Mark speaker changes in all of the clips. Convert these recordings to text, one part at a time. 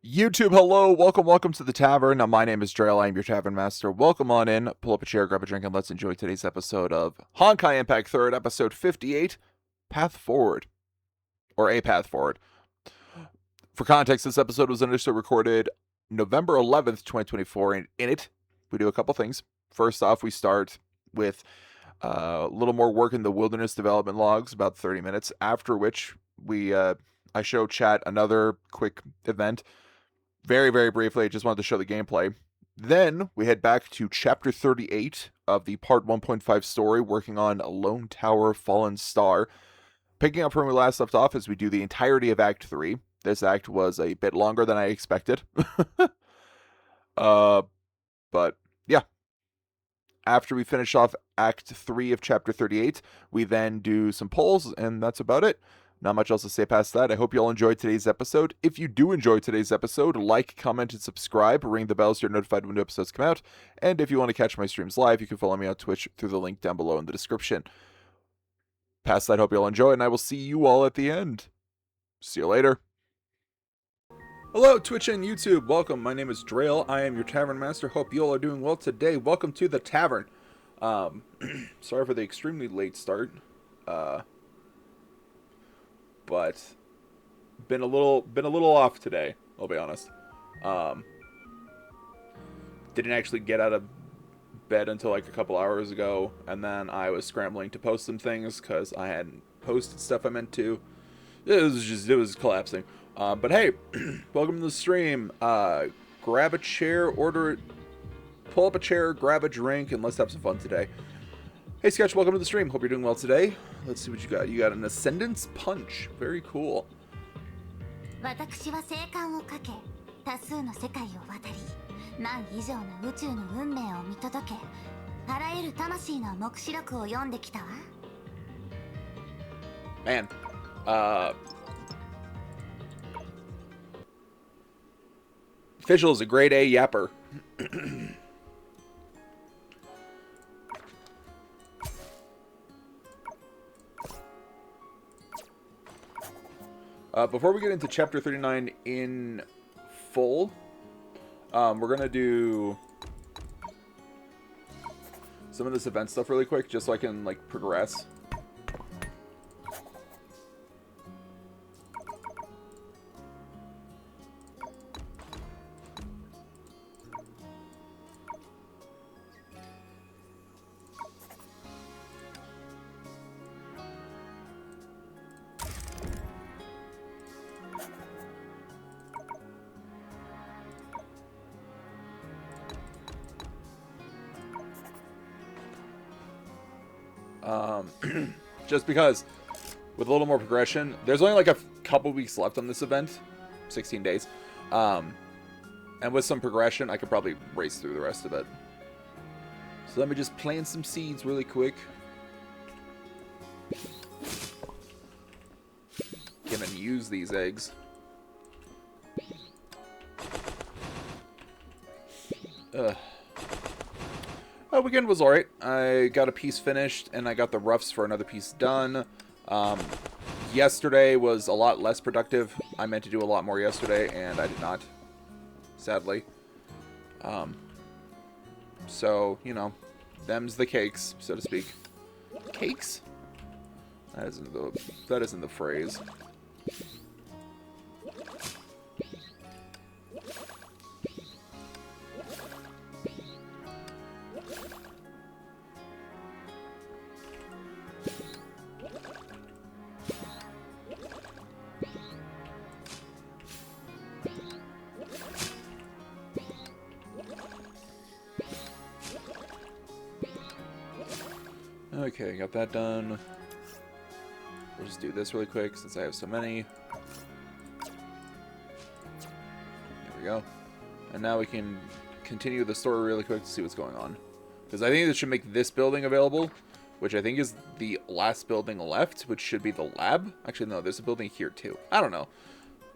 Speaker 1: YouTube, hello, welcome to the tavern. My name is Drail, I am your tavern master. Welcome on in, pull up a chair, grab a drink, and let's enjoy today's episode of Honkai Impact 3rd, episode 58, Path Forward. Or A Path Forward. For context, this episode was initially recorded November 11th, 2024, and in it, we do a couple things. First off, we start with a little more work in the wilderness development logs, about 30 minutes, after which I show chat another quick event. Very, very briefly, I just wanted to show the gameplay. Then we head back to Chapter 38 of the Part 1.5 story, working on Lone Tower Fallen Star. Picking up from where we last left off as we do the entirety of Act 3. This act was a bit longer than I expected. But, yeah. After we finish off Act 3 of Chapter 38, we then do some polls, and that's about it. Not much else to say past that. I hope you all enjoyed today's episode. If you do enjoy today's episode, like, comment, and subscribe. Ring the bell so you're notified when new episodes come out. And if you want to catch my streams live, you can follow me on Twitch through the link down below in the description. Past that, hope you all enjoy, and I will see you all at the end. See you later. Hello, Twitch and YouTube. Welcome. My name is Drail. I am your Tavern Master. Hope you all are doing well today. Welcome to the Tavern. Sorry for the extremely late start. But been a little off today, I'll be honest. Didn't actually get out of bed until like a couple hours ago, and then I was scrambling to post some things because I hadn't posted stuff I meant to. It was collapsing. But hey, welcome to the stream. Grab a chair, pull up a chair, grab a drink, and let's have some fun today. Hey Sketch, welcome to the stream. Hope you're doing well today. Let's see what you got. You got an Ascendance Punch. Very cool.
Speaker 2: 私は生還をかけ、多数の世界を渡り、万以上の宇宙の運命を見届け、あらゆる魂の目視録を読んできたわ。
Speaker 1: Man, Official is a grade A yapper. Before we get into Chapter 39 in full, we're going to do some of this event stuff really quick, just so I can, like, progress. Just because, with a little more progression, there's only like a couple weeks left on this event, 16 days, and with some progression, I could probably race through the rest of it. So let me just plant some seeds really quick. Gonna use these eggs. Weekend was alright. I got a piece finished, and I got the roughs for another piece done. Yesterday was a lot less productive. I meant to do a lot more yesterday, and I did not. Sadly. So, you know, them's the cakes, so to speak. Cakes? That isn't the phrase. Okay, got that done. We'll just do this really quick since I have so many. There we go. And now we can continue the story really quick to see what's going on. Because I think this should make this building available, which I think is the last building left, which should be the lab. Actually, no, there's a building here too. I don't know,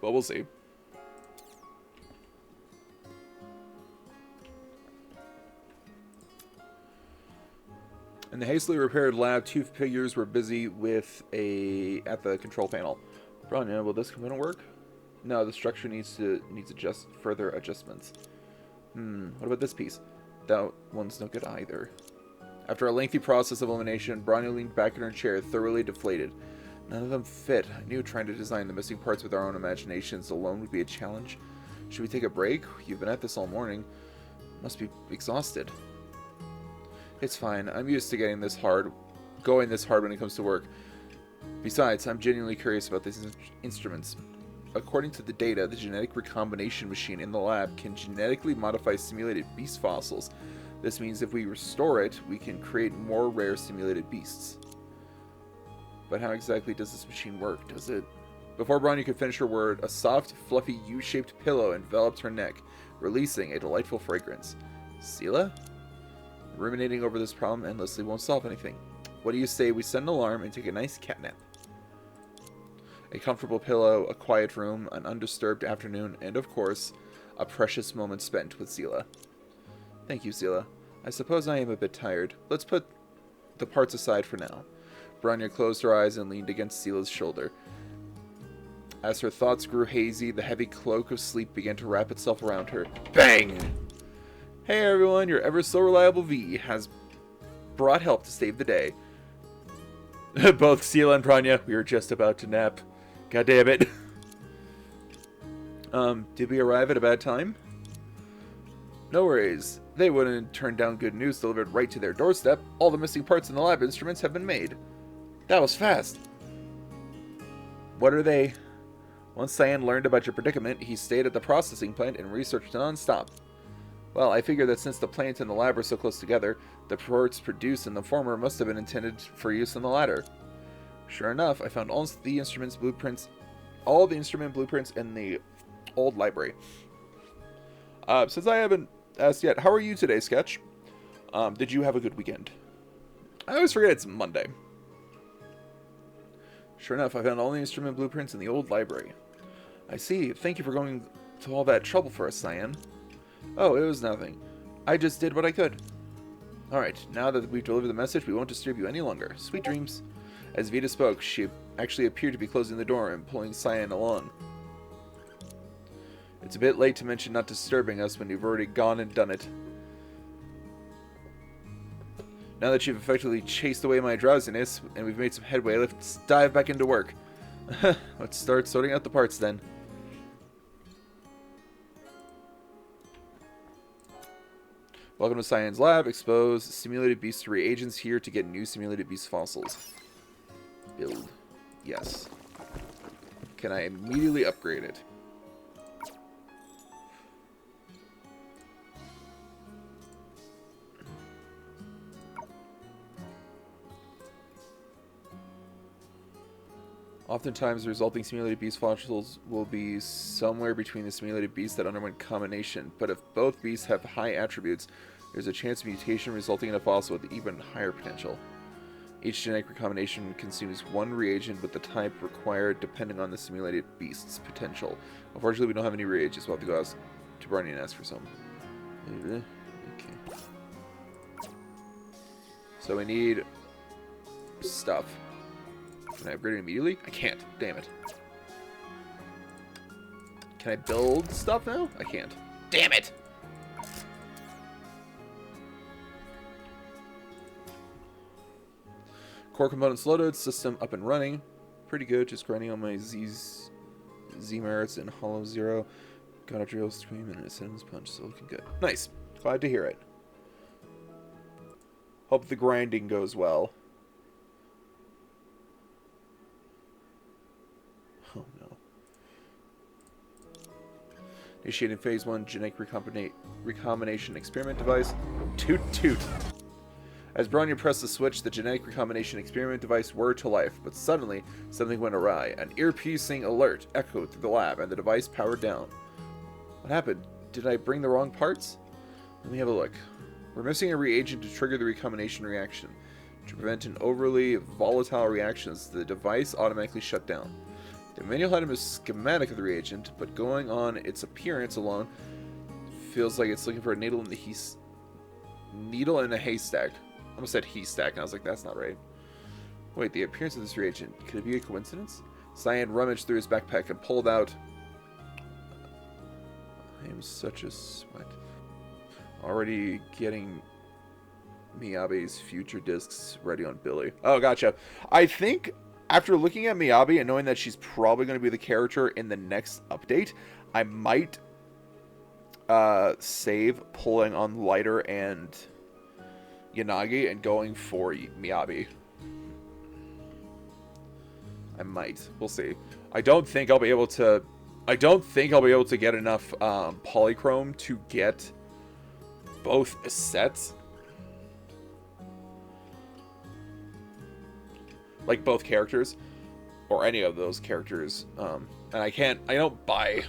Speaker 1: but we'll see. In the hastily repaired lab, two figures were busy with at the control panel. Probably, will this component work? No, the structure needs further adjustments. What about this piece? That one's no good either. After a lengthy process of elimination, Bronya leaned back in her chair, thoroughly deflated. None of them fit. I knew trying to design the missing parts with our own imaginations alone would be a challenge. Should we take a break? You've been at this all morning. Must be exhausted. It's fine. I'm used to going this hard when it comes to work. Besides, I'm genuinely curious about these instruments. According to the data, the genetic recombination machine in the lab can genetically modify simulated beast fossils. This means if we restore it, we can create more rare simulated beasts. But how exactly does this machine work? Does it... Before Bronya could finish her word, a soft, fluffy U-shaped pillow enveloped her neck, releasing a delightful fragrance. Seela? Ruminating over this problem endlessly won't solve anything. What do you say we set an alarm and take a nice cat nap? A comfortable pillow, a quiet room, an undisturbed afternoon, and of course, a precious moment spent with Seela. Thank you, Seela. I suppose I am a bit tired. Let's put the parts aside for now. Bronya closed her eyes and leaned against Seela's shoulder. As her thoughts grew hazy, the heavy cloak of sleep began to wrap itself around her. Bang! Hey everyone, your ever-so-reliable V has brought help to save the day. Both Seela and Bronya, we were just about to nap. God damn it. Did we arrive at a bad time? No worries. They wouldn't turn down good news delivered right to their doorstep. All the missing parts in the lab instruments have been made. That was fast. What are they? Once Cyan learned about your predicament, he stayed at the processing plant and researched non-stop. Well, I figured that since the plant and the lab were so close together, the parts produced in the former must have been intended for use in the latter. Sure enough, I found all the instrument blueprints in the old library. Since I haven't asked yet, how are you today, Sketch? Did you have a good weekend? I always forget it's Monday. Sure enough, I found all the instrument blueprints in the old library. I see. Thank you for going to all that trouble for us, Cyan. Oh, it was nothing. I just did what I could. Alright, now that we've delivered the message, we won't disturb you any longer. Sweet dreams. As Vita spoke, she actually appeared to be closing the door and pulling Cyan along. It's a bit late to mention not disturbing us when you've already gone and done it. Now that you've effectively chased away my drowsiness, and we've made some headway, let's dive back into work. Let's start sorting out the parts then. Welcome to Cyan's lab. Expose simulated beast reagents here to get new simulated beast fossils. Build. Yes. Can I immediately upgrade it? Oftentimes, the resulting simulated beast fossils will be somewhere between the simulated beasts that underwent combination, but if both beasts have high attributes, there's a chance of mutation resulting in a fossil with even higher potential. Each genetic recombination consumes one reagent with the type required depending on the simulated beast's potential. Unfortunately, we don't have any reagents. We'll have to go ask to Barney and ask for some. Okay. So we need stuff. Can I upgrade it immediately? I can't. Damn it. Can I build stuff now? I can't. Damn it! Core components loaded. System up and running. Pretty good. Just grinding on my Z-merits and Hollow Zero. Got a drill stream and a Ascendance Punch. So looking good. Nice. Glad to hear it. Hope the grinding goes well. Oh no. Initiating phase 1 genetic recombination experiment device. Toot toot. As Bronya pressed the switch, the genetic recombination experiment device whirred to life, but suddenly something went awry. An ear-piercing alert echoed through the lab, and the device powered down. What happened? Did I bring the wrong parts? Let me have a look. We're missing a reagent to trigger the recombination reaction. To prevent an overly volatile reaction, the device automatically shut down. The manual had a schematic of the reagent, but going on its appearance alone, feels like it's looking for a needle in a haystack. I almost said haystack, and I was like, that's not right. Wait, the appearance of this reagent, could it be a coincidence? Cyan rummaged through his backpack and pulled out I'm such a sweat. Already getting Miyabi's future discs ready on Billy. Oh, gotcha. I think after looking at Miyabi and knowing that she's probably going to be the character in the next update, I might save pulling on Lighter and Yanagi and going for Miyabi. I might. We'll see. I don't think I'll be able to get enough polychrome to get both sets. Like both characters. Or any of those characters. And I don't buy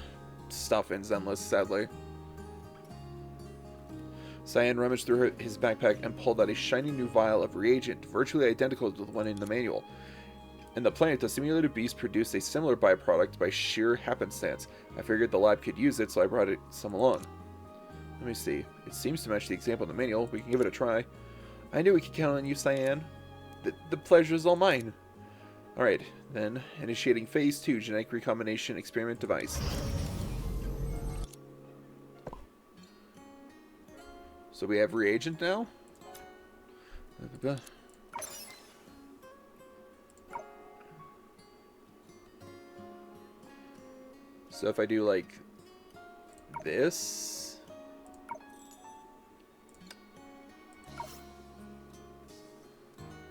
Speaker 1: stuff in Zenless, sadly. Cyan rummaged through his backpack and pulled out a shiny new vial of reagent, virtually identical to the one in the manual. In the planet, the simulated beast produced a similar byproduct by sheer happenstance. I figured the lab could use it, so I brought some along. Let me see. It seems to match the example in the manual. We can give it a try. I knew we could count on you, Cyan. The pleasure's all mine. Alright, then, initiating Phase 2, Genetic Recombination Experiment Device. So we have reagent now. So if I do like this,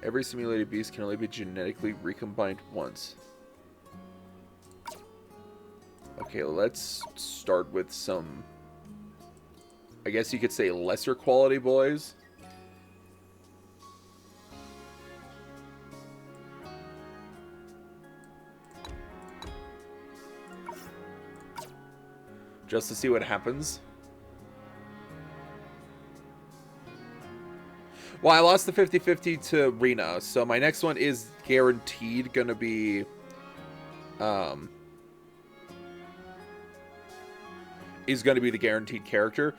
Speaker 1: every simulated beast can only be genetically recombined once. Okay, let's start with some, I guess you could say, lesser quality boys. Just to see what happens. Well, I lost the 50-50 to Rena, so my next one is guaranteed gonna be the guaranteed character.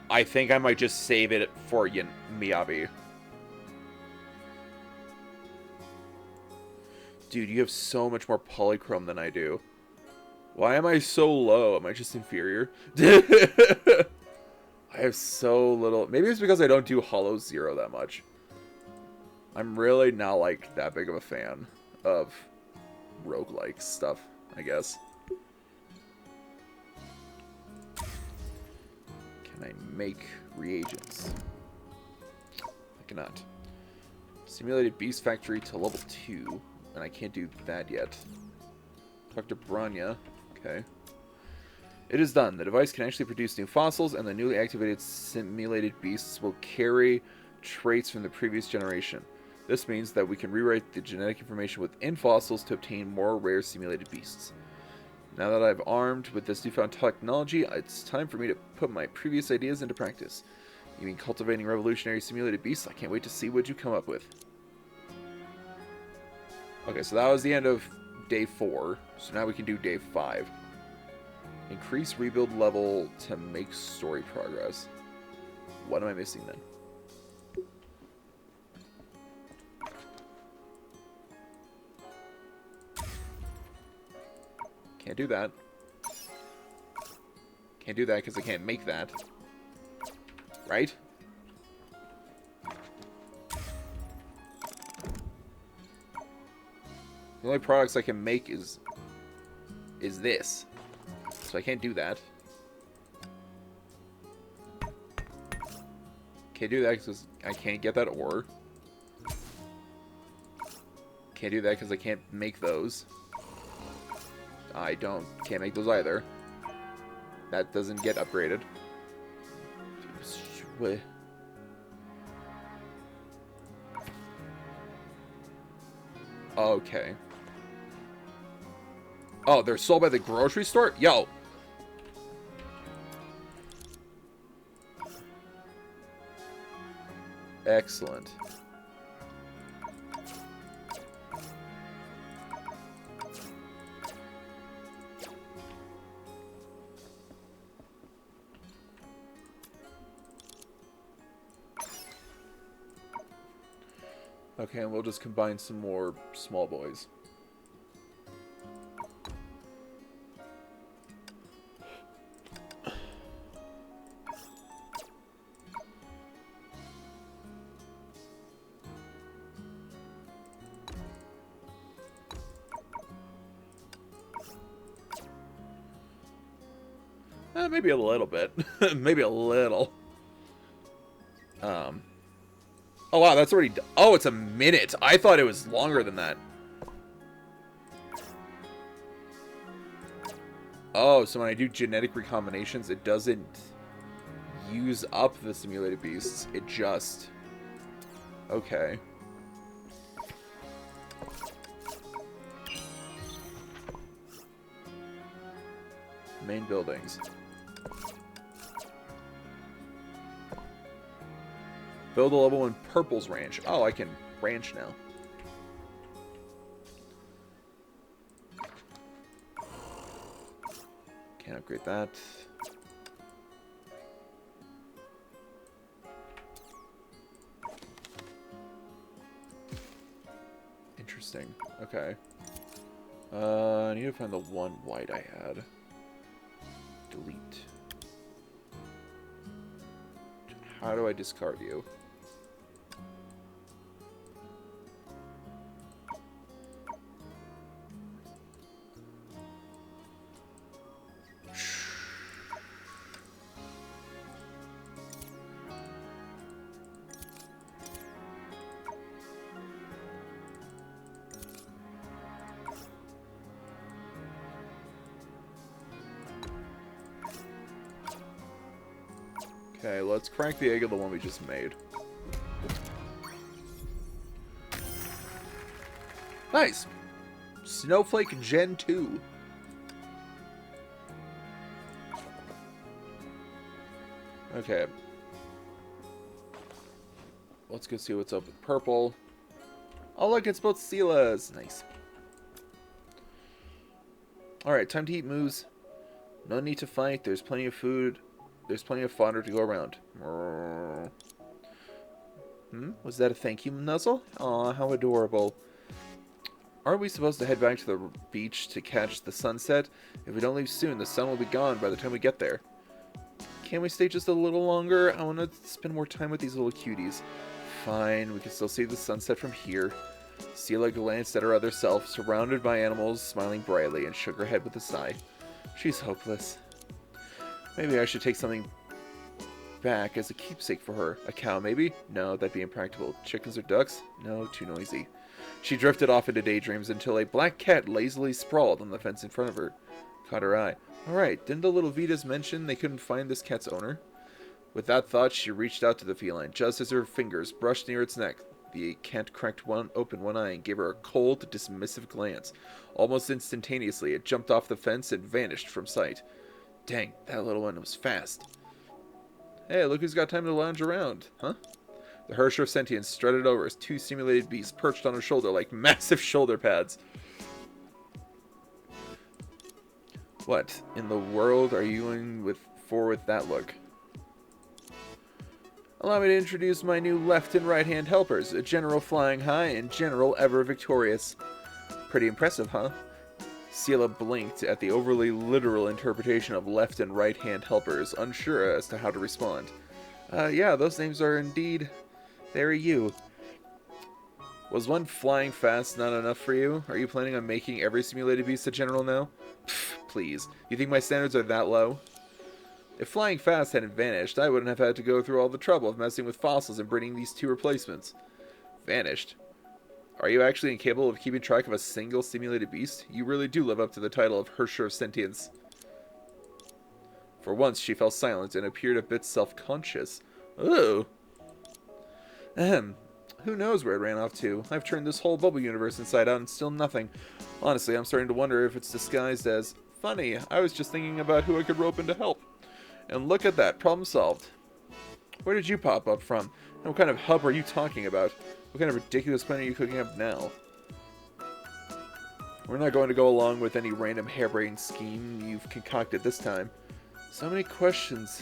Speaker 1: I think I might just save it for Miyabi. Dude, you have so much more polychrome than I do. Why am I so low? Am I just inferior? I have so little. Maybe it's because I don't do Hollow Zero that much. I'm really not like that big of a fan of roguelike stuff, I guess. Can I make reagents? I cannot. Simulated Beast Factory to level 2, and I can't do that yet. Dr. Branya. Okay. It is done. The device can actually produce new fossils, and the newly activated simulated beasts will carry traits from the previous generation. This means that we can rewrite the genetic information within fossils to obtain more rare simulated beasts. Now that I've armed with this newfound technology, it's time for me to put my previous ideas into practice. You mean cultivating revolutionary simulated beasts? I can't wait to see what you come up with. Okay, so that was the end of day 4. So now we can do day 5. Increase rebuild level to make story progress. What am I missing then? Can't do that. Can't do that because I can't make that. Right? The only products I can make is this. So I can't do that. Can't do that because I can't get that ore. Can't do that because I can't make those. Can't make those either. That doesn't get upgraded. Okay. Oh, they're sold by the grocery store? Yo! Excellent. Okay, and we'll just combine some more small boys. Maybe a little bit. Maybe a little. Oh, wow, that's already... Oh, it's a minute. I thought it was longer than that. Oh, so when I do genetic recombinations, it doesn't use up the simulated beasts. It just... Okay. Main buildings. Build a level 1 Purple's Ranch. Oh, I can ranch now. Can't upgrade that. Interesting. Okay. I need to find the one white I had. Delete. How do I discard you? Okay, let's crank the egg of the one we just made. Nice! Snowflake Gen 2. Okay. Let's go see what's up with purple. Oh look, it's both Silas. Nice. Alright, time to eat moose. No need to fight, there's plenty of food. There's plenty of fodder to go around. Was that a thank you, Nuzzle? Aw, how adorable. Aren't we supposed to head back to the beach to catch the sunset? If we don't leave soon, the sun will be gone by the time we get there. Can't we stay just a little longer? I want to spend more time with these little cuties. Fine, we can still see the sunset from here. Sela glanced at her other self, surrounded by animals, smiling brightly, and shook her head with a sigh. She's hopeless. Maybe I should take something back as a keepsake for her. A cow, maybe? No, that'd be impractical. Chickens or ducks? No, too noisy. She drifted off into daydreams until a black cat lazily sprawled on the fence in front of her. Caught her eye. Alright, didn't the little Vitas mention they couldn't find this cat's owner? With that thought, she reached out to the feline. Just as her fingers brushed near its neck, the cat cracked open one eye and gave her a cold, dismissive glance. Almost instantaneously, it jumped off the fence and vanished from sight. Dang, that little one was fast. Hey, look who's got time to lounge around, huh? The Hersher of Sentience strutted over as two simulated beasts perched on her shoulder like massive shoulder pads. What in the world are you going for with that look? Allow me to introduce my new left and right hand helpers, a General Flying High and General Ever Victorious. Pretty impressive, huh? Sela blinked at the overly literal interpretation of left and right hand helpers, unsure as to how to respond. Yeah, those names are indeed very you. Was one flying fast not enough for you? Are you planning on making every simulated beast a general now? Pfft, please. You think my standards are that low? If flying fast hadn't vanished, I wouldn't have had to go through all the trouble of messing with fossils and breeding these two replacements. Vanished? Are you actually incapable of keeping track of a single simulated beast? You really do live up to the title of Hersher of Sentience. For once, she fell silent and appeared a bit self-conscious. Ooh. Ahem. Who knows where it ran off to? I've turned this whole bubble universe inside out and still nothing. Honestly, I'm starting to wonder if it's disguised as... Funny, I was just thinking about who I could rope in to help. And look at that, problem solved. Where did you pop up from? And what kind of help are you talking about? What kind of ridiculous plan are you cooking up now? We're not going to go along with any random harebrained scheme you've concocted this time. So many questions.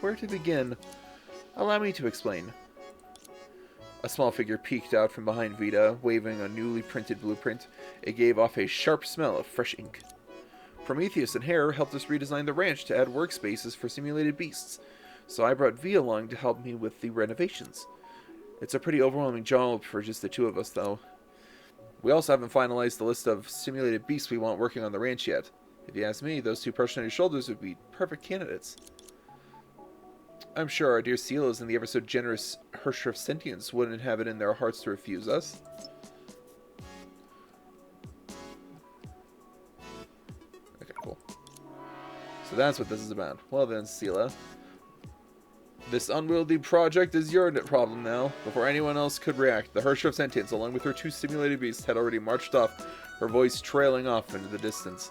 Speaker 1: Where to begin? Allow me to explain. A small figure peeked out from behind Vita, waving a newly printed blueprint. It gave off a sharp smell of fresh ink. Prometheus and Hare helped us redesign the ranch to add workspaces for simulated beasts, so I brought V along to help me with the renovations. It's a pretty overwhelming job for just the two of us, though. We also haven't finalized the list of simulated beasts we want working on the ranch yet. If you ask me, those two perched on your shoulders would be perfect candidates. I'm sure our dear Seals and the ever so generous Herrscher of Sentience wouldn't have it in their hearts to refuse us. Okay, cool. So that's what this is about. Well then, Sela. This unwieldy project is your problem now. Before anyone else could react, the Herrscher of Sentience, along with her 2 simulated beasts, had already marched off, her voice trailing off into the distance.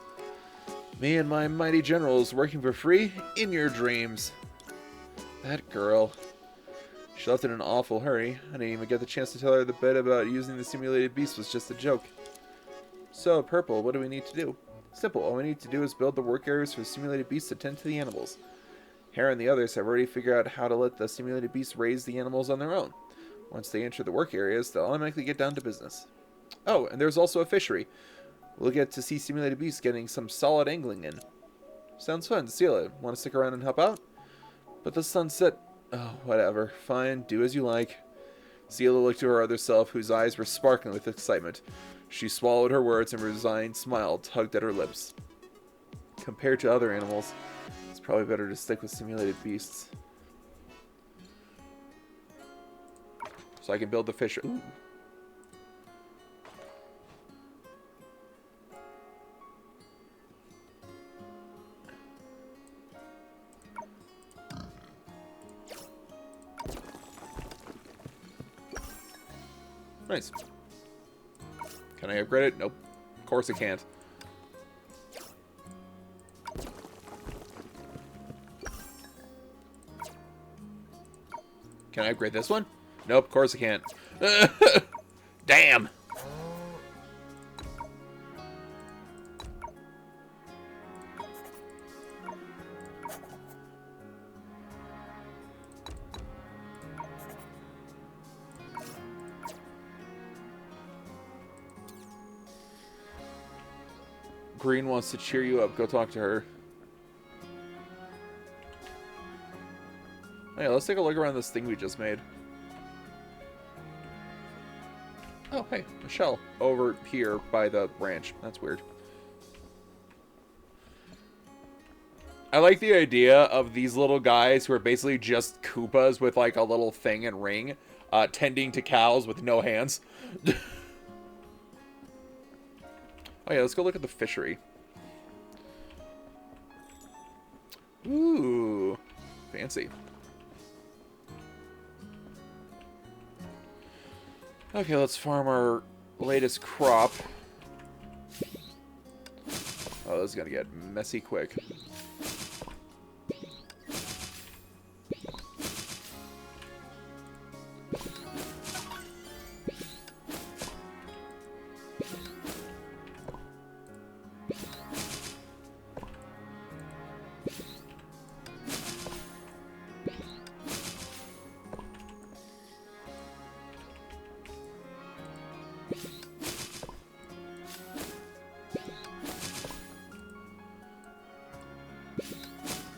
Speaker 1: Me and my mighty generals working for free in your dreams. That girl. She left in an awful hurry. I didn't even get the chance to tell her the bit about using the simulated beast was just a joke. So, Purple, what do we need to do? Simple. All we need to do is build the work areas for the simulated beasts to tend to the animals. Hare and the others have already figured out how to let the simulated beasts raise the animals on their own. Once they enter the work areas, they'll automatically get down to business. Oh, and there's also a fishery. We'll get to see simulated beasts getting some solid angling in. Sounds fun. Sela, want to stick around and help out? But the sunset... Oh, whatever. Fine, do as you like. Sela looked to her other self, whose eyes were sparkling with excitement. She swallowed her words and a resigned smile tugged at her lips. Compared to other animals, it's probably better to stick with simulated beasts. So I can build the fisher... Ooh. Nice. Can I upgrade it? Nope. Of course I can't. Can I upgrade this one? Nope, of course I can't. Damn! Green wants to cheer you up. Go talk to her. Hey, let's take a look around this thing we just made. Oh, hey, a shell over here by the ranch. That's weird. I like the idea of these little guys who are basically just Koopas with like a little thing and ring, tending to cows with no hands. Oh yeah, let's go look at the fishery. Ooh, fancy. Okay, let's farm our latest crop. Oh, this is gonna get messy quick.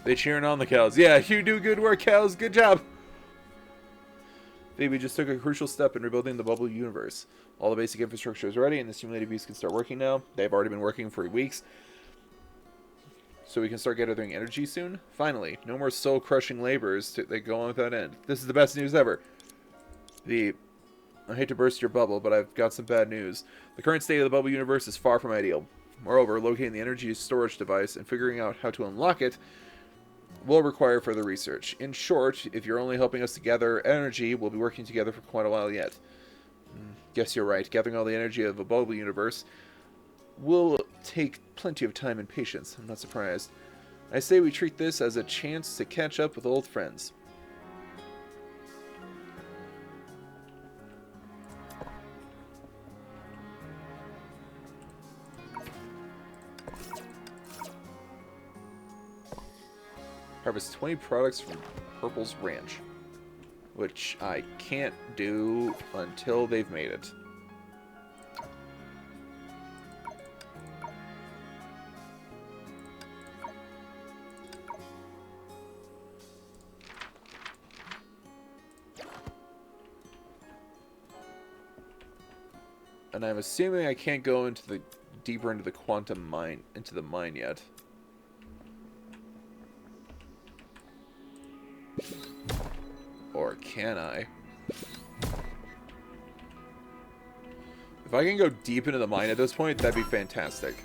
Speaker 1: They cheering on the cows. Yeah, you do good work, cows. Good job. Phoebe just took a crucial step in rebuilding the bubble universe. All the basic infrastructure is ready, and the simulated beasts can start working now. They've already been working for weeks. So we can start gathering energy soon? Finally, no more soul-crushing labors that go on without end. This is the best news ever. I hate to burst your bubble, but I've got some bad news. The current state of the bubble universe is far from ideal. Moreover, locating the energy storage device and figuring out how to unlock it will require further research. In short, if you're only helping us to gather energy, we'll be working together for quite a while yet. Guess you're right. Gathering all the energy of a bubble universe will take plenty of time and patience. I'm not surprised. I say we treat this as a chance to catch up with old friends. Harvest 20 products from Purple's ranch, which I can't do until they've made it. And I'm assuming I can't go into the deeper into the quantum mine, into the mine yet. Or can I? If I can go deep into the mine at this point, that'd be fantastic.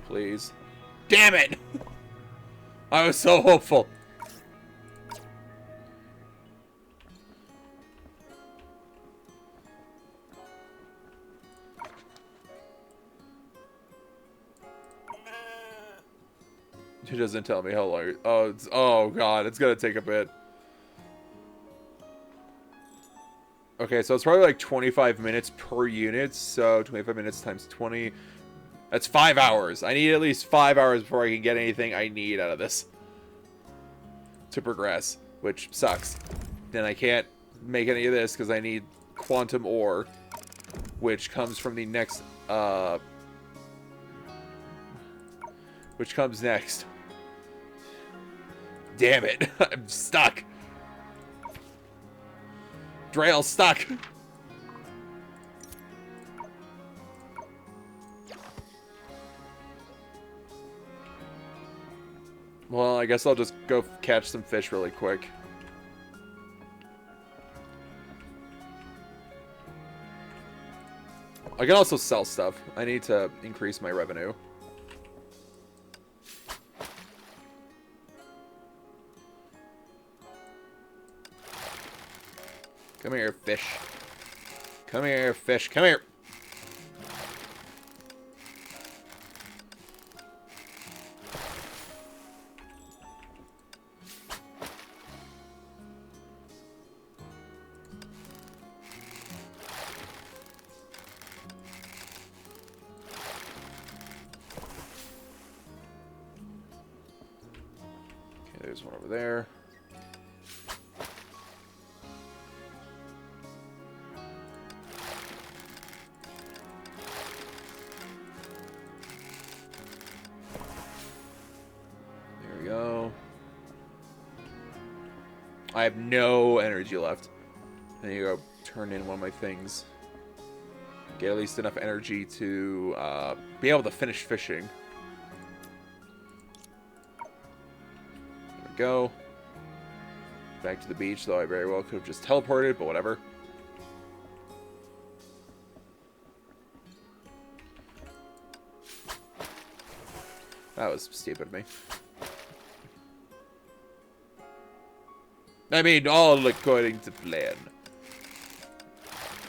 Speaker 1: Please. Damn it! I was so hopeful. It doesn't tell me how long. Oh, oh god, it's gonna take a bit. Okay, so it's probably like 25 minutes per unit. So 25 minutes times 20. That's 5 hours. I need at least 5 hours before I can get anything I need out of this to progress, which sucks. Then I can't make any of this because I need quantum ore, which comes from the next, which comes next. Damn it. I'm stuck. Drail's stuck. Well, I guess I'll just go catch some fish really quick. I can also sell stuff. I need to increase my revenue. Come here, fish. Come here, fish. Come here. Okay, there's one over there. I have no energy left. I need to go turn in one of my things. Get at least enough energy to be able to finish fishing. There we go. Back to the beach, though I very well could have just teleported, but whatever. That was stupid of me. I mean, all according to plan.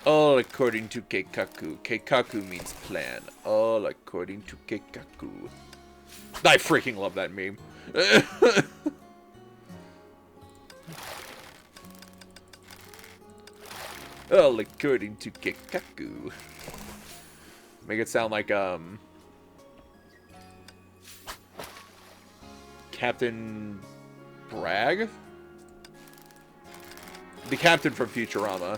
Speaker 1: All according to Keikaku. Keikaku means plan. All according to Keikaku. I freaking love that meme. All according to Keikaku. Make it sound like, Captain Bragg? The captain from Futurama.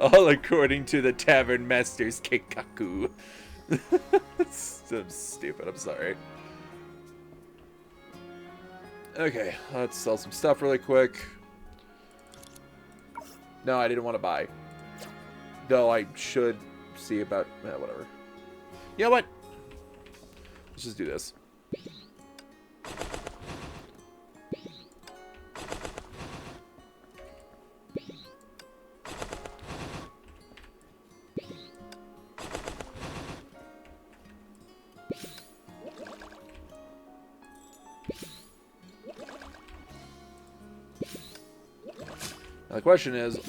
Speaker 1: All according to the tavern master's Keikaku. So stupid, I'm sorry. Okay, let's sell some stuff really quick. No, I didn't want to buy. Though I should see about... whatever. You know what? Let's just do this. Now the question is,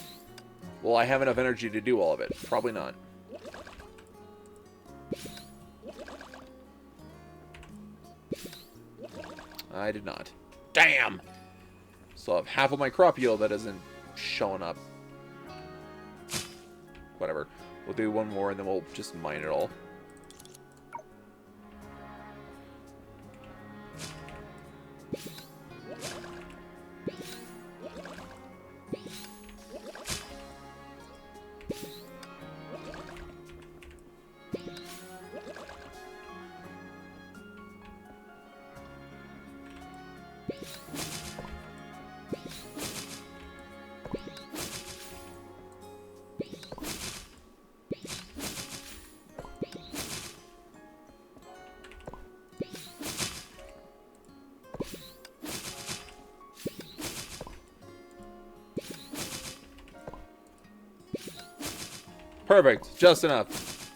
Speaker 1: will I have enough energy to do all of it? Probably not. I did not. Damn! Still have half of my crop yield that isn't showing up. Whatever. We'll do one more and then we'll just mine it all. Perfect. Just enough.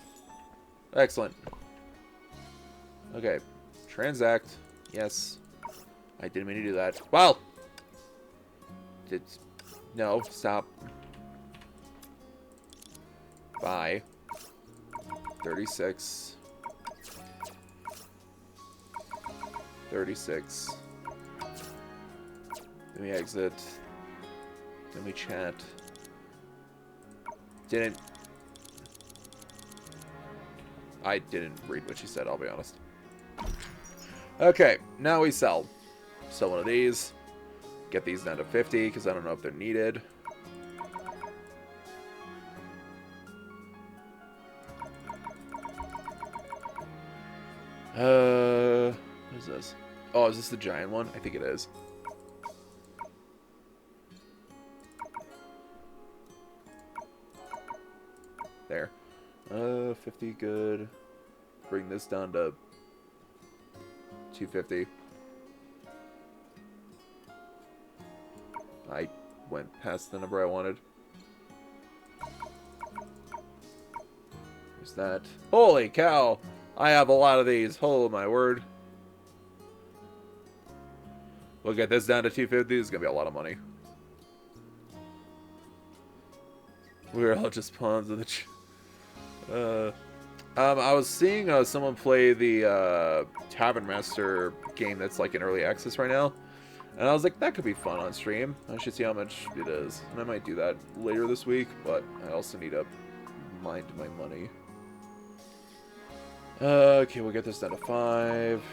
Speaker 1: Excellent. Okay. Transact. Yes. I didn't mean to do that. Well! No. Stop. Buy. 36. 36. Then we exit. Then we chat. I didn't read what she said, I'll be honest. Okay, now we sell. Sell one of these. Get these down to 50, because I don't know if they're needed. What is this? Oh, is this the giant one? I think it is. There. 50, good. Bring this down to 250. I went past the number I wanted. There's that. Holy cow! I have a lot of these. Oh my word. We'll get this down to 250. This is gonna be a lot of money. We're all just pawns of the... I was seeing someone play the Tavern Master game that's like in early access right now. And I was like, that could be fun on stream. I should see how much it is. And I might do that later this week, but I also need to mind my money. Okay, we'll get this down to 5.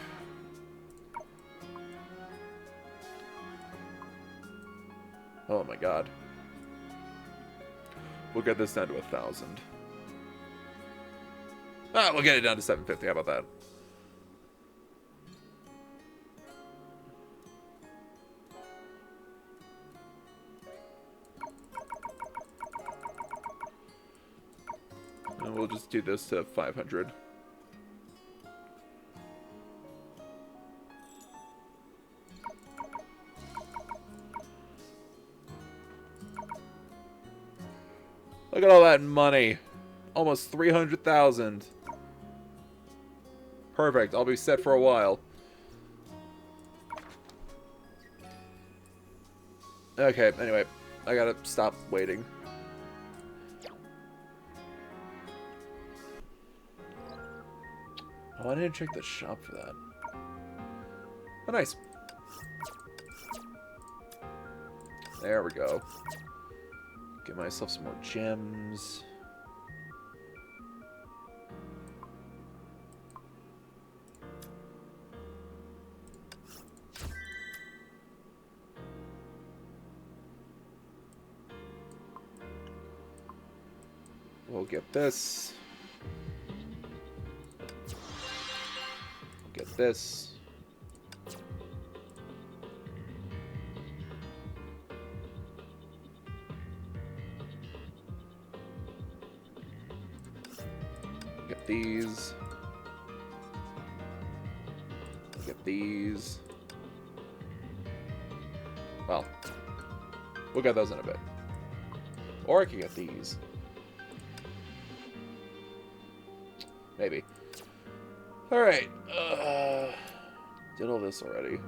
Speaker 1: Oh my god. We'll get this down to 1,000. Ah, we'll get it down to 750. How about that? And we'll just do this to 500. Look at all that money. Almost 300,000. Perfect. I'll be set for a while. Okay, anyway. I gotta stop waiting. Oh, I didn't check the shop for that. Oh, nice. There we go. Get myself some more gems. We'll get this. Get this. Get these. Get these. Well, we'll get those in a bit. Or I can get these. Maybe. Alright. Did all this already.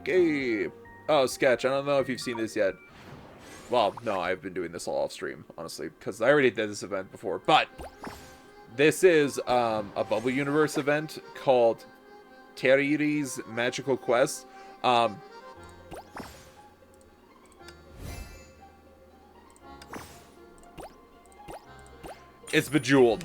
Speaker 1: Okay. Oh, Sketch. I don't know if you've seen this yet. Well, no, I've been doing this all off stream, honestly, because I already did this event before. But this is a Bubble Universe event called TeRiRi's Magical Quest. It's Bejeweled.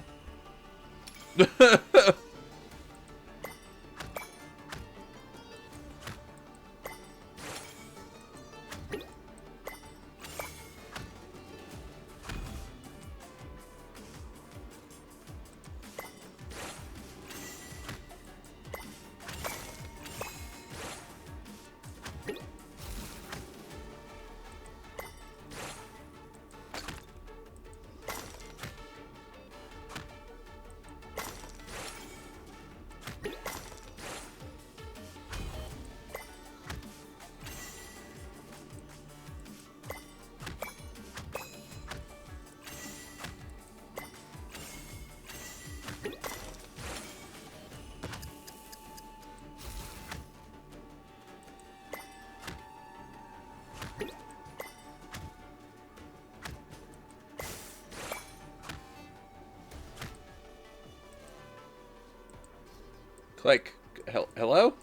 Speaker 1: Like, hello?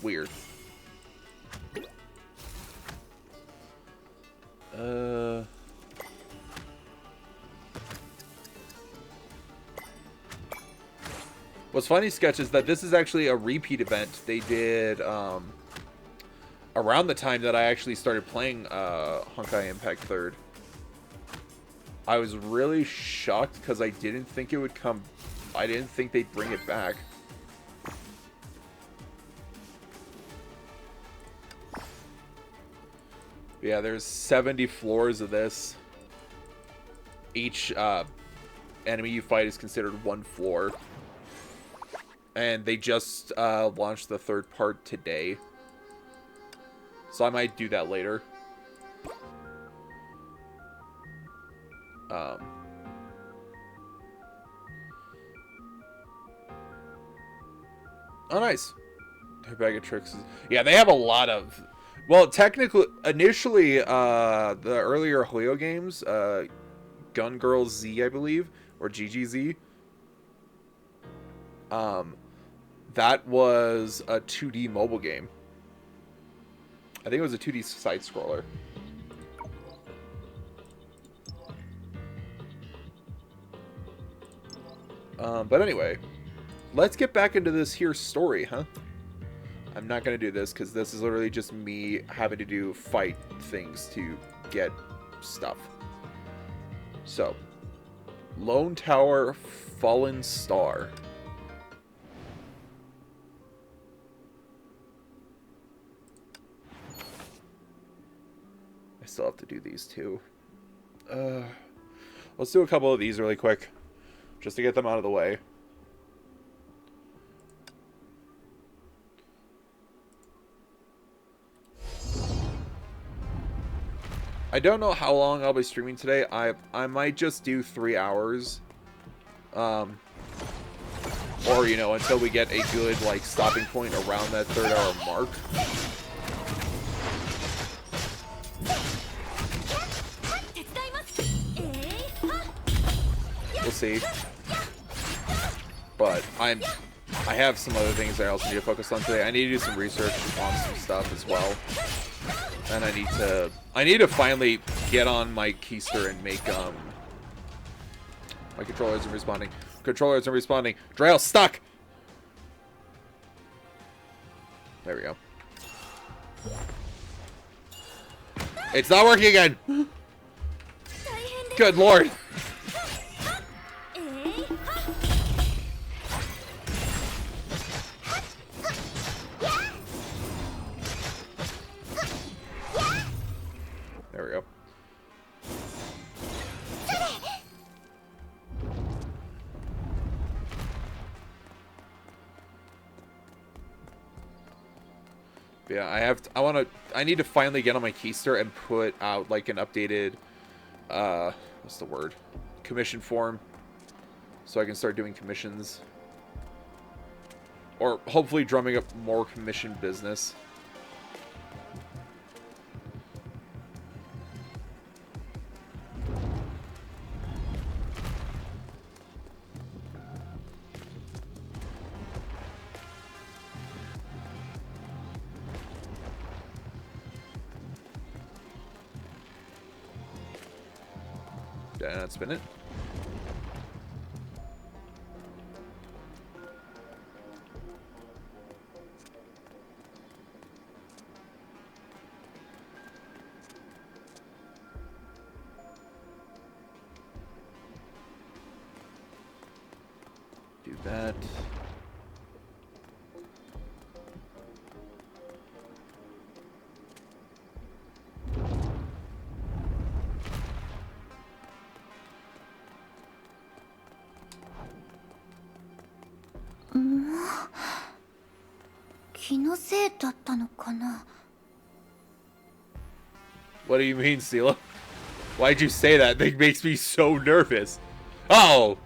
Speaker 1: Weird. What's funny, Sketch, is that this is actually a repeat event they did around the time that I actually started playing Honkai Impact 3rd. I was really shocked because I didn't think it would come. I didn't think they'd bring it back. Yeah, there's 70 floors of this. Each enemy you fight is considered one floor. And they just launched the 3rd part today. So I might do that later. Oh, nice. Their bag of tricks. Yeah, they have a lot of... Well, technically, initially, the earlier Hoyo games, Gun Girl Z, I believe, or GGZ, that was a 2D mobile game. I think it was a 2D side-scroller. But anyway, let's get back into this here story, huh? I'm not going to do this because this is literally just me having to do fight things to get stuff. So, Lone Tower, Fallen Star. I still have to do these too. Let's do a couple of these really quick, just to get them out of the way. I don't know how long I'll be streaming today. I might just do 3 hours. Or, you know, until we get a good, like, stopping point around that 3rd hour mark. We'll see. But I have some other things I also need to focus on today. I need to do some research on some stuff as well. And I need to finally get on my keister and make my controller isn't responding. Controller isn't responding. Drail stuck. There we go. It's not working again. Good lord. There we go. Yeah, I need to finally get on my keister and put out like an updated what's the word? Commission form. So I can start doing commissions. Or hopefully drumming up more commission business. Did I not spin it? Do that. What do you mean, Sela? Why'd you say that? That makes me so nervous. Oh!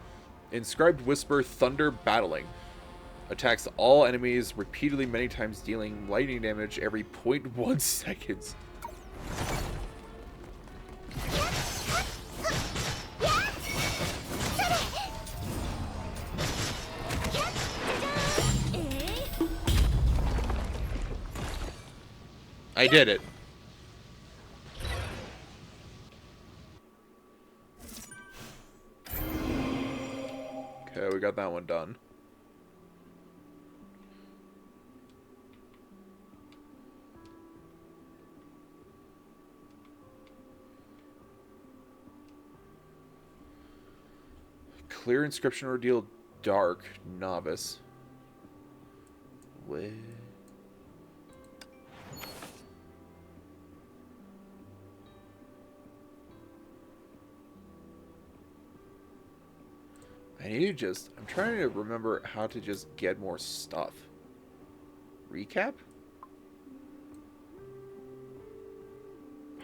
Speaker 1: Inscribed Whisper Thunder Battling. Attacks all enemies repeatedly many times, dealing lightning damage every 0.1 seconds. I did it. Okay, we got that one done. Clear inscription ordeal dark novice. What? I need to just... I'm trying to remember how to just get more stuff. Recap?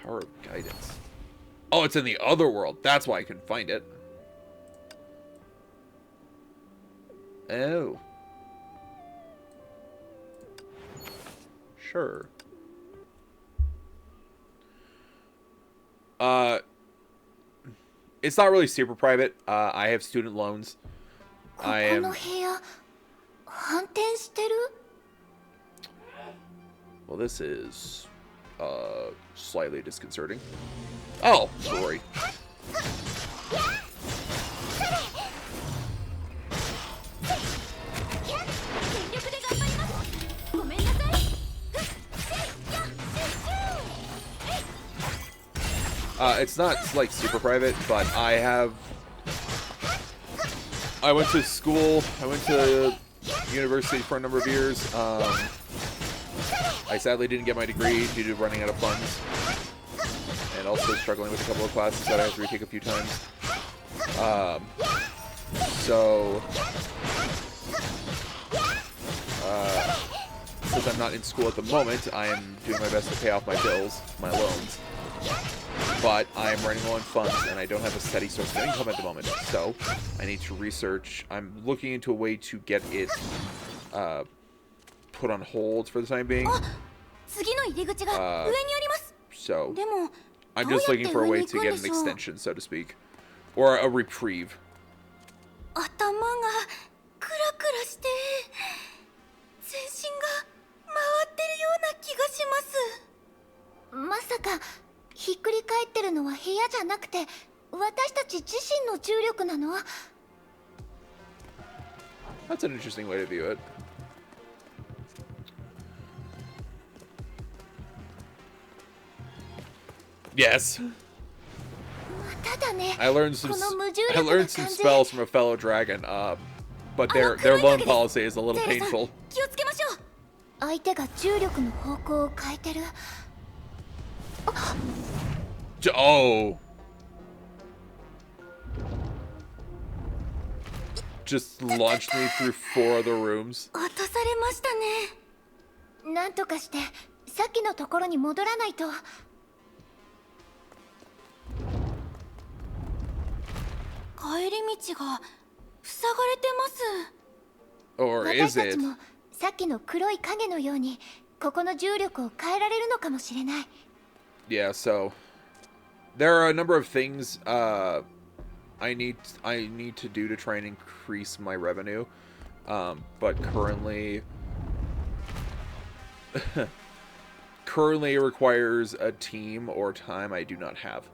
Speaker 1: Power of guidance. Oh, it's in the other world. That's why I couldn't find it. Oh. Sure. It's not really super private. I have student loans. I am... Well, this is slightly disconcerting. Oh, sorry. It's not, like, super private, but I went to school, I went to university for a number of years. I sadly didn't get my degree due to running out of funds. And also struggling with a couple of classes that I had to retake a few times. Since I'm not in school at the moment, I am doing my best to pay off my bills, my loans. But I'm running low on funds, and I don't have a steady source of income at the moment. So, I need to research. I'm looking into a way to get it put on hold for the time being. So, I'm just looking for a way to get an extension, so to speak. Or a reprieve. That's an interesting way to view it. Yes. I learned some spells from a fellow dragon, but their loan policy is a little painful. Oh. Just launched me through 4 other rooms. Or is it? Yeah, so there are a number of things I need to do to try and increase my revenue, but currently it requires a team or time I do not have.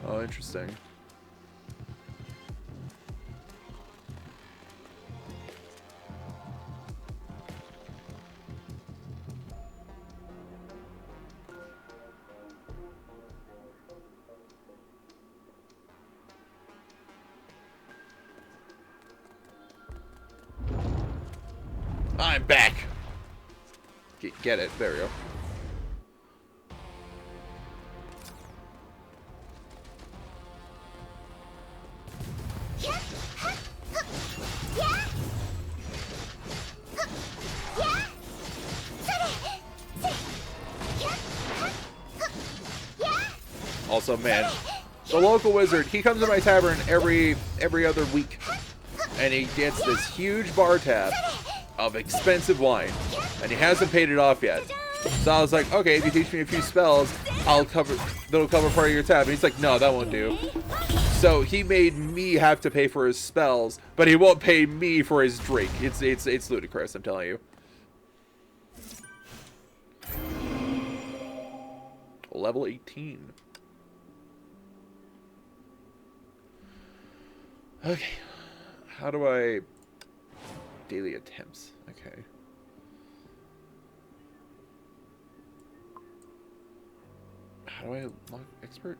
Speaker 1: Oh, interesting. I'm back. Get it. There we go. Also, man, the local wizard, he comes to my tavern every other week. and he gets this huge bar tab of expensive wine, and he hasn't paid it off yet. So I was like, okay, if you teach me a few spells, that'll cover part of your tab. And he's like, no, that won't do. So he made me have to pay for his spells, but he won't pay me for his drink. It's ludicrous, I'm telling you. Level 18. Okay. How do I... Daily attempts. Okay. How do I unlock expert?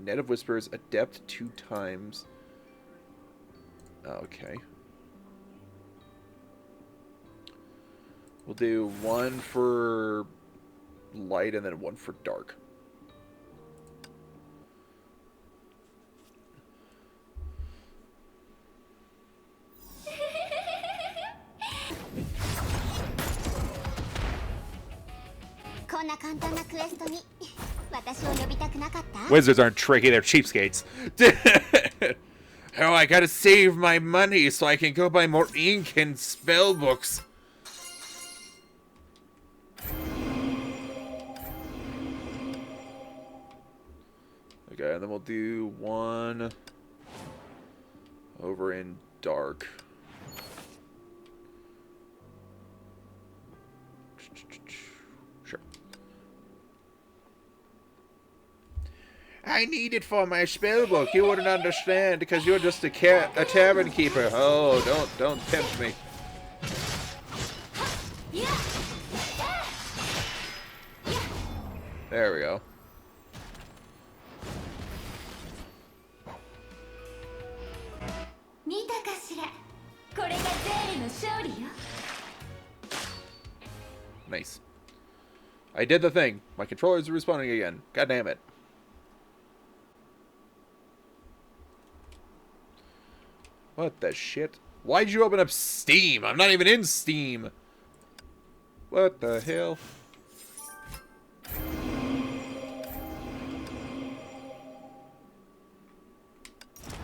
Speaker 1: Net of Whispers, adept 2 times. Okay. We'll do 1 for light and then 1 for dark. Wizards aren't tricky, they're cheapskates. Oh, I gotta save my money so I can go buy more ink and spell books. Okay, and then we'll do 1 over in dark. Sure. I need it for my spellbook. You wouldn't understand because you're just a tavern keeper. Oh, don't tempt me. There we go. Nice. I did the thing. My controller's respawning again. God damn it. What the shit? Why'd you open up Steam? I'm not even in Steam. What the hell?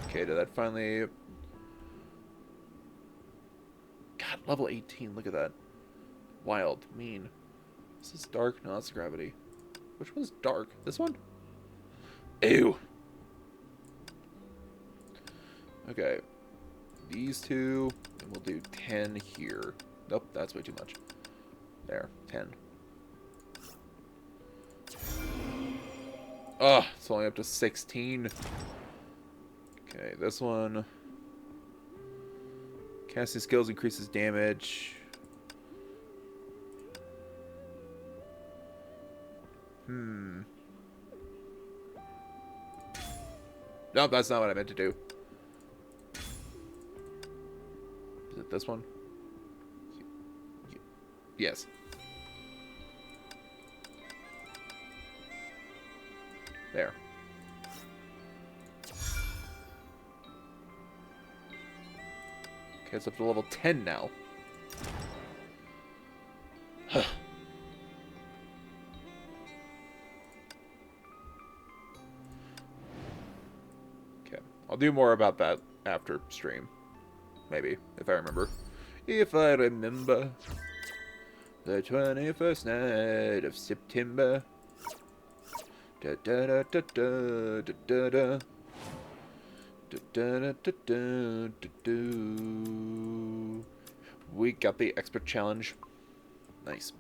Speaker 1: Okay, did that finally... God, level 18. Look at that. Wild. Mean. Is this dark? No, that's gravity. Which one's dark? This one? Ew. Okay. These 2. And we'll do 10 here. Nope, that's way too much. There. 10. Ugh, it's only up to 16. Okay, this one. Casting skills increases damage. Nope, that's not what I meant to do. Is it this one? Yes. There. Okay, it's up to level 10 now. I'll do more about that after stream. Maybe, if I remember. If I remember. The 21st night of September. Da da da da da da da da. Da da da da da da da. We got the expert challenge. Nice.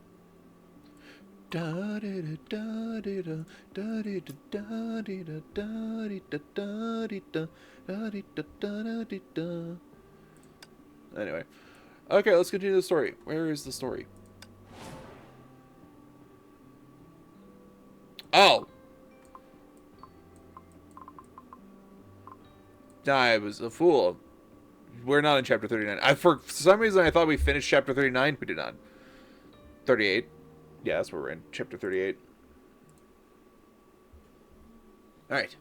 Speaker 1: Anyway, okay, let's continue the story. Where is the story? Oh, I was a fool. We're not in chapter 39. For some reason, I thought we finished chapter 39. We did not. 38. Yeah, that's where we're in. Chapter 38. Alright.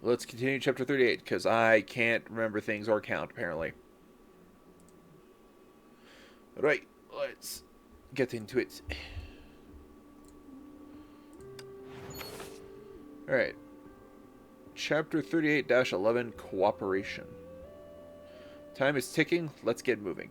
Speaker 1: Let's continue chapter 38, because I can't remember things or count, apparently. Alright, let's get into it. Alright. Chapter 38-11, Cooperation. Time is ticking. Let's get moving.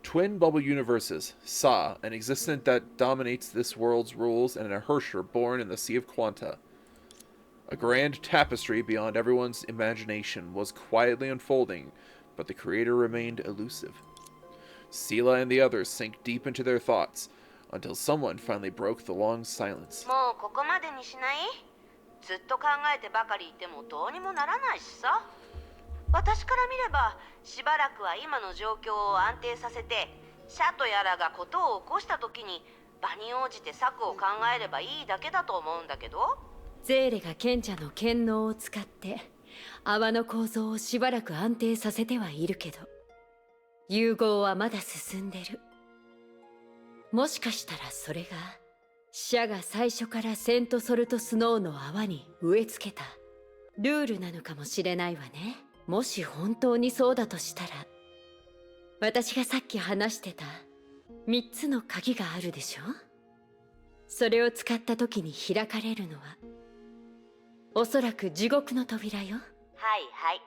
Speaker 1: Twin bubble universes. Sa, an existence that dominates this world's rules, and a Hersher born in the Sea of Quanta. A grand tapestry beyond everyone's imagination was quietly unfolding, but the creator remained elusive. Sela and the others sank deep into their thoughts, until someone finally broke the long silence.
Speaker 3: もうここまでにしない？ずっと考えてばかりいてもどうにもならないしさ。私から見ればしばらくは今の状況を安定させて、シャトやらが事を起こした時に場に応じて策を考えればいいだけだと思うんだけど。
Speaker 4: ゼーレが賢者の権能を使って泡の構造をしばらく安定させてはいるけど、融合はまだ進んでる。もしかしたらそれがシャが最初からセントソルトスノーの泡に植え付けたルールなのかもしれないわね。もし本当にそうだとしたら、私がさっき話してた3つの鍵があるでしょ。それを使った時に開かれるのはおそらく地獄の扉よ。
Speaker 3: はいはい、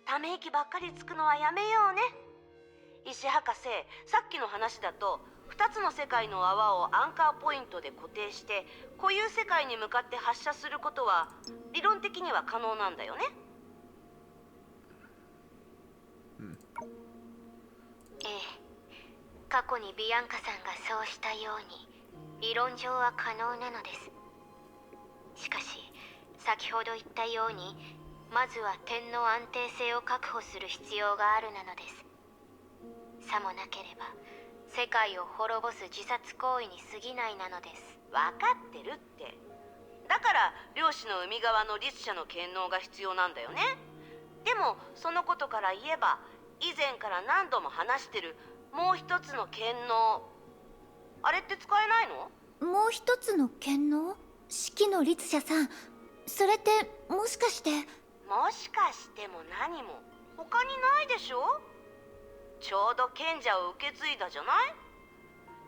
Speaker 3: ため息ばっかりつくのはやめようね。石博士、さっきの話だと2つの世界の泡をアンカーポイントで固定して固有世界に向かって発射することは理論的には可能なんだよね。
Speaker 2: ええ、過去にビアンカさんがそうしたように理論上は可能なのです。しかし先ほど言ったように、まずは点の安定性を確保する必要があるなのです。さもなければ世界を滅ぼす自殺行為に過ぎないなのです。
Speaker 3: 分かってるって。だから漁師の海側の律者の権能が必要なんだよね。でもそのことから言えば、以前から何度も話してるもう一つの権能、あれって使えないの？
Speaker 2: もう一つの権能？式の律者さん、それってもしかして。
Speaker 3: もしかしても何も他にないでしょ。ちょうど賢者を受け継いだじゃない。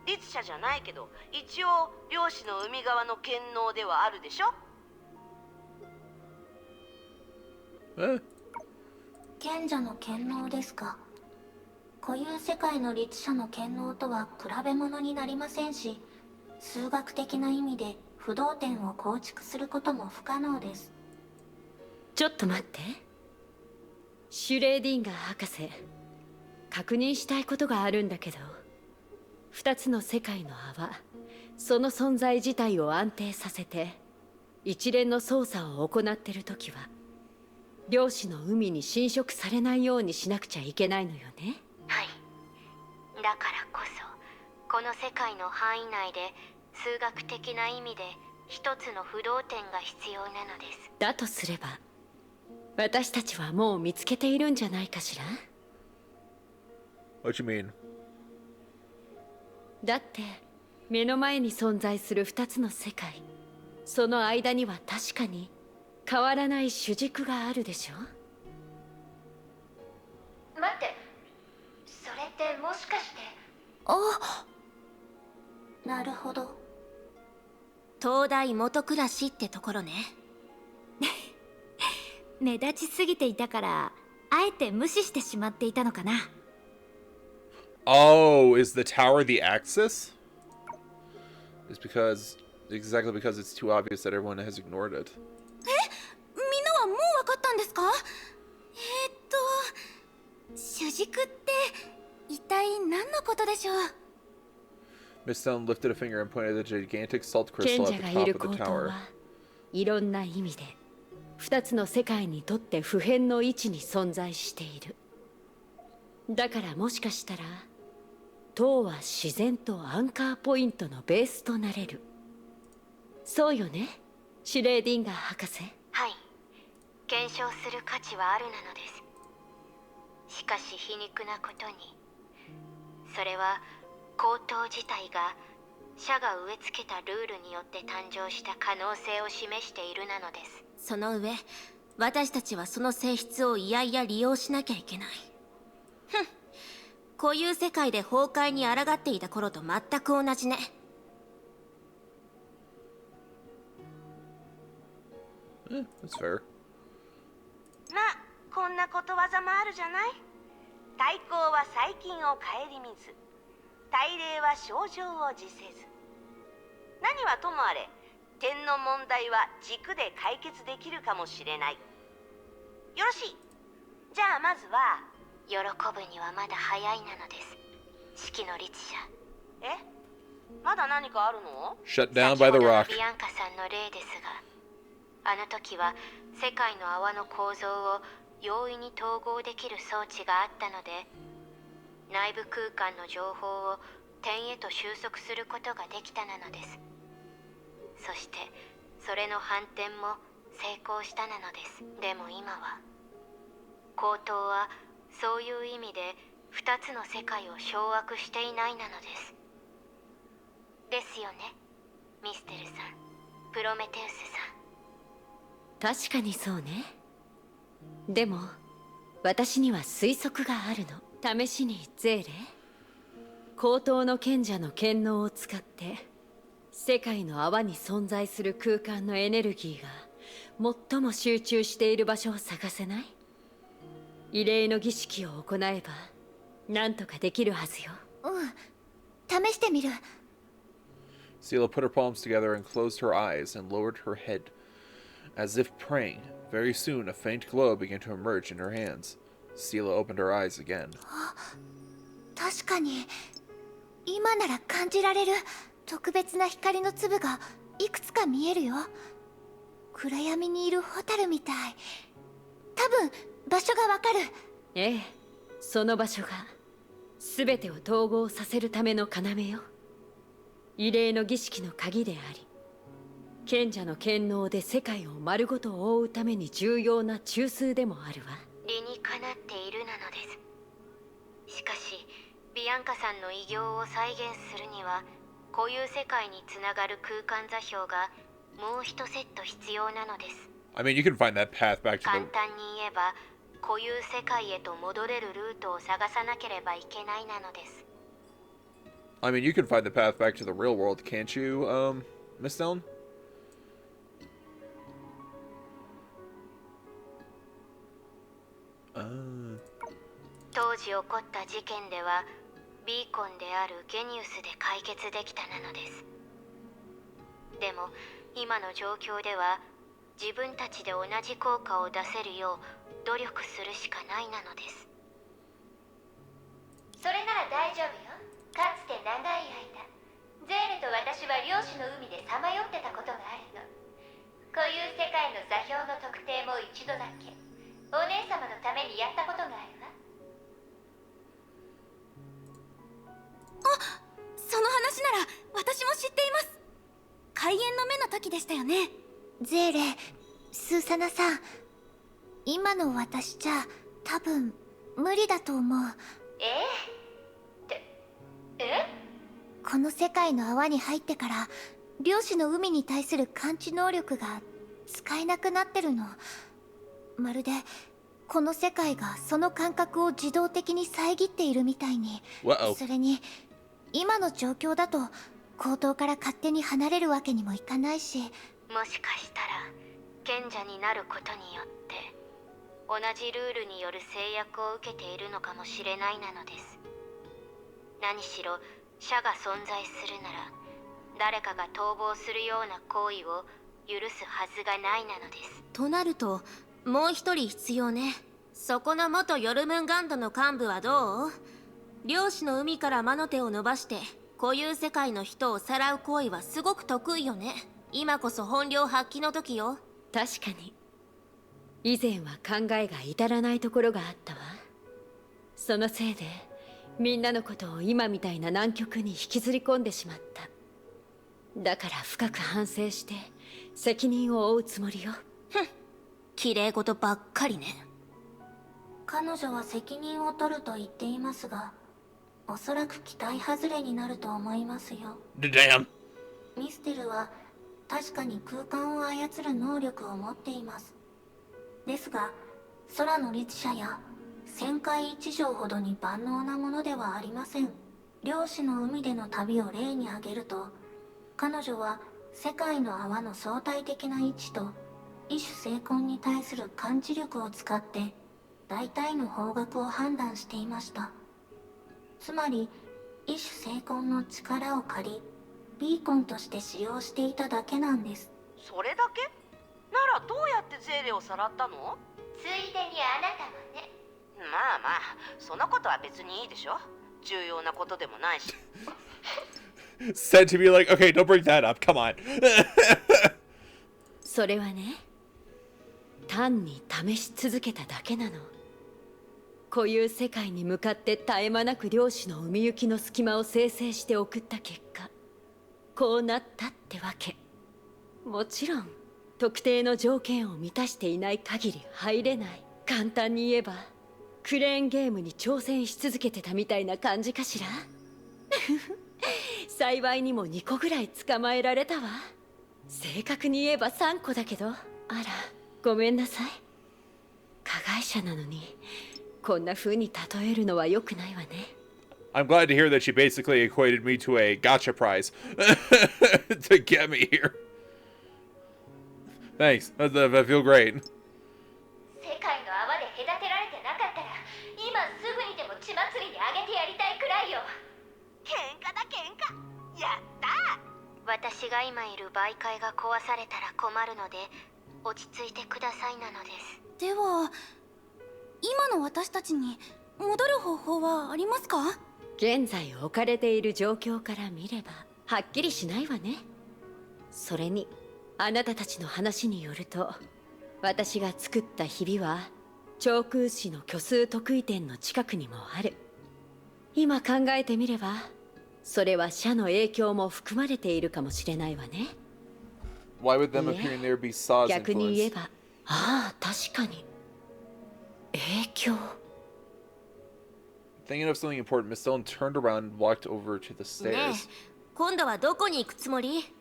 Speaker 3: 律者じゃないけど一応漁師の海側の権能ではあるでしょ。
Speaker 2: 賢者の権能ですか。固有世界の律者の権能とは比べ物になりませんし、数学的な意味で不動点を構築することも不可能です。
Speaker 4: ちょっと待って。シュレーディンガー博士、確認したいことがあるんだけど、2つの世界の泡、その存在自体を安定させて一連の操作を行ってるときは漁師の海に侵食されないようにしなくちゃいけないのよね。
Speaker 2: はい。だからこそこの世界の範囲内で数学的な意味で一つの不動点が必要なのです。
Speaker 4: だとすれば私たちはもう見つけているんじゃないかしら。
Speaker 1: What you mean?
Speaker 4: だって目の前に存在する2つの世界、その間には確かに変わらない主軸があるでしょ。
Speaker 2: 待って、それってもしかして。あ、なるほど。東大元暮らしってところね。目立ちすぎていたからあえて無視してしまっていたのかな。
Speaker 1: Oh, is the tower the axis? It's exactly because it's too obvious that everyone has ignored it.
Speaker 2: みんなはもう分かったんですか？主軸って一体何のことでしょう？
Speaker 1: Miss Stone lifted a finger and pointed at the gigantic salt
Speaker 4: 賢
Speaker 1: crystal
Speaker 4: 者
Speaker 1: at
Speaker 4: が
Speaker 1: the
Speaker 4: い
Speaker 1: top
Speaker 4: る
Speaker 1: of the
Speaker 4: 高等
Speaker 1: tower.
Speaker 4: はいろんな意味で2つの世界にとって普遍の位置に存在している。だからもしかしたら塔は自然とアンカーポイントのベースとなれる。そうよね、シュレーディンガー博士。
Speaker 2: はい、検証する価値はあるなのです。しかし皮肉なことに、それは高等自体が社が植え付けたルールによって誕生した可能性を示しているなのです。その上、私たちはその性質をいやいや利用しなきゃいけない。ふん、固有世界で崩壊に抗っていた頃と全く同じね。
Speaker 1: That's fair.
Speaker 3: まあこんなことわざもあるじゃない。対抗は細菌を顧みず、大礼は症状を辞せず。何はともあれ、点の問題は軸で解決できるかもしれない。よろしい。じゃあまずは
Speaker 2: 喜ぶにはまだ早いなのです、式の律者。
Speaker 3: え、まだ何かあるの？
Speaker 1: Shut down by the
Speaker 2: 先ほどの
Speaker 1: rock.
Speaker 2: ビアンカさんの例ですが、あの時は世界の泡の構造を容易に統合できる装置があったので、内部空間の情報を点へと収束することができたなのです。そしてそれの反転も成功したなのです。でも今は高等はそういう意味で2つの世界を掌握していないなのです。ですよね、ミステルさん、プロメテウスさん。
Speaker 4: 確かにそうね。でも私には推測があるの。試しにゼーレ、高等の賢者の権能を使って世界の泡に存在する空間のエネルギーが最も集中している場所を探せない？異例の儀式を行えば何とかできるはずよ。
Speaker 5: 試してみる。
Speaker 1: Sela put her palms together and closed her eyes and lowered her head, as if praying. Very soon, a faint glow began to emerge in her hands. Sela opened her eyes again.
Speaker 5: 確かに今なら感じられる特別な光の粒がいくつか見えるよ。暗闇にいるホタルみたい。多分場所がわかる。
Speaker 4: ええ、その場所が全てを統合させるための要よ。異例の儀式の鍵であり、賢者の権能で世界を丸ごと覆うために重要な中枢でもあるわ。
Speaker 2: 理にかなっているなのです。しかしビアンカさんの偉業を再現するには、固有世界につながる空間座標がもう一セット必要なのです。
Speaker 1: I mean, you can find that path back to
Speaker 2: 簡
Speaker 1: the...
Speaker 2: 単に言えば、固有世界へと戻れるルートを探さなければいけないなのです。
Speaker 1: I mean, you can find the path back to the real world, can't you, Miss Stone?
Speaker 2: 当時起こった事件ではビーコンであるゲニウスで解決できたなのです。でも今の状況では自分たちで同じ効果を出せるよう努力するしかないなのです。それなら大丈夫よ。かつて長い間ゼーレと私は漁師の海でさまよってたことがあるの。固有世界の座標の特定も一度だけお姉様のためにやったことがあるわ。
Speaker 5: その話なら私も知っています。開演の目の時でしたよね。ゼーレ、スーサナさん、今の私じゃ多分無理だと思う。この世界の泡に入ってから漁師の海に対する感知能力が使えなくなってるの。まるでこの世界がその感覚を自動的に遮っているみたいに。
Speaker 1: Uh-oh.
Speaker 5: それに今の状況だと口頭から勝手に離れるわけにもいかないし。
Speaker 2: もしかしたら賢者になることによって同じルールによる制約を受けているのかもしれないなのです。何しろ社が存在するなら誰かが逃亡するような行為を許すはずがないなのです。
Speaker 6: となるともう一人必要ね。そこの元ヨルムンガンドの幹部はどう？漁師の海から魔の手を伸ばして固有世界の人をさらう行為はすごく得意よね。今こそ本領発揮の時よ。
Speaker 4: 確かに以前は考えが至らないところがあったわ。そのせいでみんなのことを今みたいな難局に引きずり込んでしまった。だから深く反省して責任を負うつもりよ。
Speaker 6: 綺麗事ばっかりね。
Speaker 7: 彼女は責任を取ると言っていますが、おそらく期待外れになると思いますよ。
Speaker 1: Damn.
Speaker 7: ミステルは確かに空間を操る能力を持っています。ですが、空の律者や旋回一条ほどに万能なものではありません。漁師の海での旅を例に挙げると、彼女は世界の泡の相対的な位置と異種成婚に対する感知力を使って大体の方角を判断していました。つまり異種成婚の力を借りビーコンとして使用していただけなんです。
Speaker 3: それだけならどうやってゼーレをさらったの？
Speaker 2: ついでにあなたもね。
Speaker 3: まあまあ、そのことは別にいいでしょ。重要なことでもないし。
Speaker 1: Said to be like, okay, don't bring that up. Come on.
Speaker 4: それはね、単に試し続けただけなの。こういう世界に向かって絶え間なく漁師の海行きの隙間を生成して送った結果、こうなったってわけ。もちろん特定の条件を満たしていない限り入れない。簡単に言えばクレーンゲームに挑戦し続けてたみたいな感じかしら。幸いにも2個ぐらい捕まえられたわ。正確に言えば3個だけど。あら、ごめんなさい。加害者なのにこんな風に例えるのは良くないわね。
Speaker 1: I'm glad to hear that she basically equated me to a gotcha prize to get me here. Thanks. I feel great.
Speaker 2: 世界の泡で隔てられてなかったら今すぐにでも血祭りにあげてやりたいくらいよ。
Speaker 3: 喧嘩だ喧嘩。やったー。
Speaker 2: 私が今いる媒介が壊されたら困るので落ち着いてくださいなのです。
Speaker 8: では今の私たちに戻る方法はありますか？
Speaker 4: 現在置かれている状況から見ればはっきりしないわね。それにあなたたちの話によると、私が作ったひびは長空市の虚数特異点の近くにもある。今考えてみればそれは社の影響も含まれているかもしれないわね。
Speaker 1: Why would them appearing there be Saw's
Speaker 4: 逆に言え
Speaker 1: influence?
Speaker 4: ば、ああ確かに影響。
Speaker 1: Thinking of something important, Miss Dillon turned around and walked over to the
Speaker 6: ねえ、
Speaker 1: stairs.
Speaker 6: 今度はどこに行くつもり？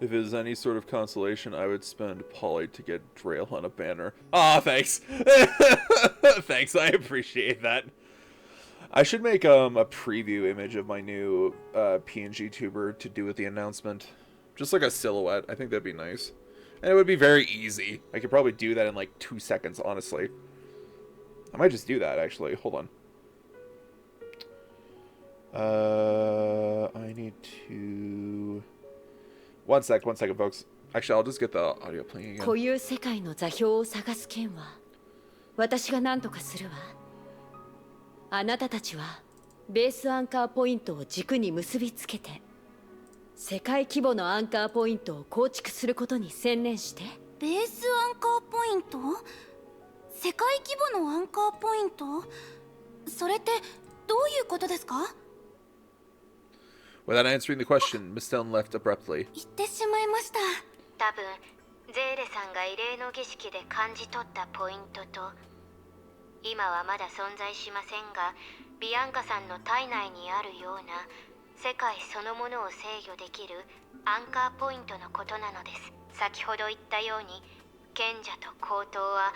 Speaker 1: If it is any sort of consolation, I would spend Polly to get Drail on a banner. Ah, thanks. Thanks, I appreciate that. I should make a preview image of my new PNG tuber to do with the announcement. Just like a silhouette. I think that'd be nice. And it would be very easy. I could probably do that in like 2 seconds, honestly. I might just do that, actually. Hold on. I need to... One second, folks. Actually, I'll just get the audio playing again.
Speaker 4: こういう世界の座標を探す件は私が何とかするわ。あなたたちはベースアンカーポイントを軸に結びつけて世界規模のアンカーポイントを構築することに専念して。
Speaker 8: ベースアンカーポイント？世界規模のアンカーポイント？それってどういうことですか？
Speaker 1: Without answering the question, Miss Dillon left abruptly.
Speaker 8: 言ってしまいました。
Speaker 2: 多分ゼーレさんが異例の儀式で感じ取ったポイントと、今はまだ存在しませんがビアンカさんの体内にあるような世界そのものを制御できるアンカーポイントのことなのです。先ほど言ったように賢者と高等は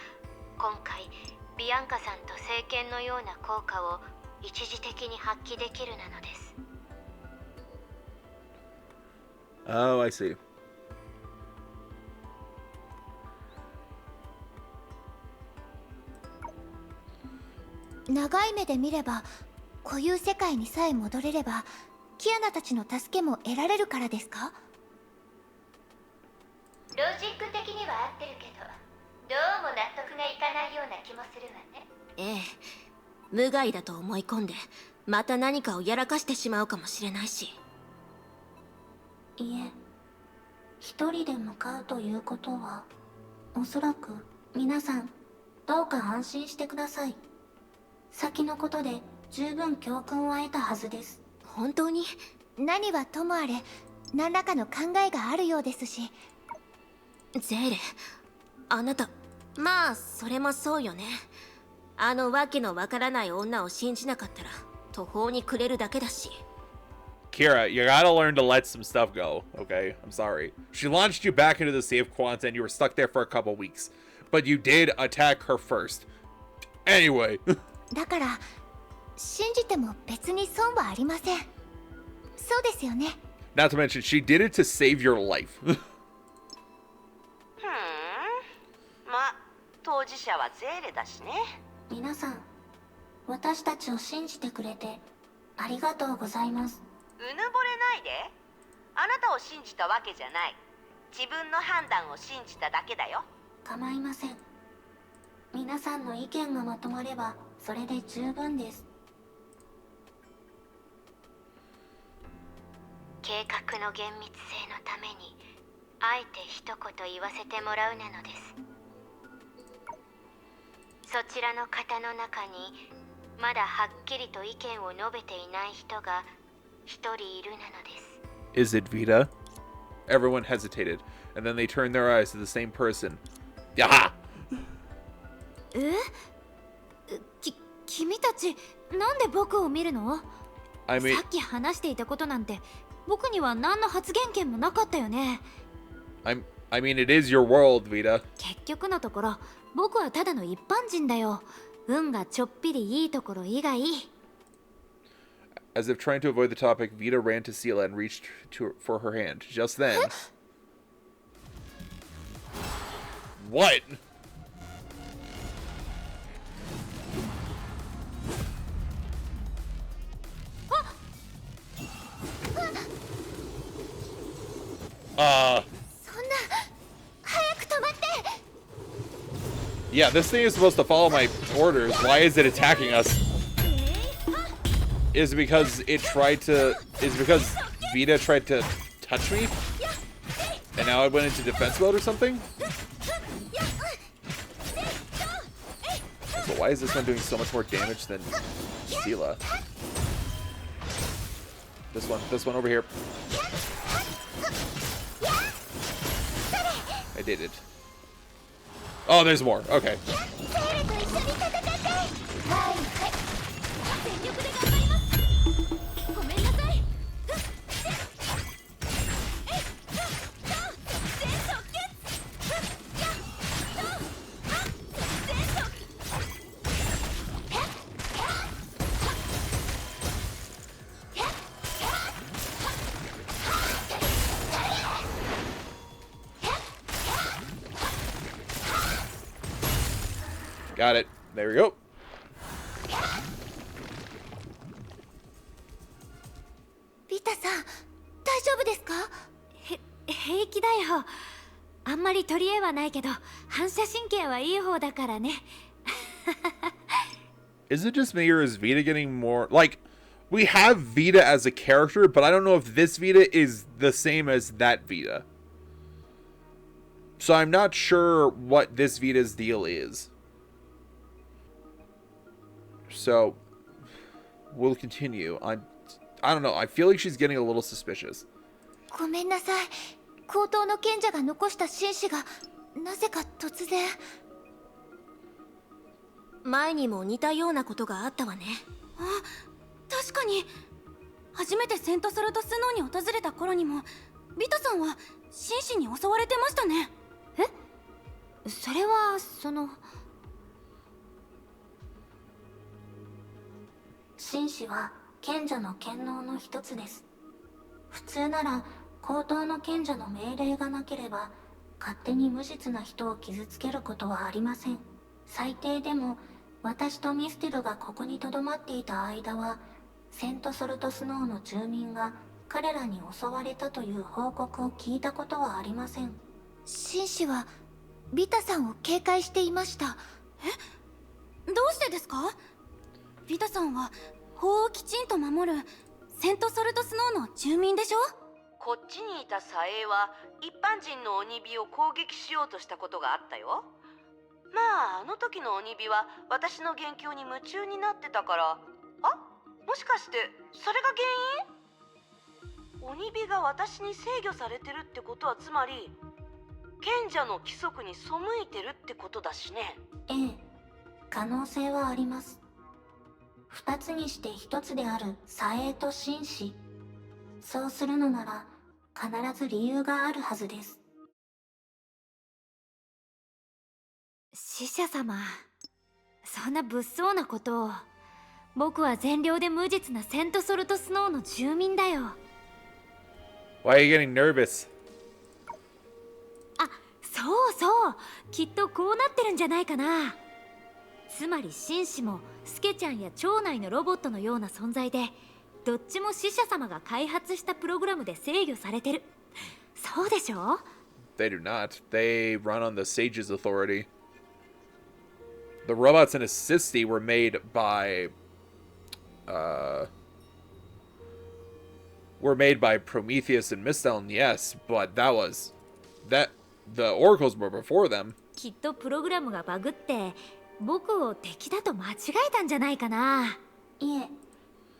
Speaker 2: 今回ビアンカさんと聖剣のような効果を一時的に発揮できるなのです。
Speaker 1: Oh, I see.
Speaker 5: 長い目で見れば固有世界にさえ戻れればキアナたちの助けも得られるからですか？
Speaker 2: ロジック的には合ってるけどどうも納得がいかないような気もするわね。
Speaker 6: ええ、無害だと思い込んでまた何かをやらかしてしまうかもしれないし。
Speaker 7: いえ、一人で向かうということはおそらく皆さんどうか安心してください。先のことで十分教訓を得たはずです。
Speaker 6: 本当に？
Speaker 5: 何はともあれ何らかの考えがあるようですし。
Speaker 6: ゼーレ、あなた、まあそれもそうよね。あのわけのわからない女を信じなかったら途方に暮れるだけだし。
Speaker 1: Kira, you gotta learn to let some stuff go, okay? I'm sorry. She launched you back into the Sea of Quanta and you were stuck there for a couple weeks. But you did attack her first. Anyway.
Speaker 5: だから信じても別に損はありません。そうですよね。
Speaker 1: Not to mention, she did it to save your life.
Speaker 3: ま当事者はゼーレだしね。
Speaker 7: 皆さん、私たちを信じてくれてありがとうございます。
Speaker 3: うぬぼれないで。あなたを信じたわけじゃない。自分の判断を信じただけだよ。
Speaker 7: 構いません。皆さんの意見がまとまればそれで十分です。
Speaker 2: 計画の厳密性のためにあえて一言言わせてもらうなのです。そちらの方の中にまだはっきりと意見を述べていない人が一人いるなのです。
Speaker 1: Is it Vita? Everyone hesitated, and then they turned their eyes to the same person. Yaha!
Speaker 8: 君たちなんで僕を見るの？
Speaker 1: I mean,
Speaker 8: さっき話していたことなんて僕には何の発言権もなかったよね。
Speaker 1: I mean, it is your world, Vita.
Speaker 8: 結局のところ僕はただの一般人だよ。運がちょっぴりいいところ以外。
Speaker 1: As if trying to avoid the topic, Vita ran to Sela and reached for her hand. Just then... What? Yeah, this thing is supposed to follow my orders. Why is it attacking us? Is it because Vita tried to touch me? And now I went into defense mode or something? But why is this one doing so much more damage than Sela? This one over here. I did it. Oh, there's more. Okay. Got it. There we go.
Speaker 5: ビタさん、大丈夫ですか？
Speaker 8: 平気だよ。あんまり取り柄はないけど反射神経はいい方だからね。
Speaker 1: Is it just me or is Vita getting more... Like, we have Vita as a character, but I don't know if this Vita is the same as that Vita. So I'm not sure what this Vita's deal is. So, we'll continue. I don't know. I feel like she's getting a little suspicious.
Speaker 5: ごめんなさい。高等の賢者が残した紳士がなぜか突然。
Speaker 6: 前にも似たようなことがあったわね。
Speaker 8: あ、確かに。初めてセントソルトスノーに訪れた頃にもビタさんは紳士に襲われてましたね。え？それは
Speaker 7: 紳士は賢者の権能の一つです。普通なら高等の賢者の命令がなければ勝手に無実な人を傷つけることはありません。最低でも私とミステルがここに留まっていた間はセントソルトスノーの住民が彼らに襲われたという報告を聞いたことはありません。
Speaker 5: 紳士はビタさんを警戒していました。
Speaker 8: どうしてですか？ビタさんは法をきちんと守るセントソルトスノーの住民でしょ？
Speaker 3: こっちにいたサエは一般人の鬼火を攻撃しようとしたことがあったよ。まああの時の鬼火は私の元凶に夢中になってたから。あ、もしかしてそれが原因？鬼火が私に制御されてるってことはつまり賢者の規則に背いてるってことだしね。
Speaker 7: ええ、可能性はあります。二つにして一つである左衛と紳士。そうするのなら必ず理由があるはずです。
Speaker 8: 死者様、そんな物騒なことを。僕は善良で無実なセントソルトスノーの住民だよ。
Speaker 1: Why are you getting nervous?
Speaker 8: あ、
Speaker 9: そうそう、きっとこうなってるんじゃないかな。つまり紳士もスケちゃんや町内のロボットのような存在で、どっちも死者様が開発したプログラムで制御されてる。そうでしょ？
Speaker 1: They do not. They run on the Sage's authority. The robots in Assisti were made by Prometheus and Misteln, yes, but the oracles were before them.
Speaker 9: きっとプログラムがバグって僕を敵だと間違えたんじゃないかな。
Speaker 7: いえ、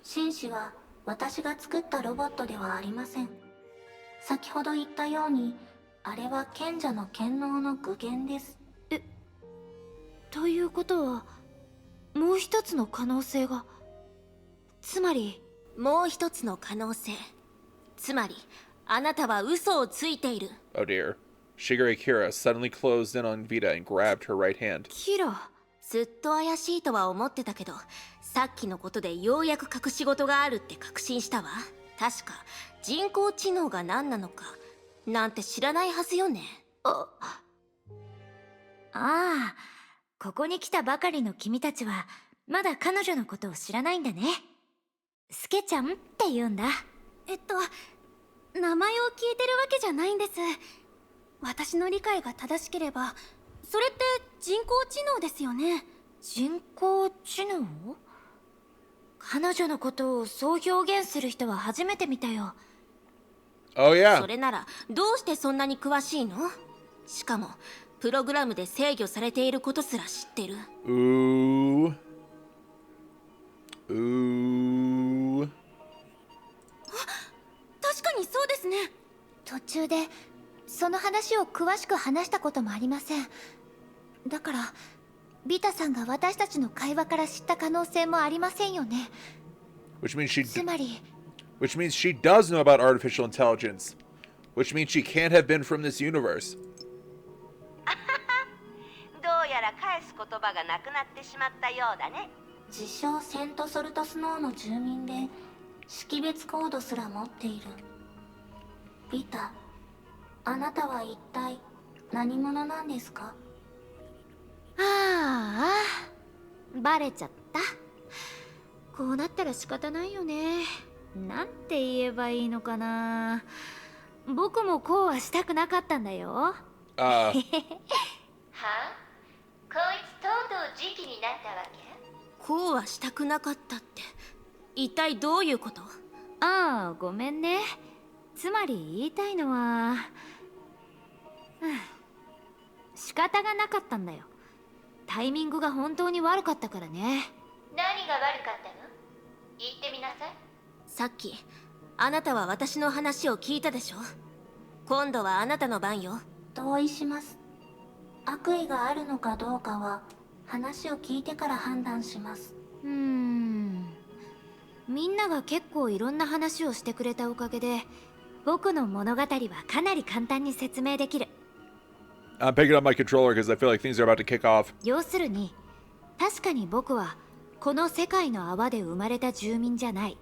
Speaker 7: 紳士は私が作ったロボットではありません。先ほど言ったように、あれは賢者の権能の具現です。
Speaker 9: ということはもう一つの可能性が、つまり
Speaker 6: もう一つの可能性。つまりあなたは嘘をついている。
Speaker 1: Oh dear. Shigure Kira suddenly closed in on Vita and grabbed her right hand.
Speaker 9: キラ。
Speaker 6: ずっと怪しいとは思ってたけど、さっきのことでようやく隠し事があるって確信したわ。確か人工知能が何なのかなんて知らないはずよね。
Speaker 9: ああ、ここに来たばかりの君たちはまだ彼女のことを知らないんだね。スケちゃんって言うんだ。
Speaker 8: 名前を聞いてるわけじゃないんです。私の理解が正しければ、それって人工知能ですよね。
Speaker 9: 人工知能？彼女のことをそう表現する人は初めて見たよ。
Speaker 1: Oh yeah.
Speaker 6: それならどうしてそんなに詳しいの？しかもプログラムで制御されていることすら知ってる。
Speaker 8: 確かにそうですね。
Speaker 5: 途中でその話を詳しく話したこともありません。だからビタさんが私たちの会話から知った可能性もありませんよね。
Speaker 1: Which means
Speaker 5: つまり
Speaker 1: she does know about artificial intelligence. Which means she can't have been from this universe.
Speaker 3: どうやら返す言葉がなくなってしまったようだね。
Speaker 7: 自称セントソルトスノーの住民で、識別コードすら持っている。ビタ、あなたは一体何者なんですか？
Speaker 9: ああ、バレちゃった。こうなったら仕方ないよね。なんて言えばいいのかな。僕もこうはしたくなかったんだよ。
Speaker 2: はあ？こいつとうとう時期になったわけ？
Speaker 6: こうはしたくなかったって一体どういうこと？
Speaker 9: ああ、ごめんね。つまり言いたいのは、仕方がなかったんだよ。タイミングが本当に悪かったからね。
Speaker 2: 何が悪かったの？言ってみなさい。
Speaker 6: さっきあなたは私の話を聞いたでしょ。今度はあなたの番よ。
Speaker 7: 同意します。悪意があるのかどうかは話を聞いてから判断します。
Speaker 9: みんなが結構いろんな話をしてくれたおかげで、僕の物語はかなり簡単に説明できる。
Speaker 1: I'm picking up my controller because I feel like things are about to kick off.
Speaker 9: 要するに、確かに僕はこの世界の泡で生まれた住民じゃない。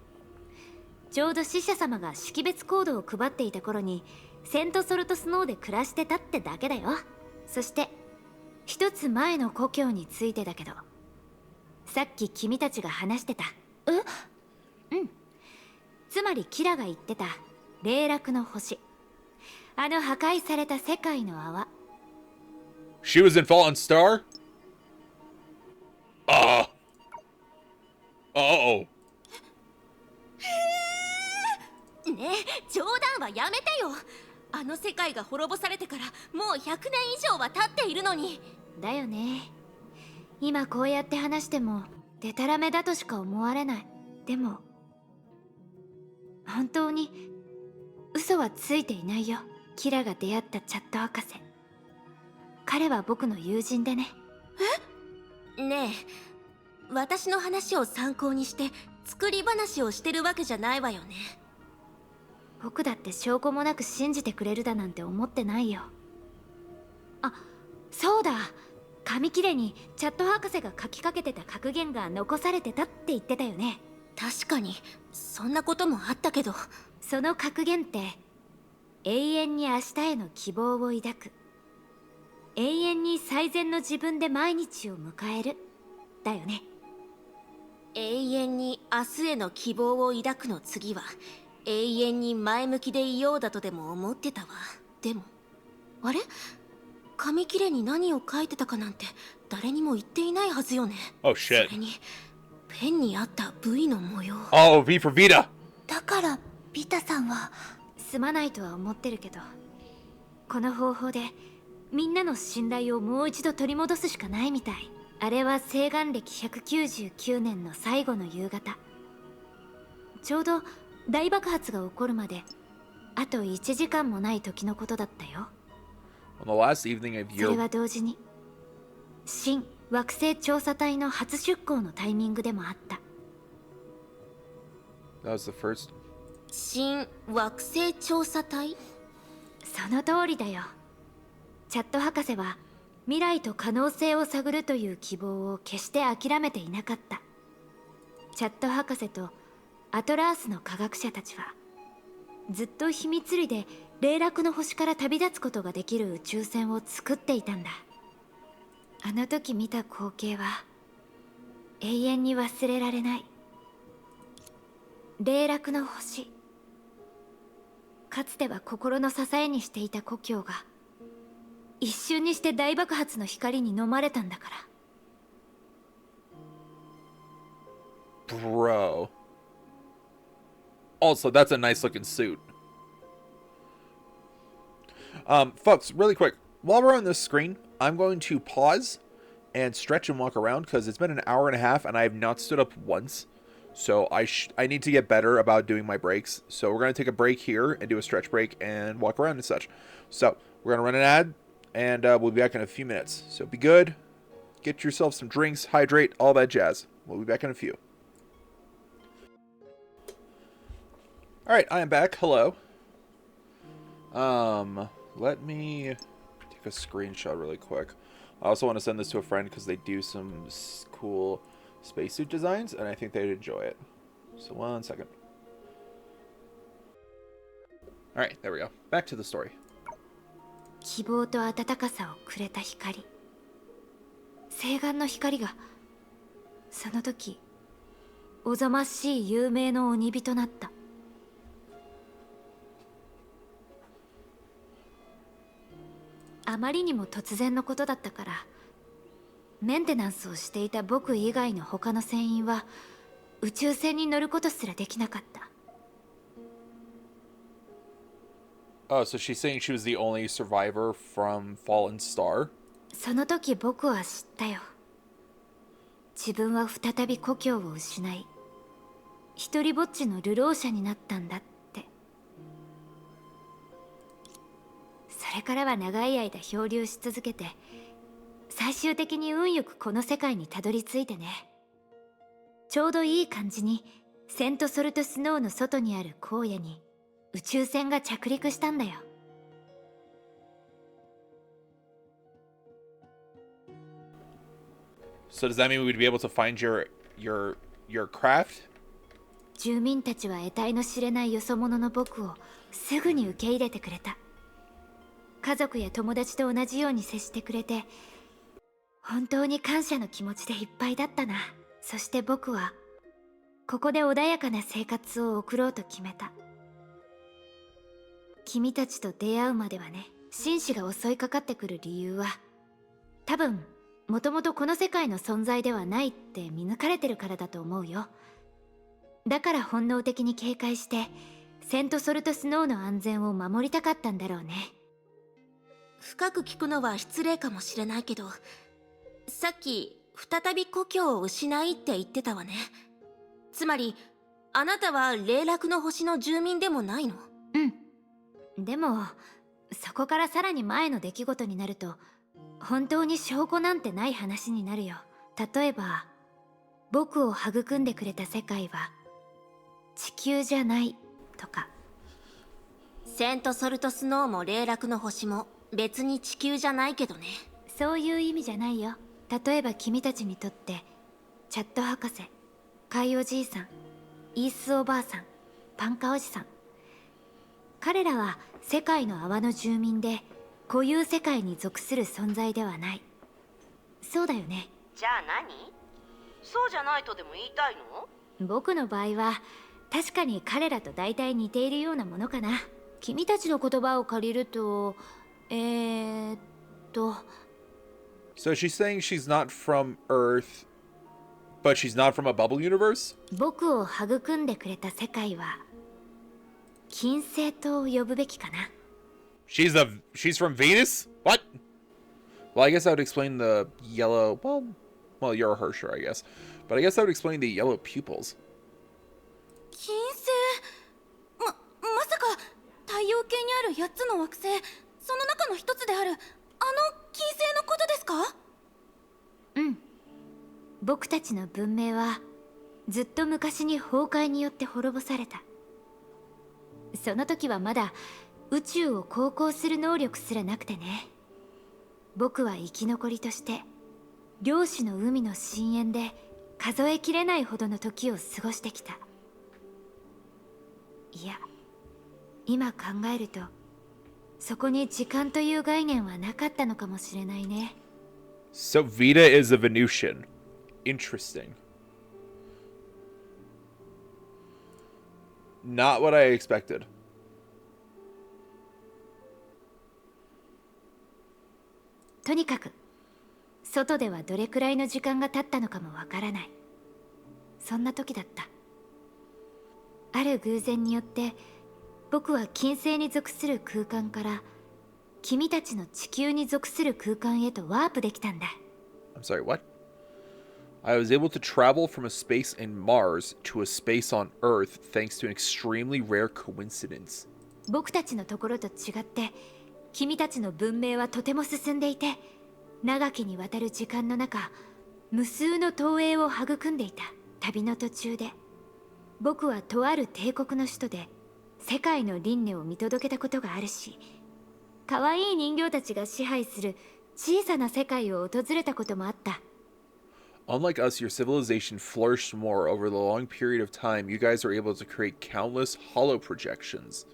Speaker 9: ちょうど死者様が識別コードを配っていた頃にセントソルトスノーで暮らしてたってだけだよ。そして一つ前の故郷についてだけど、さっき君たちが話してた。つまりキラが言ってた霊落の星、あの破壊された世界の泡。
Speaker 1: She was in Fallen Star? Uh-oh.
Speaker 6: ねえ、冗談はやめてよ。あの世界が滅ぼされてからもう100年以上は経っているのに。
Speaker 9: だよね。今こうやって話してもデタラメだとしか思われない。でも本当に嘘はついていないよ。キラが出会ったチャット博士、彼は僕の友人でね。
Speaker 6: ねえ、私の話を参考にして作り話をしてるわけじゃないわよね。
Speaker 9: 僕だって証拠もなく信じてくれるだなんて思ってないよ。あ、そうだ、紙切れにチャット博士が書きかけてた格言が残されてたって言ってたよね。
Speaker 6: 確かにそんなこともあったけど、
Speaker 9: その格言って永遠に明日への希望を抱く、永遠に最善の自分で毎日を迎えるだよね。
Speaker 6: 永遠に明日への希望を抱くの次は永遠に前向きでいようだとでも思ってたわ。でもあれ、紙切れに何を書いてたかなんて誰にも言っていないはずよね。
Speaker 1: Oh shit.
Speaker 6: それにペンにあった V の模様。
Speaker 1: Oh, V for Vita.
Speaker 5: だからビタさんは
Speaker 9: すまないとは思ってるけど、この方法でみんなの信頼をもう一度取り戻すしかないみたい。あれは西元暦199年の最後の夕方、ちょうど大爆発が起こるまであと1時間もない時のことだったよ。
Speaker 1: On the last evening of
Speaker 9: それ
Speaker 1: year
Speaker 9: は同時に新惑星調査隊の初出航のタイミングでもあった。
Speaker 1: that was the first.
Speaker 6: 新惑星調査隊？
Speaker 9: その通りだよ。チャット博士は未来と可能性を探るという希望を決して諦めていなかった。チャット博士とアトラースの科学者たちはずっと秘密裏で霊落の星から旅立つことができる宇宙船を作っていたんだ。あの時見た光景は永遠に忘れられない。霊落の星、かつては心の支えにしていた故郷が一瞬にして大爆発の光に飲まれたんだから。
Speaker 1: Bro. Also, that's a nice looking suit. Folks, really quick, while we're on this screen, I'm going to pause and stretch and walk around because it's been an hour and a half and I have not stood up once. So I need to get better about doing my breaks. So we're going to take a break here and do a stretch break and walk around and such. So we're going to run an ad and we'll be back in a few minutes. So be good, get yourself some drinks, hydrate, all that jazz. We'll be back in a few. Alright, I am back. Hello. Let me take a screenshot really quick. I also want to send this to a friend because they do some cool spacesuit designs, and I think they'd enjoy it. So, 1 second. Alright, there we go. Back to the story.
Speaker 9: 希望と温かさをくれた光、青眼の光がその時おぞましい有名の鬼火となった。あまりにも突然のことだったから、メンテナンスをしていた僕以外の他の船員は宇宙船に乗ることすらできなかった。
Speaker 1: Oh, so she's saying she was the only survivor from Fallen Star?
Speaker 9: その時僕は知ったよ。自分は再び故郷を失い、一人ぼっちの流浪者になったんだって。それからは長い間漂流し続けて、最終的に運よくこの世界にたどり着いてね。ちょうどいい感じにセントソルトスノーの外にある荒野に宇宙船が着陸したんだよ。
Speaker 1: So does that mean we'd be able to find your craft?
Speaker 9: 住民たちは得体の知れないよそ者の僕をすぐに受け入れてくれた。家族や友達と同じように接してくれて、本当に感謝の気持ちでいっぱいだったな。そして僕はここで穏やかな生活を送ろうと決めた。君たちと出会うまではね、紳士が襲いかかってくる理由は多分もともとこの世界の存在ではないって見抜かれてるからだと思うよ。だから本能的に警戒してセントソルトスノーの安全を守りたかったんだろうね。
Speaker 6: 深く聞くのは失礼かもしれないけど、さっき再び故郷を失いって言ってたわね。つまりあなたは霊落の星の住民でもないの？
Speaker 9: うん。でもそこからさらに前の出来事になると本当に証拠なんてない話になるよ。例えば僕を育んでくれた世界は地球じゃないとか。
Speaker 6: セントソルトスノーも霊落の星も別に地球じゃないけどね。
Speaker 9: そういう意味じゃないよ。例えば君たちにとってチャット博士、カイおじいさん、イースおばあさん、パンカおじさん、彼らは世界の泡の住民で固有世界に属する存在ではない。そうだよね。
Speaker 3: じゃあ何？そうじゃないとでも言いたいの？
Speaker 9: 僕の場合は確かに彼らと大体似ているようなものかな。君たちの言葉を借りると、
Speaker 1: So she's saying she's not from Earth, but she's not from a bubble universe?
Speaker 9: 僕を育んでくれた世界は金星と呼ぶべきかな。
Speaker 1: She's from Venus? What? Well, I guess that would explain the yellow. Well, you're a Hersher, I guess. But I guess that would explain the yellow pupils.
Speaker 8: 金星。まさか太陽系にある8つの惑星、その中の一つであるあの金星のことですか？
Speaker 9: うん。僕たちの文明はずっと昔に崩壊によって滅ぼされた。その時はまだ宇宙を航行する能力すらなくてね。僕は生き残りとして漁師の海の深淵で数えきれないほどの時を過ごしてきた。いや、今考えるとそこに時間という概念はなかったのかもしれないね。
Speaker 1: So Vita is a Venusian. Interesting. Not what I expected.
Speaker 9: とにかく外ではどれくらいの時間が経ったのかもわからない。そんな時だった。ある偶然によって僕は金星に属する空間から君たちの地球に属する空間へとワープできたんだ。
Speaker 1: I'm sorry, what? I was able to travel from a space in Mars to a space on Earth thanks to an extremely rare coincidence.
Speaker 9: 僕たちのところと違って君たちの文明はとても進んでいて、長きにわたる時間の中無数の投影を育んでいた。旅の途中で僕はとある帝国の首都で世界の輪廻を見届けたことがあるし、可愛い人形たちが支配する小さな世界を訪れたこともあった。
Speaker 1: Unlike us, your civilization flourished more over the long period of time. You guys are able to create countless hollow projections.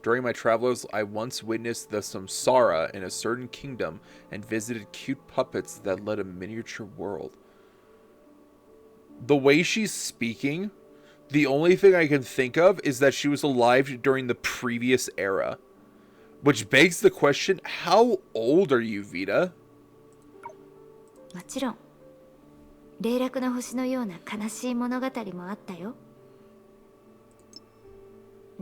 Speaker 1: During my travels, I once witnessed the samsara in a certain kingdom and visited cute puppets that led a miniature world. The way she's speaking, the only thing I can think of is that she was alive during the previous era. Which begs the question, how old are you, Vita?
Speaker 9: もちろん霊落の星のような悲しい物語もあったよ。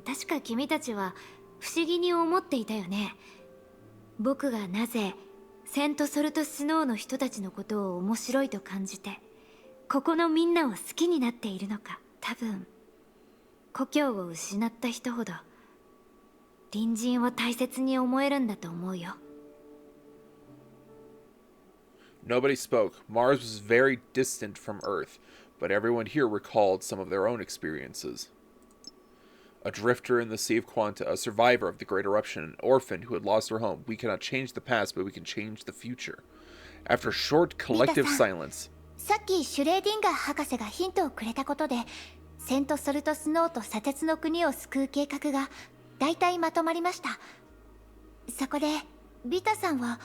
Speaker 9: 確か君たちは不思議に思っていたよね。僕がなぜセント・ソルト・スノーの人たちのことを面白いと感じてここのみんなを好きになっているのか。多分故郷を失った人ほど隣人を大切に思えるんだと思うよ。
Speaker 1: Nobody spoke. Mars was very distant from Earth, but everyone here recalled some of their own experiences. A drifter in the Sea of Quanta, a survivor of the Great Eruption, an orphan who had lost her home. We cannot change the past, but we can change the future. After a short collective silence.
Speaker 5: さっきシュレーディンガー博士がヒントをくれたことで、セント・ソルト・スノーと砂鉄の国を救う計画が大体まとまりました。そこでビタさんは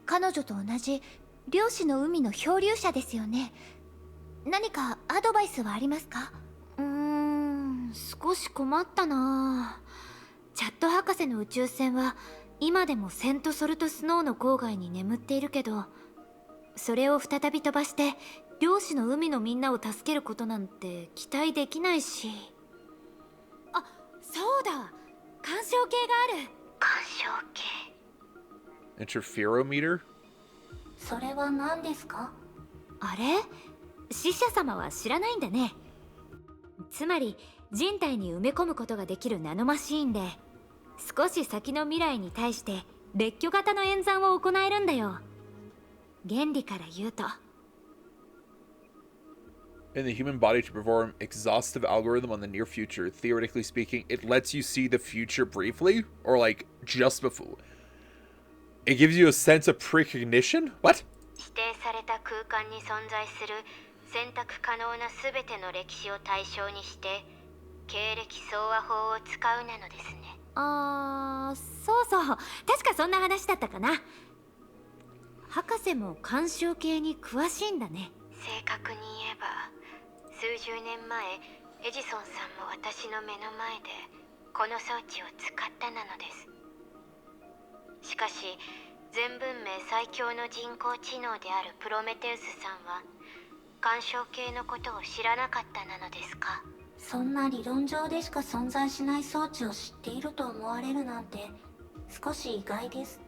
Speaker 5: 彼女と同じ漁師の海の漂流者ですよね。何かアドバイスはありますか？
Speaker 9: 少し困ったな。チャット博士の宇宙船は今でもセント・ソルト・スノーの郊外に眠っているけど、それを再び飛ばして漁師の海のみんなを助けることなんて期待できないし。あ、そうだ、干渉計がある。
Speaker 2: 干渉計。
Speaker 1: Interferometer?
Speaker 7: それは何ですか？
Speaker 9: あれ？死者様は知らないんだね。つまり人体に埋め込むことができるナノマシーンで、少し先の未来に対して列挙型の演算を行えるんだよ。原理から言うと。
Speaker 1: In the human body to perform exhaustive algorithm on the near future. Theoretically speaking, it lets you see the future briefly, or like just before. It gives you a sense of precognition? What?
Speaker 2: 指定された空間に存在する選択可能な全ての歴史を対象にして経歴相和法を使うなのですね。
Speaker 9: そうそう、確かそんな話だったかな。博士も干渉系に詳しいんだね。
Speaker 2: 正確に言えば数十年前エジソンさんも私の目の前でこの装置を使ったなのです。しかし全文明最強の人工知能であるプロメテウスさんは干渉系のことを知らなかったなのですか？
Speaker 7: そんな理論上でしか存在しない装置を知っていると思われるなんて少し意外です。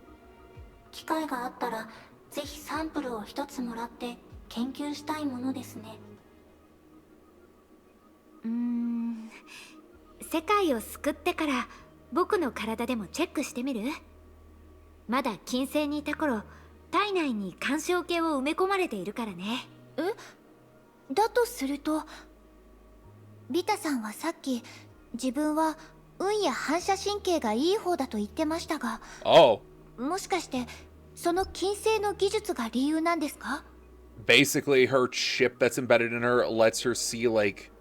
Speaker 7: 機会があったらぜひサンプルを一つもらって研究したいものですね。
Speaker 9: 世界を救ってから僕の体でもチェックしてみる？まだ金星にいた頃、体内に干渉系を埋め込まれているからね。
Speaker 5: だとするとビタさんはさっき自分は運や反射神経がいい方だと言ってましたが、
Speaker 1: Oh.
Speaker 5: もしかしてその金星の技術が理由なんですか？
Speaker 1: Basically, her chip that's embedded in her lets her see, like,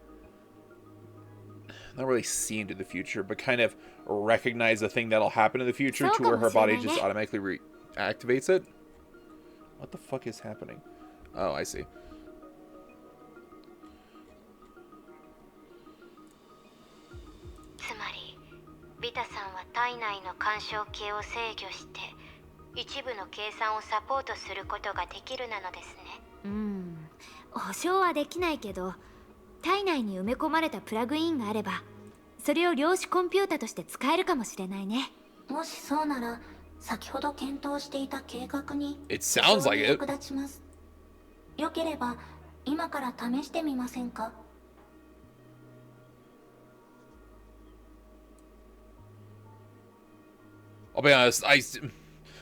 Speaker 1: not really see into the future, but kind of recognize a thing that'll happen in the future to where her body just automatically reactivates it. What the fuck is happening? Oh, I see.
Speaker 2: つまりビタさんは体内の干渉系を制御して一部の計算をサポートすることができるなのですね。
Speaker 9: 保証はできないけど、体内に埋め込まれたプラグインがあればそれを量子コンピュータとして使えるかもしれないね。
Speaker 7: もしそうなら先ほど検討していた計画に
Speaker 1: It sounds like it.
Speaker 7: 役立ちます。よければ今から試してみませんか
Speaker 1: I'll be honest,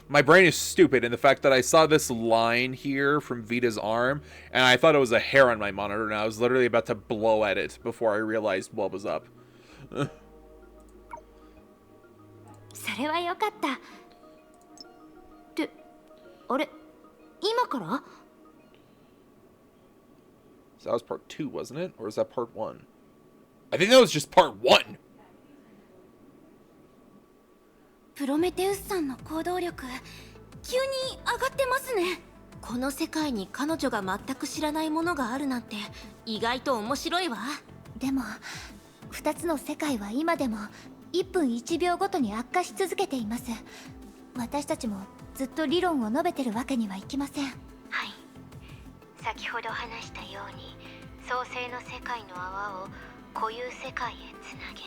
Speaker 1: my brain is stupid in the fact that I saw this line here from Vita's arm, and I thought it was a hair on my monitor, and I was literally about to blow at it before I realized what was up.
Speaker 9: それはよかった。ってあれ、今から？
Speaker 1: So that was part 2, wasn't it? Or is that part 1? I think that was just part 1!
Speaker 8: プロメテウスさんの行動力急に上がってますね。
Speaker 6: この世界に彼女が全く知らないものがあるなんて意外と面白いわ。
Speaker 5: でも2つの世界は今でも1分1秒ごとに悪化し続けています。私たちもずっと理論を述べてるわけにはいきません。
Speaker 2: はい、先ほど話したように創世の世界の泡を固有世界へつなげ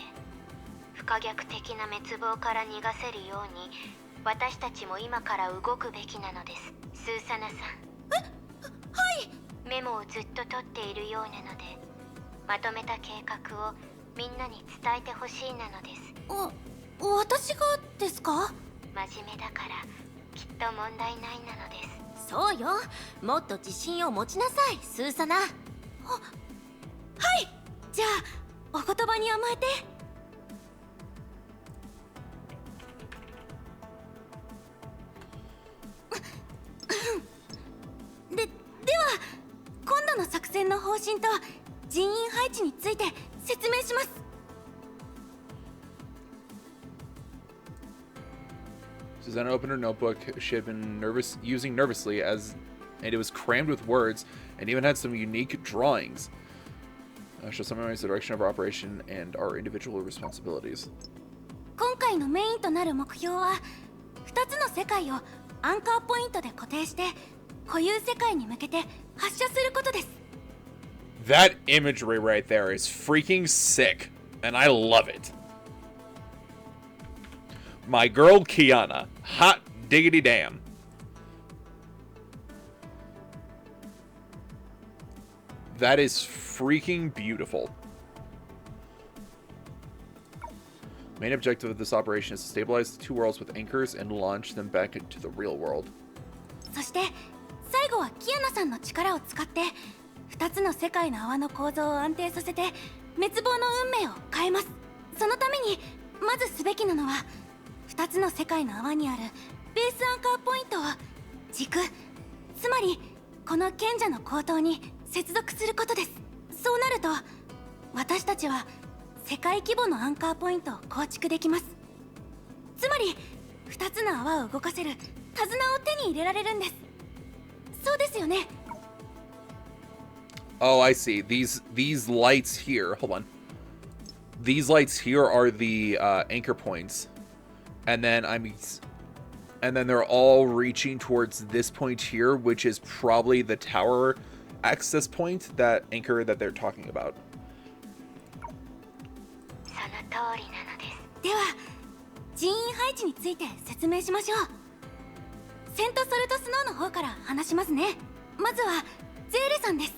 Speaker 2: 不可逆的な滅亡から逃がせるように私たちも今から動くべきなのです。スーサナさん。
Speaker 8: はい。
Speaker 2: メモをずっと取っているようなのでまとめた計画をみんなに伝えてほしいなのです。
Speaker 8: 私がですか？
Speaker 2: 真面目だからきっと問題ないなのです。
Speaker 6: そうよ、もっと自信を持ちなさい、スーサナ。はい、
Speaker 8: じゃあお言葉に甘えて。では今度の作戦の方針と人員配置について説明します。
Speaker 1: Susanna opened her notebook she had been using nervously, and it was crammed with words and even had some unique drawings. She'll summarize the direction of our operation and our individual responsibilities.
Speaker 8: 今回のメインとなる目標は2つの世界をアンカーポイントで固定して固有世界に向けて発射することです。
Speaker 1: That imagery right there is freaking sick, and I love it. My girl Kiana, hot diggity damn. That is freaking beautiful. Main objective of this operation is to stabilize the two worlds with anchors and launch them back into the real world.
Speaker 8: そして最後はキアナさんの力を使って2つの世界の泡の構造を安定させて滅亡の運命を変えます。そのためにまずすべきなのは2つの世界の泡にあるベースアンカーポイントを軸、つまりこの賢者の口頭に接続することです。そうなると私たちは世界規模のアンカーポイントを構築できます。つまり2つの泡を動かせる手綱を手に入れられるんです。そうですよね。
Speaker 1: Oh, I see. These lights here. Hold on. These lights here are the anchor points, and then they're all reaching towards this point here, which is probably the tower access point, that anchor that they're talking about.
Speaker 2: その通りなのです。
Speaker 8: では人員配置について説明しましょう。セントソルトスノーの方から話しますね。まずはゼーレさんです。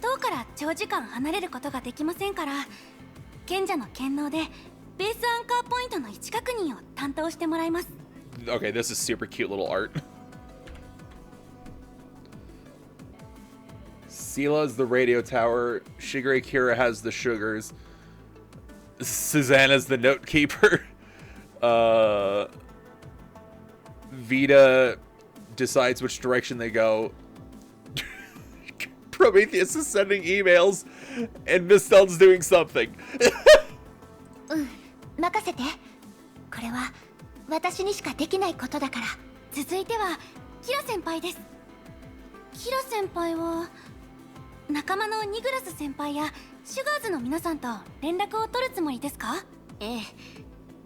Speaker 8: 塔から長時間離れることができませんから、賢者の権能でベースアンカーポイントの位置確認を担当してもらいます。
Speaker 1: Okay, this is super cute little art. Sila's the radio tower. Shigure Kira has the sugars. Susanna's the note keeper. Vita decides which direction they go. Prometheus is sending emails, and Miss Stel's doing something.
Speaker 5: 任せて。これは私にしかできないことだから。
Speaker 8: 続いてはキラ先輩です。キラ先輩は仲間のニグラス先輩やシュガーズの皆さんと連絡を取るつもりですか？
Speaker 6: ええ、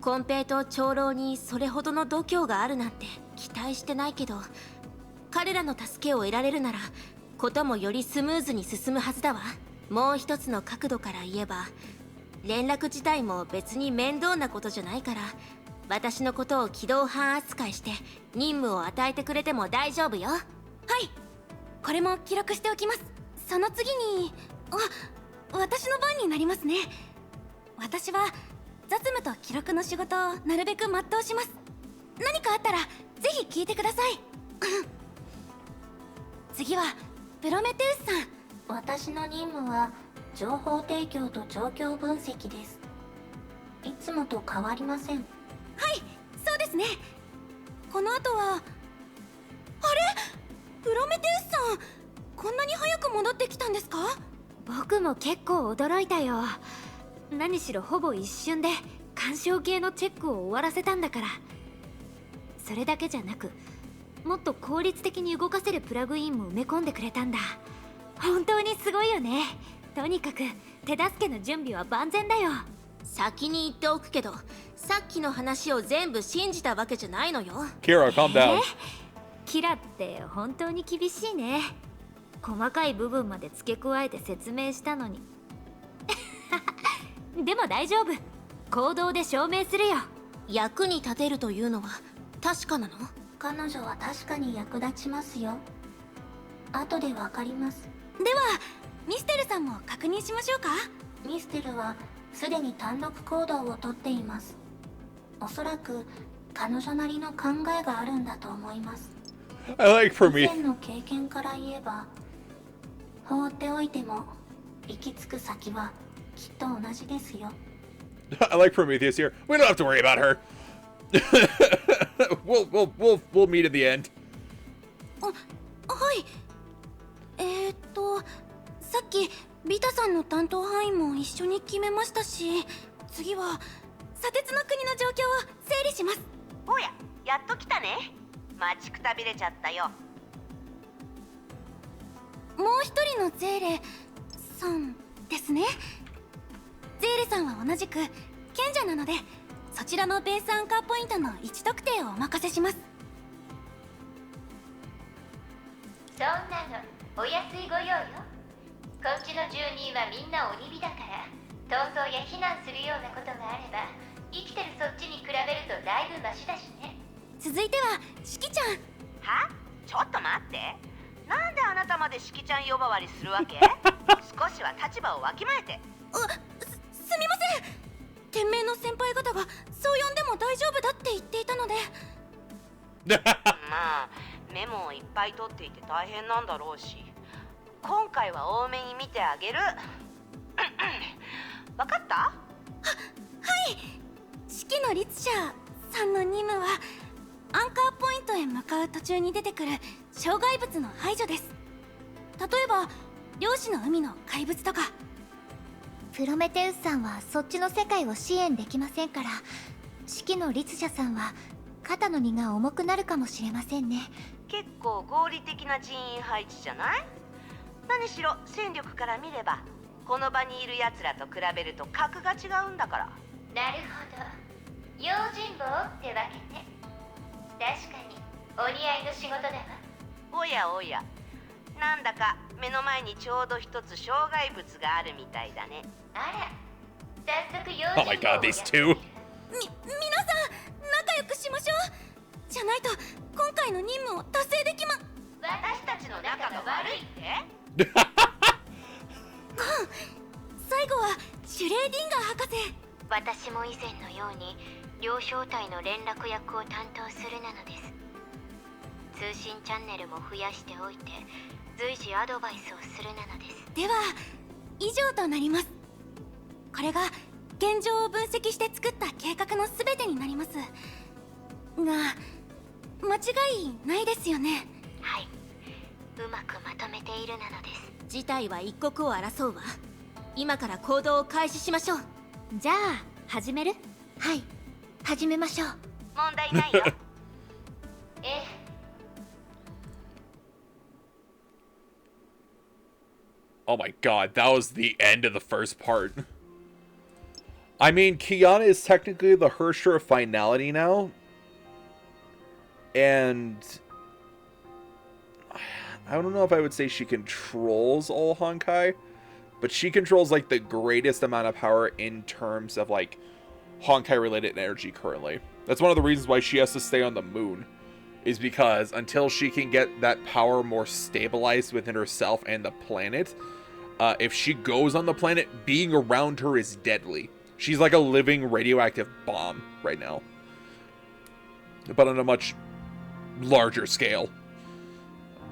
Speaker 6: コンペイと長老にそれほどの度胸があるなんて期待してないけど、彼らの助けを得られるならこともよりスムーズに進むはずだわ。もう一つの角度から言えば、連絡自体も別に面倒なことじゃないから、私のことを機動班扱いして任務を与えてくれても大丈夫よ。
Speaker 8: はい、これも記録しておきます。その次に私の番になりますね。私は雑務と記録の仕事をなるべく全うします。何かあったらぜひ聞いてください。次はプロメテウスさん。
Speaker 7: 私の任務は情報提供と状況分析です。いつもと変わりません。
Speaker 8: はい、そうですね。この後はあれ、プロメテウスさん、こんなに早く戻ってきたんですか？
Speaker 9: 僕も結構驚いたよ。何しろほぼ一瞬で干渉系のチェックを終わらせたんだから。それだけじゃなく、もっと効率的に動かせるプラグインも埋め込んでくれたんだ。本当にすごいよね。とにかく手助けの準備は万全だよ。
Speaker 6: 先に言っておくけど、さっきの話を全部信じたわけじゃないのよ。
Speaker 1: Kira, calm down.
Speaker 9: キラって本当に厳しいね。細かい部分まで付け加えて説明したのに。でも大丈夫。行動で証明するよ。
Speaker 6: 役に立てるというのは確かなの？
Speaker 7: 彼女は確かに役立ちますよ。後でわかります。
Speaker 8: ではミステルさんも確認しましょうか。
Speaker 7: ミステルはすでに単独行動をとっています。おそらく彼女なりの考えがあるんだと思います。
Speaker 1: I like
Speaker 7: 以前
Speaker 1: Prometheus.
Speaker 7: の経験から言えば、放っておいても行き着く先はきっと同じですよ。
Speaker 1: I like Prometheus here. We don't have to worry about her. We'll meet in the end.
Speaker 8: はい。さっきビタさんの担当範囲も一緒に決めましたし、次は砂鉄の国の状況を整理します。
Speaker 3: おや、やっと来たね。待ちくたびれちゃったよ。
Speaker 8: もう一人のゼーレさんですね。ゼーレさんは同じく賢者なので、そちらのベースアンカーポイントの位置特定をお任せします。
Speaker 2: そんなのお安いご用よ。こっちの住人はみんな鬼火だから、逃走や避難するようなことがあれば、生きてるそっちに比べるとだいぶマシだしね。
Speaker 8: 続いてはシキちゃん。
Speaker 3: は？ちょっと待って。なんであなたまでしきちゃん呼ばわりするわけ？少しは立場をわきまえて。
Speaker 8: すみません。天命の先輩方がそう呼んでも大丈夫だって言っていたので。
Speaker 3: まあメモをいっぱい取っていて大変なんだろうし、今回は多めに見てあげる。わかった？
Speaker 8: はい。式の律者さんの任務はアンカーポイントへ向かう途中に出てくる障害物の排除です。例えば漁師の海の怪物とか。
Speaker 5: プロメテウスさんはそっちの世界を支援できませんから、指揮の律者さんは肩の荷が重くなるかもしれませんね。
Speaker 3: 結構合理的な人員配置じゃない？何しろ戦力から見ればこの場にいる奴らと比べると格が違うんだから。
Speaker 2: なるほど、用心棒ってわけね。確かにお似合いの仕事だわ。
Speaker 3: おやおや、なんだか目の前にちょうど一つ障害物があるみたいだね。
Speaker 2: あら、早速用
Speaker 1: Oh my
Speaker 2: 心棒
Speaker 1: god,
Speaker 2: を
Speaker 1: these
Speaker 2: やって
Speaker 1: two.
Speaker 2: みる。
Speaker 8: 皆さん仲良くしましょう。じゃないと今回の任務を達成できま。
Speaker 3: 私たちの仲が悪いって？
Speaker 8: 最後はシュレーディンガー博士。
Speaker 2: 私も以前のように両小隊の連絡役を担当するなのです。通信チャンネルも増やしておいて随時アドバイスをするなのです。
Speaker 8: では以上となります。これが現状を分析して作った計画の全てになりますが、間違いないですよね。
Speaker 2: はい、うまくまとめているなのです。
Speaker 6: 事態は一刻を争うわ。今から行動を開始しましょう。
Speaker 9: じゃあ始める？
Speaker 5: はい、始めましょう。
Speaker 3: 問題ないよ。
Speaker 2: ええ。
Speaker 1: Oh my god, that was the end of the first part. I mean, Kiana is technically the Hersher of finality now. And I don't know if I would say she controls all Honkai, but she controls like the greatest amount of power in terms of like Honkai related energy currently. That's one of the reasons why she has to stay on the moon, is because until she can get that power more stabilized within herself and the planet, if she goes on the planet, being around her is deadly. She's like a living radioactive bomb right now, but on a much larger scale.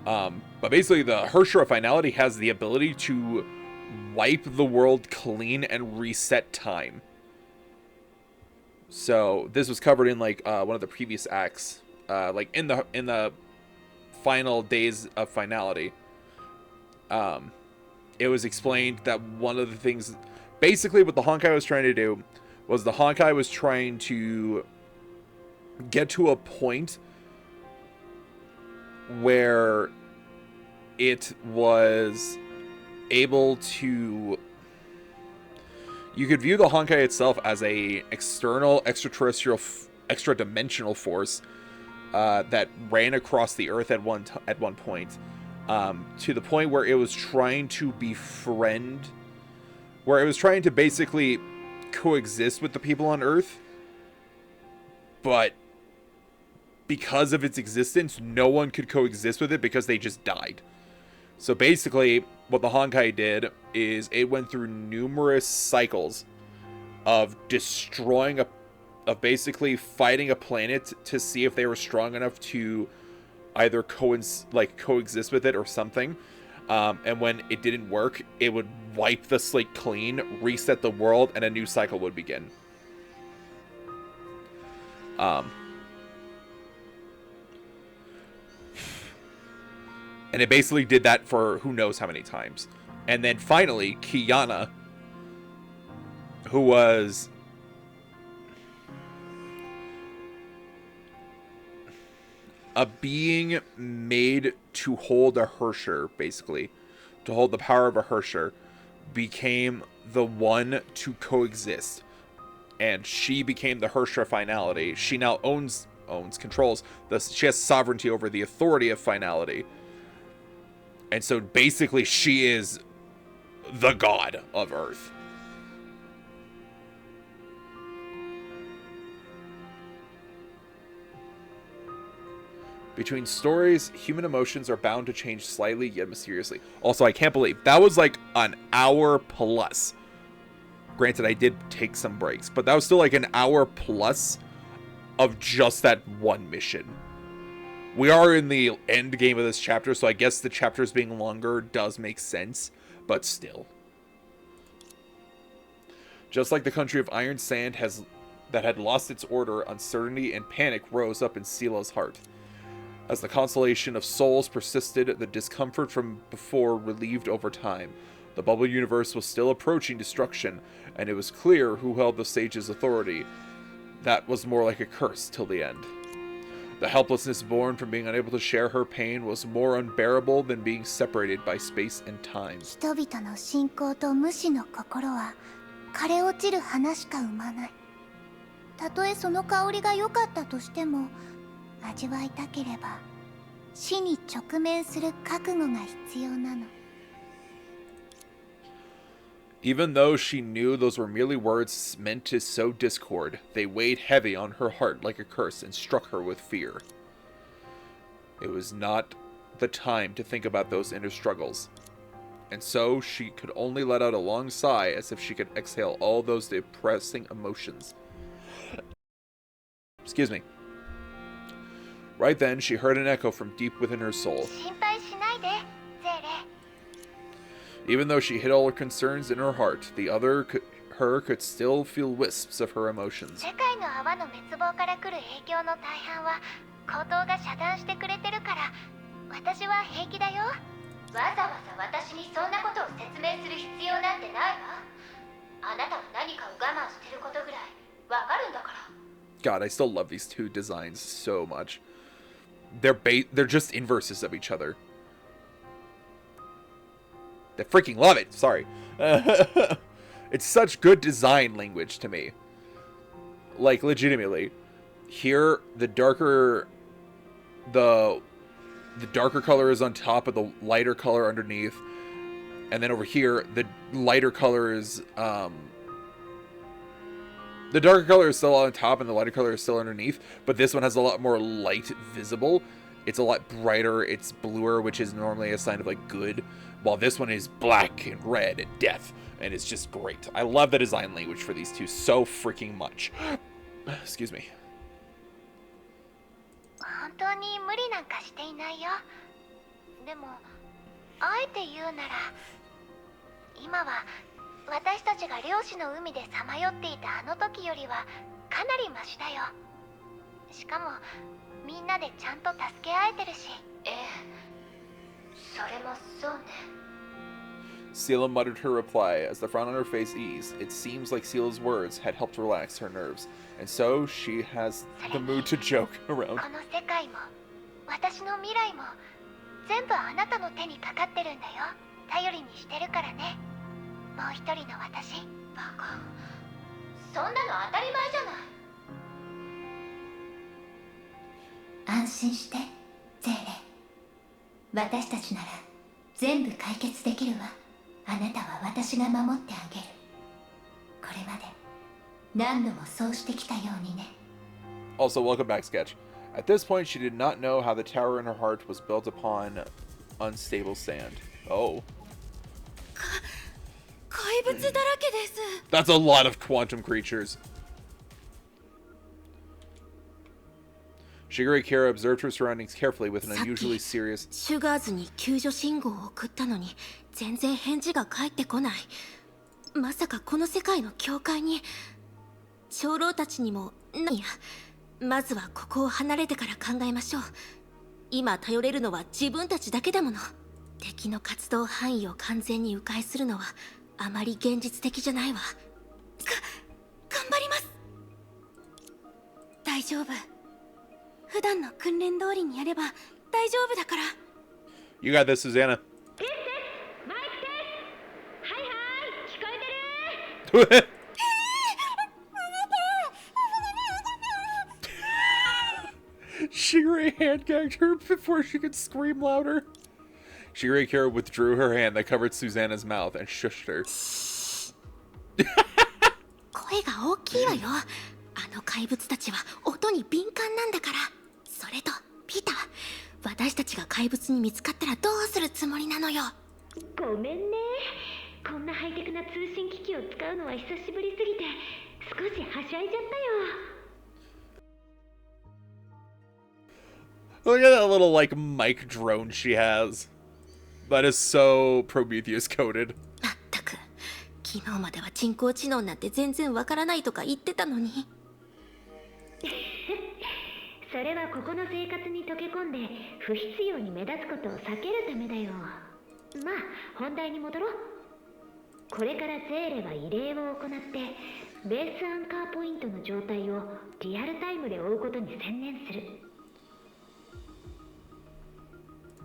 Speaker 1: But basically the Hersher of finality has the ability to wipe the world clean and reset time. So this was covered in like one of the previous acts, like in the final days of finality. It was explained that one of the things, basically what the Honkai was trying to do, was the Honkai was trying to get to a point where it was able to, you could view the Honkai itself as a external extraterrestrial extra-dimensional force that ran across the earth at one point, to the point where it was trying to befriend, where it was trying to basically coexist with the people on earth, but because of its existence, no one could coexist with it because they just died. So basically, what the Honkai did is it went through numerous cycles of destroying of basically fighting a planet to see if they were strong enough to either coexist with it or something. And when it didn't work, it would wipe the slate clean, reset the world, and a new cycle would begin. And it basically did that for who knows how many times. And then finally, Kiana, who was a being made to hold a Hersher, basically, to hold the power of a Hersher, became the one to coexist. And she became the Hersher of finality. She now controls, she has sovereignty over the authority of finality. And so basically she is the god of Earth. Between stories, human emotions are bound to change slightly yet mysteriously. Also, I can't believe that was like an hour plus. Granted, I did take some breaks, but that was still like an hour plus of just that one mission. We are in the end game of this chapter, so I guess the chapters being longer does make sense, but still. Just like the country of Iron Sand that had lost its order, uncertainty and panic rose up in Sila's heart. As the constellation of souls persisted, the discomfort from before relieved over time. The bubble universe was still approaching destruction, and it was clear who held the sage's authority. that was more like a curse till the end. The helplessness born from being unable to share her pain was more unbearable than being separated by space and time.
Speaker 5: 人々の信仰と無視の心は枯れ落ちる花しか生まない。たとえその香りが良かったとしても、味わいたければ死に直面する覚悟が必要なの。
Speaker 1: Even though she knew those were merely words meant to sow discord, they weighed heavy on her heart like a curse and struck her with fear. It was not the time to think about those inner struggles, and so she could only let out a long sigh as if she could exhale all those depressing emotions. Excuse me. Right then, she heard an echo from deep within her soul.
Speaker 5: 心配しないで、ゼーレ。
Speaker 1: Even though she hid all her concerns in her heart, the other her could still feel wisps of her emotions.
Speaker 5: 世界の泡の滅亡から来る影響の大半は口頭が遮断してくれてるから、私は平気だよ。わざわざ私にそんなことを説明する必要なんてないわ。あなたは何かを我慢してることぐらいわかるんだから。
Speaker 1: God, I still love these two designs so much. They're just inverses of each other. I freaking love it. Sorry. It's such good design language to me. Like, legitimately. Here, the darker color is on top of the lighter color underneath. And then over here, the lighter color is, the darker color is still on top and the lighter color is still underneath. But this one has a lot more light visible. It's a lot brighter. It's bluer, which is normally a sign of, like, good. While this one is black and red and death. And it's just great. I love the design language for these two so freaking much. Excuse me.
Speaker 5: 本当に無理なんかしていないよ。でも、あえて言うなら、今は私たちが漁師の海でさまよっていたあの時よりはかなりマシだよ。しかも、みんなでちゃんと助け合えてるし。ええ、それもそうね。
Speaker 1: Sela muttered her reply as the frown on her face eased. It seems like Sela's words had helped relax her nerves, and so she has the mood to joke around.
Speaker 5: この世界も私の未来も全部あなたの手にかかってるんだよ。頼りにしてるからね。もう一人の私。バカ。そんなの当たり前じゃない。安心して、ゼーレ。私たちなら全部解決できるわ。あなたは私が守ってあげる。これまで何度もそうしてきたようにね。
Speaker 1: Also, welcome back, Sketch. At this point, she did not know how the tower in her heart was built upon unstable sand. Oh.
Speaker 8: 怪物だらけです。
Speaker 1: That's a lot of quantum creatures. Shigure Kira observed her surroundings carefully with an unusually serious...
Speaker 6: シュガーズに救助信号を送ったのに全然返事が返ってこない。まさかこの世界の境界に長老たちにもいや、まずはここを離れてから考えましょう。今頼れるのは自分たちだけだもの。敵の活動範囲を完全に迂回するのはあまり現実的じゃないわ。
Speaker 8: 頑張ります。大丈夫。普段の訓練通りにやれば大丈夫だから。
Speaker 1: You got this, Susanna.
Speaker 9: マイクテスト。はいはい、聞こえてる。
Speaker 1: Shigure hand-gagged her before she could scream louder. Shigure Kira withdrew her hand that covered Susanna's mouth and shushed her.
Speaker 6: 声が大きいわよ。あの怪物たちは音に敏感なんだから。それとピーター、私たちが怪物に見つかったらどうするつもりなのよ。
Speaker 9: ごめんね。こんなハイテクな通信機器を使うのは久しぶりすぎて少しはしゃいじゃったよ。
Speaker 1: Look at that little, like, mic drone she has. That is so Prometheus coded.
Speaker 6: まったく、昨日までは人工知能なんて全然わからないとか言ってたのに。
Speaker 9: それはここの生活に溶け込んで不必要に目立つことを避けるためだよ。まあ本題に戻ろう。これからゼーレは異例を行って
Speaker 10: ベースアンカーポイントの状態をリアルタイムで追うことに専念する。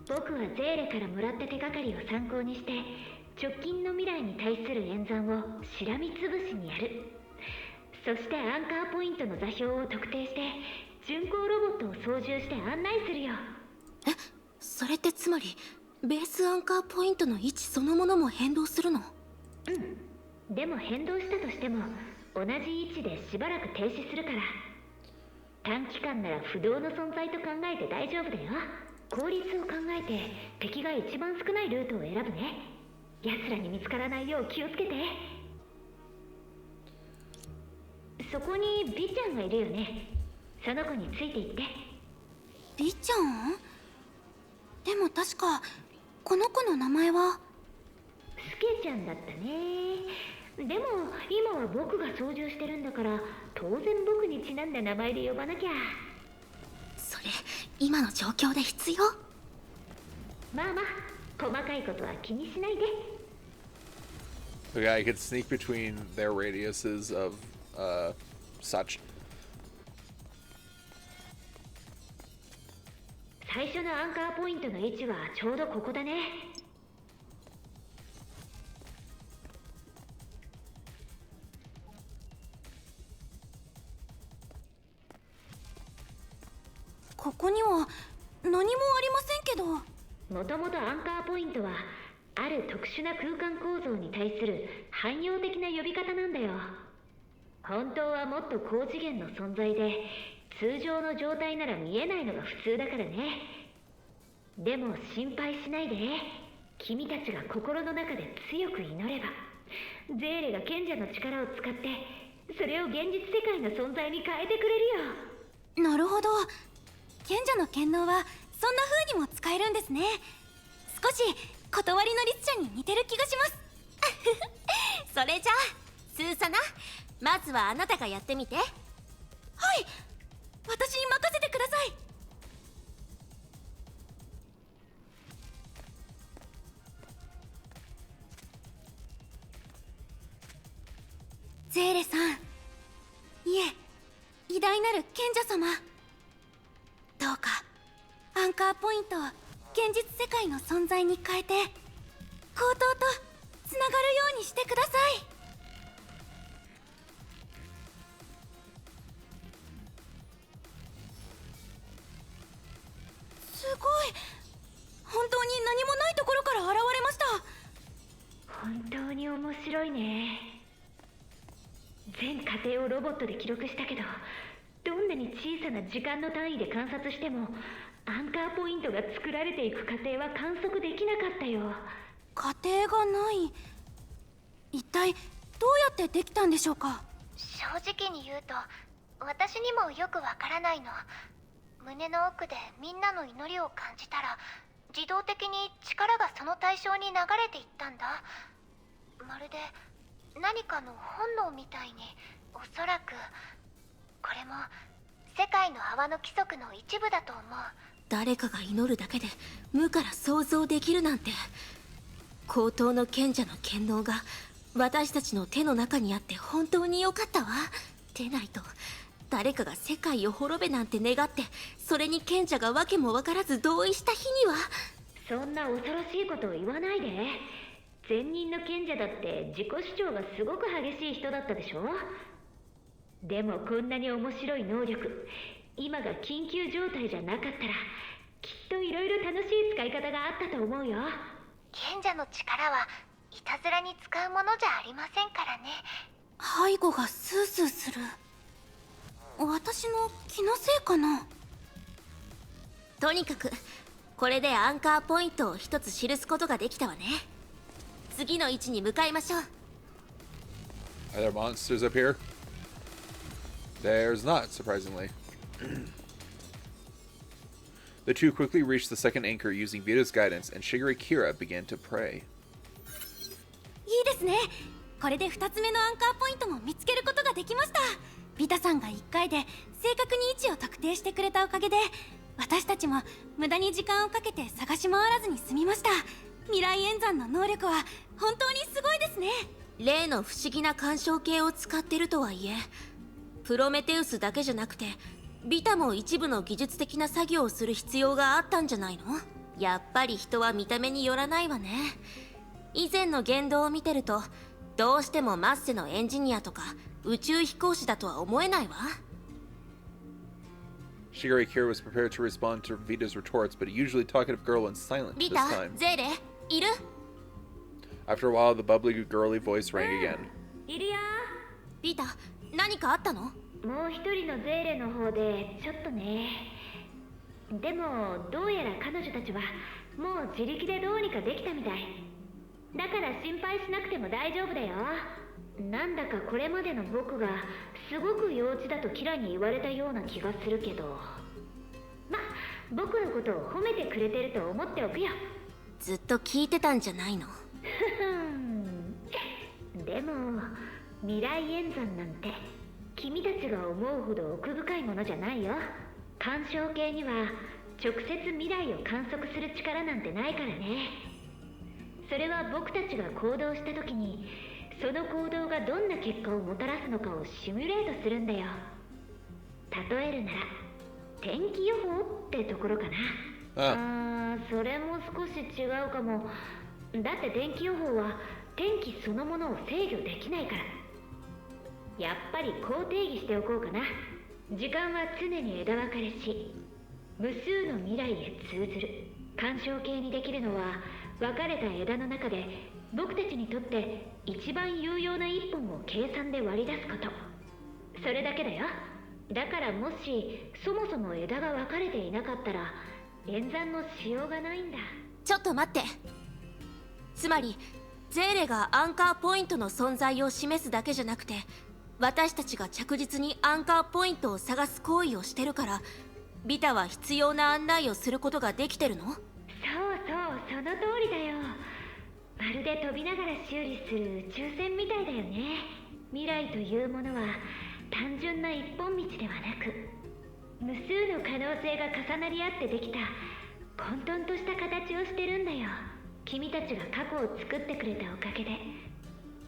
Speaker 10: 僕はゼーレからもらった手がかりを参考にして直近の未来に対する演算をしらみつぶしにやる。そしてアンカーポイントの座標を特定して巡航ロボットを操縦して案内するよ。
Speaker 6: え、それってつまりベースアンカーポイントの位置そのものも変動するの？
Speaker 10: うん。でも変動したとしても同じ位置でしばらく停止するから。短期間なら不動の存在と考えて大丈夫だよ。効率を考えて敵が一番少ないルートを選ぶね。奴らに見つからないよう気をつけて。そこにビちゃんがいるよね。その子についていって。
Speaker 8: ビちゃん？でも確かこの子の名前は
Speaker 10: スケちゃんだったね。でも今は僕が操縦してるんだから当然僕にちなんだ名前で呼ばなきゃ。
Speaker 6: それ今の状況で必要？
Speaker 10: まあまあ細かいことは気にしないで。
Speaker 1: The guy could sneak between their radiuses of such.
Speaker 10: 最初のアンカーポイントの位置はちょうどここだね。
Speaker 8: ここには何もありませんけど。
Speaker 10: もともとアンカーポイントはある特殊な空間構造に対する汎用的な呼び方なんだよ。本当はもっと高次元の存在で通常の状態なら見えないのが普通だからね。でも心配しないで。君たちが心の中で強く祈ればゼーレが賢者の力を使ってそれを現実世界の存在に変えてくれるよ。
Speaker 8: なるほど。賢者の権能はそんな風にも使えるんですね。少し断りの律者に似てる気がします
Speaker 6: それじゃあスーサナ、まずはあなたがやってみて。
Speaker 8: はい、私に任せてください。ゼーレさん、いえ偉大なる賢者様、どうかアンカーポイントを現実世界の存在に変えて口頭とつながるようにしてください。すごい、本当に何もないところから現れました。
Speaker 10: 本当に面白いね。全過程をロボットで記録したけどどんなに小さな時間の単位で観察してもアンカーポイントが作られていく過程は観測できなかったよ。
Speaker 8: 過程がない。一体どうやってできたんでしょうか。
Speaker 5: 正直に言うと私にもよくわからないの。胸の奥でみんなの祈りを感じたら自動的に力がその対象に流れていったんだ。まるで何かの本能みたいに。おそらくこれも世界の泡の規則の一部だと思う。
Speaker 6: 誰かが祈るだけで無から想像できるなんて。高等の賢者の権能が私たちの手の中にあって本当によかったわ。でないと誰かが世界を滅べなんて願ってそれに賢者が訳も分からず同意した日には。
Speaker 10: そんな恐ろしいことを言わないで。前任の賢者だって自己主張がすごく激しい人だったでしょ。でもこんなに面白い能力、今が緊急状態じゃなかったらきっといろいろ楽しい使い方があったと思うよ。
Speaker 5: 賢者の力はいたずらに使うものじゃありませんからね。
Speaker 8: 背後がスースーする。私の気のせいかな。
Speaker 6: とにかくこれでアンカーポイントを一つ記すことができたわね。次の位置に向かいましょう。
Speaker 1: Are there monsters up here? There's not, surprisingly. The two quickly reached the second anchor using Vita's guidance, and Shigure Kira began to pray.
Speaker 8: いいですね。これで2つ目のアンカーポイントも見つけることができました。ビタさんが1回で正確に位置を特定してくれたおかげで私たちも無駄に時間をかけて探し回らずに済みました。未来演算の能力は本当にすごいですね。
Speaker 6: 例の不思議な干渉計を使ってるとはいえ、プロメテウスだけじゃなくてビタも一部の技術的な作業をする必要があったんじゃないの？やっぱり人は見た目によらないわね。以前の言動を見てると、どうしてもマッセのエンジニアとか宇宙飛行士だとは思えないわ。
Speaker 1: Shigeru Kira was prepared to respond to Vita's retorts, but a usually talkative girl went silent
Speaker 6: ビ
Speaker 1: this
Speaker 6: タ、
Speaker 1: time.
Speaker 6: ゼーレ、いる？
Speaker 1: After a while, the bubbly, girly voice rang again.
Speaker 10: いるよ。
Speaker 6: ビタ、何かあったの？
Speaker 10: もう一人のゼーレの方でちょっとね。でもどうやら彼女たちはもう自力でどうにかできたみたい。だから心配しなくても大丈夫だよ。なんだかこれまでの僕がすごく幼稚だとキラに言われたような気がするけど、ま、僕のことを褒めてくれてると思っておくよ。
Speaker 6: ずっと聞いてたんじゃないの？
Speaker 10: でも未来演算なんて君たちが思うほど奥深いものじゃないよ。干渉計には直接未来を観測する力なんてないからね。それは僕たちが行動した時にその行動がどんな結果をもたらすのかをシミュレートするんだよ。例えるなら天気予報ってところかな。それも少し違うかも。だって天気予報は天気そのものを制御できないから。やっぱりこう定義しておこうかな。時間は常に枝分かれし、無数の未来へ通ずる。干渉計にできるのは分かれた枝の中で僕たちにとって一番有用な一本を計算で割り出すこと。それだけだよ。だからもしそもそも枝が分かれていなかったら演算のしようがないんだ。
Speaker 6: ちょっと待って。つまりゼーレがアンカーポイントの存在を示すだけじゃなくて、私たちが着実にアンカーポイントを探す行為をしてるから、ビタは必要な案内をすることができてるの？
Speaker 10: そうそう、その通りだよ。まるで飛びながら修理する宇宙船みたいだよね。未来というものは単純な一本道ではなく、無数の可能性が重なり合ってできた混沌とした形をしてるんだよ。君たちが過去を作ってくれたおかげで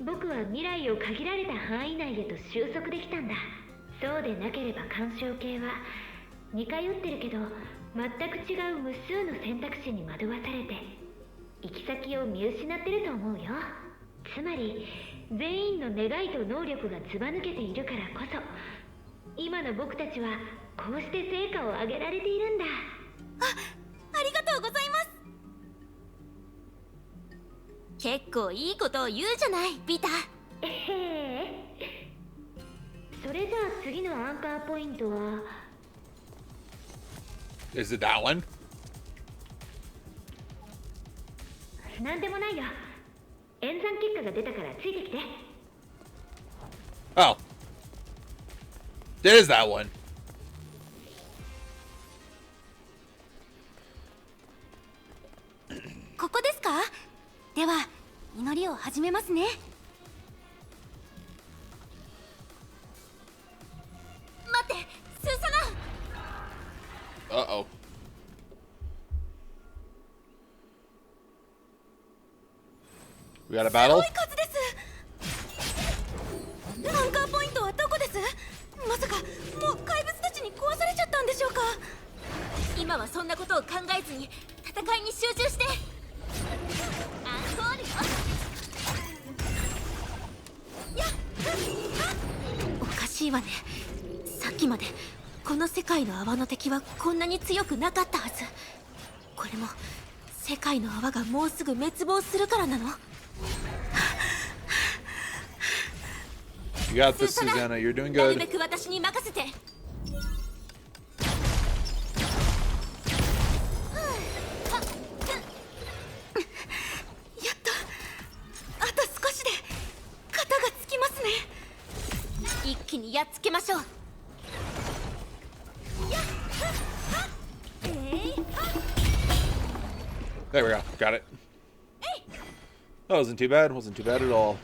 Speaker 10: 僕は未来を限られた範囲内へと収束できたんだ。そうでなければ干渉計は似通ってるけど全く違う無数の選択肢に惑わされて行き先を見失ってると思うよ。つまり全員の願いと能力がずば抜けているからこそ、今の僕たちはこうして成果を上げられているんだ。
Speaker 8: ありがとうございます。
Speaker 6: 結構いいことを言うじゃない、ビタ。
Speaker 10: それじゃあ次のアンカーポイントは
Speaker 1: Is it that one?
Speaker 10: なんでもないよ。演算結果が出たからついてきて。
Speaker 1: Oh. It is that one.
Speaker 8: ここですか？では祈りを始めますね。待って、スーサナ。
Speaker 1: Uh-oh. We got a
Speaker 8: す
Speaker 1: battle?
Speaker 8: ごい数です。アンカーポイントはどこです？まさかもう怪物たちに壊されちゃったんでしょうか？
Speaker 6: 今はそんなことを考えずに戦いに集中して。アンコールよ。おかしいわね。さっきまでこの世界の泡の敵はこんなに強くなかったはず。これも世界の泡がもうすぐ滅亡するからなの？
Speaker 1: You got this, Susanna. You're doing
Speaker 6: なる
Speaker 1: good.
Speaker 6: べく私に任せて。一気にやっつけましょう。
Speaker 1: There we go. Got it. That wasn't too bad. Wasn't too bad at all.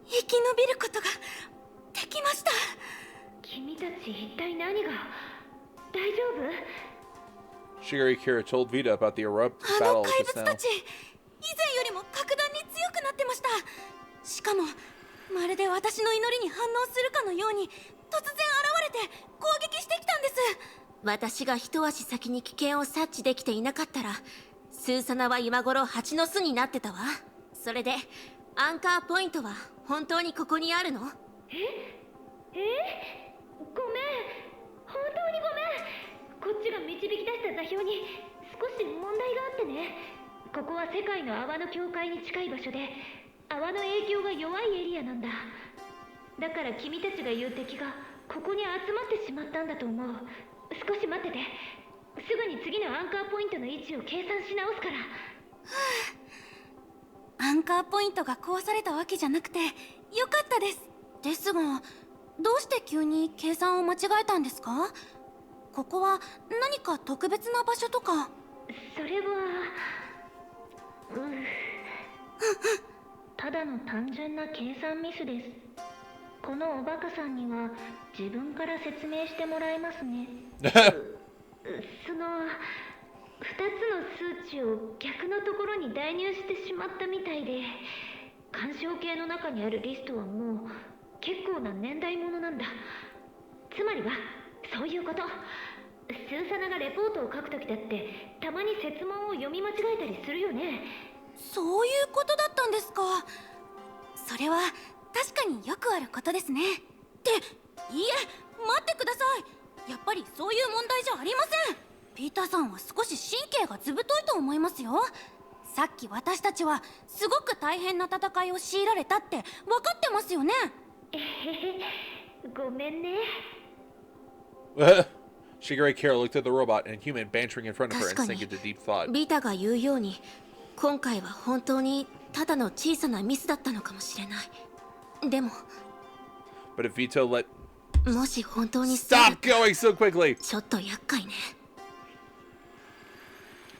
Speaker 8: 生き延びることができました。
Speaker 10: 君たち一体何が。
Speaker 1: Shigeru Kira told Vita about the Erupt
Speaker 8: あの
Speaker 1: battle
Speaker 8: 怪
Speaker 1: just
Speaker 8: 物
Speaker 1: now.
Speaker 8: たち、以前よりも格段に強くなってました。しかもまるで私の祈りに反応するかのように突然現れて攻撃してきたんです。
Speaker 6: 私が一足先に危険を察知できていなかったら、スーサナは今頃蜂の巣になってたわ。それでアンカーポイントは本当にここにあるの？
Speaker 10: ごめん、本当にごめん。こっちが導き出した座標に少し問題があってね。ここは世界の泡の境界に近い場所で、泡の影響が弱いエリアなんだ。だから君たちが言う敵がここに集まってしまったんだと思う。少し待ってて、すぐに次のアンカーポイントの位置を計算し直すから。
Speaker 8: アンカーポイントが壊されたわけじゃなくてよかったです。ですが、どうして急に計算を間違えたんですか？ここは何か特別な場所とか？
Speaker 10: それはただの単純な計算ミスです。このおバカさんには自分から説明してもらえますね。その2つの数値を逆のところに代入してしまったみたいで、干渉計の中にあるリストはもう結構な年代物なんだ。つまりはそういうこと。スーサナがレポートを書くときだってたまに設問を読み間違えたりするよね。
Speaker 8: そういうことだったんですか。それは確かによくあることですね。いいえ、待ってください。やっぱりそういう問題じゃありません。ピーターさんは少し神経がずぶといと思いますよ。さっき私たちはすごく大変な戦いを強いられたって分かってますよね。
Speaker 10: ごめんね。
Speaker 1: Shigeru Kira looked at the robot and a human bantering in front of her and
Speaker 6: 確か
Speaker 1: sank
Speaker 6: に
Speaker 1: into deep thought.
Speaker 6: ビタが言うように、今回は本当にただの小さなミスだったのかもしれない。でも
Speaker 1: But if Vito let...
Speaker 6: もし本当にそうだっ
Speaker 1: Stop going so quickly!
Speaker 6: ちょっと厄介ね。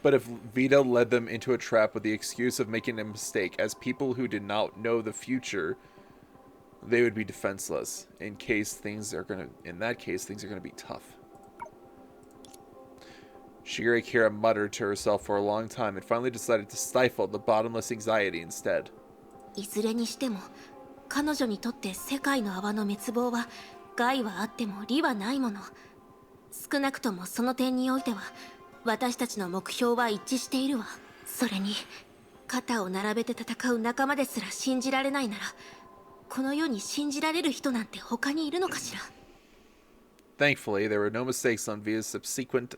Speaker 1: But if Vito led them into a trap with the excuse of making a mistake as people who did not know the future, they would be defenseless. In that case, things are gonna be tough. Shigeru Kira muttered to herself for a long time and finally decided to stifle the bottomless anxiety instead.
Speaker 6: いずれにしても彼女にとって世界の泡の滅亡は害はあっても利はないもの。少なくともその点においては私たちの目標は一致しているわ。それに肩を並べて戦う仲間ですら信じられないなら、この世に信じられる人なんて他にいるのかしら。
Speaker 1: Thankfully, there were no mistakes on Via's subsequent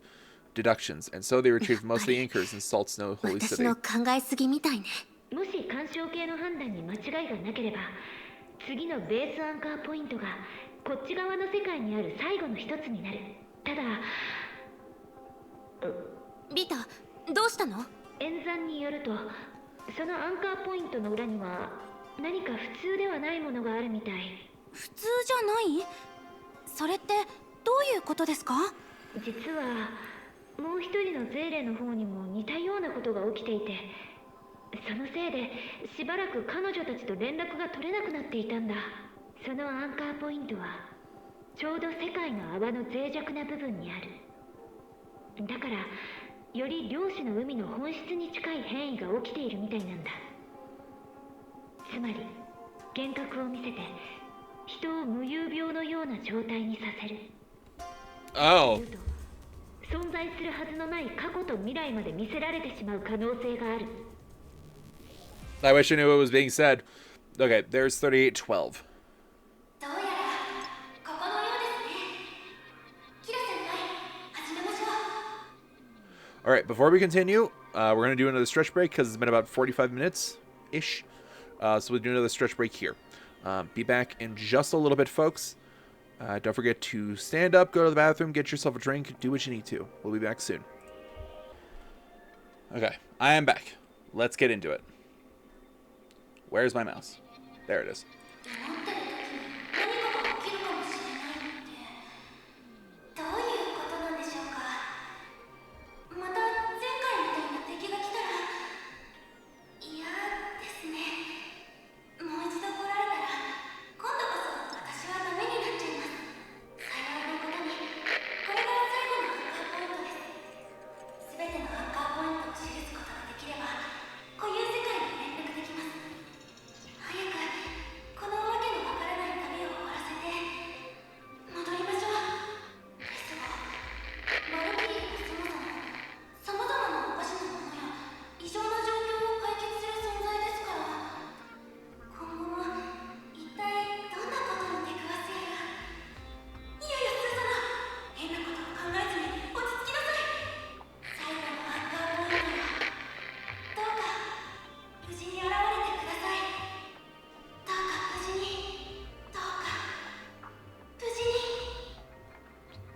Speaker 1: deductions, and so they retrieved most of the anchors in Salt Snow Holy
Speaker 6: 私
Speaker 1: City.
Speaker 6: の考えすぎみたいね。
Speaker 10: もし干渉系の判断に間違いがなければ、次のベースアンカーポイントがこっち側の世界にある最後の一つになる。ただ
Speaker 6: ビタ、どうしたの？
Speaker 10: 演算によると、そのアンカーポイントの裏には何か普通ではないものがあるみたい。
Speaker 8: 普通じゃない？それってどういうことですか？
Speaker 10: 実はもう一人のゼーレの方にも似たようなことが起きていて、そのせいでしばらく彼女たちと連絡が取れなくなっていたんだ。そのアンカーポイントはちょうど世界の泡の脆弱な部分にある。だからより量子の海の本質に近い変異が起きているみたいなんだ。つまり幻覚を見せて人を無遊病のような状態にさせる。
Speaker 1: Oh.
Speaker 10: 存在するはずのない過去と未来まで見せられてしまう可能性がある。
Speaker 1: I wish I knew what was being said. Okay, there's 3812.
Speaker 8: どうやらここのようですね。キラ先輩、始めましょう。
Speaker 1: Alright, before we continue, we're going to do another stretch break because it's been about 45 minutes-ish. So we'll do another stretch break here. Be back in just a little bit, folks. Don't forget to stand up, go to the bathroom, get yourself a drink, do what you need to. We'll be back soon. Okay, I am back. Let's get into it. Where's my mouse? There it is.
Speaker 8: 思ってる時に何かが起きるかもしれないってどういうことなんでしょうか。また前回みたいな敵が来たら嫌ですね。もう一度来られたら今度こそ私はダメになっちゃいます。幸いなことにこれが最後のアンカーポイントです。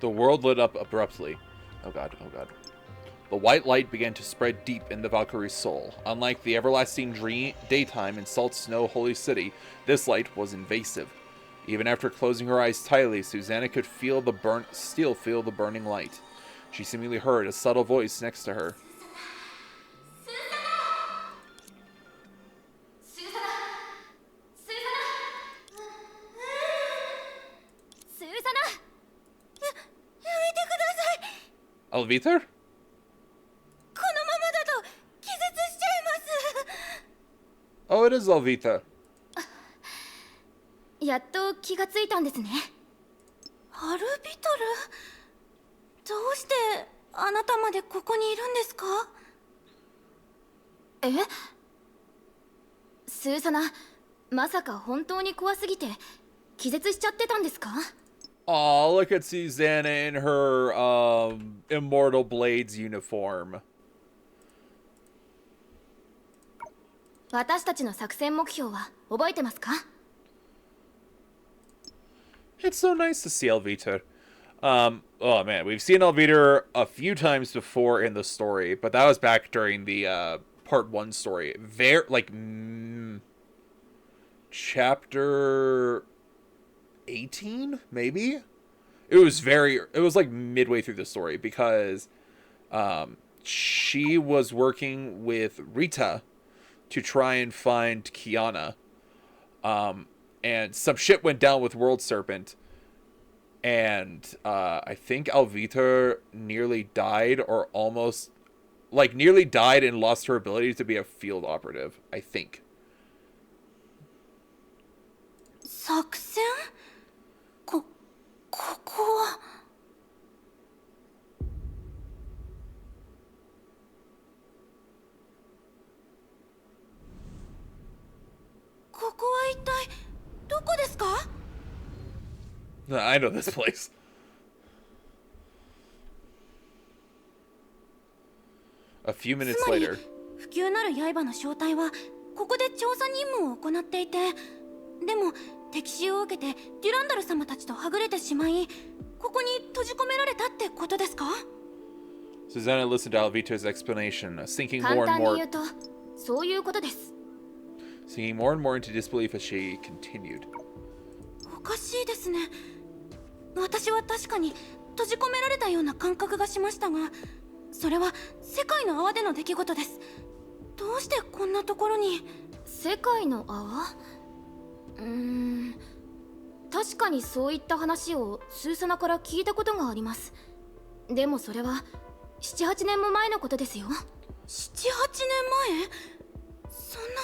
Speaker 1: The world lit up abruptly. Oh god, oh god. The white light began to spread deep in the Valkyrie's soul. Unlike the everlasting daytime in Salt Snow Holy City, this light was invasive. Even after closing her eyes tightly, Susanna could still feel the burning light. She seemingly heard a subtle voice next to her. Alvita? Oh, it is Alvita.
Speaker 8: やっと気がついたんですね。アルビトル、どうしてあなたまでここにいるんですか？え？スーサナ、まさか本当に怖すぎて気絶しちゃってたんですか？
Speaker 1: Aw, look at Susanna in her, Immortal Blades uniform.
Speaker 8: 私たちの作戦目標は覚えてますか？
Speaker 1: It's so nice to see Alvita. Oh man, we've seen Alvita a few times before in the story, but that was back during the, part 1 story. Chapter 18, maybe? It was like midway through the story, because, she was working with Rita to try and find Kiana. And some shit went down with World Serpent. And I think Alvita nearly died, or almost... nearly died and lost her ability to be a field operative, I think.
Speaker 8: 作戦？ここはここは一体どこですか？
Speaker 1: I know this place. A few minutes later.
Speaker 8: 不朽なる刃の正体はここで調査任務を行っていて、でも敵襲を受けてデュランダル様たちとはぐれてしまい、ここに閉じ込められたってことですか？
Speaker 1: Susanna listened to Alvita's explanation, sinking more
Speaker 8: 簡
Speaker 1: and
Speaker 8: 単に
Speaker 1: more
Speaker 8: 言うとそういうことです。
Speaker 1: sinking more and more into disbelief as she continued.
Speaker 8: おかしいですね。私は確かに閉じ込められたような感覚がしましたが、それは世界の泡での出来事です。どうしてこんなところに？世界の泡？確かにそういった話をスーサナから聞いたことがあります。でもそれは 7,8 年も前のことですよ。 7,8 年前？そんな…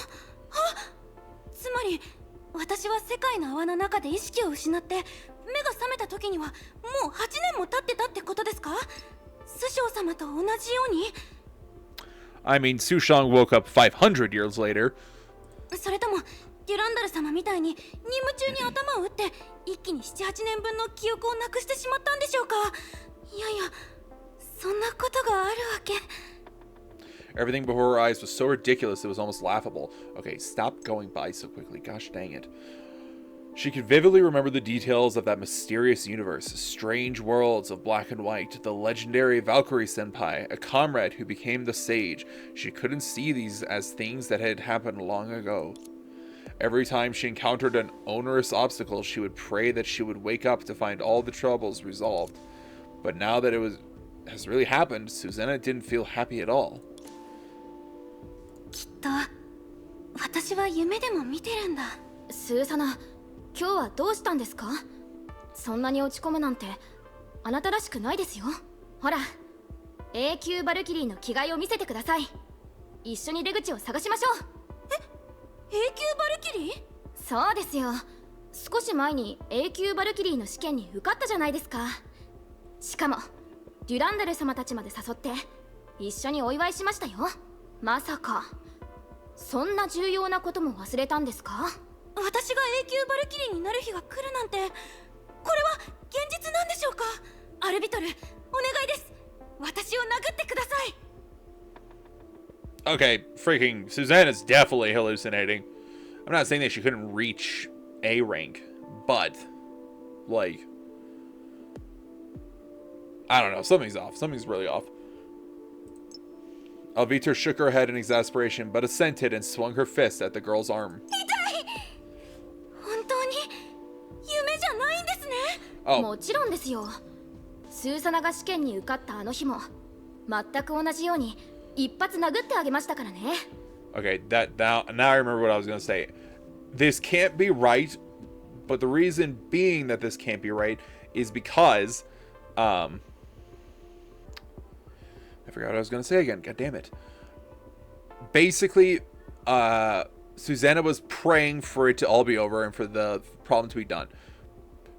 Speaker 8: つまり私は世界の泡の中で意識を失って目が覚めた時にはもう8年も経ってたってことですか？師匠様と同じように？
Speaker 1: I mean, Sushang woke up 500 years later.
Speaker 8: それともデュランダル様みたいに任務中に頭を打って一気に 7,8 年分の記憶をなくしてしまったんでしょうか？いやいや、そんなことがあるわけ。
Speaker 1: Everything before her eyes was so ridiculous it was almost laughable. Okay, stop going by so quickly. Gosh dang it. She could vividly remember the details of that mysterious universe, strange worlds of black and white, the legendary Valkyrie senpai, a comrade who became the sage. She couldn't see these as things that had happened long ago. Every time she encountered an onerous obstacle, she would pray that she would wake up to find all the troubles resolved. But now that has really happened, Susanna didn't feel happy at all.
Speaker 8: きっと私は夢でも見てるんだ。スーサナ、今日はどうしたんですか？そんなに落ち込むなんてあなたらしくないですよ。ほら、永久バルキリーの着替えを見せてください。一緒に出口を探しましょう。永久バルキリー？そうですよ。少し前に永久バルキリーの試験に受かったじゃないですか。しかもデュランダル様たちまで誘って一緒にお祝いしましたよ。まさかそんな重要なことも忘れたんですか？私が永久バルキリーになる日が来るなんて、これは現実なんでしょうか？アルビトル、お願いです。私を殴ってください。
Speaker 1: Okay, freaking Susanna's definitely hallucinating. I'm not saying that she couldn't reach A rank, but I don't know. Something's off. Something's really off. Alviter shook her head in exasperation, but assented and swung her fist at the girl's arm.
Speaker 8: 本当に夢じゃないんですね。
Speaker 1: Oh,
Speaker 4: もちろんですよ。スーサナが試験に受かったあの日も全く同じように一発殴ってあげましたからね。
Speaker 1: okay. Now I remember what I was gonna say. This can't be right, but the reason being that this can't be right is because, I forgot what I was gonna say again. God damn it. Basically, Susanna was praying for it to all be over and for the problem to be done.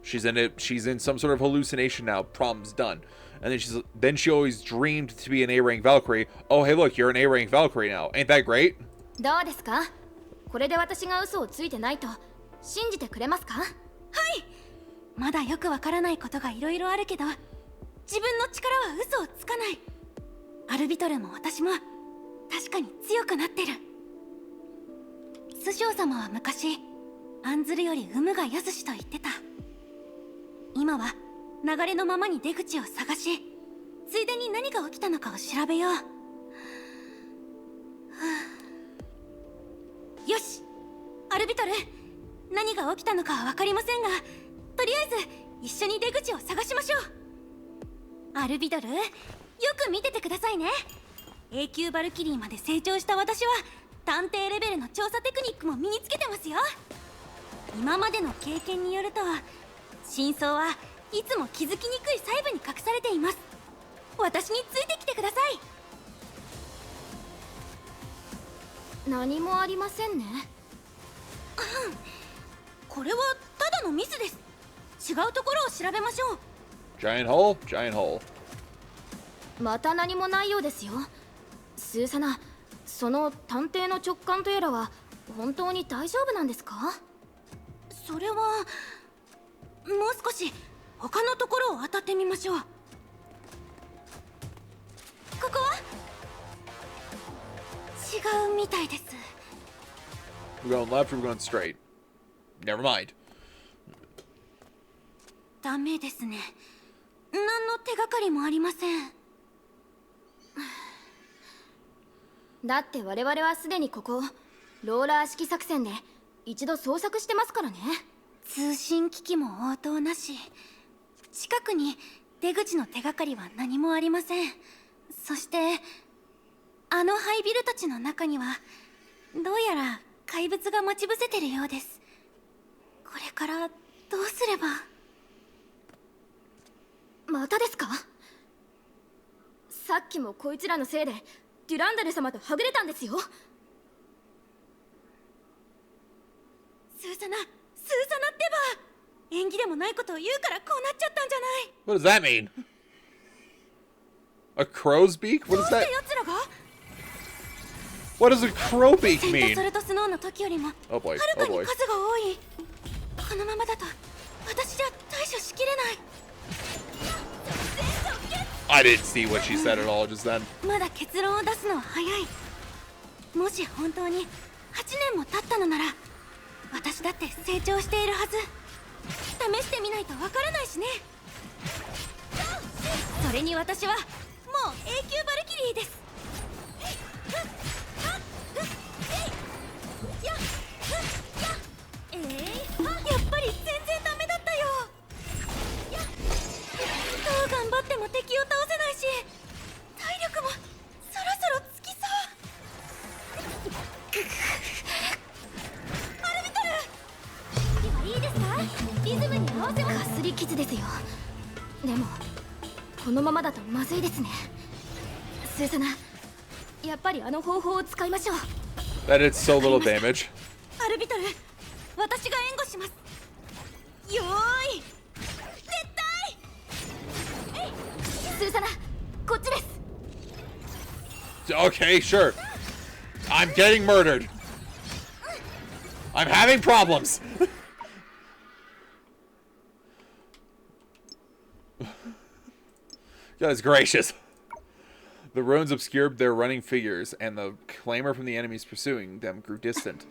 Speaker 1: She's in some sort of hallucination now. Problem's done. And then she always dreamed to be an A-rank Valkyrie. Oh, hey, look, you're an A-rank Valkyrie now. Ain't that great?
Speaker 4: どうですか？これで私が嘘をついてないと信じてくれますか？
Speaker 8: はい。まだよくわからないことがいろいろあるけど、自分の力は嘘をつかない。アルビトルも私も確かに強くなってる。師匠様は昔、案ずるより有無が安しと言ってた。今は流れのままに出口を探し、ついでに何が起きたのかを調べよう。よし、アルビトル、何が起きたのかは分かりませんが、とりあえず一緒に出口を探しましょう。アルビトル、よく見ててくださいね。永久バルキリーまで成長した私は探偵レベルの調査テクニックも身につけてますよ。今までの経験によると、真相はいつも気づきにくい細部に隠されています。私についてきてください。
Speaker 4: 何もありませんね。
Speaker 8: これはただのミスです。違うところを調べましょう。
Speaker 1: Giant hole? Giant hole.
Speaker 4: また何もないようですよ。スーサナ、その探偵の直感とやらは本当に大丈夫なんですか？
Speaker 8: それはもう少し他のところを当たってみましょう。ここは違うみたいです。
Speaker 1: We're going left or we're going straight? Never mind.
Speaker 8: ダメですね。何の手がかりもありません。
Speaker 4: だって我々はすでにここローラー式作戦で一度捜索してますからね。
Speaker 8: 通信機器も応答なし。近くに出口の手がかりは何もありません。そしてあの廃ビルたちの中にはどうやら怪物が待ち伏せてるようです。これからどうすれば。
Speaker 4: またですか？さっきもこいつらのせいでデュランダル様とはぐれたんですよ。
Speaker 8: スーサナってば、縁起でもないことを言うからこうなっちゃったんじゃない。
Speaker 1: What does that mean? A crow's beak? What
Speaker 8: どう
Speaker 1: is
Speaker 8: して
Speaker 1: that?
Speaker 8: 奴らが
Speaker 1: What does a crow beak
Speaker 8: セント
Speaker 1: mean?
Speaker 8: ソルトスノーの時よりもは
Speaker 1: Oh boy,
Speaker 8: る
Speaker 1: oh
Speaker 8: かに
Speaker 1: boy.
Speaker 8: 数が多い。このままだと私じゃ対処しきれない。
Speaker 1: I didn't see what she said at all just then.
Speaker 8: まだ結論を出すのは早い。もし本当に8年も経ったのなら、私だって成長しているはず。試してみないとわからないしね。それに私はもう永久バルキリーです。やっぱり全然ダメだったよ。どう頑張っても敵を倒せないし、体力もそろそろつきそう。アルビトル、今いいですか？リズムに合わせます。
Speaker 4: かすり傷ですよ。でもこのままだとまずいですね。スーサナ、やっぱりあの方法を使いましょう。
Speaker 1: That did so little damage.
Speaker 8: アルビトル、私が援護します。よーい、絶対。
Speaker 4: スーサナ、こっちです。
Speaker 1: Okay, sure. I'm getting murdered. I'm having problems. Goodness gracious. The ruins obscured their running figures, and the clamor from the enemies pursuing them grew distant.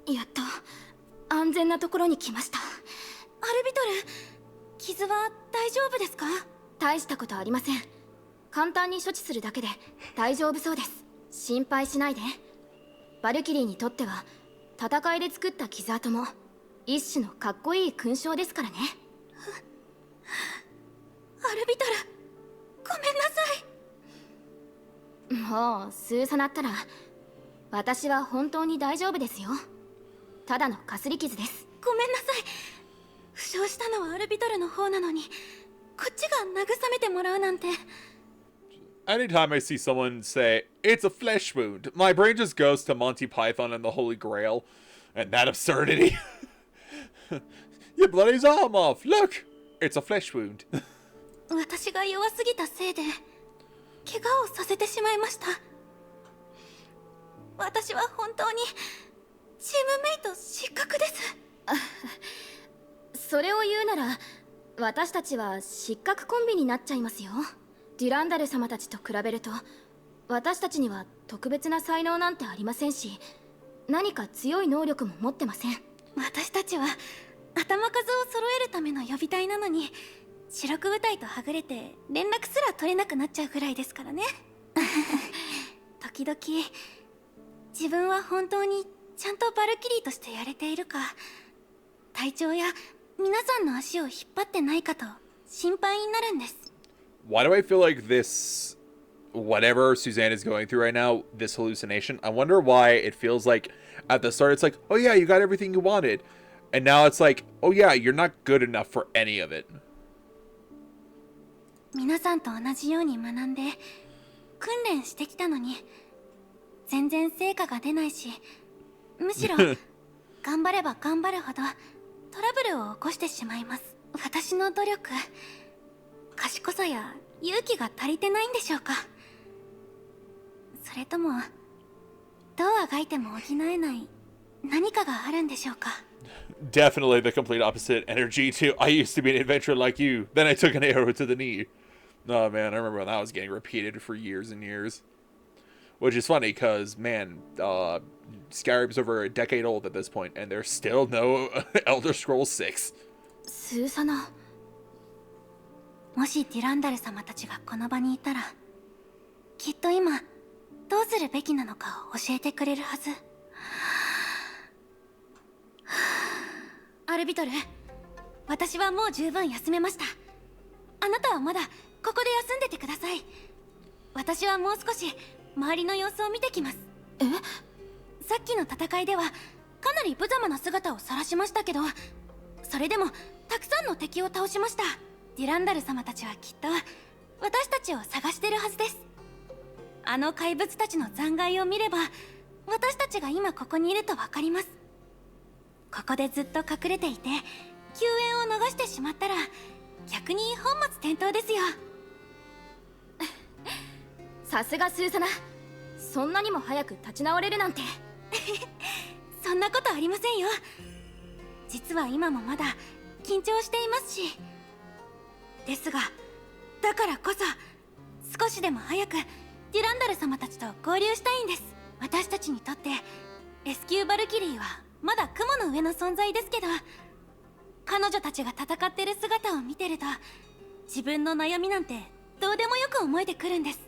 Speaker 4: やっと安全なところに来ました。
Speaker 8: アルビトル、傷は大丈夫ですか？
Speaker 6: 大したことありません。簡単に処置するだけで大丈夫そうです。心配しないで。バルキリーにとっては戦いで作った傷跡も一種のかっこいい勲章ですからね。
Speaker 8: アルビトル、ごめんなさい。
Speaker 6: もうスーサナったら私は本当に大丈夫ですよ。ただのかすり傷です。
Speaker 8: ごめんなさい。負傷したのはアルビトルの方なのに、こっちが慰めてもらうなんて。
Speaker 1: Anytime I see someone say, it's a flesh wound, my brain just goes to Monty Python and the Holy Grail, and that absurdity. You bloody his arm off! Look! It's a flesh wound.
Speaker 8: 私が弱すぎたせいで怪我をさせてしまいました。私は本当にチームメイト失格です。
Speaker 6: それを言うなら私たちは失格コンビになっちゃいますよ。デュランダル様たちと比べると私たちには特別な才能なんてありませんし、何か強い能力も持ってません。
Speaker 8: 私たちは頭数を揃えるための予備隊なのに、主力部隊とはぐれて連絡すら取れなくなっちゃうぐらいですからね。時々自分は本当にちゃんとバルキリーとしてやれているか、隊長や皆さんの足を引っ張ってないかと心配になるんです。
Speaker 1: Why do I feel like this, whatever Suzanne is going through right now, this hallucination, I wonder why it feels like at the start it's like, oh yeah, you got everything you wanted. And now it's like, oh yeah, you're not good enough for any of it.
Speaker 8: 皆さんと同じように学んで訓練してきたのに全然成果が出ないし、むしろ頑張れば頑張るほどトラブルを起こしてしまいます。私の努力、賢さや勇気が足りてないんでしょうか。それともどうあがいても補えない何かがあるんでしょうか。
Speaker 1: Definitely the complete opposite energy to I used to be an adventurer like you, then I took an arrow to the knee. Oh man, I remember when that was getting repeated for years and years. Which is funny because, man, Skyrim's over a decade old at this point and there's still no Elder Scrolls 6.
Speaker 8: スーサナ、もしディランダル様たちがこの場にいたら、きっと今どうするべきなのかを教えてくれるはず。アルビトル、私はもう十分休めました。あなたはまだここで休んでてください。私はもう少し周りの様子を見てきます。さっきの戦いではかなり無様な姿を晒しましたけど、それでもたくさんの敵を倒しました。ディランダル様たちはきっと私たちを探してるはずです。あの怪物たちの残骸を見れば私たちが今ここにいると分かります。ここでずっと隠れていて救援を逃してしまったら逆に本末転倒ですよ。
Speaker 6: さすがスーサナ、そんなにも早く立ち直れるなんて。
Speaker 8: そんなことありませんよ。実は今もまだ緊張していますし。ですがだからこそ少しでも早くデュランダル様たちと合流したいんです。私たちにとって S 級バルキリーはまだ雲の上の存在ですけど、彼女たちが戦ってる姿を見てると自分の悩みなんてどうでもよく思えてくるんです。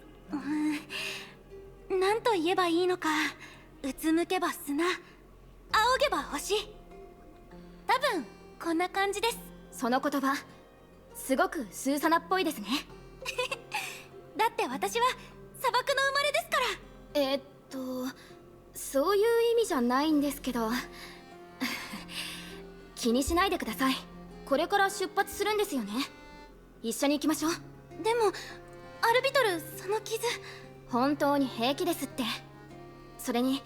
Speaker 8: なんと言えばいいのか。うつむけば砂、仰げば星、多分こんな感じです。
Speaker 6: その言葉すごくスーサナっぽいですね。
Speaker 8: だって私は砂漠の生まれですから。
Speaker 6: そういう意味じゃないんですけど。気にしないでください。これから出発するんですよね。一緒に行きましょう。
Speaker 8: でもアルビトル、その傷
Speaker 6: 本当に平気ですって。それに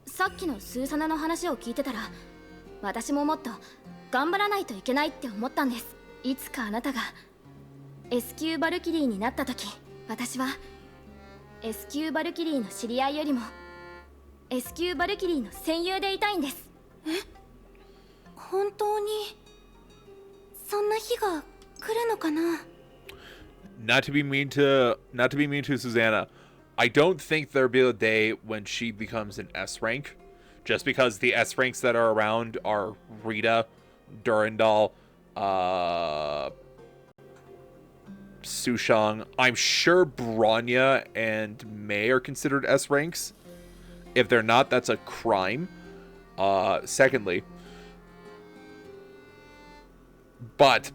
Speaker 6: さっきのスーサナの話を聞いてたら私ももっと頑張らないといけないって思ったんです。いつかあなたが S 級バルキリーになった時、私は S 級バルキリーの知り合いよりも S 級バルキリーの戦友でいたいんです。
Speaker 8: 本当にそんな日が来るのかな。
Speaker 1: Not to be mean to Susanna, I don't think there'll be a day when she becomes an S rank, just because the S ranks that are around are Rita, Durandal, Sushang. I'm sure Bronya and Mei are considered S ranks. If they're not, that's a crime. Secondly, but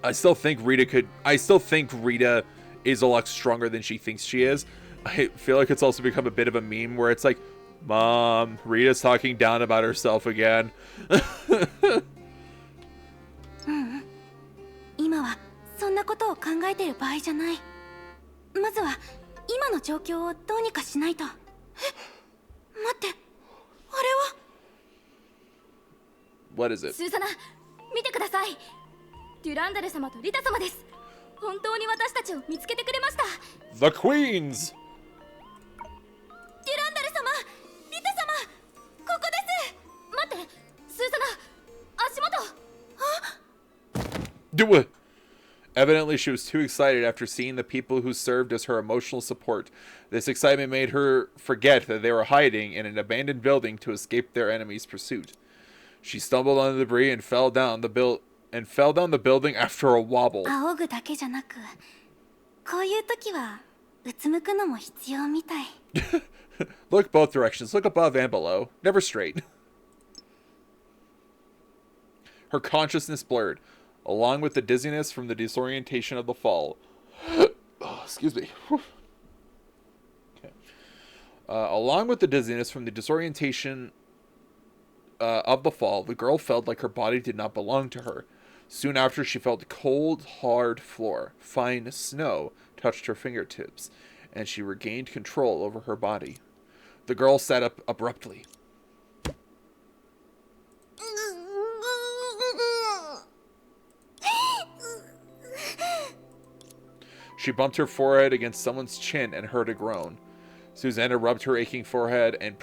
Speaker 1: I still think Rita is a lot stronger than she thinks she is. I feel like it's also become a bit of a meme where it's like, Mom, Rita's talking down about herself again.
Speaker 8: 今はそんなことを考えてる場合じゃない。まずは今の状況をどうにかしないと。待って、あれは。
Speaker 1: What is it?
Speaker 8: スーザナ、見てください。デュランダル様とリタ様です。本当に私たちを見つけてくれました。
Speaker 1: The Queens!
Speaker 8: デュランダル様、リタ様、ここです。待って、スーザナ、足元。
Speaker 1: Do it! Evidently, she was too excited after seeing the people who served as her emotional support. This excitement made her forget that they were hiding in an abandoned building to escape their enemy's pursuit. She stumbled on the debris and fell down the building after a wobble.
Speaker 8: 仰ぐだけじゃなく、こういう時はうつむくのも必要みたい。
Speaker 1: Look both directions. Look above and below. Never straight. Her consciousness blurred, along with the dizziness from the disorientation of the fall. Oh, excuse me. Okay. Along with the dizziness from the disorientation of the fall, the girl felt like her body did not belong to her. Soon after, she felt cold, hard floor. Fine snow touched her fingertips, and she regained control over her body. The girl sat up abruptly. She bumped her forehead against someone's chin and heard a groan. Susanna rubbed her aching forehead and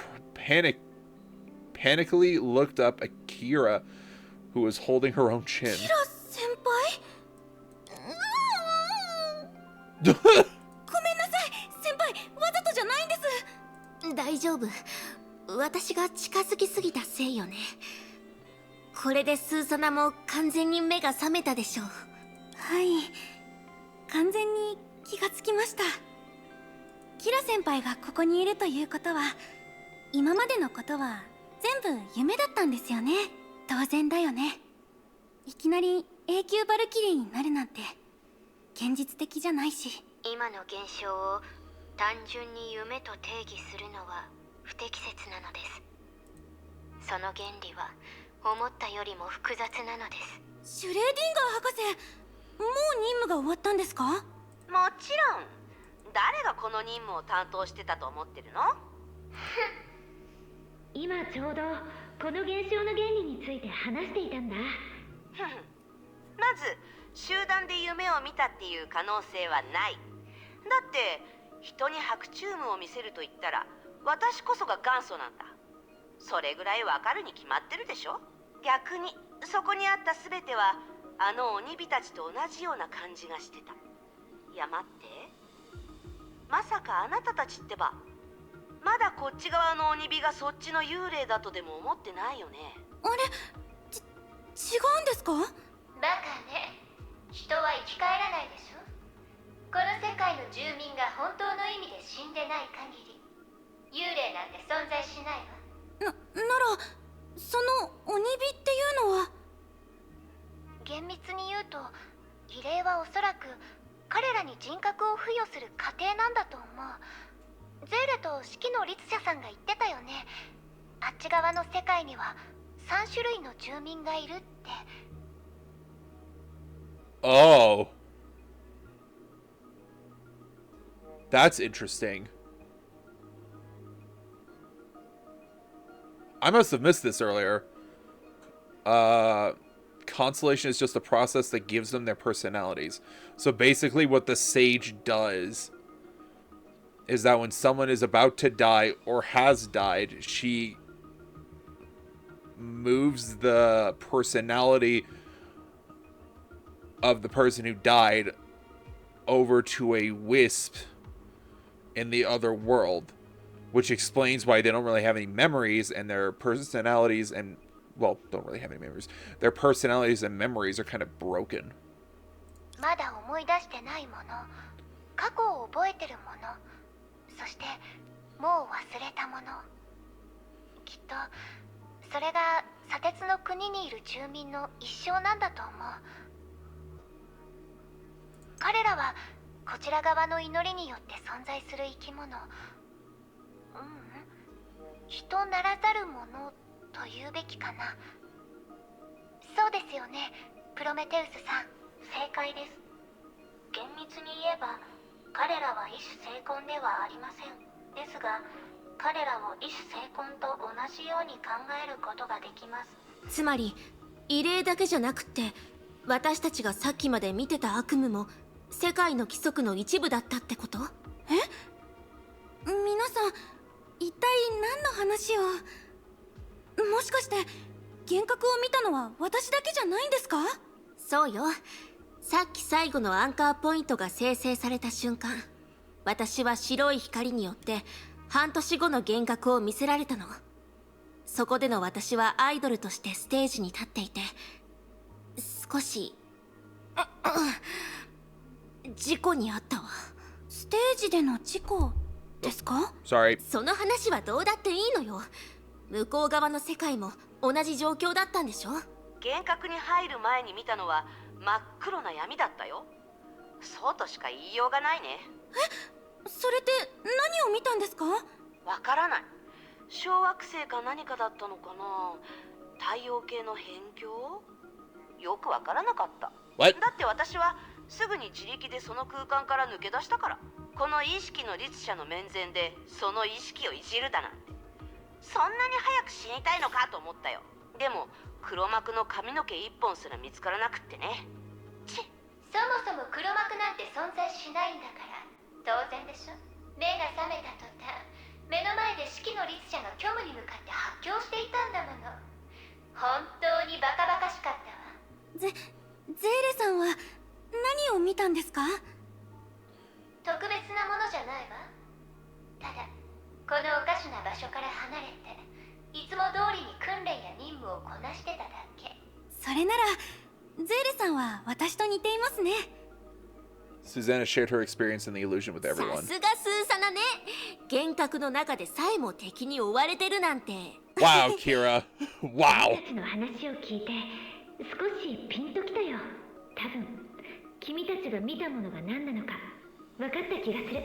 Speaker 1: panically looked up at Kira, who was holding her own chin.
Speaker 8: Kira senpai? ごめんなさい、先輩、わざとじゃないんです。
Speaker 6: 大丈夫。私が近づきすぎたせいよね。これでスーザナも完全に目が覚めたでしょう。
Speaker 8: はい、完全に気がつきました。キラ先輩がここにいるということは、今までのことは全部夢だったんですよね。当然だよね。いきなり永久バルキリーになるなんて現実的じゃないし。
Speaker 2: 今の現象を単純に夢と定義するのは不適切なのです。その原理は思ったよりも複雑なのです。
Speaker 8: シュレーディンガー博士、もう任務が終わったんですか？
Speaker 3: もちろん。誰がこの任務を担当してたと思ってるの？
Speaker 10: 今ちょうどこの現象の原理について話していたんだ。
Speaker 3: まず集団で夢を見たっていう可能性はない。だって人に白チュームを見せると言ったら私こそが元祖なんだ。それぐらいわかるに決まってるでしょ。逆にそこにあった全てはあの鬼火たちと同じような感じがしてた。いや待って、まさかあなたたちってばまだこっち側の鬼火がそっちの幽霊だとでも思ってないよね。
Speaker 8: あれ、違うんですか？
Speaker 2: バカね。人は生き返らないでしょ。この世界の住民が本当の意味で死んでない限り幽霊なんて存在しないわ。
Speaker 8: ならその鬼火っていうのは？
Speaker 5: 厳密に言うと異霊はおそらく彼らに人格を付与する過程なんだと思う。ゼーレと式の律者さんが言ってたよね。あっち側の世界には3種類の住民がいるって。
Speaker 1: Oh. That's interesting. I must have missed this earlier. Constellation is just a process that gives them their personalities. So basically what the sage does is that when someone is about to die or has died, she moves the personality of the person who died over to a wisp in the other world, which explains why they don't really have any memories and their personalities and well, don't really have any memories. Their personalities and memories are kind of broken.
Speaker 5: まだ思い出してないもの、過去を覚えてるもの、そしてもう忘れたもの。きっとそれが砂鉄の国にいる住民の一生なんだと思う。彼らはこちら側の祈りによって存在する生き物、人ならざるものと言うべきかな。そうですよね、プロメテウスさん。
Speaker 7: 正解です。厳密に言えば彼らは異種精魂ではありません。ですが彼らを異種精魂と同じように考えることができます。
Speaker 6: つまり異例だけじゃなくって私たちがさっきまで見てた悪夢も世界の規則の一部だったってこと？
Speaker 8: 皆さん一体何の話を？もしかして幻覚を見たのは私だけじゃないんですか？
Speaker 6: そうよ。さっき最後のアンカーポイントが生成された瞬間、私は白い光によって半年後の幻覚を見せられたの。そこでの私はアイドルとしてステージに立っていて、少し事故にあったわ。
Speaker 8: ステージでの事故ですか？
Speaker 1: Sorry.
Speaker 6: その話はどうだっていいのよ。向こう側の世界も同じ状況だったんでしょ？
Speaker 3: 幻覚に入る前に見たのは真っ黒な闇だったよ。そうとしか言いようがないね。
Speaker 8: それって何を見たんですか？
Speaker 3: わからない。小惑星か何かだったのかな。太陽系の辺境？よくわからなかった。
Speaker 1: What?
Speaker 3: だって私はすぐに自力でその空間から抜け出したから。この意識の律者の面前でその意識をいじるだなんて、そんなに早く死にたいのかと思ったよ。でも黒幕の髪の毛一本すら見つからなくってね。
Speaker 5: そもそも黒幕なんて存在しないんだから当然でしょ。目が覚めた途端、目の前で式の律者が虚無に向かって発狂していたんだもの。本当にバカバカしかったわ。
Speaker 8: ゼーレさんは何を見たんですか？
Speaker 5: 特別なものじゃないわ。ただこのおかしな場所から離れていつも通りに訓練や任務をこなしてただけ。
Speaker 8: それならゼーレさんは私と似ていますね。
Speaker 1: Susanna shared her experience in the illusion with
Speaker 6: さ
Speaker 1: everyone.
Speaker 6: すがスーサナね。幻覚の中でさえも敵に追われてるなんて。
Speaker 1: Wow, Kira. Wow.
Speaker 10: 君たちの話を聞いて少しピンときたよ。多分君たちが見たものが何なのか分かった気がする。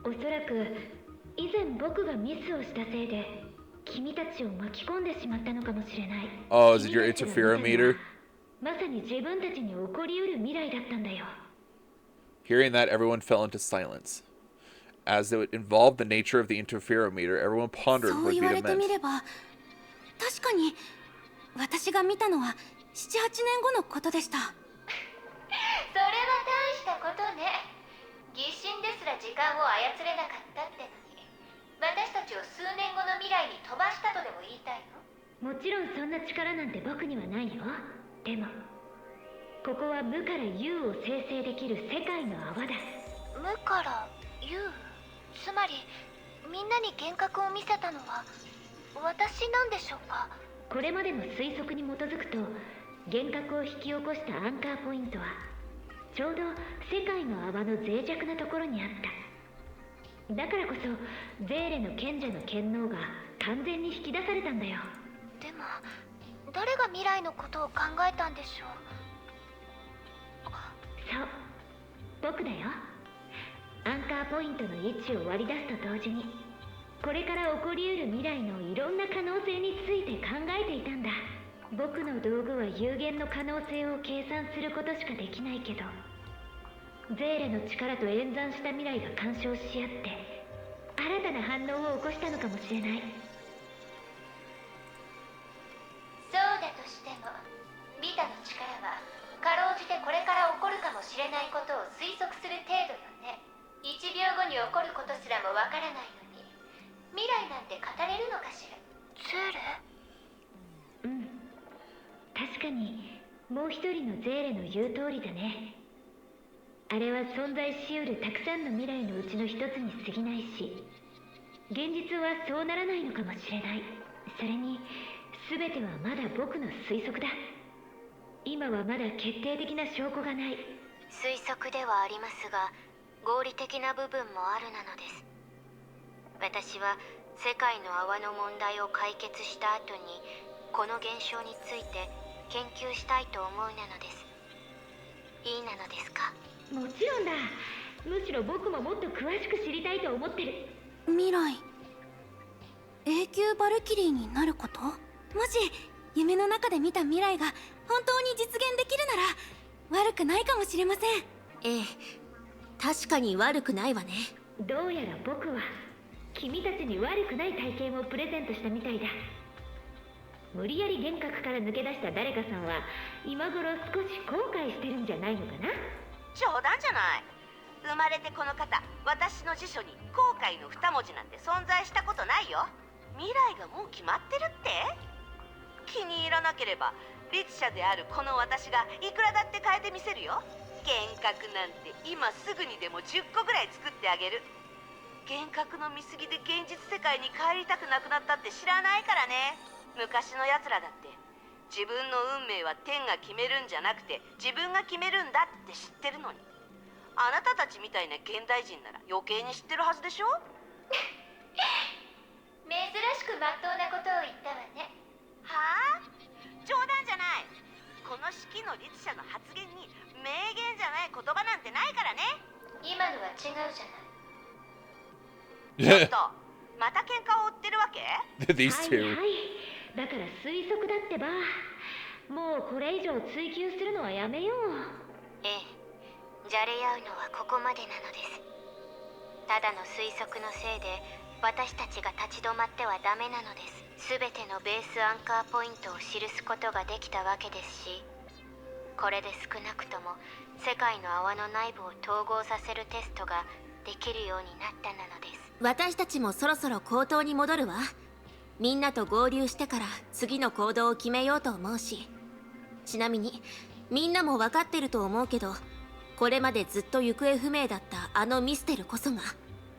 Speaker 10: おそらく以前僕がミスをしたせいで君たちを巻き込んでしまったのかもしれない。
Speaker 1: Oh, is it your interferometer?
Speaker 10: まさに自分たちに起こりうる未来だったんだよ。
Speaker 1: Hearing that, everyone fell into silence. As it involved the nature of the interferometer, everyone pondered
Speaker 8: そう
Speaker 1: what
Speaker 8: 言わ
Speaker 1: it
Speaker 8: れてみ
Speaker 1: meant.
Speaker 8: れば確かに私が見たのは 7,8 年後のことでした。
Speaker 5: それは大したことね。疑心ですら時間を操れなかったってのに、私たちを数年後の未来に飛ばしたとでも言いたいの？
Speaker 10: もちろんそんな力なんて僕にはないよ。でもここは無から有を生成できる世界の泡だ。
Speaker 5: 無から有？つまりみんなに幻覚を見せたのは私なんでしょうか？
Speaker 10: これまでの推測に基づくと幻覚を引き起こしたアンカーポイントはちょうど世界の泡の脆弱なところにあった。だからこそゼーレの賢者の権能が完全に引き出されたんだよ。
Speaker 5: でも誰が未来のことを考えたんでしょう？
Speaker 10: そう、僕だよ。アンカーポイントの位置を割り出すと同時にこれから起こりうる未来のいろんな可能性について考えていたんだ。僕の道具は有限の可能性を計算することしかできないけど、ゼーレの力と演算した未来が干渉し合って新たな反応を起こしたのかもしれない。
Speaker 5: そうだとしてもビタの力はかろうじてこれから起こるかもしれないことを推測する程度よね。1秒後に起こることすらもわからないのに未来なんて語れるのかしら？ゼーレ？
Speaker 10: うん、確かにもう一人のゼーレの言う通りだね。あれは存在しうるたくさんの未来のうちの一つに過ぎないし、現実はそうならないのかもしれない。それに全てはまだ僕の推測だ。今はまだ決定的な証拠がない。
Speaker 2: 推測ではありますが、合理的な部分もあるなのです。私は世界の泡の問題を解決した後にこの現象について研究したいと思うなのです。いいなのですか？
Speaker 10: もちろんだ。むしろ僕ももっと詳しく知りたいと思ってる。
Speaker 8: 未来、永久バルキリーになること？もし夢の中で見た未来が本当に実現できるなら悪くないかもしれません。
Speaker 6: ええ、確かに悪くないわね。
Speaker 10: どうやら僕は君たちに悪くない体験をプレゼントしたみたいだ。無理やり幻覚から抜け出した誰かさんは今頃少し後悔してるんじゃないのかな。
Speaker 3: 冗談じゃない。生まれてこの方、私の辞書に後悔の2文字なんて存在したことないよ。未来がもう決まってるって？気に入らなければ律者であるこの私がいくらだって変えてみせるよ。幻覚なんて今すぐにでも10個ぐらい作ってあげる。幻覚の見過ぎで現実世界に帰りたくなくなったって知らないからね。昔のやつらだって自分の運命は天が決めるんじゃなくて自分が決めるんだって知ってるのに、あなたたちみたいな現代人なら余計に知ってるはずでしょ。
Speaker 2: 珍しくまっとうなことを言ったわね。
Speaker 3: はあ？冗談じゃない。この式の律者の発言に名言じゃない言葉なんてないからね。
Speaker 2: 今のは違うじゃない。
Speaker 3: ちょっとまた喧嘩を売ってるわけ？
Speaker 1: These
Speaker 10: はい
Speaker 1: two.
Speaker 10: はい。だから推測だってば。もうこれ以上追求するのはやめよう。
Speaker 2: ええ、じゃれ合うのはここまでなのです。ただの推測のせいで私たちが立ち止まってはダメなのです。全てのベースアンカーポイントを記すことができたわけですし、これで少なくとも世界の泡の内部を統合させるテストができるようになったなのです。
Speaker 6: 私たちもそろそろ口頭に戻るわ。みんなと合流してから次の行動を決めようと思うし。ちなみにみんなも分かってると思うけど、これまでずっと行方不明だったあのミステルこそが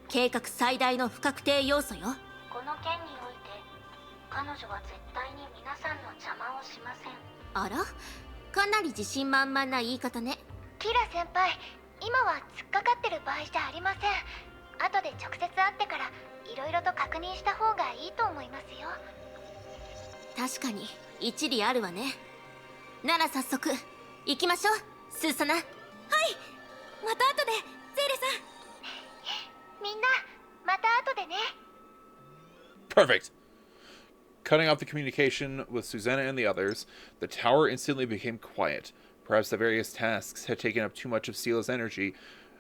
Speaker 6: 計画最大の不確定要素よ。
Speaker 7: この件において彼女は絶対に皆さんの邪魔をしません。
Speaker 6: あら、かなり自信満々な言い方ね。
Speaker 5: キラ先輩、今は突っかかってる場合じゃありません。後で直接会ってからいろいろと確認した方がいいと思いますよ。
Speaker 6: 確かに一理あるわね。なら早速行きましょう、スーサナ。
Speaker 8: はい、また後でゼーレさん。
Speaker 5: みんなまた後でね。
Speaker 1: Perfect. Cutting off the communication with Susanna and the others, the tower instantly became quiet. Perhaps the various tasks had taken up too much of Sela's energy,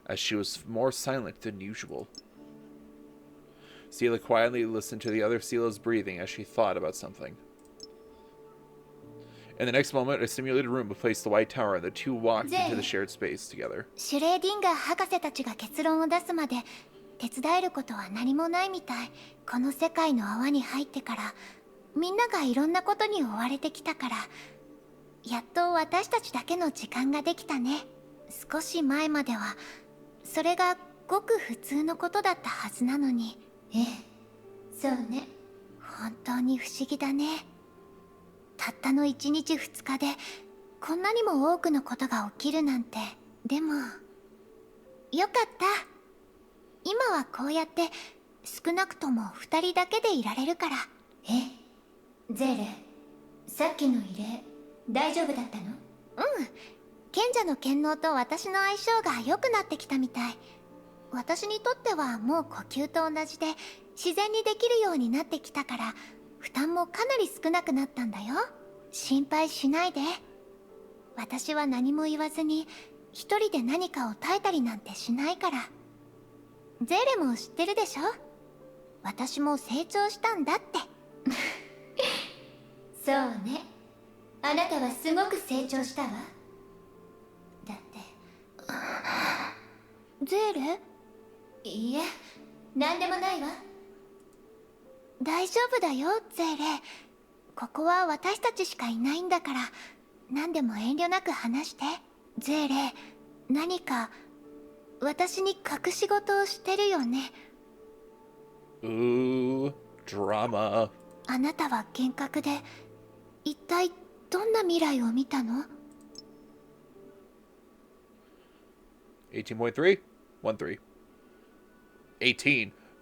Speaker 1: as she was more silent than usual. Sela quietly listened to the other Sela's breathing as she thought about something. In the next moment, a simulated room replaced the White Tower, and the two walked into the shared space together.
Speaker 5: シュレーディンガー博士たちが結論を出すまで手伝えることは何もないみたい。この世界の泡に入ってからみんながいろんなことに追われてきたから、やっと私たちだけの時間ができたね。少し前まではそれがごく普通のことだったはずなのに。ええ、そうね。本当に不思議だね。たったの1日2日でこんなにも多くのことが起きるなんて。でもよかった。今はこうやって少なくとも2人だけでいられるから。え、ゼーレ、さっきの異例大丈夫だったの？うん、賢者の剣能と私の相性が良くなってきたみたい。私にとってはもう呼吸と同じで自然にできるようになってきたから、負担もかなり少なくなったんだよ。心配しないで。私は何も言わずに一人で何かを耐えたりなんてしないから。ゼーレも知ってるでしょ？私も成長したんだって。そうね。あなたはすごく成長したわ。だって。ゼーレ？いいえ、なんでもないわ。大丈夫だよ、ゼーレ。ここは私たちしかいないんだから、何でも遠慮なく話して。ゼーレ、何か私に隠し事をしてるよね。
Speaker 1: Ooh, drama.
Speaker 5: あなたは幻覚で一体どんな未来を見たの？
Speaker 1: 18.3 13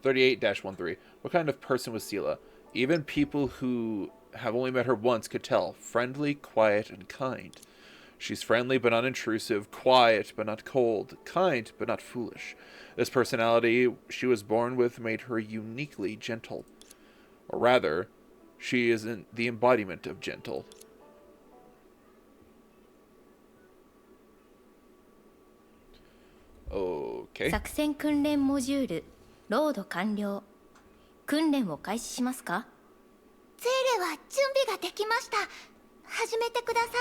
Speaker 1: 1838-13. What kind of person was Sela? Even people who have only met her once could tell. Friendly, quiet, and kind. She's friendly but not intrusive, quiet but not cold, kind but not foolish. This personality she was born with made her uniquely gentle. Or rather, she is the embodiment of gentle. Okay.
Speaker 8: 作戦訓練モジュールロード完了。訓練を開始しますか？
Speaker 5: ゼーレは準備ができました。始めてください。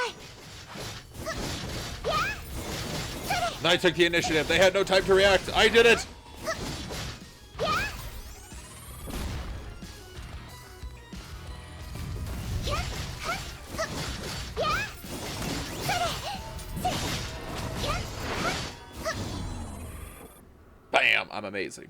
Speaker 1: I took the initiative. They had no time to react. I did it! Bam! I'm amazing.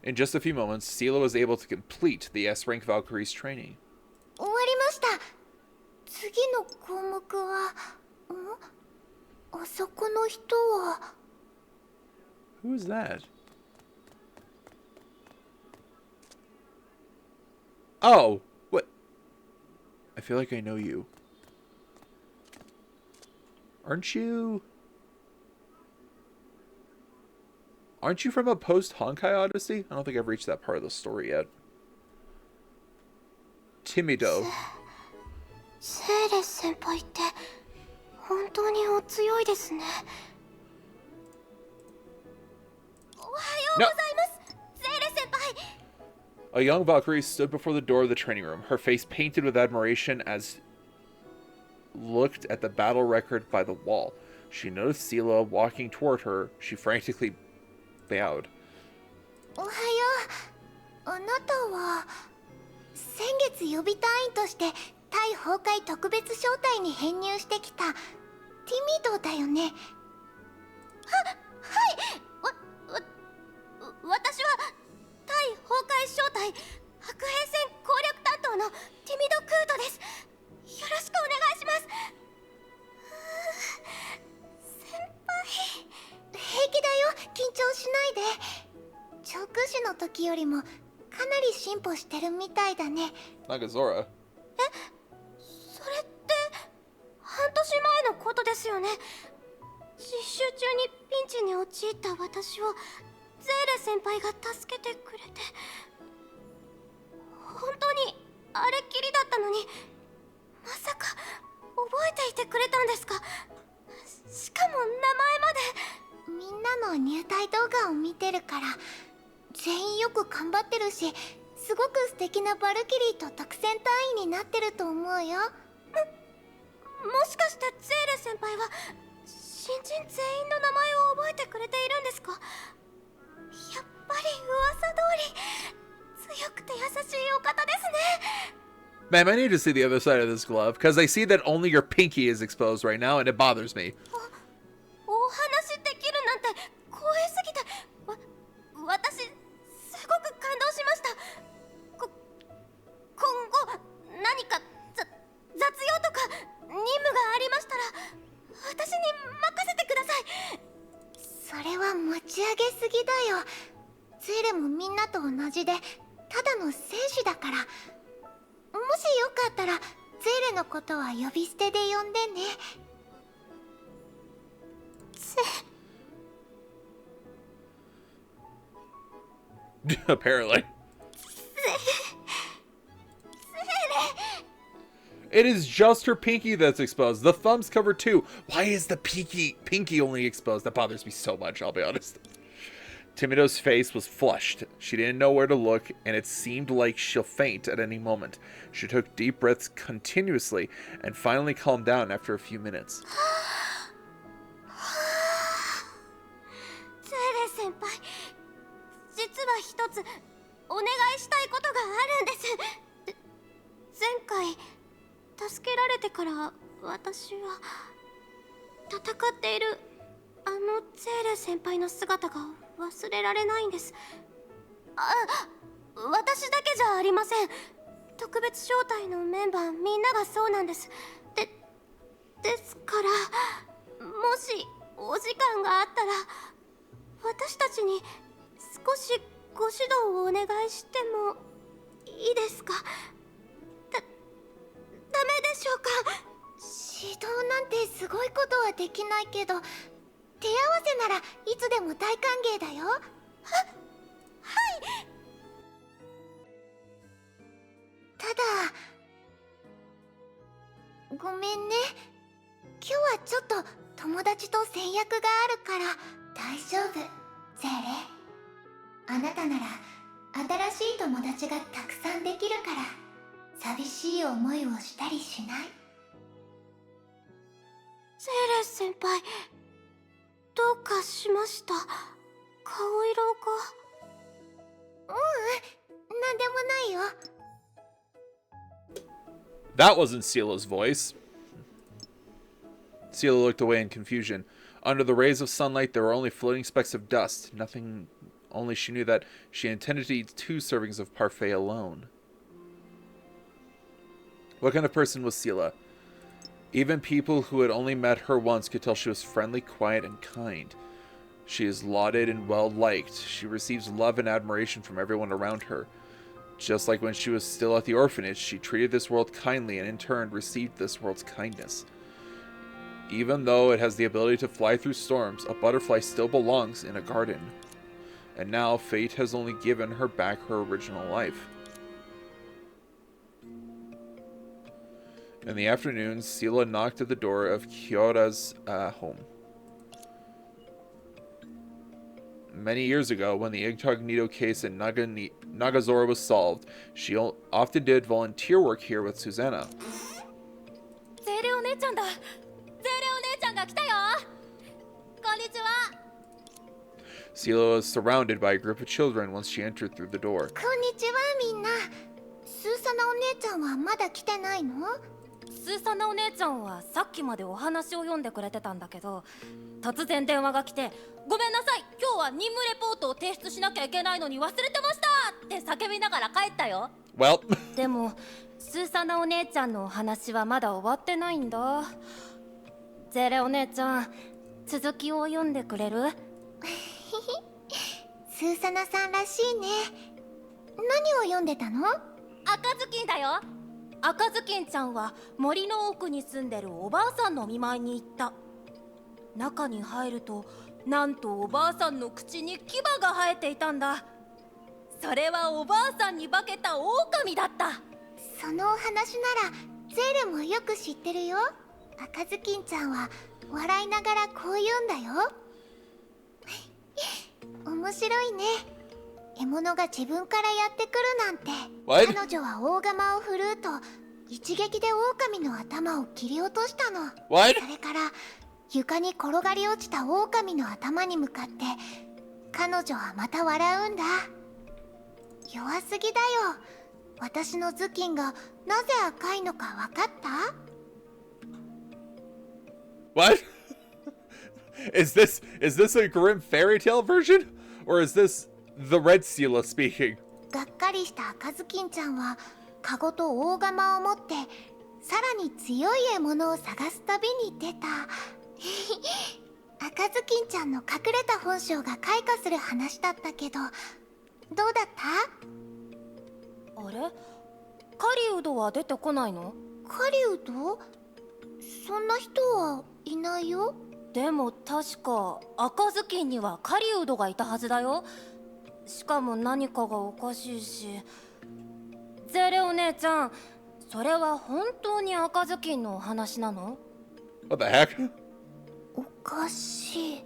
Speaker 1: In just a few moments, Sela was able to complete the S-Rank Valkyrie's training.
Speaker 5: 終わりました。次の項目は、あそこの人は。
Speaker 1: Who is that? Oh! What? I feel like I know you. Aren't you... Aren't you from a post-Honkai Odyssey? I don't think I've reached that part of the story yet. Timido.
Speaker 7: セーレス先輩って本当にお強いですね。
Speaker 8: おはようございます、ゼーレ先輩。
Speaker 1: A young Valkyrie stood before the door of the training room, her face painted with admiration as looked at the battle record by the wall. She noticed Sela walking toward her. She frantically bowed.
Speaker 5: おはよう。あなたは先月予備隊員として対崩壊特別招待に編入してきたティミドだよね。
Speaker 8: 私は対崩壊招待白兵戦攻略担当のティミド・クートです。よろしくお願いします。先輩。
Speaker 5: 平気だよ、緊張しないで。調空士の時よりもかなり進歩してるみたいだね。
Speaker 1: Nagazora.
Speaker 8: それって半年前のことですよね。実習中にピンチに陥った私をゼーレ先輩が助けてくれて、本当にあれっきりだったのに、まさか覚えていてくれたんですか？しかも名前まで。
Speaker 5: みんなの入隊動画を見てるから、全員よく頑張ってるし、すごく素敵なバルキリーと特戦隊員になってると思うよ。
Speaker 8: もしかしてゼーレ先輩は新人全員の名前を覚えてくれているんですか？やっぱり噂通り強くて優しいお方ですね。
Speaker 1: Ma'am, I need to see the other side of this glove, because I see that only your pinky is exposed right now, and it bothers me.
Speaker 8: お話できるなんて光栄すぎて、私すごく感動しました。今後何か雑用とか任務がありましたら私に任せてください。
Speaker 5: それは持ち上げすぎだよ。ゼーレもみんなと同じでただの戦士だから。もしよかったらゼーレのことは呼び捨てで呼んでね。
Speaker 1: Apparently. It is just her pinky that's exposed. The thumb's covered too. Why is the pinky only exposed? That bothers me so much, I'll be honest. Timido's face was flushed. She didn't know where to look, and it seemed like she'll faint at any moment. She took deep breaths continuously, and finally calmed down after a few minutes.
Speaker 8: ゼーレ先輩、実は一つお願いしたいことがあるんです。前回助けられてから私は戦っているゼーレ先輩の姿が忘れられないんです。私だけじゃありません。特別招待のメンバーみんながそうなんです。ですからもしお時間があったら私たちに少しご指導をお願いしてもいいですか？ダメでしょうか？
Speaker 5: 指導なんてすごいことはできないけど、手合わせならいつでも大歓迎だよ。ただごめんね、今日はちょっと友達と戦略があるから。大丈夫ゼーレ、あなたなら新しい友達がたくさんできるから寂しい思いをしたりしない。
Speaker 8: ゼーレ先輩、どうかしました？顔色が。
Speaker 5: なんでもないよ。
Speaker 1: That wasn't Sela's voice. Sela looked away in confusion. Under the rays of sunlight, there were only floating specks of dust. Nothing, only she knew that she intended to eat 2 servings of parfait alone. What kind of person was Sela? Even people who had only met her once could tell she was friendly, quiet, and kind. She is lauded and well-liked. She receives love and admiration from everyone around her. Just like when she was still at the orphanage, she treated this world kindly and in turn received this world's kindness. Even though it has the ability to fly through storms, a butterfly still belongs in a garden. And now fate has only given her back her original life. In the afternoon, Sela knocked at the door of Kyora's home. Many years ago, when the incognito case in Nagazora was solved, she often did volunteer work here with Susanna.
Speaker 8: ゼーレお姉ちゃんだ。ゼーレお姉ちゃんが来たよ。こんにちは。
Speaker 1: Sela was surrounded by a group of children once she entered through the door.
Speaker 5: こんにちはみんな。スーサナお姉ちゃんはまだ来てないの？
Speaker 8: スーサナお姉ちゃんはさっきまでお話を読んでくれてたんだけど、突然電話が来て、ごめんなさい、今日は任務レポートを提出しなきゃいけないのに忘れてましたって叫びながら帰ったよ。
Speaker 1: Well.
Speaker 8: でもスーサナお姉ちゃんのお話はまだ終わってないんだ。ゼーレお姉ちゃん、続きを読んでくれる？
Speaker 5: スーサナさんらしいね。何を読んでたの？
Speaker 8: 赤ずきんだよ。赤ずきんちゃんは森の奥に住んでるおばあさんの見舞いに行った。中に入ると、なんとおばあさんの口に牙が生えていたんだ。それはおばあさんに化けた狼だった。
Speaker 5: そのお話ならゼーレもよく知ってるよ。赤ずきんちゃんは笑いながらこう言うんだよ。面白いね。獲物が自分からやってくるなんて。
Speaker 1: What?
Speaker 5: 彼女は大釜を振るうと一撃で狼の頭を切り落としたの。
Speaker 1: What?
Speaker 5: それから床に転がり落ちた狼の頭に向かって彼女はまた笑うんだ。弱すぎだよ。私の頭巾がなぜ赤いのかわかった？
Speaker 1: What? Is this a grim fairy tale version? Or is this the red Sela speaking?
Speaker 5: がっかりした赤ずきんちゃんはカゴと大釜を持ってさらに強い獲物を探す旅に出た。赤ずきんちゃんの隠れた本性が開花する話だったけど、どうだった？
Speaker 8: あれ？カリウドは出てこないの？
Speaker 5: カリウド？そんな人はいないよ。
Speaker 8: でも確か赤ずきんにはカリウドがいたはずだよ。しかも何かがおかしいし。ゼーレお姉ちゃん、それは本当に赤ずきんのお話なの？
Speaker 1: What the heck?
Speaker 5: おかしい。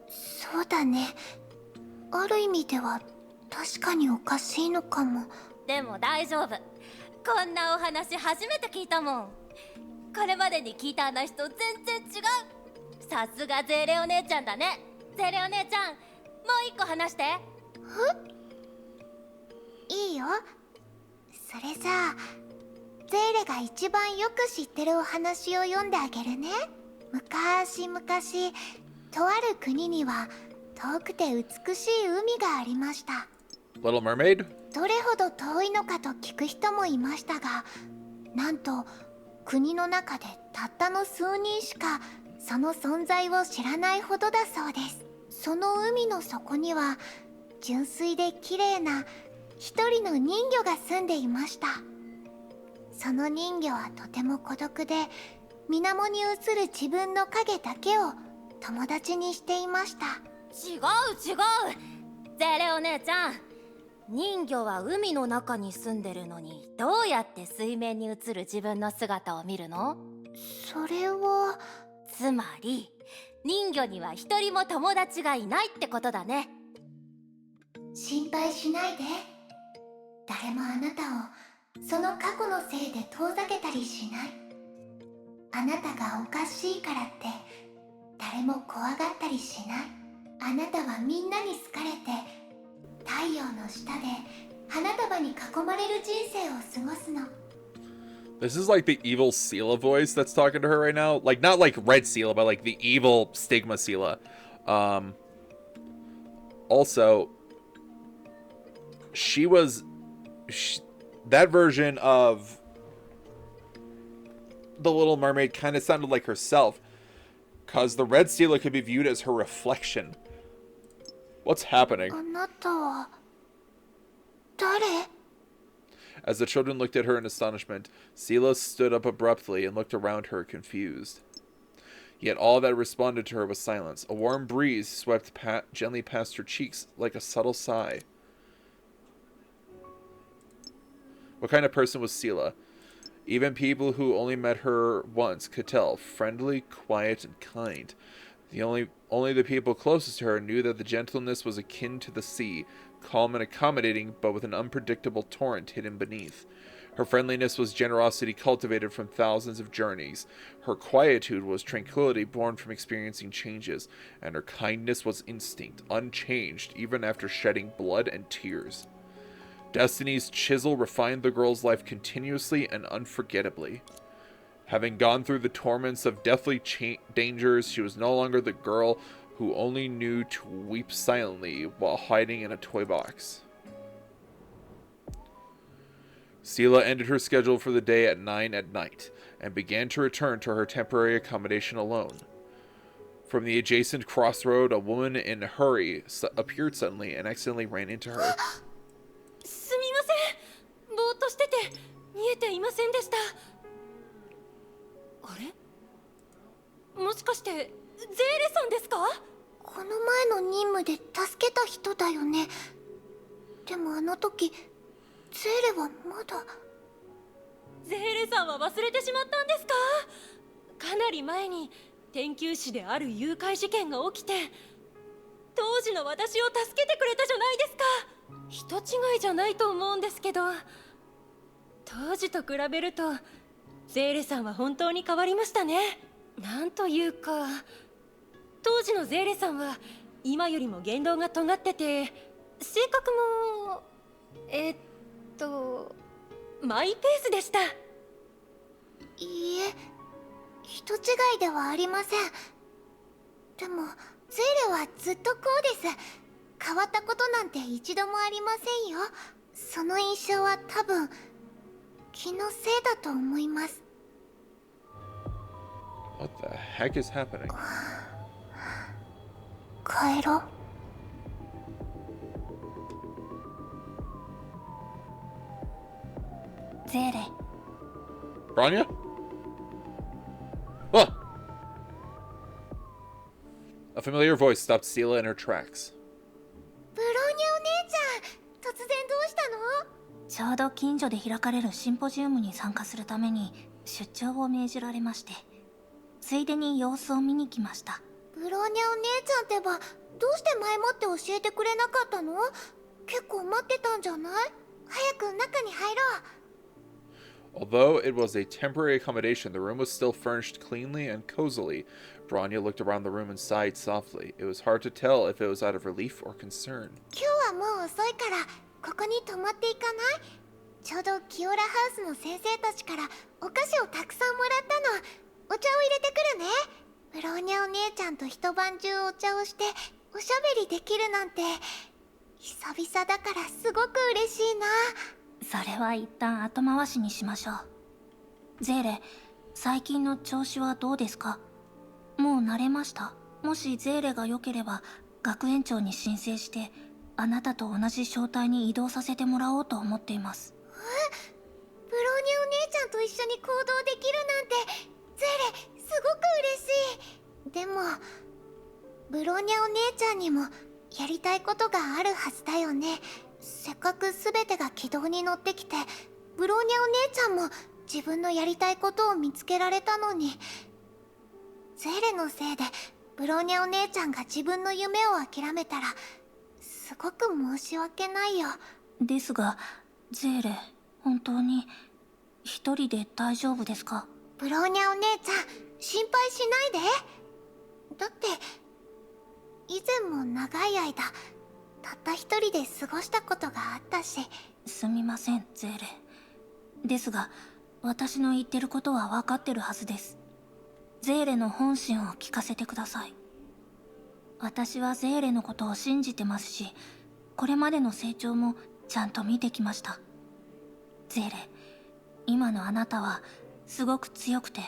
Speaker 5: そうだね。ある意味では確かにおかしいのかも。
Speaker 8: でも大丈夫。こんなお話初めて聞いたもん。これまでに聞いた話と全然違う。さすがゼーレお姉ちゃんだね。ゼーレお姉ちゃん、もう一個話して。
Speaker 5: いいよ。それじゃあゼーレが一番よく知ってるお話を読んであげるね。昔々、とある国には遠くて美しい海がありました。
Speaker 1: Little Mermaid?
Speaker 5: どれほど遠いのかと聞く人もいましたが、なんと国の中でたったの数人しかその存在を知らないほどだそうです。その海の底には純粋で綺麗な一人の人魚が住んでいました。その人魚はとても孤独で、水面に映る自分の影だけを友達にしていました。
Speaker 6: 違うゼレお姉ちゃん、人魚は海の中に住んでるのにどうやって水面に映る自分の姿を見るの？
Speaker 5: それは
Speaker 6: つまり人魚には一人も友達がいないってことだね。
Speaker 5: 心配しないで。誰もあなたをその過去のせいで遠ざけたりしない。あなたがおかしいからって誰も怖がったりしない。あなたはみんなに好かれて太陽の下で花束に囲まれる人生を過ごすの。
Speaker 1: This is like the evil Sela voice that's talking to her right now. Like, not like Red Sela, but like the evil Stigma Sela. Also, that version of the Little Mermaid kind of sounded like herself, because the Red Sela could be viewed as her reflection. What's happening?
Speaker 5: あなたは誰？
Speaker 1: As the children looked at her in astonishment, Sela stood up abruptly and looked around her, confused. Yet all that responded to her was silence. A warm breeze swept gently past her cheeks like a subtle sigh. What kind of person was Sela? Even people who only met her once could tell. Friendly, quiet, and kind. Only the people closest to her knew that the gentleness was akin to the sea, calm and accommodating, but with an unpredictable torrent hidden beneath. Her friendliness was generosity cultivated from thousands of journeys. Her quietude was tranquility born from experiencing changes, and her kindness was instinct, unchanged even after shedding blood and tears. Destiny's chisel refined the girl's life continuously and unforgettably. Having gone through the torments of deathly dangers, she was no longer the girl who only knew to weep silently while hiding in a toy box. Sela ended her schedule for the day at 9 at night, and began to return to her temporary accommodation alone. From the adjacent crossroad, a woman in a hurry appeared suddenly and accidentally ran into her.
Speaker 6: すみません、ぼーっとしてて見えていませんでした。あれ？もしかしてゼーレさんですか？
Speaker 5: この前の任務で助けた人だよね。でもあの時ゼーレはまだ。
Speaker 6: ゼーレさんは忘れてしまったんですか？かなり前に天球市である誘拐事件が起きて、当時の私を助けてくれたじゃないですか。人違いじゃないと思うんですけど、当時と比べるとゼーレさんは本当に変わりましたね。なんというか、当時のゼーレさんは今よりも言動が尖ってて、性格もマイペースでした。
Speaker 5: いいえ、人違いではありません。でもゼーレはずっとこうです。変わったことなんて一度もありませんよ。その印象は多分気のせいだと思います。
Speaker 1: What the heck is happening?
Speaker 5: 帰ろう。
Speaker 8: ゼーレ。
Speaker 1: Branya? Ah! A familiar voice stopped Sela in her tracks.
Speaker 5: ブローニャお姉ちゃん、突然どうしたの？
Speaker 7: ちょうど近所で開かれるシンポジウムに参加するために出張を命じられまして、ついでに様子を見に来ました。
Speaker 5: ブローニャお姉ちゃんってば、どうして前もって教えてくれなかったの？結構待ってたんじゃない？早く中に入ろう。
Speaker 1: Although it was a temporary accommodation, the room was still furnished cleanly and cozily. Branya looked around the room and sighed softly. It was hard to tell if it was out of relief or concern.
Speaker 5: 今日はもう遅いからここに泊まっていかない？ちょうどキオラハウスの先生たちからお菓子をたくさんもらったの。お茶を入れてくるね。ブローニャお姉ちゃんと一晩中お茶をしておしゃべりできるなんて久々だからすごく嬉しいな。
Speaker 7: それは一旦後回しにしましょう。ゼーレ、最近の調子はどうですか？もう慣れました？もしゼーレが良ければ学園長に申請してあなたと同じ小隊に移動させてもらおうと思っています。
Speaker 5: ブローニャお姉ちゃんと一緒に行動できるなんてゼーレすごく嬉しい。でもブローニャお姉ちゃんにもやりたいことがあるはずだよね。せっかく全てが軌道に乗ってきてブローニャお姉ちゃんも自分のやりたいことを見つけられたのに、ゼーレのせいでブローニャお姉ちゃんが自分の夢を諦めたらすごく申し訳ないよ。
Speaker 7: ですがゼーレ、本当に一人で大丈夫ですか？
Speaker 5: ブローニャお姉ちゃん心配しないで。だって以前も長い間たった一人で過ごしたことがあったし。
Speaker 7: すみませんゼーレ。ですが私の言ってることは分かってるはずです。ゼーレの本心を聞かせてください。私はゼーレのことを信じてますし、これまでの成長もちゃんと見てきました。ゼーレ、今のあなたはすごく強くて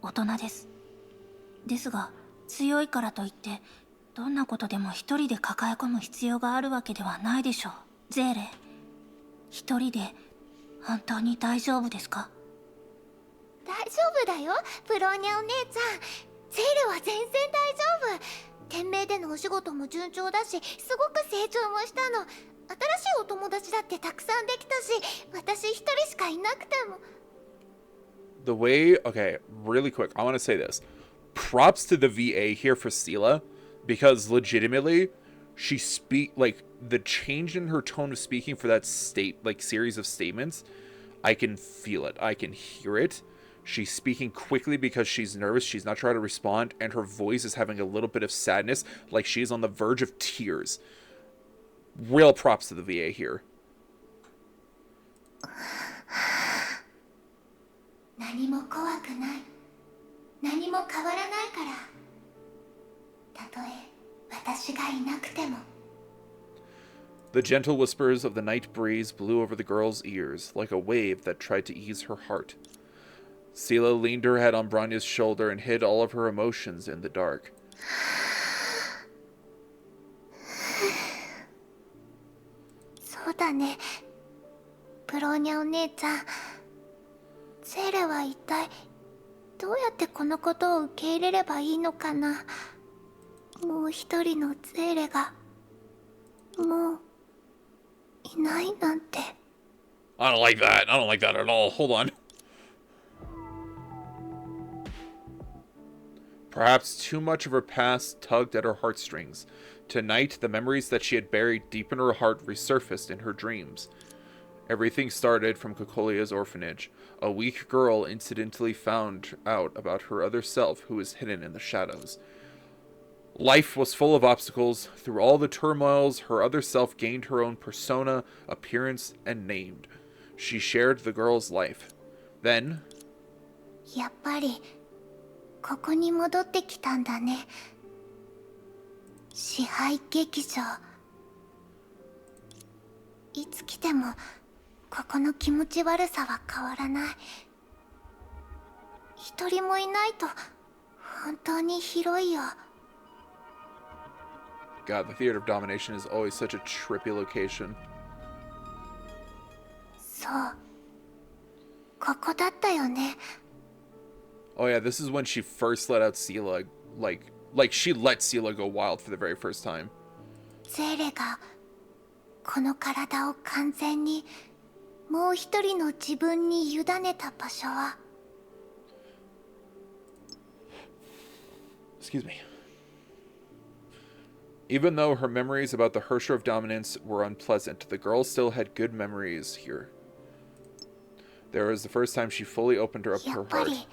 Speaker 7: 大人です。ですが強いからといってどんなことでも一人で抱え込む必要があるわけではないでしょう。ゼーレ、一人で本当に大丈夫ですか？
Speaker 5: 大丈夫だよブローニャお姉ちゃん。ゼーレは全然大丈夫。天命でのお仕事も順調だしすごく成長もしたの。新しいお友達だってたくさんできたし、私一人しかいなくても。
Speaker 1: The way, okay, really quick, I want to say this. Props to the VA here for Sela, because legitimately, like, the change in her tone of speaking for that series of statements, I can feel it. I can hear it. She's speaking quickly because she's nervous. She's not trying to respond, and her voice is having a little bit of sadness, like she's on the verge of tears. Real props to the VA here.
Speaker 5: 何も怖くない。何も変わらないから。たとえ私がいなくても。
Speaker 1: The gentle whispers of the night breeze blew over the girl's ears, like a wave that tried to ease her heart. Sela leaned her head on Branya's shoulder and hid all of her emotions in the dark.
Speaker 5: そうだね、ブローニャお姉ちゃん。ゼーレは一体どうやってこのことを受け入れればいいのかな。もう一人のゼーレがもういないなんて。
Speaker 1: I don't like that. I don't like that at all. Hold on. Perhaps too much of her past tugged at her heartstrings. Tonight, the memories that she had buried deep in her heart resurfaced in her dreams. Everything started from Kokolia's orphanage. A weak girl incidentally found out about her other self who was hidden in the shadows. Life was full of obstacles. Through all the turmoils, her other self gained her own persona, appearance, and named. She shared the girl's life. Then...
Speaker 5: やっぱりここに戻ってきたんだね。支配劇場。いつ来てもここの気持ち悪さは変わらない。一人もいないと本当に広いよ。
Speaker 1: God, the Theater of Domination is always such a trippy location.
Speaker 5: そう、ここだったよね。
Speaker 1: Oh yeah, this is when she first let out Sela, like she let Sela go wild for the very first time.
Speaker 5: ゼーレがこの体を完全にもう一人の自分に委ねた場所は。
Speaker 1: Excuse me. Even though her memories about the Hersher of Dominance were unpleasant, the girl still had good memories here. There was the first time she fully opened up
Speaker 5: や
Speaker 1: her
Speaker 5: っぱり
Speaker 1: heart.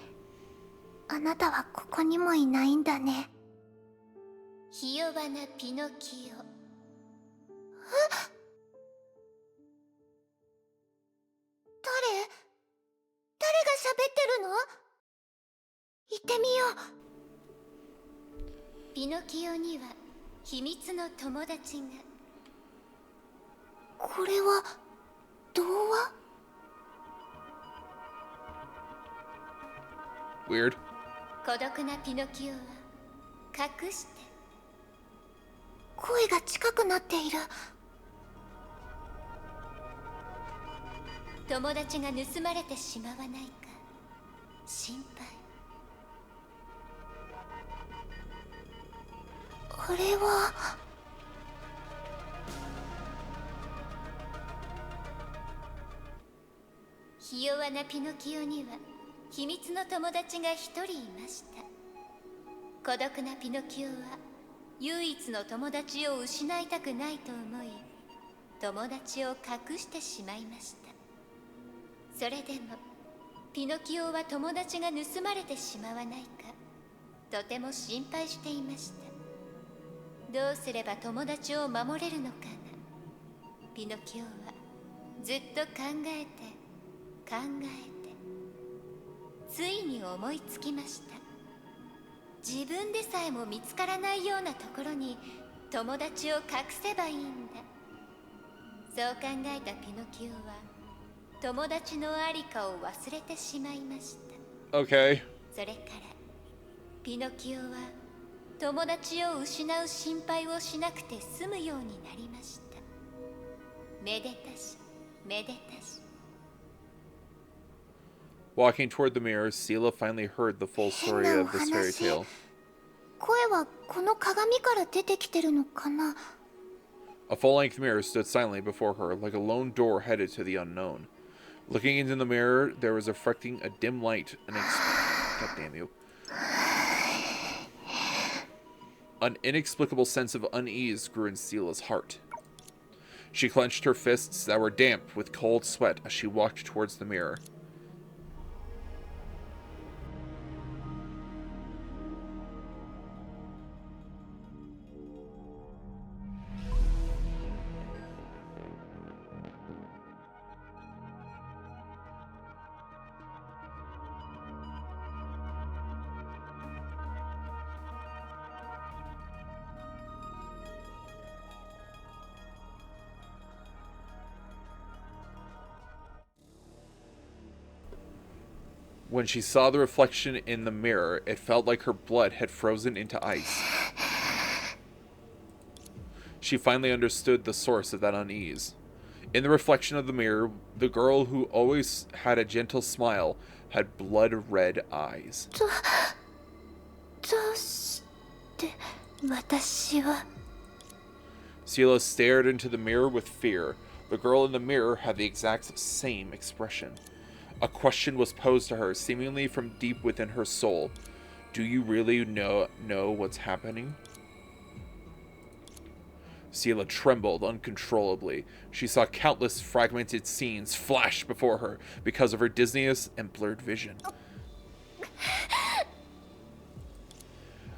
Speaker 5: あなたはここにもいないんだね。ひ弱なピノキオ。え？誰が喋ってるの？行ってみよう。ピノキオには秘密の友達が。これは童話？
Speaker 1: Weird.
Speaker 5: 孤独なピノキオは隠して。声が近くなっている。友達が盗まれてしまわないか心配。あれはひ弱なピノキオには秘密の友達が一人いました。孤独なピノキオは唯一の友達を失いたくないと思い、友達を隠してしまいました。それでもピノキオは友達が盗まれてしまわないかとても心配していました。どうすれば友達を守れるのかな。ピノキオはずっと考えて考えて、ついに思いつきました。自分でさえも見つからないようなところに友達を隠せばいいんだ。そう考えたピノキオは友達のありかを忘れてしまいました。
Speaker 1: Okay.
Speaker 5: それからピノキオは友達を失う心配をしなくて済むようになりました。めでたしめでたし。
Speaker 1: Walking toward the mirror, Sela finally heard the full story of this fairy tale.
Speaker 5: 声はこの鏡から出てきてるのかな。
Speaker 1: A full-length mirror stood silently before her, like a lone door headed to the unknown. Looking into the mirror, there was reflecting a dim light. God damn you. An inexplicable sense of unease grew in Sela's heart. She clenched her fists that were damp with cold sweat as she walked towards the mirror. When she saw the reflection in the mirror, it felt like her blood had frozen into ice. She finally understood the source of that unease. In the reflection of the mirror, the girl who always had a gentle smile had blood-red eyes.
Speaker 5: どうして私は。
Speaker 1: Sela stared into the mirror with fear. The girl in the mirror had the exact same expression. A question was posed to her, seemingly from deep within her soul. Do you really know what's happening? Sela trembled uncontrollably. She saw countless fragmented scenes flash before her because of her dizziness and blurred vision.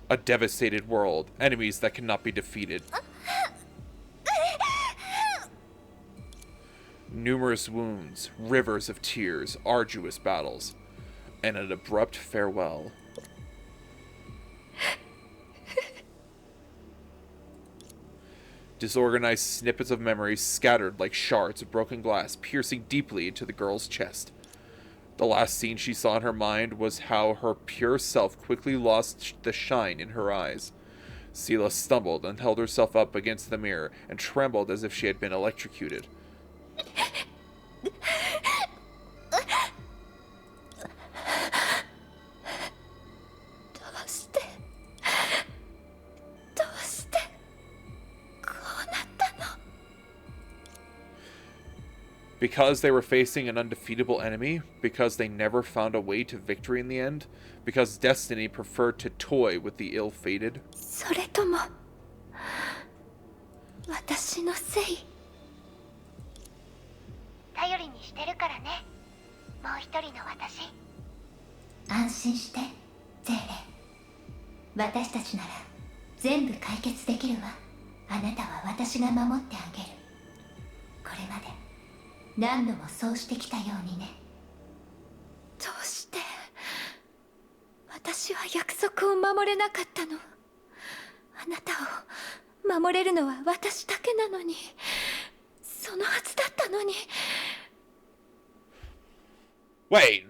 Speaker 1: A devastated world, enemies that cannot be defeated. Numerous wounds, rivers of tears, arduous battles, and an abrupt farewell. Disorganized snippets of memories scattered like shards of broken glass, piercing deeply into the girl's chest. The last scene she saw in her mind was how her pure self quickly lost the shine in her eyes. Sela stumbled and held herself up against the mirror and trembled as if she had been electrocuted. Because they were facing an undefeatable enemy, because they never found a way to victory in the end, because destiny preferred to toy with the ill-fated.
Speaker 5: それとも私のせい。頼りにしてるからね、もう一人の私。安心してゼーレ。私たちなら全部解決できるわ。あなたは私が守ってあげる。これまで何度もそうしてきたようにね。どうして私は約束を守れなかったの。あなたを守れるのは私だけなのに、そのはずだったのに。
Speaker 1: Wait.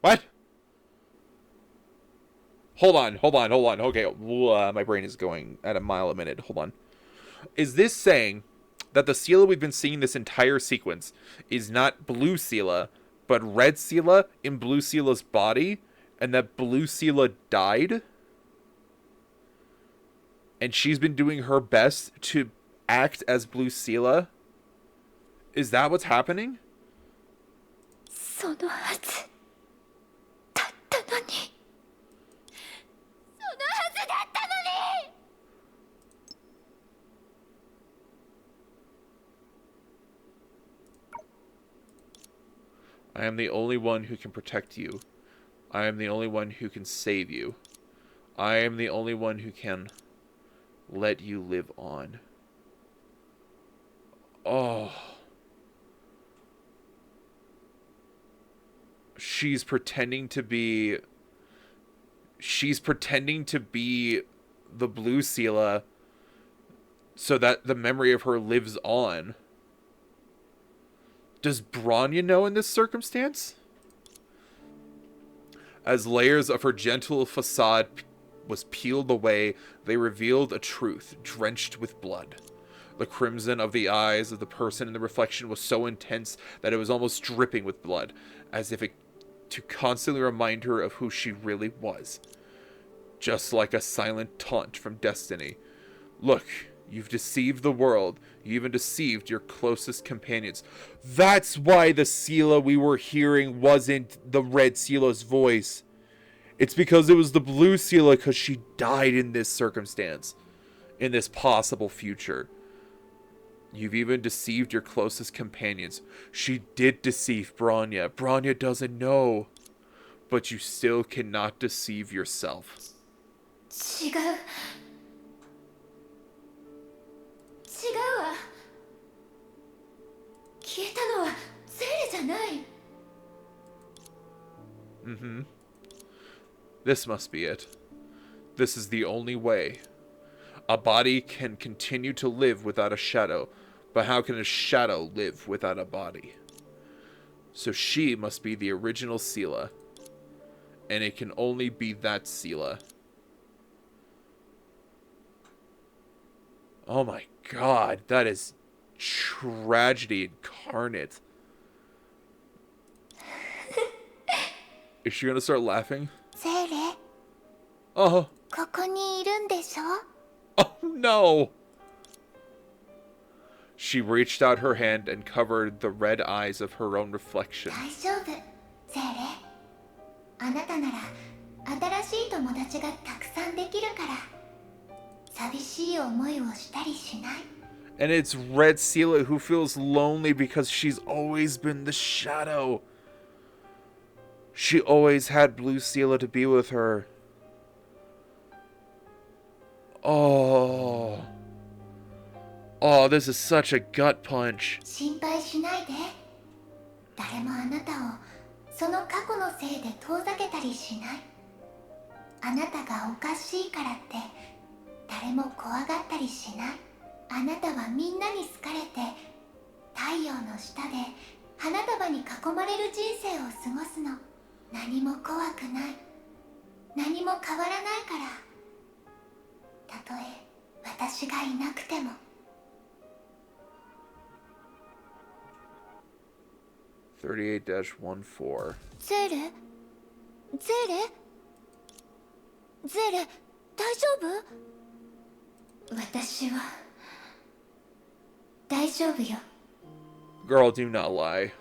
Speaker 1: What? Hold on. Okay, my brain is going at a mile a minute. Hold on. Is this saying that the Sela we've been seeing this entire sequence is not Blue Sela, but Red Sela in Blue Sela's body, and that Blue Sela died? And she's been doing her best to act as Blue Sela? Is that what's happening?
Speaker 5: そのはずだったのに。そのはずだったのに。
Speaker 1: I am the only one who can protect you. I am the only one who can save you. I am the only one who can let you live on. Oh. She's pretending to be the Blue Sela so that the memory of her lives on. Does Bronya know in this circumstance? As layers of her gentle facade was peeled away, they revealed a truth drenched with blood. The crimson of the eyes of the person in the reflection was so intense that it was almost dripping with blood, as if it to constantly remind her of who she really was. Just like a silent taunt from destiny. Look, you've deceived the world. You even deceived your closest companions. That's why the Sela we were hearing wasn't the Red Sela's voice. It's because it was the Blue Sela, because she died in this circumstance. In this possible future. You've even deceived your closest companions. She did deceive Bronya. Bronya doesn't know. But you still cannot deceive yourself.
Speaker 5: 違う。違うわ。消えたのはゼーレじゃない。
Speaker 1: Mm-hmm. This must be it. This is the only way. A body can continue to live without a shadow, but how can a shadow live without a body? So she must be the original Sela. And it can only be that Sela. Oh my god, that is tragedy incarnate. Is she gonna start laughing?
Speaker 5: ゼーレ、
Speaker 1: Oh.
Speaker 5: ここにいるんでしょ?
Speaker 1: Oh no! She reached out her hand and covered the red eyes of her own reflection.
Speaker 5: 大丈夫、ゼーレ。あなたなら新しい友達がたくさんできるから、寂しい思いをしたりしない。
Speaker 1: And it's Red Sela who feels lonely because she's always been the shadow. She always had Blue Sela to be with her. Oh. Oh, this is such a gut punch.
Speaker 5: 心配しないで。誰もあなたをその過去のせいで遠ざけたりしない。あなたがおかしいからって誰も怖がったりしない。あなたはみんなに好かれて太陽の下で花束に囲まれる人生を過ごすの。何も怖くない。何も変わらないから。たとえ私がいなくても。
Speaker 1: 38-14.
Speaker 5: ゼーレ、ゼーレ、ゼーレ、大丈夫？私は大丈夫よ。
Speaker 1: Girl, do not lie.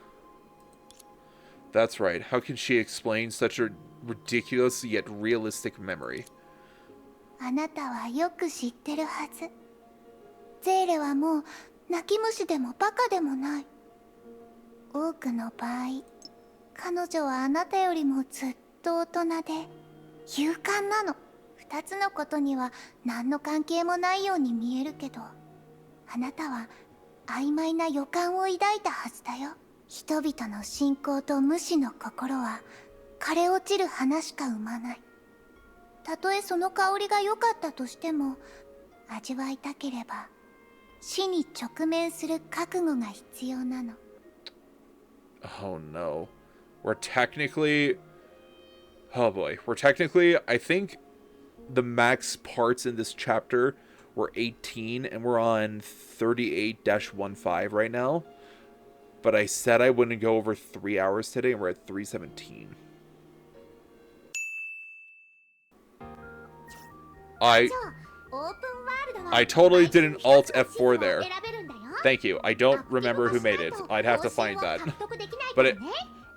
Speaker 1: That's right. How can she explain such a ridiculous yet realistic memory?
Speaker 5: あなたはよく知ってるはず。ゼーレはもう泣き虫でもバカでもない。多くの場合、彼女はあなたよりもずっと大人で勇敢なの。二つのことには何の関係もないように見えるけど、あなたは曖昧な予感を抱いたはずだよ。人々の信仰と無視の心は枯れ落ちる花しか生まない。たとえその香りが良かったとしても、味わいたければ死に直面する覚悟が必要なの。
Speaker 1: Oh no. We're technically... Oh boy. We're technically... I think the max parts in this chapter were 18, and we're on 38-15 right now. But I said I wouldn't go over 3 hours today, and we're at 3:17. I totally did an Alt F4 there. Thank you. I don't remember who made it. I'd have to find that. But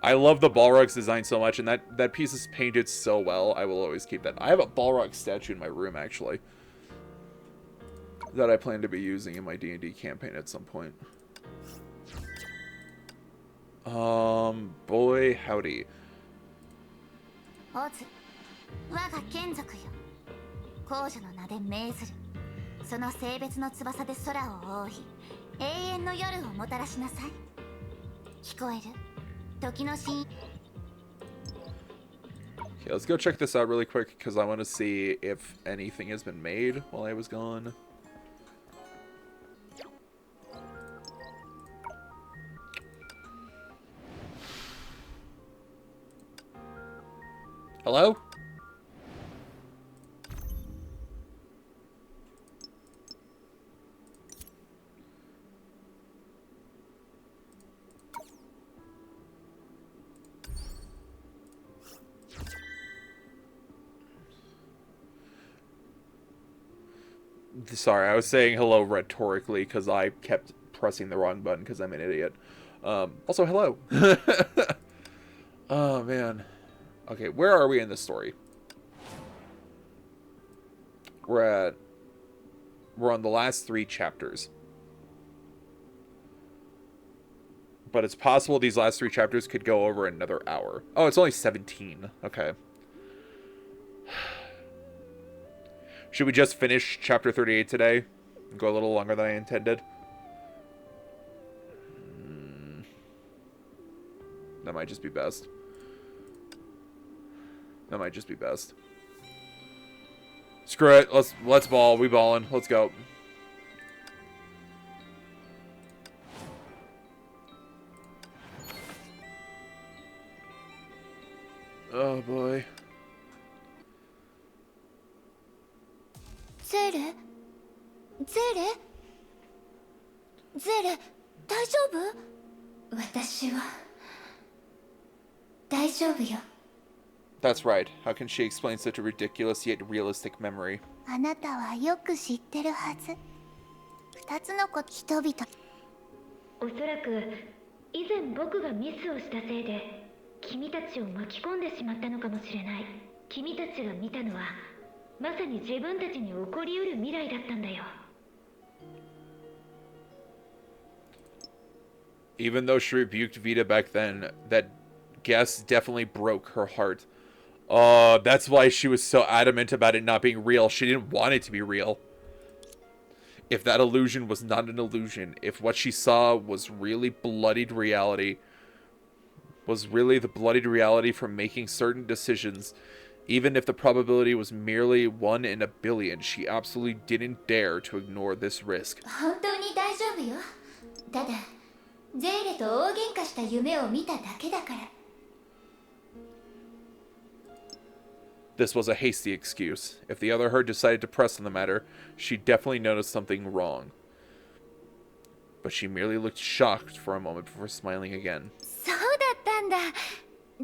Speaker 1: I love the Balrog's design so much, and that piece is painted so well. I will always keep that. I have a Balrog statue in my room, actually, that I plan to be using in my D&D campaign at some point. Boy, howdy.
Speaker 7: 我が眷属よ。皇女の名で命ずる。その性別の翼で空を覆い、永遠の夜をもたらしなさい。聞こえる？時の神。
Speaker 1: Okay, let's go check this out really quick because I want to see if anything has been made while I was gone. Hello? Sorry, I was saying hello rhetorically because I kept pressing the wrong button because I'm an idiot. Also, hello. Oh, man. Okay, where are we in this story? We're on the last 3 chapters. But it's possible these last 3 chapters could go over another hour. Oh, it's only 17. Okay. Should we just finish chapter 38 today? Go a little longer than I intended? That might just be best. That might just be best. Screw it. Let's ball. We ballin'. Let's go. Oh boy.
Speaker 5: ゼーレ？ゼーレ？ゼーレ、大丈夫？私は大丈夫よ。
Speaker 1: That's right. How can she explain such a ridiculous yet realistic memory?
Speaker 5: あなたはよく知ってるはず。2つの人々。
Speaker 10: おそらく以前僕がミスをしたせいで君たちを巻き込んでしまったのかもしれない。君たちが見たのはまさに自分たちに起こりうる未来だったんだよ。
Speaker 1: Even though she rebuked Vita back then, that guess definitely broke her heart. That's why she was so adamant about it not being real. She didn't want it to be real. If that illusion was not an illusion, if what she saw was really bloodied reality, was really the bloodied reality from making certain decisions, even if the probability was merely 1 in a billion, she absolutely didn't dare to ignore this risk.
Speaker 5: 本当に大丈夫よ。ただ、ゼーレと大喧嘩した夢を見ただけだから。
Speaker 1: This was a hasty excuse. If the other her decided to press on the matter, she definitely noticed something wrong. But she merely looked shocked for a moment before smiling again.
Speaker 5: そうだったんだ。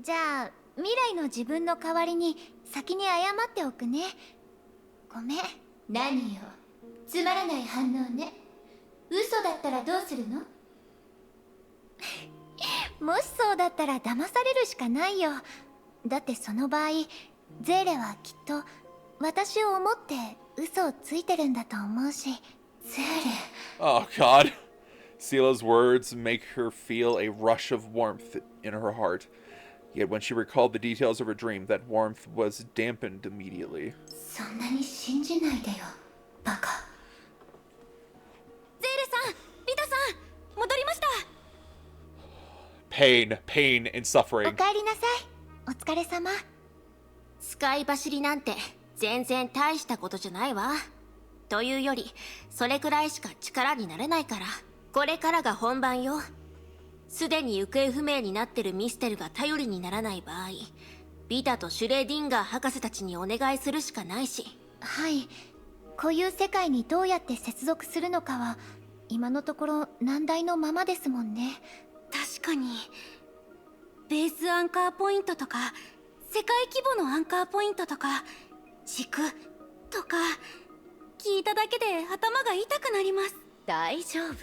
Speaker 5: じゃあ、未来の自分の代わりに先に謝っておくね。ごめん。何よ。つまらない反応ね。嘘だったらどうするの？もしそうだったら騙されるしかないよ。だってその場合、ゼーレはきっと私を思って嘘をついてるんだと思うし。ゼーレ。
Speaker 1: Oh God. Sela's words make her feel a rush of warmth in her heart. Yet when she recalled the details of her dream, that warmth was dampened immediately.
Speaker 5: そんなに信じないでよ、バカ。
Speaker 8: ゼーレさん、ビタさん、戻りました。
Speaker 1: pain and
Speaker 5: お
Speaker 1: suffering.
Speaker 5: かえりなさい。お疲れ様。
Speaker 6: 使い走りなんて全然大したことじゃないわ。というよりそれくらいしか力になれないから。これからが本番よ。すでに行方不明になってるミステルが頼りにならない場合、ビタとシュレーディンガー博士たちにお願いするしかないし。
Speaker 5: はい。こういう世界にどうやって接続するのかは今のところ難題のままですもんね。
Speaker 8: 確かにベースアンカーポイントとか世界規模のアンカーポイントとか軸とか聞いただけで頭が痛くなります。
Speaker 4: 大丈夫。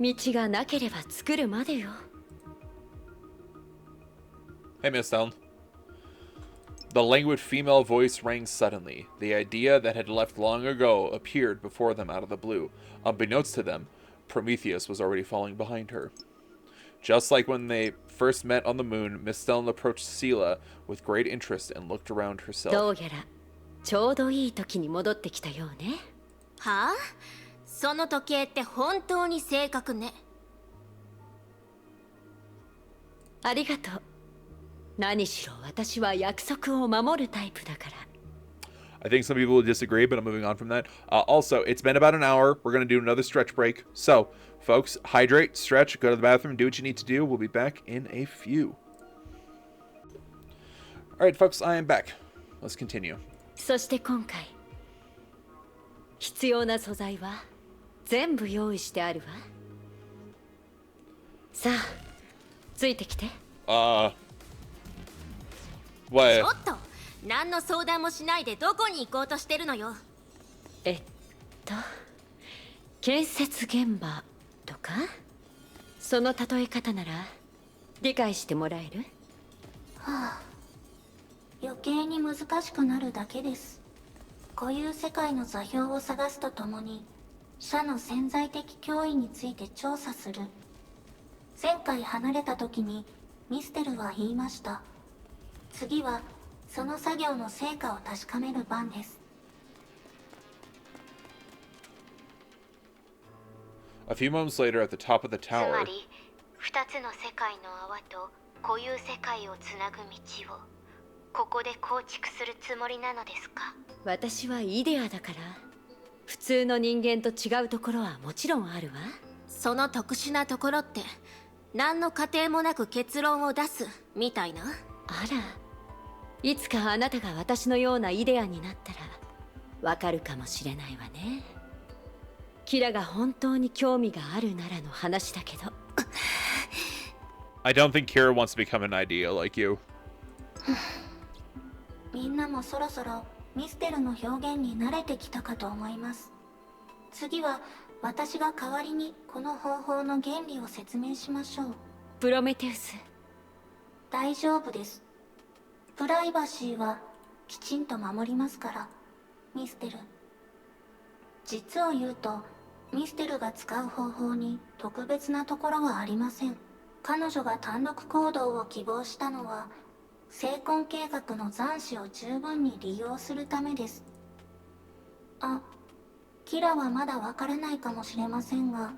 Speaker 4: 道がなければ作るまでよ。
Speaker 1: Hey, Miss Stone. The languid female voice rang suddenly. The idea that had left long ago appeared before them out of the blue. Unbeknownst to them, Prometheus was already falling behind her. Just like when they first met on the moon, Miss Stone approached Sela with great interest and looked around
Speaker 4: ど
Speaker 1: herself.
Speaker 4: うやらちょうどいい時に戻ってきたようね。
Speaker 6: はあ？その時計って本当に正確ね。
Speaker 4: ありがとう。何しろ私は約束を守るタイプだから。
Speaker 1: I think some people will disagree, but I'm moving on from that. Also, it's been about an hour. We're going to do another stretch break. So, folks, hydrate, stretch, go to the bathroom, do what you need to do. We'll be back in a few. All right, folks, I am back. Let's continue.
Speaker 4: そして今回必要な素材は全部用意してあるわ。さあ、ついてきて。
Speaker 1: What?
Speaker 6: ちょっと何の相談もしないでどこに行こうとしてるのよ。
Speaker 4: 建設現場とかその例え方なら理解してもらえる？
Speaker 7: はあ、余計に難しくなるだけです。固有世界の座標を探すとともに社の潜在的脅威について調査する。前回離れた時にミステルは言いました。次はその作業の成果を確かめる番です。
Speaker 1: A few moments later, at the top of the
Speaker 2: つま
Speaker 1: tower,
Speaker 2: り2つの世界の泡と固有世界をつなぐ道をここで構築するつもりなのですか？
Speaker 4: 私はイデアだから普通の人間と違うところはもちろんあるわ。
Speaker 6: その特殊なところって何の過程もなく結論を出すみたいな。
Speaker 4: あら、いつかあなたが私のようなイデアになったらわかるかもしれないわね。キラが本当に興味があるならの話だけど。
Speaker 1: I don't think Kira wants to become an idea like you.
Speaker 7: みんなもそろそろミステルの表現に慣れてきたかと思います。次は私が代わりにこの方法の原理を説明しましょう。
Speaker 4: プロメテウス。
Speaker 7: 大丈夫です。プライバシーはきちんと守りますから、ミステル。実を言うと、ミステルが使う方法に特別なところはありません。彼女が単独行動を希望したのは、成婚計画の残滓を十分に利用するためです。あ、キラはまだわからないかもしれませんが、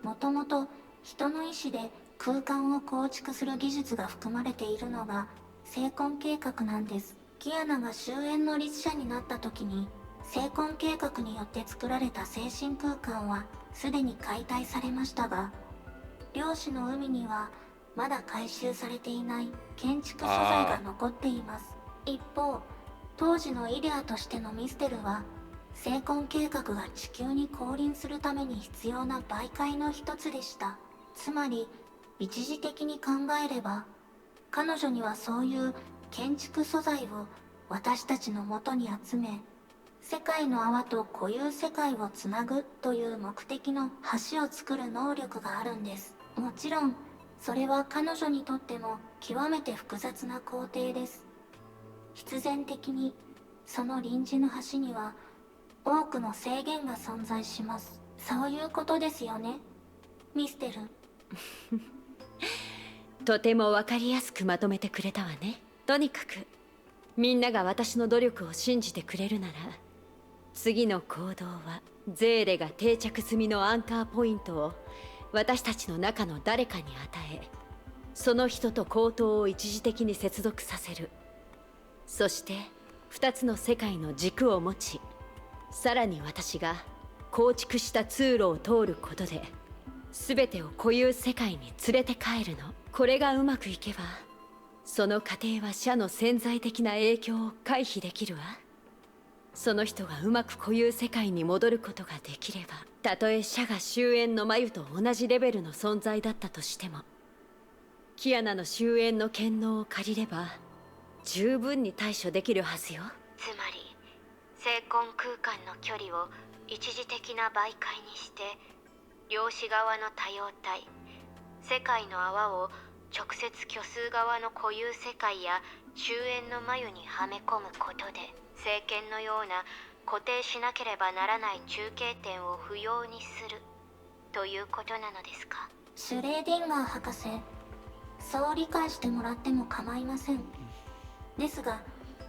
Speaker 7: もともと人の意志で空間を構築する技術が含まれているのが成婚計画なんです。キアナが終焉の律者になった時に、成婚計画によって作られた精神空間はすでに解体されましたが、量子の海にはまだ回収されていない建築素材が残っています。一方、当時のイデアとしてのミステルは、成婚計画が地球に降臨するために必要な媒介の一つでした。つまり、一時的に考えれば、彼女にはそういう建築素材を私たちの元に集め、世界の泡と固有世界をつなぐという目的の橋を作る能力があるんです。もちろん、それは彼女にとっても極めて複雑な工程です。必然的に、その臨時の橋には多くの制限が存在します。そういうことですよね、ミステル。
Speaker 4: とてもわかりやすくまとめてくれたわね。とにかくみんなが私の努力を信じてくれるなら、次の行動はゼーレが定着済みのアンカーポイントを私たちの中の誰かに与え、その人と口頭を一時的に接続させる。そして2つの世界の軸を持ち、さらに私が構築した通路を通ることで全てを固有世界に連れて帰るの。これがうまくいけば、その過程は社の潜在的な影響を回避できるわ。その人がうまく固有世界に戻ることができれば、たとえ社が終焉の眉と同じレベルの存在だったとしても、キアナの終焉の権能を借りれば十分に対処できるはずよ。
Speaker 2: つまり精魂空間の距離を一時的な媒介にして、量子側の多様体、世界の泡を直接虚数側の固有世界や終焉の眉にはめ込むことで、聖剣のような固定しなければならない中継点を不要にするということなのですか？
Speaker 7: シュレーディンガー博士、そう理解してもらっても構いません。ですが、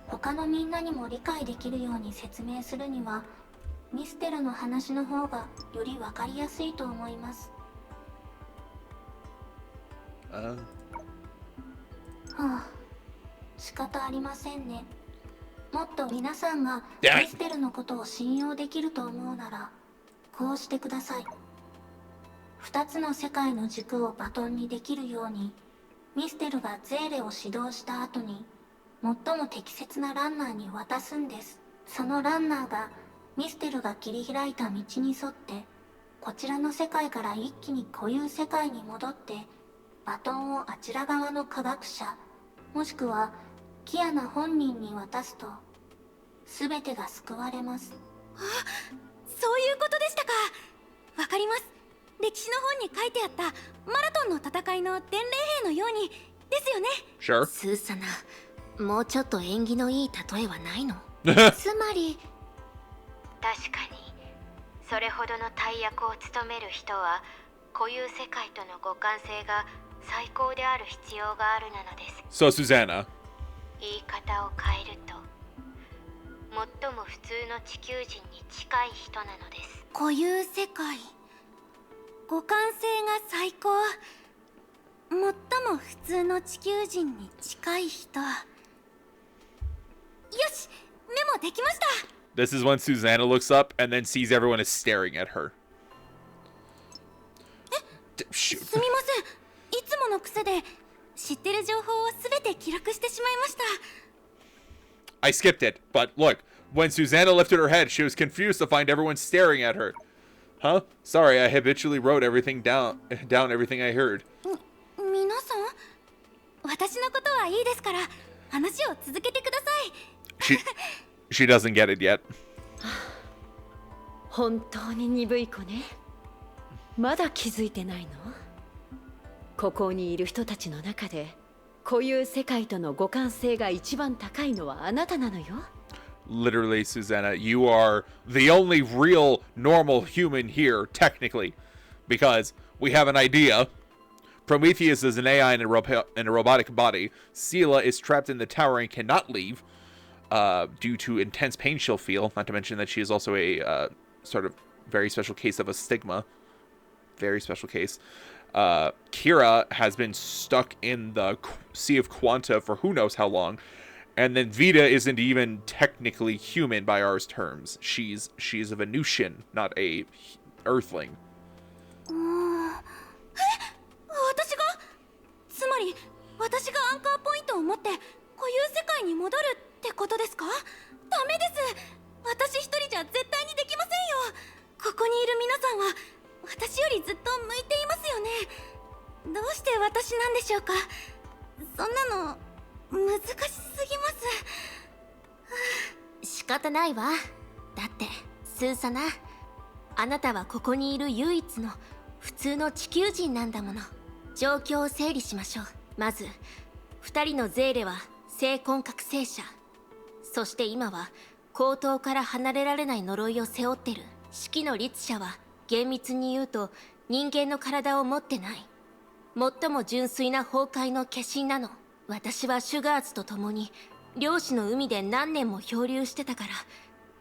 Speaker 7: 他のみんなにも理解できるように説明するには、ミステルの話の方がより分かりやすいと思います。はあ、仕方ありませんね。もっと皆さんがミステルのことを信用できると思うなら、こうしてください。2つの世界の軸をバトンにできるように、ミステルがゼーレを指導した後に最も適切なランナーに渡すんです。そのランナーがミステルが切り開いた道に沿ってこちらの世界から一気に固有世界に戻ってバトンをあちら側の科学者もしくはキアナ本人に渡すと全てが救われます。
Speaker 8: あ、そういうことでしたか。わかります。歴史の本に書いてあったマラトンの戦いの伝令兵のようにですよね。
Speaker 1: Sure.
Speaker 6: スーサナ、もうちょっと縁起のいい例えはないの？
Speaker 5: つまり
Speaker 2: 確かに、それほどの大役を務める人は固有世界との互換性が最高である必要があるなのです。
Speaker 1: So, Susanna.
Speaker 2: 言い方を変えると、最も普通の地球人に近い人なのです。
Speaker 8: 固有世界、互換性が最高、最も普通の地球人に近い人。よし、メモできました。
Speaker 1: This is when Susanna looks up and then sees everyone is staring at her. Shoot.
Speaker 8: すみません、いつもの癖で知ってる情報を全て記録してしまいました。
Speaker 1: I skipped it, but look, when Susanna lifted her head, she was confused to find everyone staring at her. Huh? Sorry, I habitually wrote everything down everything I heard.
Speaker 8: 皆さん、私のことはいいですから話を続けてください。
Speaker 1: She doesn't get it yet.
Speaker 4: 本当に鈍い子ね。まだ気づいてないの？ここにいる人たちの中で固有世界との互換性が一番高いのはあなたなのよ。
Speaker 1: Literally, Susanna, you are the only real normal human here, technically, because we have an idea. Prometheus is an AI in a robotic body. Sela is trapped in the tower and cannot leave due to intense pain she'll feel, not to mention that she is also a sort of very special case of a stigma. Very special case. Kira has been stuck in the Sea of Quanta for who knows how long. And then Vita isn't even technically human by our terms. She's a Venusian, not a Earthling.
Speaker 8: 私が？つまり私がアンカーポイントを持って固有世界に戻るってことですか？ダメです。私一人じゃ絶対にできませんよ。ここにいる皆さんは私よりずっと向いていますよね。どうして私なんでしょうか。そんなの難しすぎます。
Speaker 6: 仕方ないわ。だってスーサナ、あなたはここにいる唯一の普通の地球人なんだもの。状況を整理しましょう。まず2人のゼーレは精魂覚醒者、そして今は口頭から離れられない呪いを背負ってる式の律者は厳密に言うと人間の体を持ってない。最も純粋な崩壊の化身なの。私はシュガーズと共に漁師の海で何年も漂流してたから、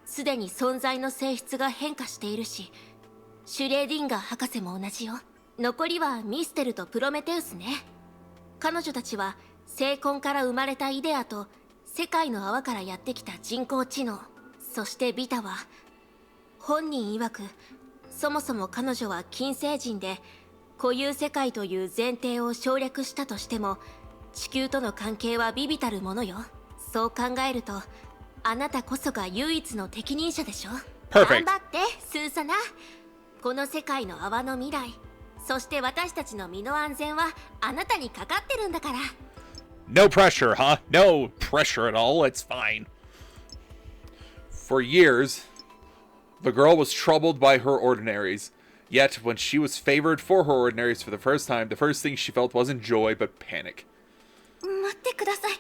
Speaker 6: すでに存在の性質が変化しているし、シュレーディンガー博士も同じよ。残りはミステルとプロメテウスね。彼女たちは精魂から生まれたイデアと世界の泡からやってきた人工知能、そしてビタは本人曰く、そもそも彼女は金星人で固有世界という前提を省略したとしても地球との関係は微々たるものよ。そう考えるとあなたこそが唯一の適任者でしょ。
Speaker 1: Perfect.
Speaker 6: 頑張ってスーサナ。この世界の泡の未来、そして私たちの身の安全はあなたにかかってるんだから。
Speaker 1: No pressure, huh? No pressure at all. It's fine. For years, the girl was troubled by her ordinaries. Yet, when she was favored for her ordinaries for the first time, the first thing she felt wasn't joy, but panic.
Speaker 8: 待ってください。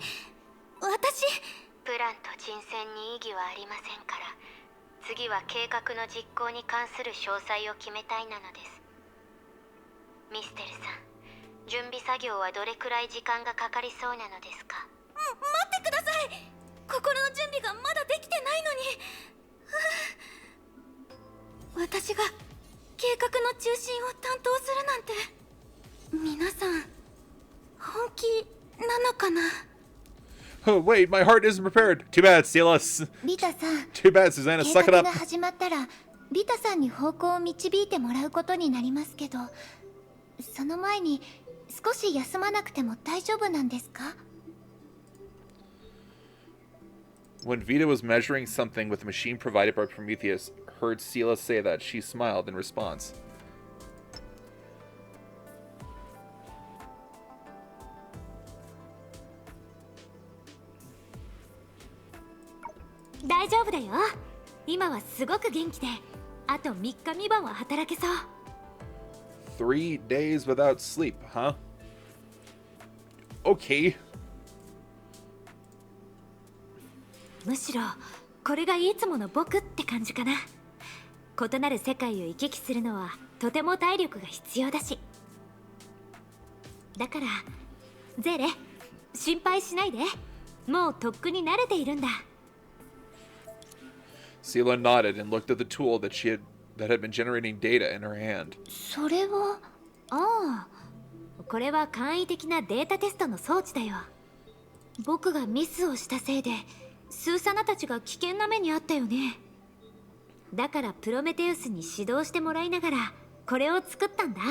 Speaker 8: 私
Speaker 2: プランと人選に異議はありませんから、次は計画の実行に関する詳細を決めたいなのです。ミステルさん、準備作業はどれくらい時間がかかりそうなのですか？
Speaker 8: 待ってください。心の準備がまだできてないのに。私が計画の中心を担当するなんて、皆さん本気なのかな？
Speaker 1: Oh, wait, my heart isn't prepared. Too bad, Silas.
Speaker 5: ビタさん、
Speaker 1: Too bad, Susanna.
Speaker 5: 計
Speaker 1: Suck it
Speaker 5: 画
Speaker 1: up.
Speaker 5: が始まったらビタさんに方向を導いてもらうことになりますけど、その前に少し休まなくても大丈夫なんですか？
Speaker 1: When Vita was measuring something with a machine provided by Prometheus, heard Silas say that, she smiled in response.
Speaker 9: 大丈夫だよ。今はすごく元気で、あと3日3晩は働けそう。
Speaker 1: 3 days without sleep, huh? Okay.
Speaker 9: むしろこれがいつもの僕って感じかな。異なる世界を行き来するのはとても体力が必要だし。だからゼーレ、心配しないで。もうとっくに慣れているんだ。
Speaker 1: Sela nodded and looked at the tool that had been generating data in her hand.
Speaker 5: それは
Speaker 9: ああ、これは簡易的なデータテストの装置だよ。僕がミスをしたせいでスーサナたちが危険な目にあったよね。だからプロメテウスに指導してもらいながらこれを作ったんだ。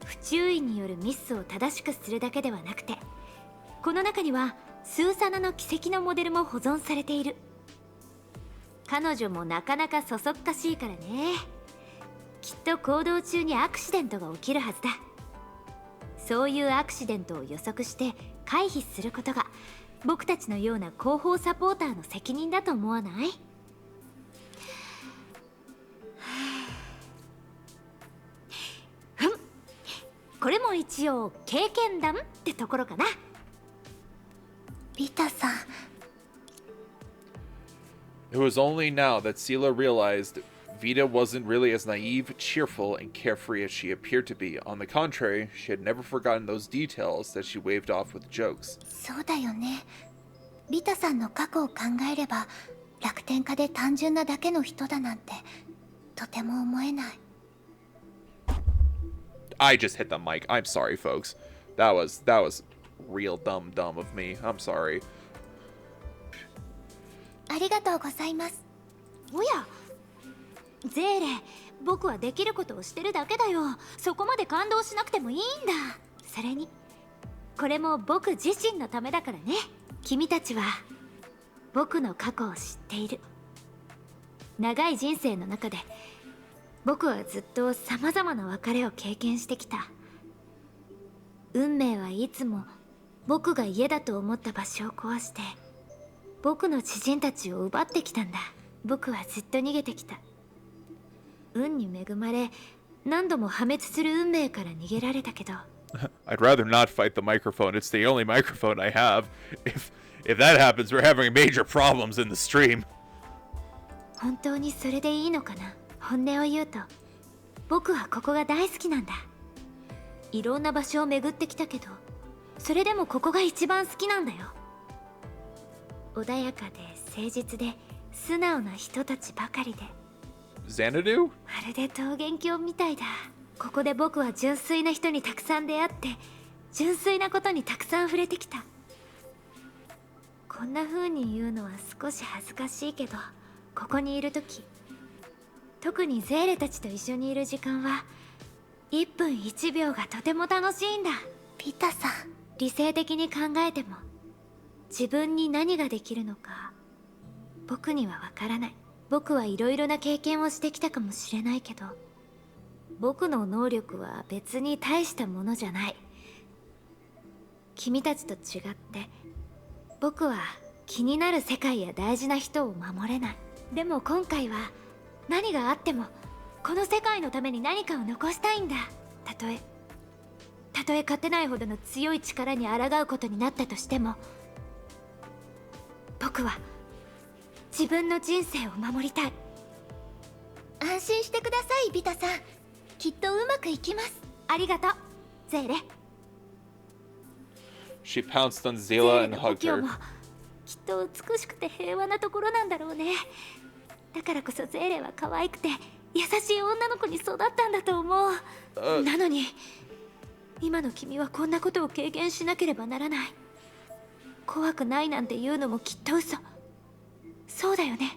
Speaker 9: 不注意によるミスを正しくするだけではなくて、この中にはスーサナの奇跡のモデルも保存されている。彼女もなかなかそそっかしいからね。きっと行動中にアクシデントが起きるはずだ。そういうアクシデントを予測して回避することが僕たちのような広報サポーターの責任だと思わない？これも一応経験談ってところかな。
Speaker 5: ビタさん、
Speaker 1: It was only now that Sela realized Vita wasn't really as naive, cheerful, and carefree as she appeared to be. On the contrary, she had never forgotten those details that she waved off with jokes.
Speaker 5: そうだよね。ビタさんの過去を考えれば楽天家で単純なだけの人だなんてとても思えない。
Speaker 1: I just hit the mic. I'm sorry, folks. That was real dumb of me. I'm sorry.
Speaker 5: ありがとうございます。
Speaker 9: おや、ゼーレ、僕はできることをしてるだけだよ。そこまで感動しなくてもいいんだ。それにこれも僕自身のためだからね。君たちは僕の過去を知っている。長い人生の中で僕はずっと様々な別れを経験してきた。運命はいつも僕が家だと思った場所を壊して僕の知人たちを奪ってきたんだ。僕はずっと逃げてきた。運に恵まれ何度も破滅する運命から逃げられたけど、
Speaker 1: I'd rather not fight the microphone. It's the only microphone I have. If that happens, we're having major problems in the stream.
Speaker 9: 本当にそれでいいのかな。本音を言うと僕はここが大好きなんだ。いろんな場所を巡ってきたけど、それでもここが一番好きなんだよ。穏やかで誠実で素直な人たちばかりで、
Speaker 1: Xanadu?
Speaker 9: まるで桃源郷みたいだ。ここで僕は純粋な人にたくさん出会って、純粋なことにたくさん触れてきた。こんな風に言うのは少し恥ずかしいけど、ここにいる時、特にゼーレたちと一緒にいる時間は1分1秒がとても楽しいんだ。
Speaker 5: ビタさん、
Speaker 9: 理性的に考えても自分に何ができるのか僕にはわからない。僕はいろいろな経験をしてきたかもしれないけど、僕の能力は別に大したものじゃない。君たちと違って僕は気になる世界や大事な人を守れない。でも今回は何があってもこの世界のために何かを残したいんだ。たとえ勝てないほどの強い力に抗うことになったとしても、僕は自分の人生を守りたい。
Speaker 5: 安心してくださいビタさん、きっとうまくいきます。
Speaker 9: ありがとうゼーレ。
Speaker 1: She pounced on
Speaker 9: ゼー
Speaker 1: Zila
Speaker 9: レ
Speaker 1: and
Speaker 9: の故
Speaker 1: hugged
Speaker 9: 郷
Speaker 1: her.
Speaker 9: もきっと美しくて平和なところなんだろうね。だからこそゼーレは可愛くて優しい女の子に育ったんだと思う。なのに今の君はこんなことを経験しなければならない。怖くないなんて言うのもきっと嘘。そうだよね。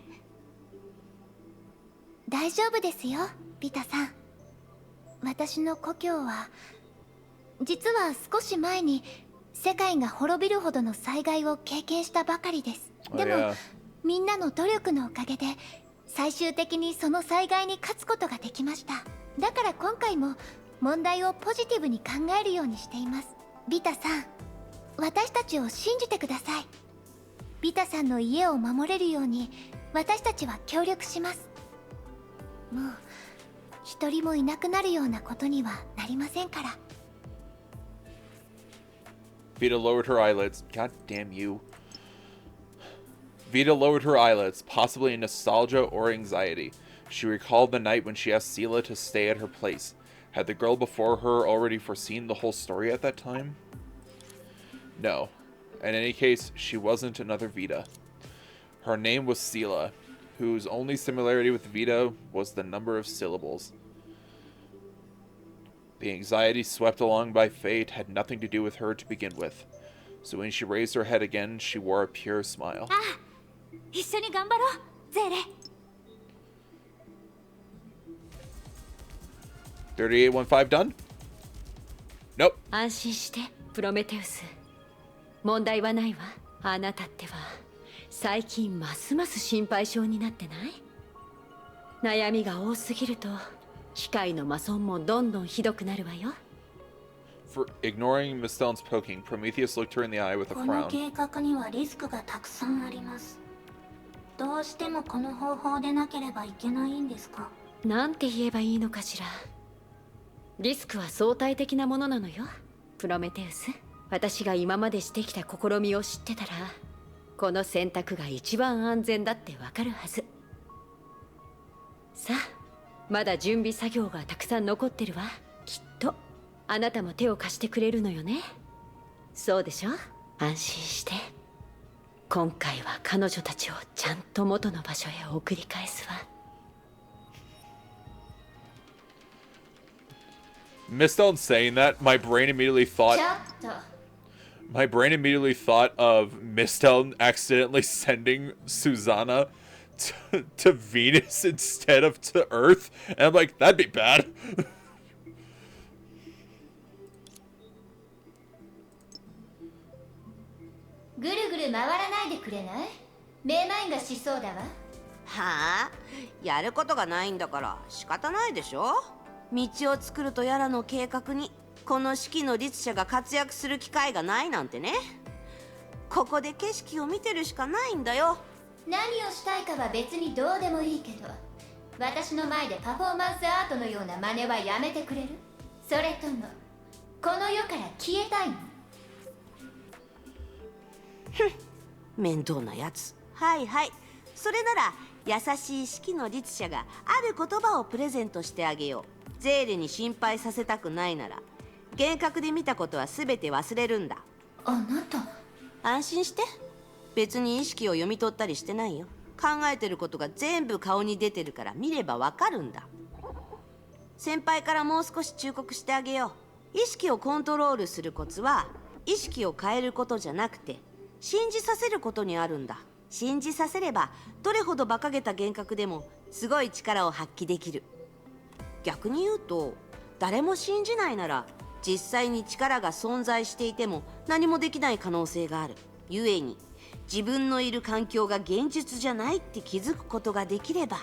Speaker 5: 大丈夫ですよビタさん。私の故郷は実は少し前に世界が滅びるほどの災害を経験したばかりです。でも、
Speaker 1: yeah.
Speaker 5: みんなの努力のおかげで最終的にその災害に勝つことができました。だから今回も問題をポジティブに考えるようにしています。ビタさん、私たちを信じてください。ビタさんの家を守れるように私たちは協力します。もう一人もいなくなるようなことにはなりませんから。
Speaker 1: Vita lowered her eyelids. God damn you. Vita lowered her eyelids, possibly in nostalgia or anxiety. She recalled the night when she asked Sela to stay at her place. Had the girl before her already foreseen the whole story at that time? No. In any case, she wasn't another Vita. Her name was Sela, whose only similarity with Vita was the number of syllables. The anxiety swept along by fate had nothing to do with her to begin with. So when she raised her head again, she wore a pure smile.
Speaker 9: 一緒に頑張ろうゼーレ。
Speaker 1: 3815 done? Nope.
Speaker 4: 安心してプロメテウス、問題はないわ。あなたっては最近ますます心配性になってない？悩みが多すぎると機械の魔損もどんどんひどくなるわよ。
Speaker 1: For ignoring Miss Stone's poking, Prometheus looked her in the eye with a
Speaker 7: この
Speaker 1: frown.
Speaker 7: 計画にはリスクがたくさんあります。どうしてもこの方法でなければいけないんですか？
Speaker 4: なんて言えばいいのかしら。リスクは相対的なものなのよプロメテウス。私が今までしてきた試みを知ってたらこの選択が一番安全だってわかるはず。さあ、まだ準備作業がたくさん残ってるわ。きっとあなたも手を貸してくれるのよね。そうでしょ？安心して。今回は彼女たちをちゃんと元の場所へ送り返すわ。
Speaker 1: Miss Stone saying that, my brain immediately thought of Miss Stone accidentally sending Susanna to Venus instead of to Earth, and I'm like, that'd be bad.
Speaker 5: ぐるぐる回らないでくれない？めまいがしそうだわ。
Speaker 3: はあ、やることがないんだから仕方ないでしょ。道を作るとやらの計画にこの式の律者が活躍する機会がないなんてね。ここで景色を見てるしかないんだよ。
Speaker 5: 何をしたいかは別にどうでもいいけど、私の前でパフォーマンスアートのような真似はやめてくれる？それともこの世から消えたいの？
Speaker 3: 面倒なやつ。はいはい、それなら優しい式の律者がある言葉をプレゼントしてあげよう。ゼーレに心配させたくないなら幻覚で見たことは全て忘れるんだ。
Speaker 5: あなた、
Speaker 3: 安心して。別に意識を読み取ったりしてないよ。考えてることが全部顔に出てるから見ればわかるんだ。先輩からもう少し忠告してあげよう。意識をコントロールするコツは意識を変えることじゃなくて信じさせることにあるんだ。信じさせればどれほど馬鹿げた幻覚でもすごい力を発揮できる。逆に言うと誰も信じないなら実際に力が存在していても何もできない可能性がある。故に自分のいる環境が現実じゃないって気づくことができれば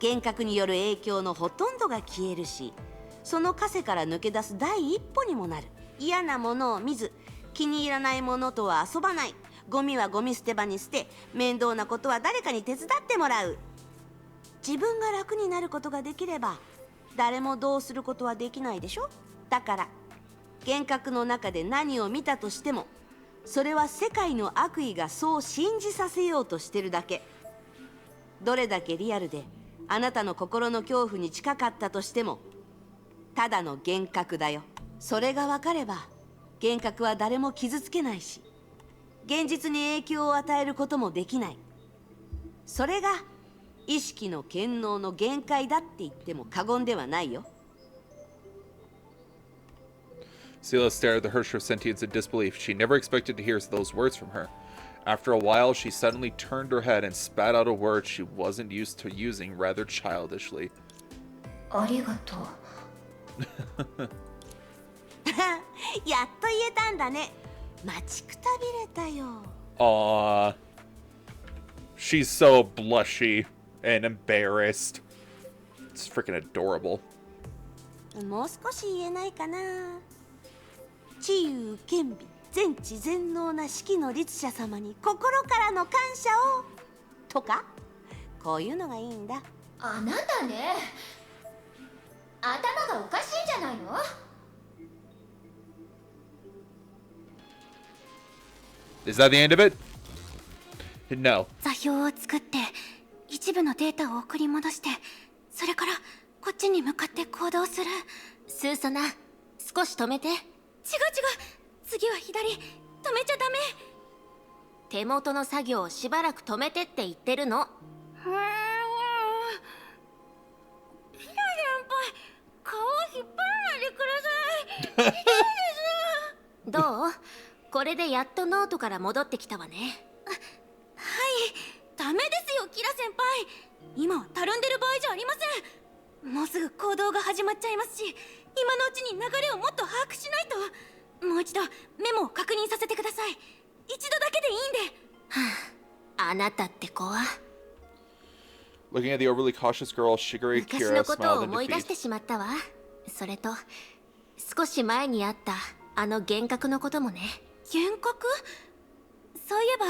Speaker 3: 幻覚による影響のほとんどが消えるし、その枷から抜け出す第一歩にもなる。嫌なものを見ず、気に入らないものとは遊ばない、ゴミはゴミ捨て場に捨て、面倒なことは誰かに手伝ってもらう。自分が楽になることができれば誰もどうすることはできないでしょ。だから幻覚の中で何を見たとしてもそれは世界の悪意がそう信じさせようとしてるだけ。どれだけリアルであなたの心の恐怖に近かったとしてもただの幻覚だよ。それが分かれば幻覚は誰も傷つけないし現実に影響を与えることもできない。それが意識の権能の限界だって言っても過言ではないよ。
Speaker 1: Sela stared at the Herrscher of sentience in disbelief. She never expected to hear those words from her. After a while, she suddenly turned her head and spat out a word she wasn't used to using rather childishly.
Speaker 7: ありがとう。
Speaker 3: やっと言えたんだね。待ちくたびれたよ。
Speaker 1: Aww. She's so blushy and embarrassed. It's freaking adorable.
Speaker 3: もう少し言えないかな。知勇兼備全知全能な四季の律者様に心からの感謝をとか、こういうのがいいんだ。
Speaker 5: あなたね、頭がおかしいんじゃないの
Speaker 1: ？Is that the end of it? No.
Speaker 8: 座標を作って一部のデータを送り戻して、それからこっちに向かって行動する。
Speaker 6: スーサナ、少し止めて。
Speaker 8: 違う、次は左。止めちゃダメ。
Speaker 6: 手元の作業をしばらく止めてって言ってるの。
Speaker 8: ヒラ先輩、顔を引っ張らないでください。ひどいです。
Speaker 6: どう？これでやっとノートから戻ってきたわね。
Speaker 8: はい、ダメですよ、キラ先輩。今はたるんでる場合じゃありません。もうすぐ行動が始まっちゃいますし、今のうちに流れをもっと把握しないと。もう一度メモを確認させてください。一度だけでいいんで。
Speaker 6: あなたって子は。
Speaker 1: Looking at the overly cautious girl, Shigure
Speaker 6: 昔
Speaker 1: Kira
Speaker 6: のことを
Speaker 1: smiled in
Speaker 6: 思い出し
Speaker 1: defeat.
Speaker 6: てしまったわ。それと少し前にあったあの幻覚のこともね。
Speaker 8: 幻覚？そういえば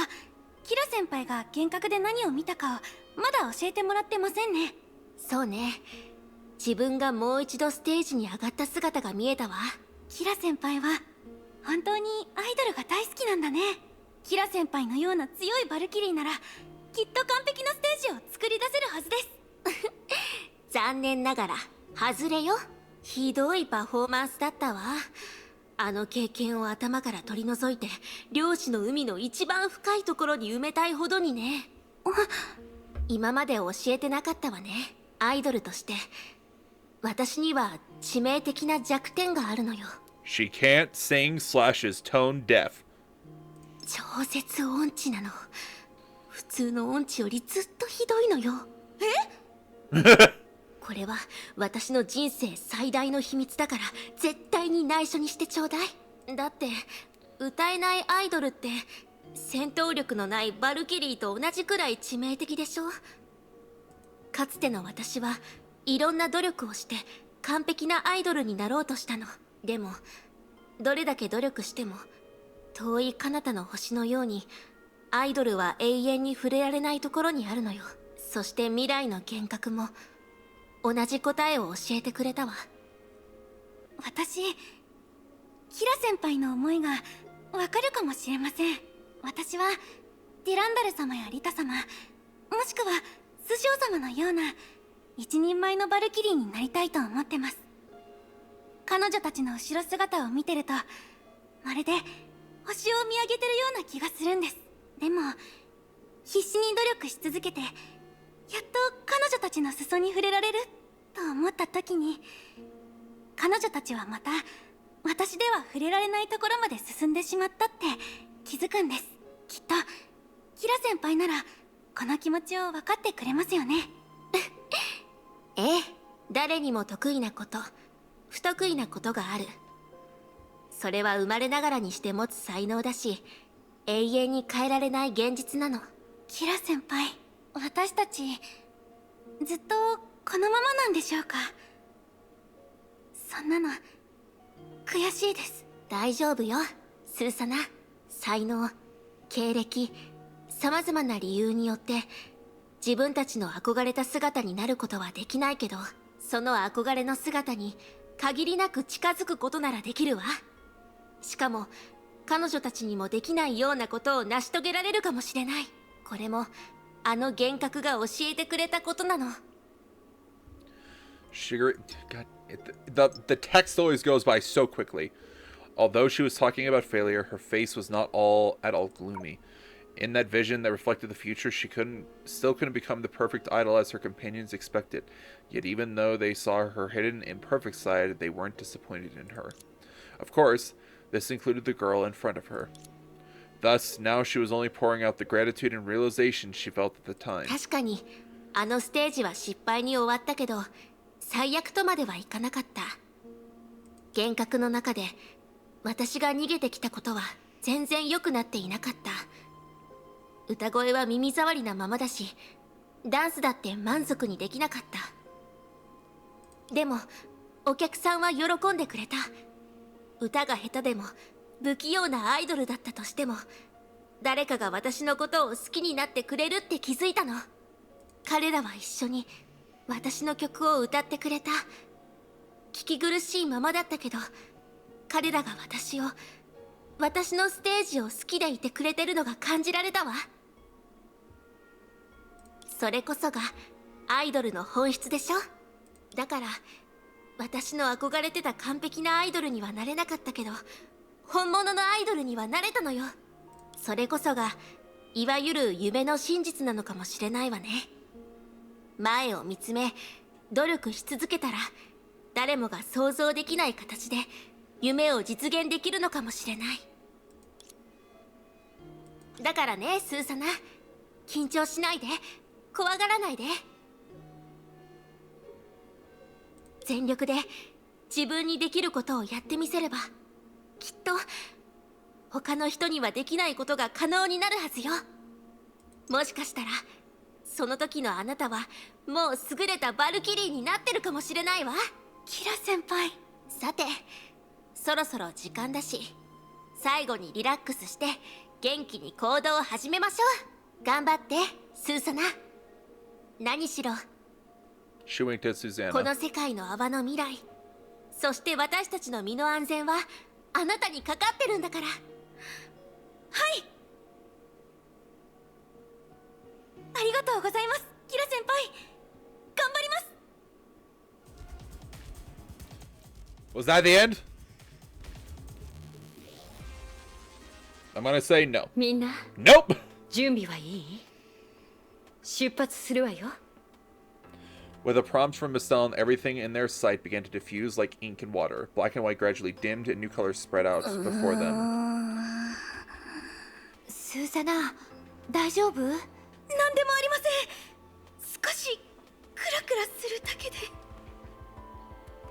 Speaker 8: キラ先輩が幻覚で何を見たかまだ教えてもらってませんね。
Speaker 6: そうね、自分がもう一度ステージに上がった姿が見えたわ。
Speaker 8: キラ先輩は本当にアイドルが大好きなんだね。キラ先輩のような強いバルキリーならきっと完璧なステージを作り出せるはずです。
Speaker 6: 残念ながら外れよ。ひどいパフォーマンスだったわ。あの経験を頭から取り除いて漁師の海の一番深いところに埋めたいほどにね。今まで教えてなかったわね。アイドルとして私には致命的な弱点があるのよ。
Speaker 1: She can't sing / is tone deaf.
Speaker 6: 超絶音痴なの。普通の音痴よりずっとひどいのよ。これは私の人生最大の秘密だから絶対に内緒にしてちょうだい。だって歌えないアイドルって戦闘力のないバルキリーと同じくらい致命的でしょ。かつての私はいろんな努力をして完璧なアイドルになろうとしたの。でもどれだけ努力しても遠い彼方の星のようにアイドルは永遠に触れられないところにあるのよ。そして未来の幻覚も同じ答えを教えてくれたわ。
Speaker 8: 私、キラ先輩の思いがわかるかもしれません。私はディランダル様やリタ様、もしくはスジョウ様のような一人前のバルキリーになりたいと思ってます。彼女たちの後ろ姿を見てるとまるで星を見上げてるような気がするんです。でも必死に努力し続けてやっと彼女たちの裾に触れられるっと思った時に、彼女たちはまた私では触れられないところまで進んでしまったって気づくんです。きっとキラ先輩ならこの気持ちを分かってくれますよね。
Speaker 6: ええ、誰にも得意なこと、不得意なことがある。それは生まれながらにして持つ才能だし、永遠に変えられない現実なの。
Speaker 8: キラ先輩、私たちずっとこのままなんでしょうか。そんなの悔しいです。
Speaker 6: 大丈夫よ、スーサナ。才能、経歴、様々な理由によって自分たちの憧れた姿になることはできないけど、その憧れの姿に限りなく近づくことならできるわ。しかも彼女たちにもできないようなことを成し遂げられるかもしれない。これもあの幻覚が教えてくれたことなの。
Speaker 1: Shigeru, God, the text always goes by so quickly. Although she was talking about failure, her face was not at all gloomy. In that vision that reflected the future, she still couldn't become the perfect idol as her companions expected. Yet even though they saw her hidden imperfect side, they weren't disappointed in her. Of course, this included the girl in front of her. Thus, now she was only pouring out the gratitude and realization she felt at the time.
Speaker 6: 確かにあのステージは失敗に終わったけど、最悪とまではいかなかった。幻覚の中で私が逃げてきたことは全然良くなっていなかった。歌声は耳障りなままだし、ダンスだって満足にできなかった。でもお客さんは喜んでくれた。歌が下手でも不器用なアイドルだったとしても、誰かが私のことを好きになってくれるって気づいたの。彼らは一緒に私の曲を歌ってくれた。聞き苦しいままだったけど、彼らが私のステージを好きでいてくれてるのが感じられたわ。それこそがアイドルの本質でしょ。だから私の憧れてた完璧なアイドルにはなれなかったけど、本物のアイドルにはなれたのよ。それこそがいわゆる夢の真実なのかもしれないわね。前を見つめ努力し続けたら、誰もが想像できない形で夢を実現できるのかもしれない。だからね、スーサナ、緊張しないで、怖がらないで。全力で自分にできることをやってみせれば、きっと他の人にはできないことが可能になるはずよ。もしかしたらその時のあなたはもう優れたバルキリーになってるかもしれないわ。
Speaker 8: キラ先輩、
Speaker 6: さてそろそろ時間だし、最後にリラックスして元気に行動を始めましょう。頑張ってスーサナ。何しろ
Speaker 1: She winked at Susanna.
Speaker 6: この世界の泡の未来、そして私たちの身の安全はあなたにかかってるんだから。はい、
Speaker 8: ありがとうございます。キラ先輩、頑張ります。
Speaker 1: Was that the end? I'm gonna say no.
Speaker 4: みんな
Speaker 1: Nope!
Speaker 4: 準備はいい？出発するわよ。
Speaker 1: With a prompt from Estelle, everything in their sight began to diffuse like ink and water. Black and white gradually dimmed, and new colors spread out before them.
Speaker 5: スーサナ、大丈夫？
Speaker 8: 何でもありません。少しクラクラするだけで。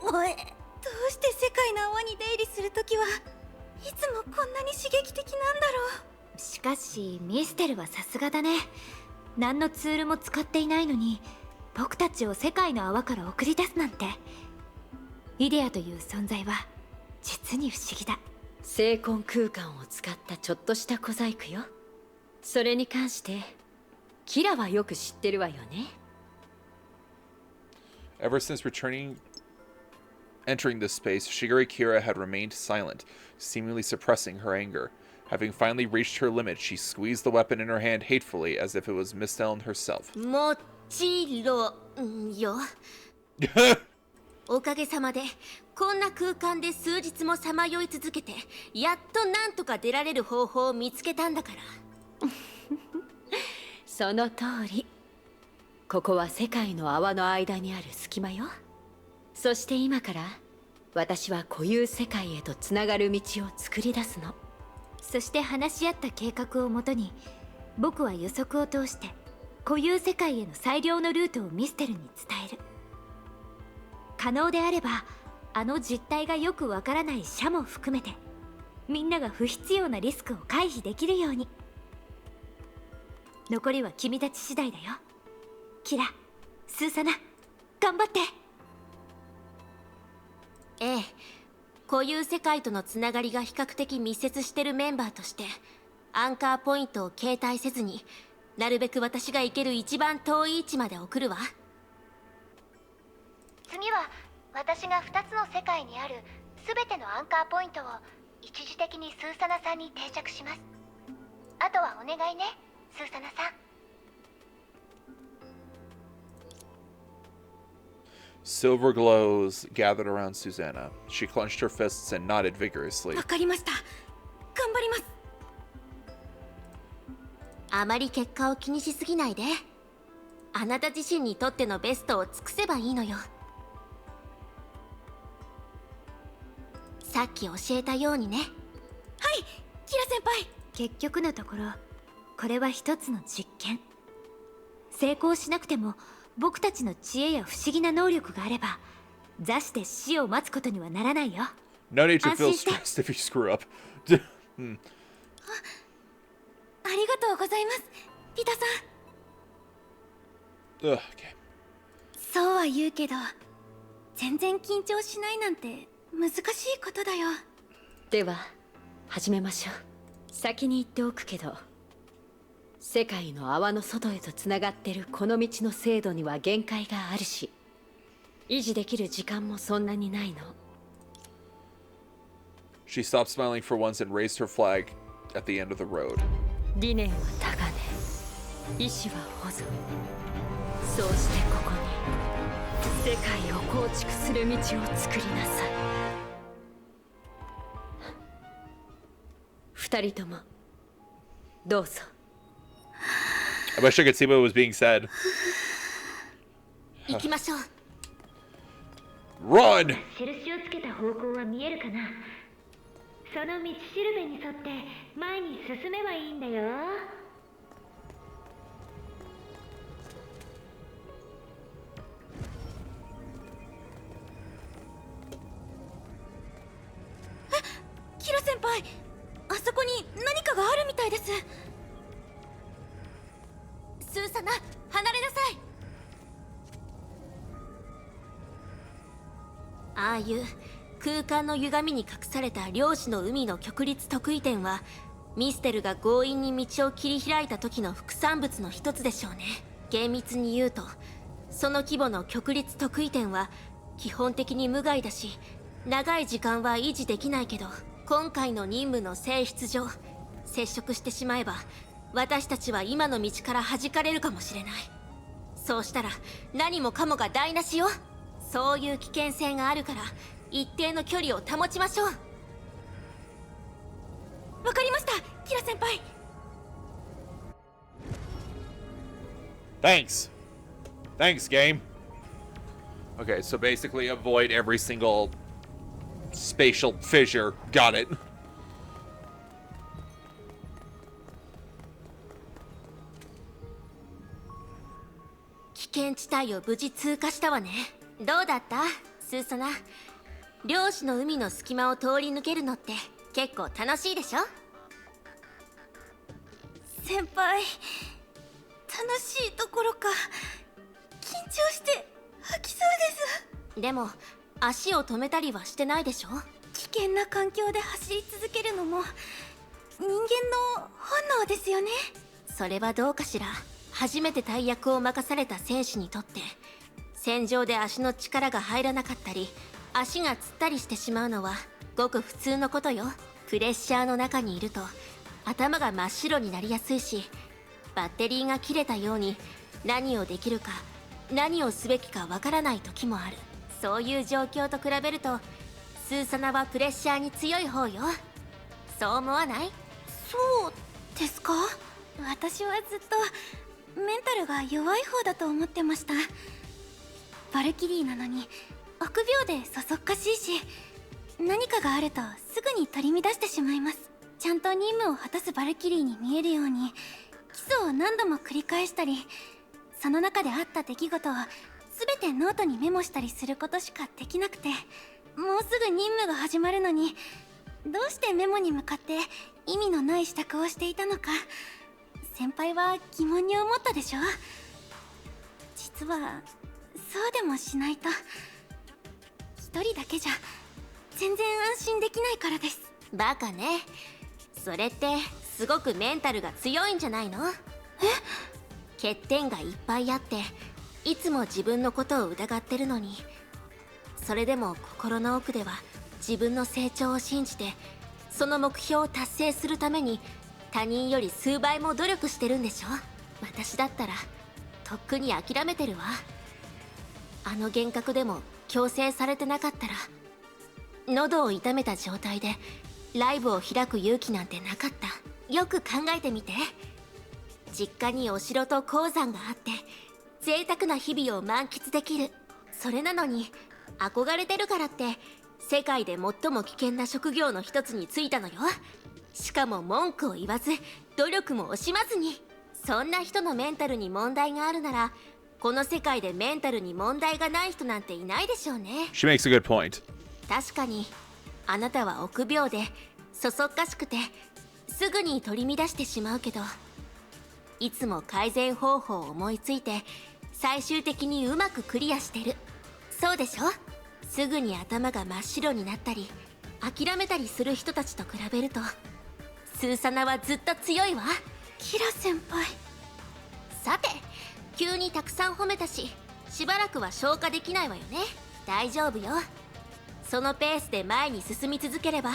Speaker 8: どうして世界の泡に出入りするときはいつもこんなに刺激的なんだろう。
Speaker 9: しかしミステルはさすがだね。何のツールも使っていないのに僕たちを世界の泡から送り出すなんて。イデアという存在は実に不思議だ。
Speaker 4: 精魂空間を使ったちょっとした小細工よ。それに関してキラはよく知ってるわよね。
Speaker 1: Ever since entering this space, Shigeru Kira had remained silent, seemingly suppressing her anger. Having finally reached her limit, she squeezed the weapon in her hand hatefully, as if it was Miss Ellen herself.
Speaker 6: もちろんよ。おかげさまでこんな空間で数日もさまよい続けて、やっとなんとか出られる方法を見つけたんだから。
Speaker 4: その通り。ここは世界の泡の間にある隙間よ。そして今から私は固有世界へとつながる道を作り出すの。
Speaker 9: そして話し合った計画をもとに、僕は予測を通して固有世界への最良のルートをミステルに伝える。可能であればあの実態がよくわからない社も含めて、みんなが不必要なリスクを回避できるように。残りは君たち次第だよ。キラ、スーサナ、頑張って。
Speaker 6: ええ、固有世界とのつながりが比較的密接してるメンバーとして、アンカーポイントを携帯せずに、なるべく私が行ける一番遠い位置まで送るわ。
Speaker 5: 次は私が2つの世界にある全てのアンカーポイントを一時的にスーサナさんに定着します。あとはお願いね、スーサナさん。
Speaker 1: Silver glows gathered around Susanna. She clenched her fists and nodded vigorously.
Speaker 8: わかりました。頑張ります。
Speaker 6: あまり結果を気にしすぎないで。あなた自身にとってのベストを尽くせばいいのよ。さっき教えたようにね。
Speaker 8: はい、キラ先輩。
Speaker 9: 結局のところ、これは一つの実験。成功しなくても僕たちの知恵や不思議な能力があれば、座して死を待つことにはならないよ。
Speaker 1: No need to feel
Speaker 9: 安心して。
Speaker 1: stressed if you screw up.
Speaker 8: ありがとうございます、ピタさん。
Speaker 1: Ugh, okay.
Speaker 8: そうは言うけど、全然緊張しないなんて難しいことだよ。
Speaker 4: では始めましょう。先に言っておくけど、世界の泡の外へとつながってるこの道の精度には限界があるし、維持できる時間もそんなにないの。
Speaker 1: She stopped smiling for once and raised her flag at the end of the road.
Speaker 4: 理念は高値、意志は保存。そうしてここに世界を構築する道を作りなさい。二人ともどうぞ。
Speaker 1: I wish I could see what was being said.
Speaker 6: 行きましょう。
Speaker 1: Run!
Speaker 10: 印をつけた方向は見えるかな。その道しるべに沿って前に進めばいいんだよ。
Speaker 8: キラ先輩、あそこに何かがあるみたいです。スーサナ、離れなさい。
Speaker 6: ああいう空間の歪みに隠された漁師の海の極律特異点は、ミステルが強引に道を切り開いた時の副産物の一つでしょうね。厳密に言うと、その規模の極律特異点は基本的に無害だし、長い時間は維持できないけど、今回の任務の性質上、接触してしまえば私たちは今の道から弾かれるかもしれない。そうしたら何もかもが台無しよ。そういう危険性があるから、一定の距離を保ちましょう。
Speaker 8: わかりました、キラ先輩。
Speaker 1: Thanks. Thanks, game. Okay, so basically avoid every single spatial fissure. Got it.
Speaker 6: 危険地帯を無事通過したわね。どうだった、スーサナ。漁師の海の隙間を通り抜けるのって結構楽しいでしょ。
Speaker 8: 先輩、楽しいところか緊張して吐きそうです。
Speaker 6: でも足を止めたりはしてないでしょ。
Speaker 8: 危険な環境で走り続けるのも人間の本能ですよね。
Speaker 6: それはどうかしら。初めて大役を任された選手にとって、戦場で足の力が入らなかったり足がつったりしてしまうのはごく普通のことよ。プレッシャーの中にいると頭が真っ白になりやすいし、バッテリーが切れたように何をできるか何をすべきかわからない時もある。そういう状況と比べるとスーサナはプレッシャーに強い方よ。そう思わない？
Speaker 8: そうですか？私はずっとメンタルが弱い方だと思ってました。バルキリーなのに臆病でそそっかしいし、何かがあるとすぐに取り乱してしまいます。ちゃんと任務を果たすバルキリーに見えるように基礎を何度も繰り返したり、その中であった出来事を全てノートにメモしたりすることしかできなくて、もうすぐ任務が始まるのにどうしてメモに向かって意味のない支度をしていたのか、先輩は疑問に思ったでしょ。実はそうでもしないと一人だけじゃ全然安心できないからです。
Speaker 6: バカね。それってすごくメンタルが強いんじゃないの？欠点がいっぱいあっていつも自分のことを疑ってるのに、それでも心の奥では自分の成長を信じて、その目標を達成するために他人より数倍も努力してるんでしょ。私だったらとっくに諦めてるわ。あの幻覚でも強制されてなかったら、喉を痛めた状態でライブを開く勇気なんてなかった。よく考えてみて。実家にお城と鉱山があって贅沢な日々を満喫できる。それなのに憧れてるからって世界で最も危険な職業の一つに就いたのよ。しかも文句を言わず努力も惜しまずに。そんな人のメンタルに問題があるなら、この世界でメンタルに問題がない人なんていないでしょうね。
Speaker 1: She makes a good point.
Speaker 6: 確かにあなたは臆病でそそっかしくてすぐに取り乱してしまうけど、いつも改善方法を思いついて最終的にうまくクリアしてる。そうでしょ。すぐに頭が真っ白になったり諦めたりする人たちと比べると、スーサナはずっと強いわ。
Speaker 8: キラ先輩。
Speaker 6: さて、急にたくさん褒めたししばらくは消化できないわよね。大丈夫よ。そのペースで前に進み続ければ、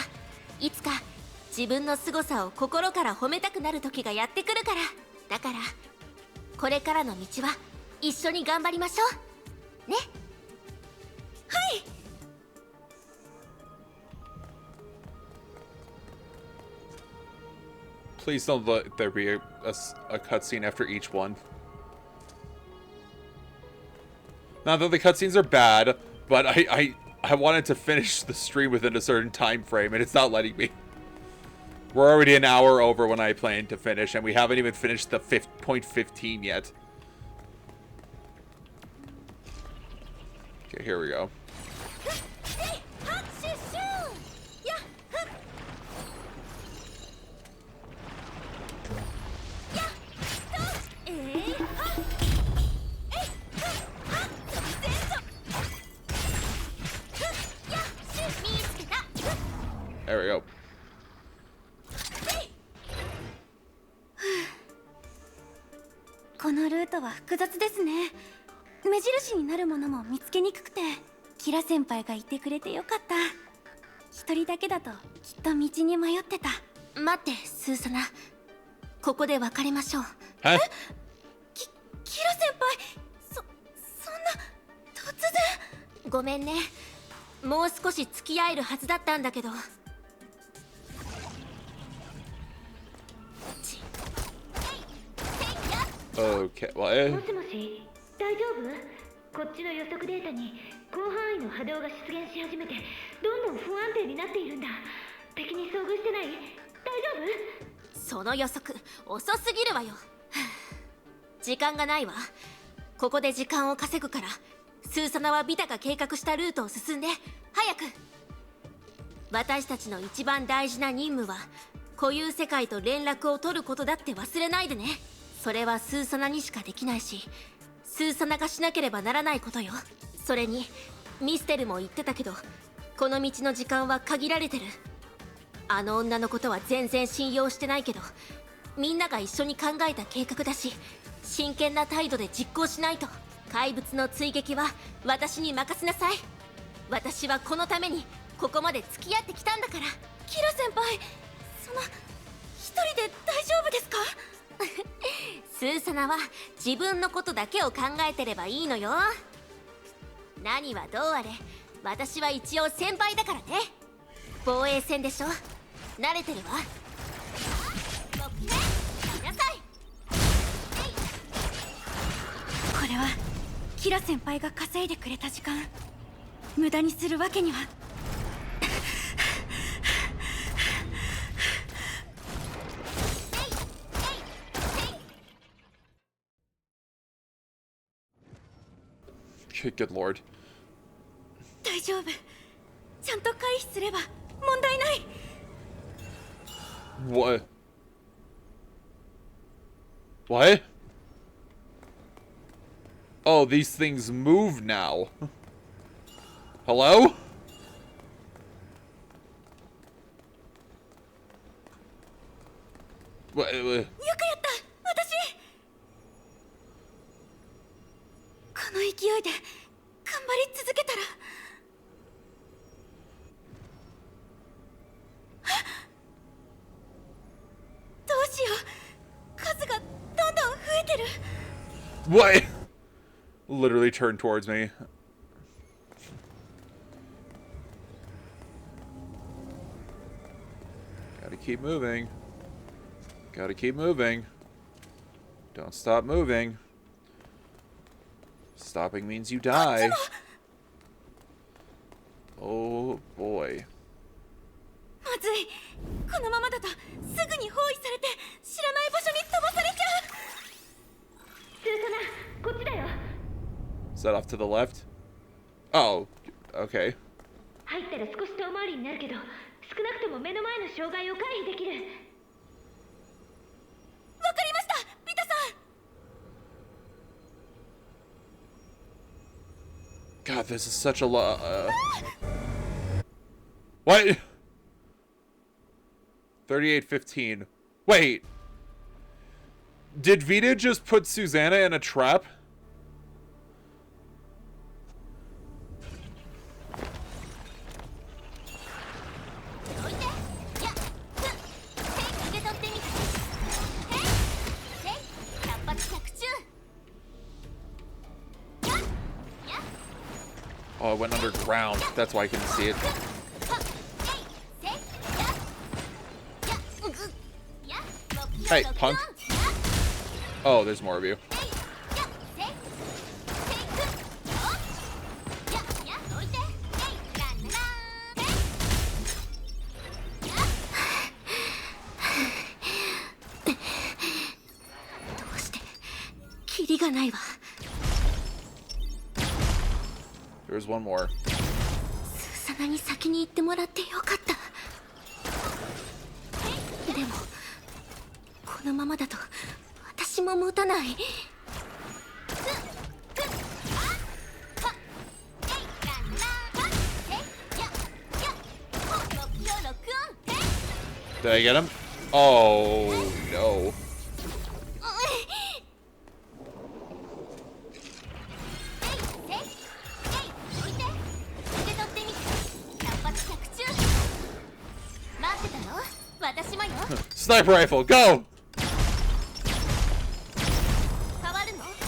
Speaker 6: いつか自分の凄さを心から褒めたくなる時がやってくるから。だからこれからの道は一緒に頑張りましょうね。
Speaker 8: はい。
Speaker 1: Please don't let there be a cutscene after each one. Not that the cutscenes are bad, but I wanted to finish the stream within a certain time frame, and it's not letting me. We're already an hour over when I planned to finish, and we haven't even finished the 5.15 yet. Okay, here we go. There we go.
Speaker 8: このルートは複雑ですね。目印になるものも見つけにくくて、キラ先輩がいてくれてよかった。一人だけだときっと道に迷ってた。
Speaker 6: 待って、スーサナ。ここで別れましょう。
Speaker 1: え？
Speaker 8: キラ先輩、そんな突然。
Speaker 6: ごめんね。もう少し付き合えるはずだったんだけど。
Speaker 1: Okay, well,
Speaker 10: もしもし、大丈夫？こっちの予測データに広範囲の波動が出現し始めて、どんどん不安定になっているんだ。敵に遭遇してない？大丈夫？
Speaker 6: その予測遅すぎるわよ。時間がないわ。ここで時間を稼ぐから、スーサナはビタが計画したルートを進んで。早く。私たちの一番大事な任務は固有世界と連絡を取ることだって忘れないでね。それはスーサナにしかできないし、スーサナがしなければならないことよ。それにミステルも言ってたけど、この道の時間は限られてる。あの女のことは全然信用してないけど、みんなが一緒に考えた計画だし、真剣な態度で実行しないと。怪物の追撃は私に任せなさい。私はこのためにここまで付き合ってきたんだから。
Speaker 8: キラ先輩、一人で大丈夫ですか？
Speaker 6: スーサナは自分のことだけを考えてればいいのよ。何はどうあれ、私は一応先輩だからね。防衛戦でしょ。慣れてるわ。来なさい。
Speaker 8: これはキラ先輩が稼いでくれた時間。無駄にするわけには。
Speaker 1: Good lord.
Speaker 8: 大丈夫。ちゃんと回避すれば問題ない。
Speaker 1: What? What? Oh, these things move now. Hello? What?
Speaker 8: よくやった、私。この勢いで頑張り続けたら。どうしよう、数がどんどん増えてる。
Speaker 1: What? Literally turned towards me. Gotta keep moving. Gotta keep moving. Don't stop moving. Stopping means you die. Oh boy.
Speaker 8: まずい。このままだとすぐに包囲されて知らない場所に飛ばされちゃう。
Speaker 10: スーサナ、こっちだよ。
Speaker 1: Is that off to the left? Oh, okay.
Speaker 10: 入ったら少し遠回りになるけど、少なくとも目の前の障害を回避できる。
Speaker 8: わかりました、ピタさん。
Speaker 1: God, this is such a lot. What? 38:15. Wait. Did Vita just put Susanna in a trap? Oh, it went underground. That's why I couldn't see it. Hey, punk. Oh, there's more of you. There's one more.
Speaker 6: スーサナに先に行ってもらってよかった。でもこのままだと私も持たない。
Speaker 1: Did I get him? Oh no. Sniper rifle, go!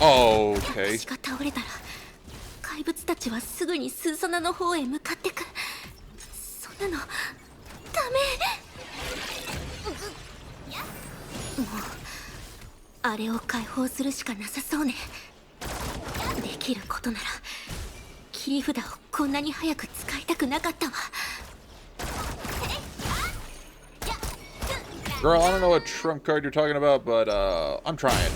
Speaker 1: Oh, okay.
Speaker 6: 私が倒れたら怪物たちはすぐにスーサナの方へ向かってく。そんなのダメ。もうあれを解放するしかなさそうね。できることなら切り札をこんなに早く使いたくなかったわ。
Speaker 1: Girl, I don't know what trump card you're talking about, but I'm trying.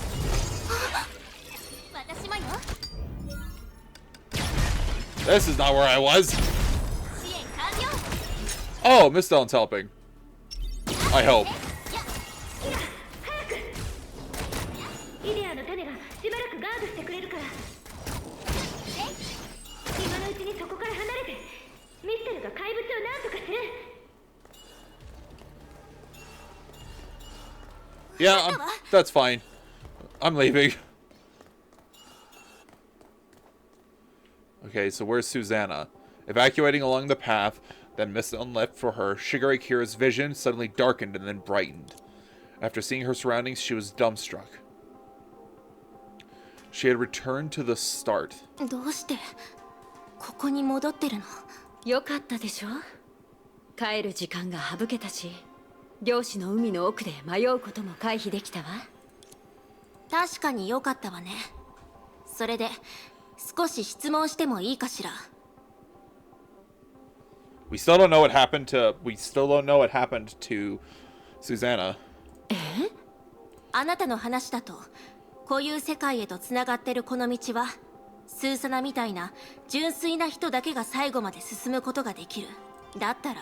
Speaker 1: This is not where I was. Oh, Miss Dylan's helping. I hope.
Speaker 10: イデアの種がしばらくガードしてくれるから。今のうちにそこから離れて、ミステルが怪物を何とかする。
Speaker 1: Yeah, that's fine. I'm leaving. Okay, so where's Susanna? Evacuating along the path, then Miss Dylan left for her. Shigure Kira's vision suddenly darkened and then brightened. After seeing her surroundings, she was dumbstruck. She had returned to the start.
Speaker 6: どうしてここに戻ってるの？
Speaker 4: よかったでしょ。帰る時間が省けたし、漁師の海の奥で迷うことも回避できたわ。
Speaker 6: 確かに良かったわね。それで少し質問してもいいかしら。
Speaker 1: We still don't know what happened to Susanna.
Speaker 6: あなたの話だとこういう世界へとつながってるこの道はスーサナみたいな純粋な人だけが最後まで進むことができる。だったら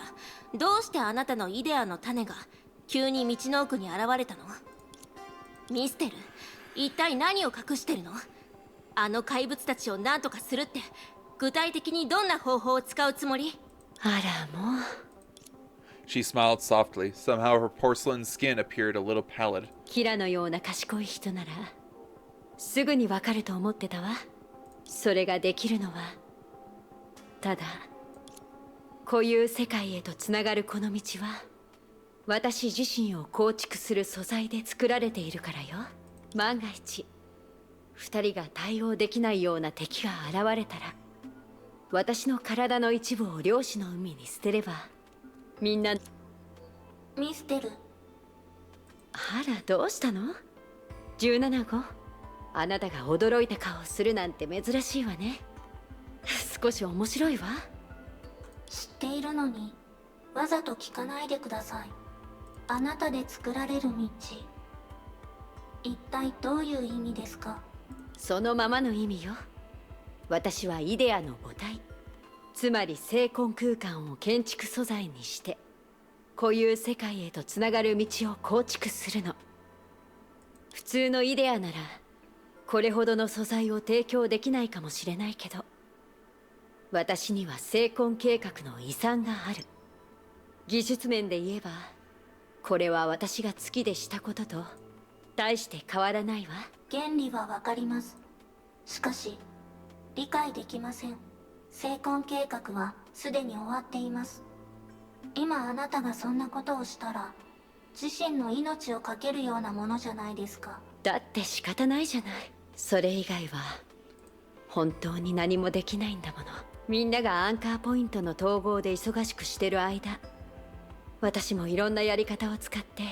Speaker 6: どうしてあなたのイデアの種が急に道の奥に現れたの？ミステル、一体何を隠してるの？あの怪物たちを何とかするって具体的にどんな方法を使うつもり？
Speaker 4: あらもう。
Speaker 1: She smiled softly. Somehow her porcelain skin appeared a little pallid.
Speaker 4: キラのような賢い人ならすぐにわかると思ってたわ。それができるのはただこういう世界へとつながるこの道は私自身を構築する素材で作られているからよ。万が一二人が対応できないような敵が現れたら私の体の一部を漁師の海に捨てればみんな。
Speaker 7: ミステル、
Speaker 4: あらどうしたの17号。あなたが驚いた顔をするなんて珍しいわね。少し面白いわ。
Speaker 7: 知っているのにわざと聞かないでください。あなたで作られる道、一体どういう意味ですか？
Speaker 4: そのままの意味よ。私はイデアの母体、つまり精魂空間を建築素材にしてこういう世界へとつながる道を構築するの。普通のイデアならこれほどの素材を提供できないかもしれないけど私には精魂計画の遺産がある。技術面で言えばこれは私が月でしたことと大して変わらないわ。
Speaker 7: 原理はわかります。しかし理解できません。精魂計画はすでに終わっています。今あなたがそんなことをしたら自身の命を懸けるようなものじゃないですか。
Speaker 4: だって仕方ないじゃない。それ以外は本当に何もできないんだもの。みんながアンカーポイントの統合で忙しくしてる間私もいろんなやり方を使って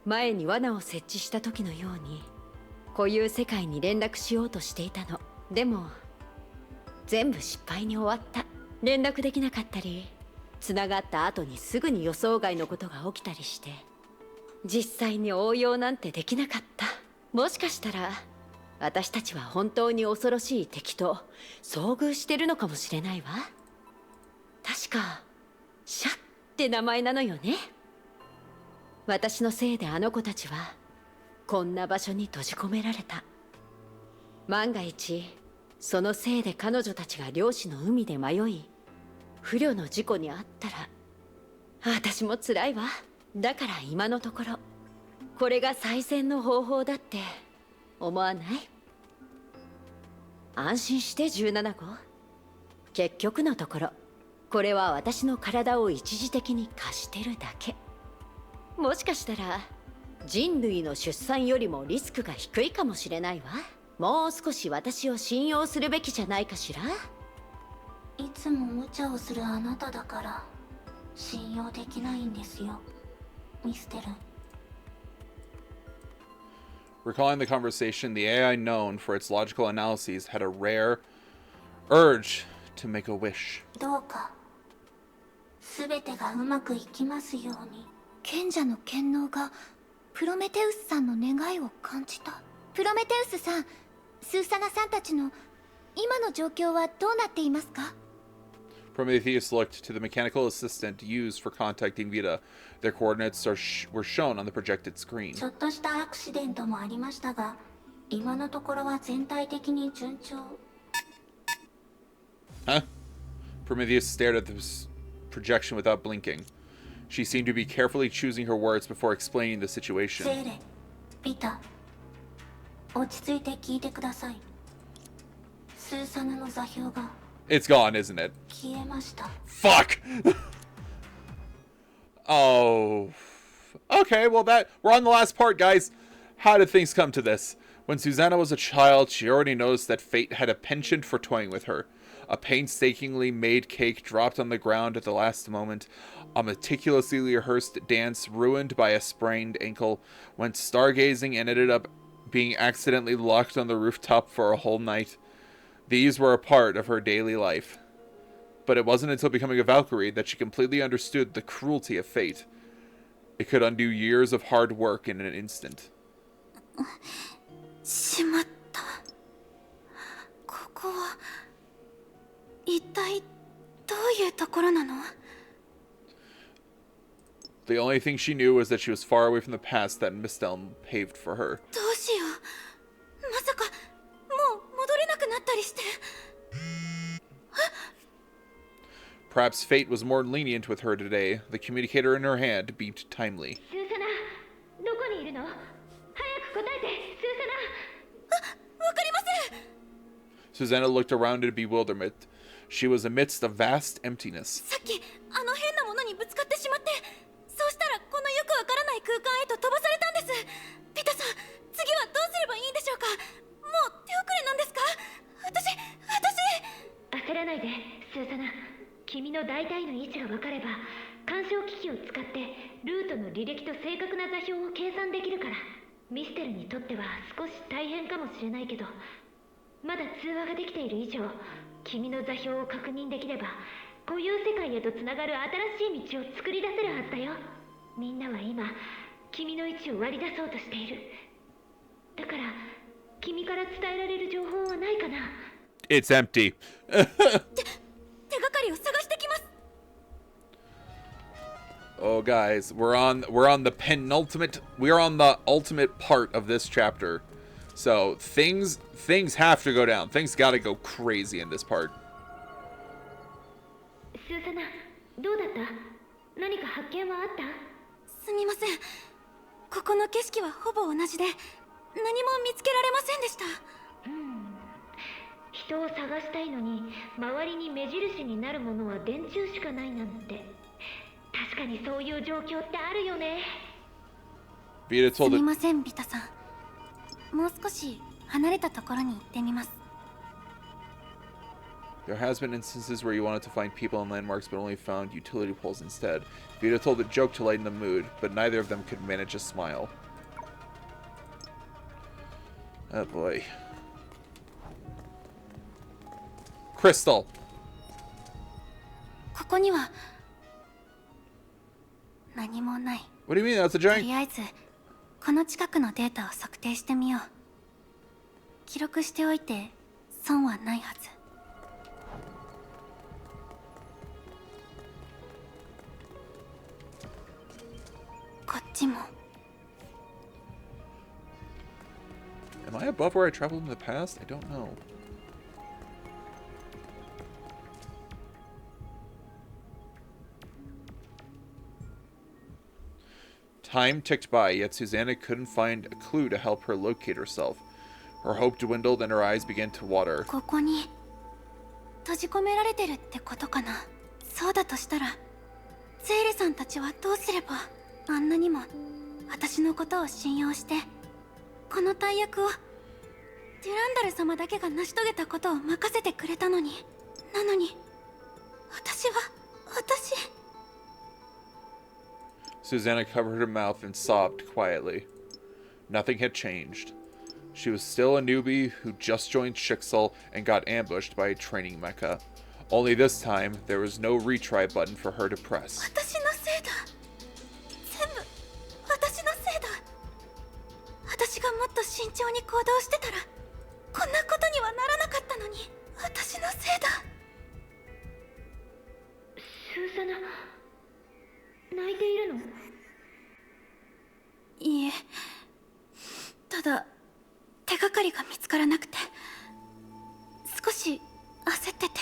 Speaker 4: 前に罠を設置した時のようにこういう世界に連絡しようとしていたの。でも全部失敗に終わった。連絡できなかったり繋がった後にすぐに予想外のことが起きたりして実際に応用なんてできなかった。もしかしたら私たちは本当に恐ろしい敵と遭遇してるのかもしれないわ。確かシャって名前なのよね。私のせいであの子たちはこんな場所に閉じ込められた。万が一そのせいで彼女たちが漁師の海で迷い不慮の事故に遭ったら私も辛いわ。だから今のところこれが最善の方法だって思わない？安心して17号。結局のところこれは私の体を一時的に貸してるだけ。もしかしたら人類の出産よりもリスクが低いかもしれないわ。もう少し私を信用するべきじゃないかしら。
Speaker 7: いつも無茶をするあなただから信用できないんですよ、ミステル。
Speaker 1: Recalling the conversation, the AI known for its logical analyses had a rare urge to make a wish.
Speaker 7: どうか全てがうまくいきますように。
Speaker 5: 賢者の権能がプロメテウスさんの願いを感じた。プロメテウスさん、スーサナさんたちの今の状況はどうなっていますか？
Speaker 1: Prometheus looked to the mechanical assistant used for contacting Vita. Their coordinates were shown on the projected screen.
Speaker 7: ちょっとしたアクシデントもありましたが今のところは全体的に順調。
Speaker 1: Huh? Prometheus stared at the projection without blinking. She seemed to be carefully choosing her words before explaining the
Speaker 7: セ
Speaker 1: situation.
Speaker 7: ーレ、ビタ、落ち着いて聞いてください。スーサナの座標が
Speaker 1: It's gone, isn't it?
Speaker 7: 消えました。
Speaker 1: Fuck! Oh. Okay, well we're on the last part, guys. How did things come to this? When Susanna was a child, she already noticed that fate had a penchant for toying with her. A painstakingly made cake dropped on the ground at the last moment. A meticulously rehearsed dance ruined by a sprained ankle. Went stargazing and ended up being accidentally locked on the rooftop for a whole night. These were a part of her daily life. But it wasn't until becoming a Valkyrie that she completely understood the cruelty of fate. It could undo years of hard work in an instant.
Speaker 8: しまった。ここは一体どういうところなの？
Speaker 1: The only thing she knew was that she was far away from the past that Miss Elm paved for her.
Speaker 8: どうしよう。まさかもう戻れなくなったりして。
Speaker 1: Perhaps fate was more lenient with her today. The communicator in her hand beeped timely.
Speaker 10: スーサナ、どこにいるの？早く答えて、スーサナ。
Speaker 8: わかりません。
Speaker 1: Susanna looked around in bewilderment. She was amidst a vast emptiness.
Speaker 8: さっきあの変なものにぶつかってしまって、そうしたらこのよくわからない空間へと飛ばされたんです。ピタさん、次はどうすればいいんでしょうか？もう手遅れなんですか？私。
Speaker 10: 焦らないで、スーサナ。君の大体の位置が分かれば、干渉機器を使ってルートの履歴と正確な座標を計算できるから。ミステルにとっては少し大変かもしれないけど、まだ通話ができている以上、君の座標を確認できれば、固有世界へとつながる新しい道を作り出せるはずだよ。みんなは今、君の位置を割り出そうとしている。だから、君から伝えられる情報はないかな？
Speaker 1: It's empty.
Speaker 8: 手がかりを探してきます。
Speaker 1: Oh, guys, we're on the ultimate part of this chapter. So things have to go down. Things gotta go crazy in this part.
Speaker 10: スーサナ、どうだった？何か発見はあった？
Speaker 8: すみません。ここの景色はほぼ同じで、何も見つけられませんでした。
Speaker 10: 人を探したいのに、周りに目印になるものは電柱しかないなんて。確かにそういう状況ってあるよね。
Speaker 1: Vita
Speaker 8: す
Speaker 1: told
Speaker 8: み
Speaker 1: it.
Speaker 8: ません、ビタさん。もう少し離れたところに行ってみます。
Speaker 1: There has been instances where you wanted to find people and landmarks but only found utility poles instead. Vita told the joke to lighten the mood, but neither of them could manage a smile. Oh boy. Crystal!
Speaker 8: ここには何もない。
Speaker 1: What do you mean? That's a
Speaker 8: と
Speaker 1: giant...
Speaker 8: りあえずこの近くのデータを測定してみよう。記録しておいて損はないはず。こっちも。
Speaker 1: Am I above where I traveled in the past? I don't know. Time ticked by, yet Susanna couldn't find a clue to help her locate herself. Her hope dwindled and her eyes began to water.
Speaker 8: ここに閉じ込められてるってことかな。そうだとしたらゼーレさんたちはどうすればあんなにも私のことを信用してこの大役をデュランダル様だけが成し遂げたことを任せてくれたのに。なのに私。
Speaker 1: Susanna covered her mouth and sobbed quietly. Nothing had changed. She was still a newbie who just joined Shixel and got ambushed by a training mecha. Only this time, there was no retry button for her to press.
Speaker 8: 私のせいだ。全部私のせいだ。私がもっと慎重に行動してたらこんなことにはならなかったのに。私のせいだ。
Speaker 10: スーサナ、泣いているの？
Speaker 8: いいえ、ただ手がかりが見つからなくて少し焦ってて。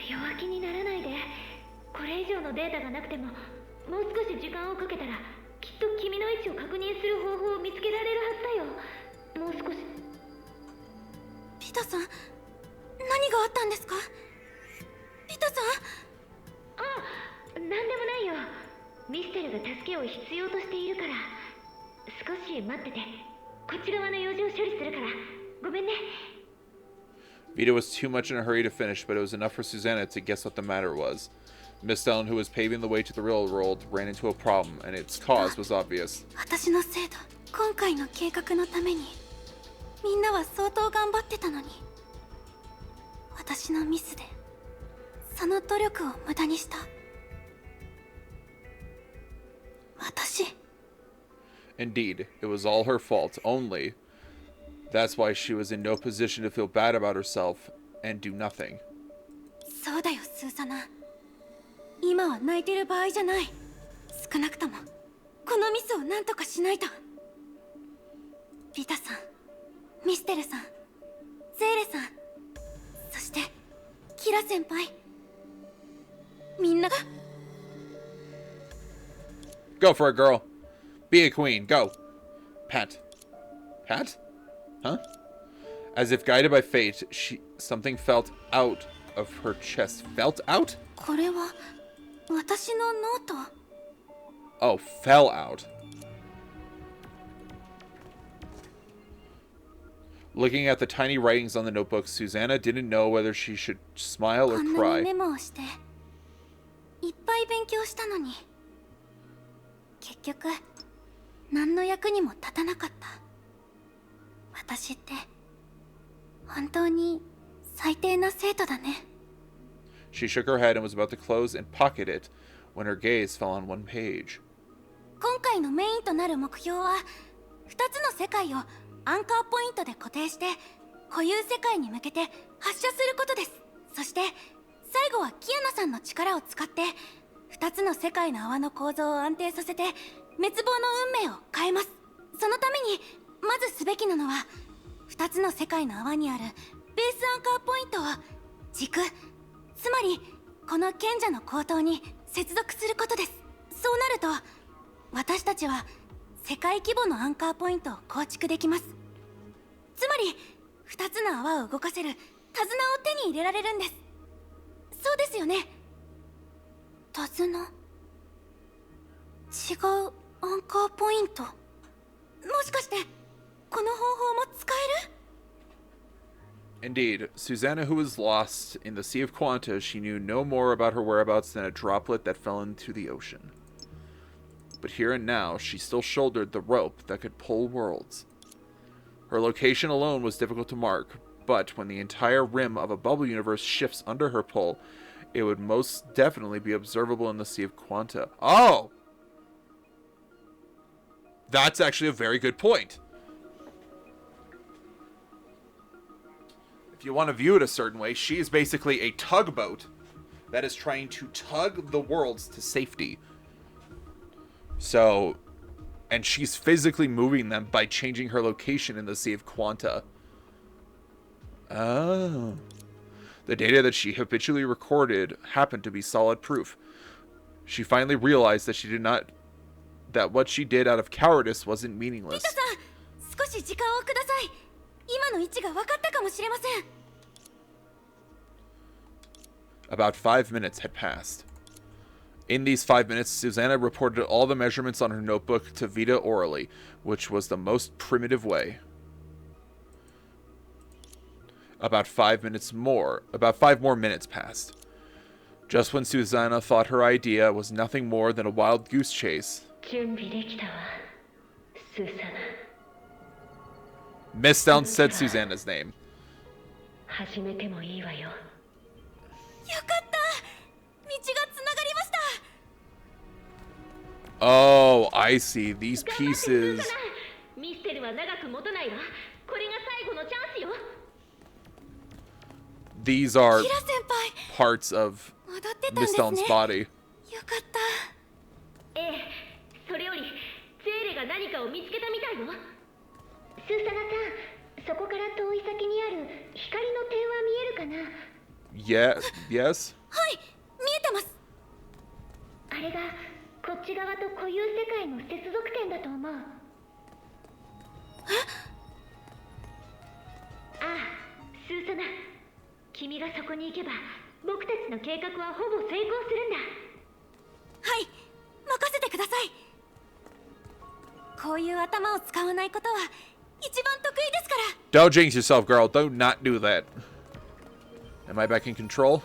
Speaker 10: 弱気にならないで。これ以上のデータがなくてももう少し時間をかけたらきっと君の位置を確認する方法を見つけられるはずだよ。もう少し。
Speaker 8: ピタさん、何があったんですか？ピタさん。
Speaker 10: あ、なんでもないよ。ミステルが助けを必要としているから。少し待ってて。こっち側の用事を処理するから。ごめんね。
Speaker 1: Vita was too much in a hurry to finish, but it was enough for Susanna to guess what the matter was. Miss Ellen, who was paving the way to the real world, ran into a problem, and its cause was obvious.
Speaker 8: 私のせいだ。今回の計画のためにみんなは相当頑張ってたのに私のミスでその努力を無駄にした私。
Speaker 1: Indeed, it was all her fault, only. That's why she was in no position to feel bad about herself and do nothing.
Speaker 8: そうだよスーサナ、今は泣いてる場合じゃない。少なくともこのミスを何とかしないと。リタさん、ミステルさん、ゼーレさん、そしてキラ先輩、みんなが。
Speaker 1: Go for it, girl. Be a queen. Go. Pat. Pat? Huh? As if guided by fate, something felt out of her chest. Felt out?
Speaker 8: これは私のノート。
Speaker 1: Oh, fell out. Looking at the tiny writings on the notebook, Susanna didn't know whether she should smile or
Speaker 8: こんなに
Speaker 1: cry.
Speaker 8: メモをしていっぱい勉強したのに、結局何の役にも立たなかった。私って本当に最低な生徒だね。
Speaker 1: She shook her head and was about to close and pocket it when her gaze fell on one page.
Speaker 8: 今回のメインとなる目標は2つの世界をアンカーポイントで固定して固有世界に向けて発射することです。そして最後はキアナさんの力を使って2つの世界の泡の構造を安定させて滅亡の運命を変えます。そのためにまずすべきなのは2つの世界の泡にあるベースアンカーポイントを軸、つまりこの賢者の口頭に接続することです。そうなると私たちは世界規模のアンカーポイントを構築できます。つまり2つの泡を動かせる手綱を手に入れられるんです。そうですよね。手綱、違うアンカーポイント、もしかしてこの方法も使える？
Speaker 1: Indeed, Susanna, who was lost in the Sea of Quanta, she knew no more about her whereabouts than a droplet that fell into the ocean. But here and now, she still shouldered the rope that could pull worlds. Her location alone was difficult to mark, but when the entire rim of a bubble universe shifts under her pull, it would most definitely be observable in the Sea of Quanta. Oh! That's actually a very good point. If you want to view it a certain way, she is basically a tugboat that is trying to tug the worlds to safety. So, and she's physically moving them by changing her location in the Sea of Quanta. Oh. The data that she habitually recorded happened to be solid proof. She finally realized that what she did out of cowardice wasn't meaningless.
Speaker 8: リタさん、少し時間をください。今の位置が分かったかもしれません。
Speaker 1: About 5 minutes had passed. In these 5 minutes, Susanna reported all the measurements on her notebook to Vita orally, which was the most primitive way. About 5 more minutes passed. Just when Susanna thought her idea was nothing more than a wild goose chase, Miss Down said Susanna's name.
Speaker 8: よかった。道がつながりました。
Speaker 1: Oh, I see. These pieces.
Speaker 10: ミステルは長く持たないわ。これが最後のチャンスよ。
Speaker 1: These are
Speaker 8: キラ先輩、
Speaker 1: parts of
Speaker 8: 戻ってたんで
Speaker 1: Miss
Speaker 8: すね。
Speaker 1: Down's body.
Speaker 8: よかった。
Speaker 10: ええ、それよりゼーレが何かを見つけたみたいよ。スーサナさん、そこから遠い先にある光の点は見えるかな？
Speaker 1: Yes?
Speaker 8: はい、見えてます。
Speaker 10: あれがこっち側と固有世界の接続点だと思う。ああ、スーサナ、君がそこに行けば僕たちの計画はほぼ成功するんだ。
Speaker 8: はい、任せてください。こういう頭を使わないことは一番得意ですから。
Speaker 1: Don't jinx yourself, girl. Do not do that. Am I back in control?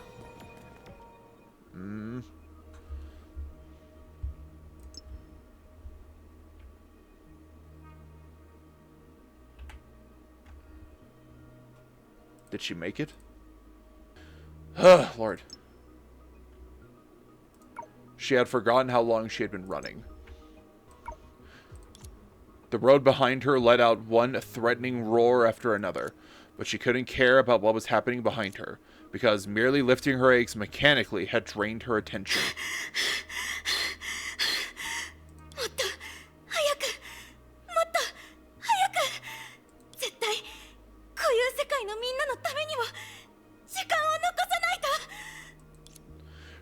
Speaker 1: Did she make it? Oh, Lord. She had forgotten how long she had been running. The road behind her let out one threatening roar after another, but she couldn't care about what was happening behind her, because merely lifting her eggs mechanically had drained her attention.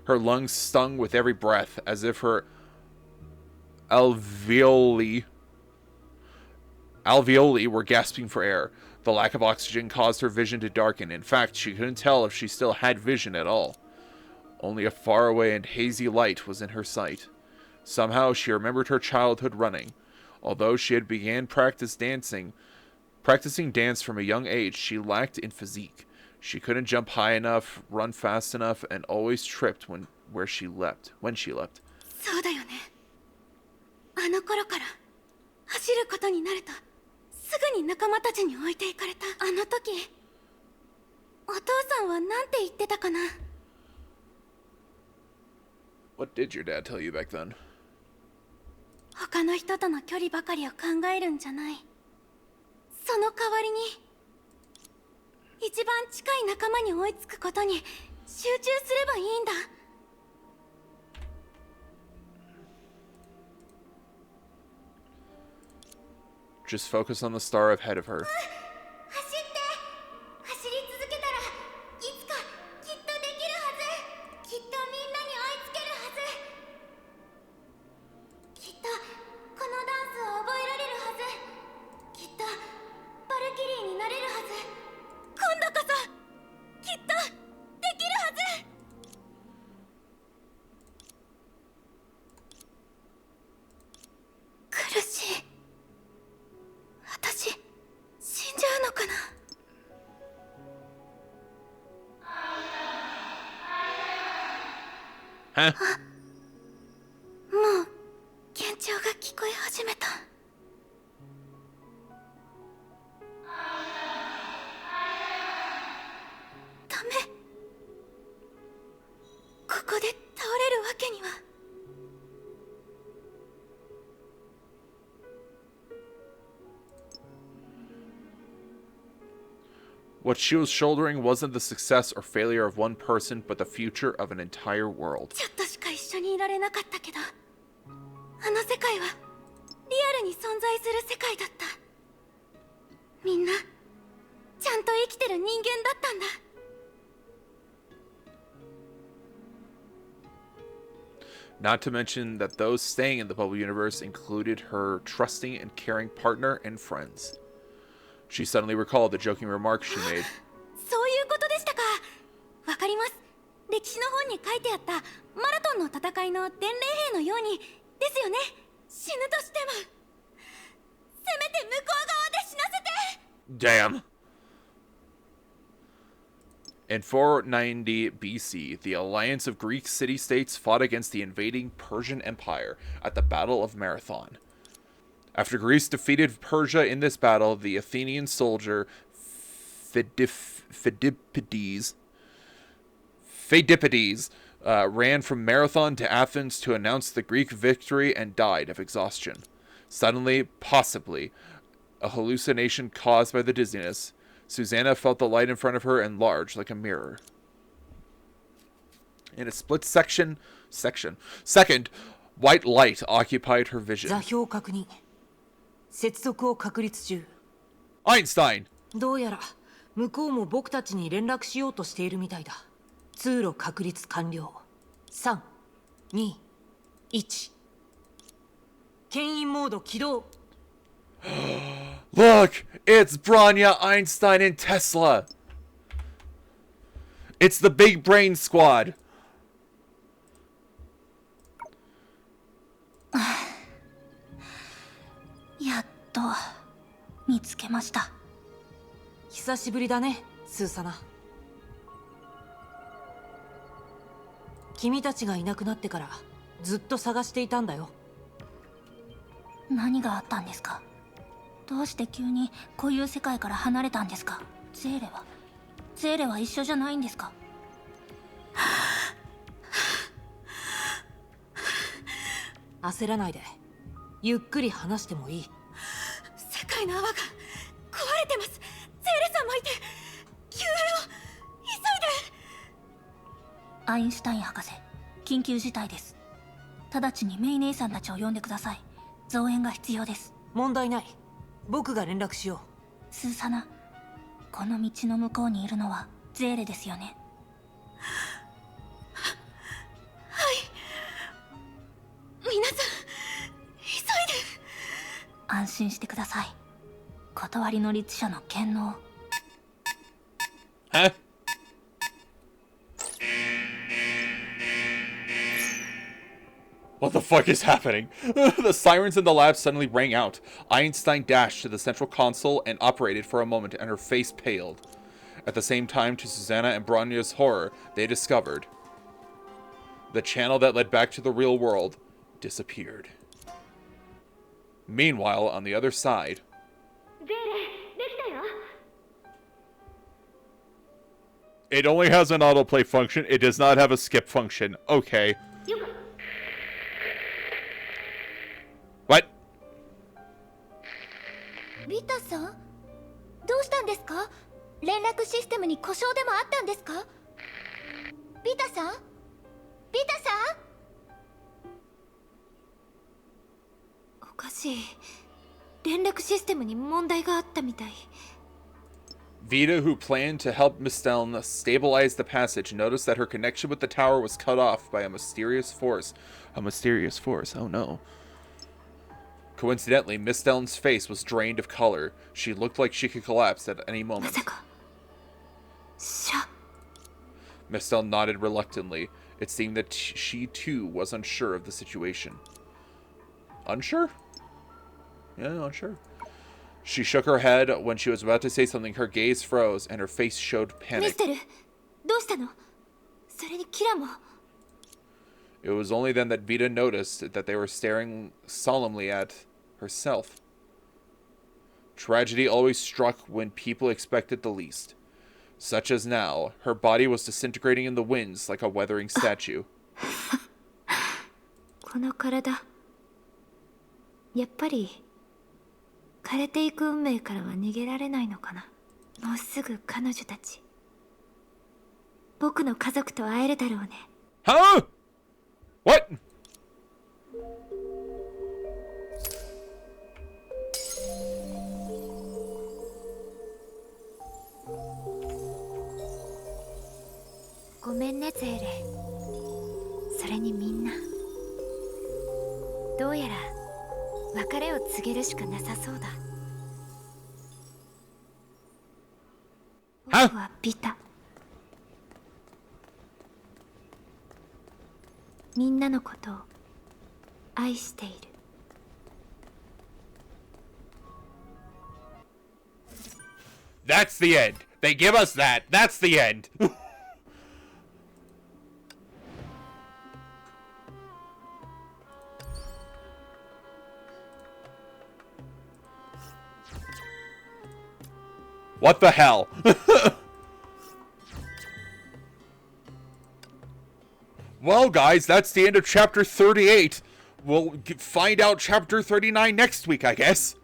Speaker 1: Her lungs stung with every breath, as if her alveoli were gasping for air. The lack of oxygen caused her vision to darken. In fact, she couldn't tell if she still had vision at all. Only a faraway and hazy light was in her sight. Somehow she remembered her childhood running. Although she had began practicing dance from a young age, she lacked in physique. She couldn't jump high enough, run fast enough, and always tripped when she leapt.
Speaker 8: そうだよね。あの頃から走ることになるとすぐに仲間たちに置いていかれた。あの時お父さんはなんて言ってたかな。
Speaker 1: What did your dad tell you back then?
Speaker 8: 他の人との距離ばかりを考えるんじゃない。その代わりに一番近い仲間に追いつくことに集中すればいいんだ。
Speaker 1: Just focus on the star ahead of her.
Speaker 8: 走って走り続けたらいつかきっとできるはず。きっとみんなに追いつけるはず。きっとこのダンスを覚えられるはず。きっとバルキリーになれるはず。今度こそきっとできるはず。苦しい。私死んじゃうのかな。
Speaker 1: Huh?
Speaker 8: もう幻聴が聞こえ始めた。ダメ。ここで倒れるわけには。
Speaker 1: What she was shouldering wasn't the success or failure of one person, but the future of an entire world.
Speaker 8: ちょっとしか一緒にいられなかったけど、あの世界はリアルに存在する世界だった。みんなちゃんと生きてる人間だったんだ。
Speaker 1: Not to mention that those staying in the bubble universe included her trusting and caring partner and friends. She suddenly recalled the joking remark she made.
Speaker 8: そういうことでしたか。わかります。歴史の本に書いてあったマラトンの戦いの伝令兵のようにですよね。死ぬとしてもせめて向こう側で死なせて。
Speaker 1: Damn! In 490 BC, the alliance of Greek city-states fought against the invading Persian Empire at the Battle of Marathon. After Greece defeated Persia in this battle, the Athenian soldier Pheidippides ran from Marathon to Athens to announce the Greek victory and died of exhaustion. Suddenly, possibly a hallucination caused by the dizziness, Susanna felt the light in front of her enlarge like a mirror. In a split second, white light occupied her vision.
Speaker 11: 座標確認。接続を確立中。
Speaker 1: Einstein!
Speaker 11: どうやら向こうも僕たちに連絡しようとしているみたいだ。通路確立完了。3、2、1。牽引モード起動。
Speaker 1: Look! It's Branya, Einstein, and Tesla! It's the Big Brain Squad!
Speaker 7: やっと見つけました。
Speaker 11: 久しぶりだね、スーサナ。君たちがいなくなってからずっと探していたんだよ。
Speaker 7: 何があったんですか。どうして急にこういう世界から離れたんですか。ゼーレは一緒じゃないんですか。
Speaker 11: 焦らないで。ゆっくり話してもいい。
Speaker 8: 世界の泡が壊れてます。ゼーレさんもいて救援を急いで。
Speaker 7: アインシュタイン博士、緊急事態です。直ちにメイ姉さんたちを呼んでください。増援が必要です。
Speaker 11: 問題ない。僕が連絡しよ
Speaker 7: スーサナ、この道の向こうにいるのはゼーレですよね。
Speaker 8: 皆さん急いで。
Speaker 7: 安心してください。断りの律者の権能。
Speaker 1: Huh? What the fuck is happening? The sirens in the lab suddenly rang out. Einstein dashed to the central console and operated for a moment, and her face paled. At the same time, to Susanna and Bronya's horror, they discovered the channel that led back to the real world disappeared. Meanwhile, on the other side... It only has an autoplay function. It does not have a skip function. Okay. What?
Speaker 5: ビタさん、どうしたんですか？連絡システムに故障でもあったんですか？ビタさん？ビタさん？
Speaker 9: おかしい。連絡システムに問題があったみたい。
Speaker 1: Vita, who planned to help Miss Steln stabilize the passage, noticed that her connection with the tower was cut off by a mysterious force. A mysterious force? Oh no. Coincidentally, Miss Steln's face was drained of color. She looked like she could collapse at any moment. Miss Steln nodded reluctantly. It seemed that she too was unsure of the situation. Unsure? Yeah, unsure. She shook her head when she was about to say something. Her gaze froze and her face showed panic. It was only then that Vita noticed that they were staring solemnly at herself. Tragedy always struck when people expected the least. Such as now, her body was disintegrating in the winds like a weathering statue.
Speaker 9: この体、やっぱり枯れていく運命からは逃げられないのかな。もうすぐ彼女たち、僕の家族と会えるだろうね。
Speaker 1: Huh? What?
Speaker 9: 「ごめんねゼーレ。それにみんな。どうやら別れを告げるしかなさそうだ。僕はビタ。みんなのことを愛している。
Speaker 1: That's the end. They give us that. That's the end. What the hell? Well, guys, that's the end of chapter 38. We'll find out chapter 39 next week, I guess.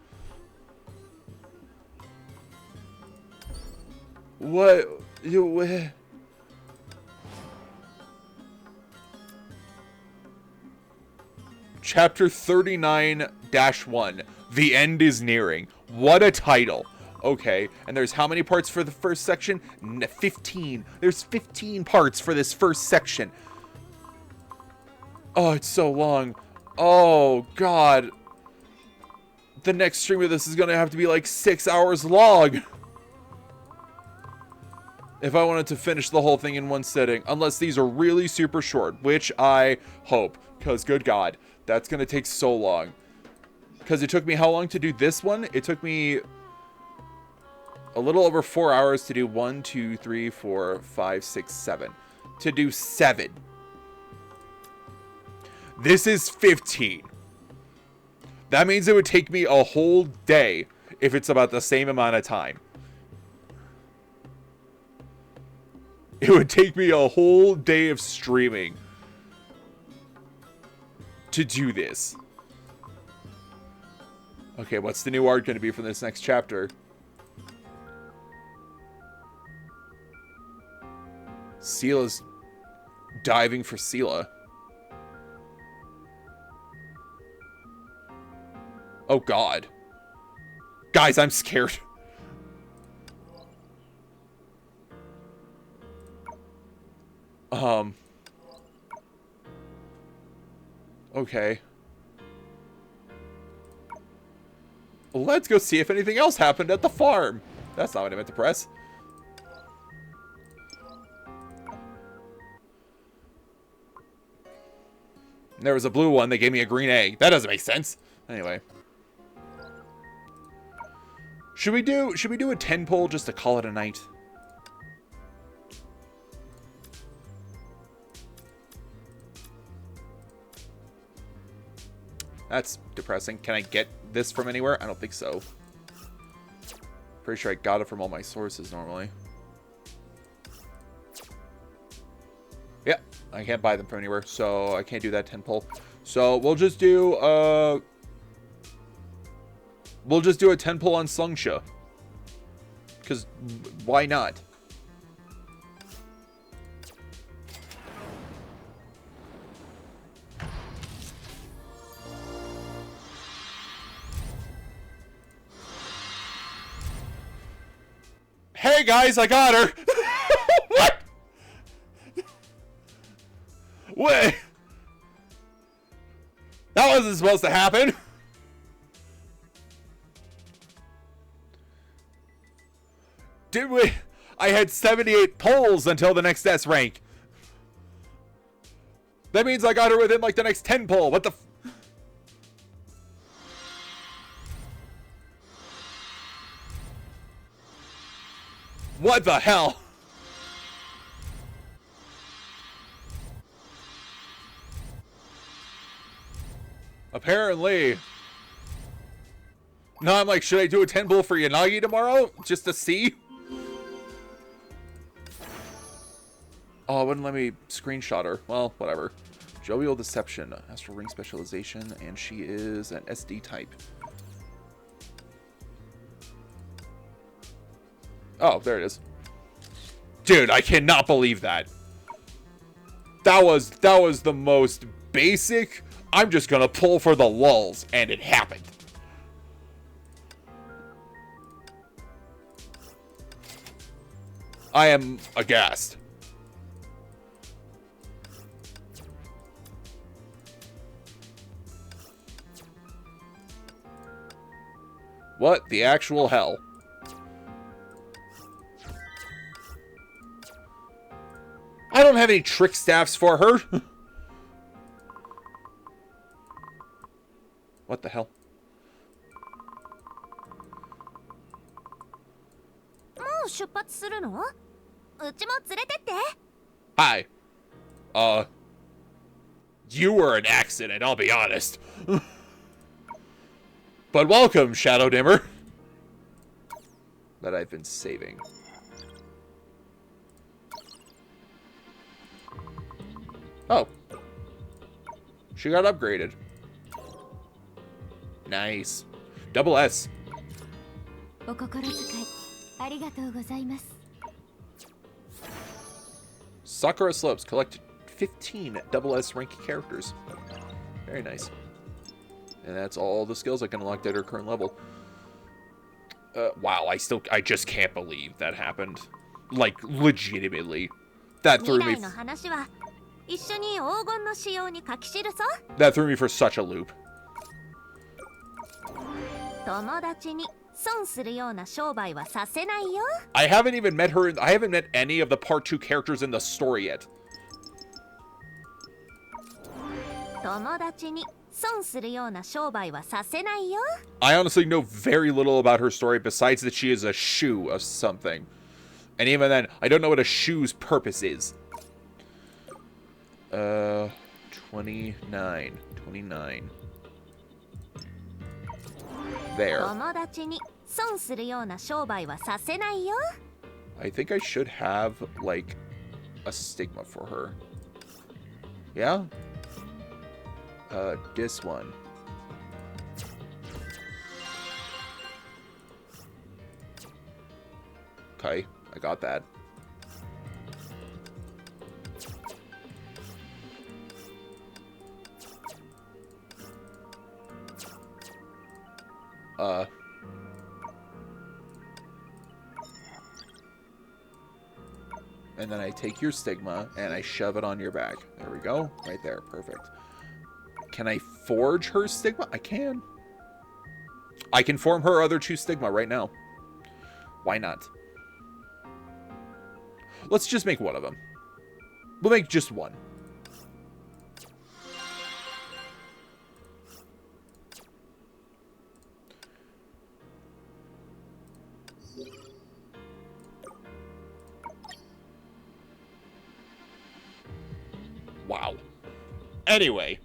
Speaker 1: What? Chapter 39-1. The end is nearing. What a title. Okay, and there's how many parts for the first section? 15. There's 15 parts for this first section. Oh, it's so long. Oh, God. The next stream of this is going to have to be like 6 hours long. If I wanted to finish the whole thing in one sitting. Unless these are really super short, which I hope. Because, good God, that's going to take so long. Because it took me how long to do this one? It took me a little over 4 hours to do 1, 2, 3, 4, 5, 6, 7. To do 7. This is 15. That means it would take me a whole day if it's about the same amount of time. It would take me a whole day of streaming to do this. Okay, what's the new art going to be for this next chapter? Seela's diving for Seela. Oh god. Guys, I'm scared. Okay. Let's go see if anything else happened at the farm. That's not what I meant to press. There was a blue one. They gave me a green egg. That doesn't make sense. Anyway. Should we do a 10 pull just to call it a night? That's depressing. Can I get this from anywhere? I don't think so. Pretty sure I got it from all my sources normally. Yeah, I can't buy them from anywhere, so I can't do that 10 pull. So we'll just do a 10 pull on Slungsha. Because why not? Hey guys, I got her! What? Wait! That wasn't supposed to happen! Did we? I had 78 pulls until the next S rank. That means I got her within like the next 10 pull. What the f— What the hell? Apparently. No, I'm like, should I do a 10 pull for Yanagi tomorrow? Just to see? Oh, it wouldn't let me screenshot her. Well, whatever. Jovial Deception. Astral Ring Specialization. And she is an SD type. Oh, there it is. Dude, I cannot believe that. That was the most basic, I'm just gonna pull for the lulz, and it happened. I am aghast. What the actual hell? I don't have any trick staffs for her. What the hell? Hi. You were an accident, I'll be honest. But welcome, Shadow Dimmer. That I've been saving. Oh. She got upgraded. Nice. Double S. Sakura Slopes collected 15 double S rank characters. Very nice. And that's all the skills I can unlock at her current level. Wow, I just can't believe that happened. Like, legitimately. That threw me. That threw me for such a loop. I haven't even met her. I haven't met any of the part 2 characters in the story yet. I honestly know very little about her story besides that she is a shoe of something. And even then, I don't know what a shoe's purpose is. 29. There. I think I should have, like, a stigma for her. Yeah? This one. Okay, I got that. And then I take your stigma and I shove it on your back. There we go. Right there. Perfect. Can I forge her stigma? I can. I can form her other 2 stigma right now. Why not? Let's just make one of them. We'll make just one. Wow. Anyway.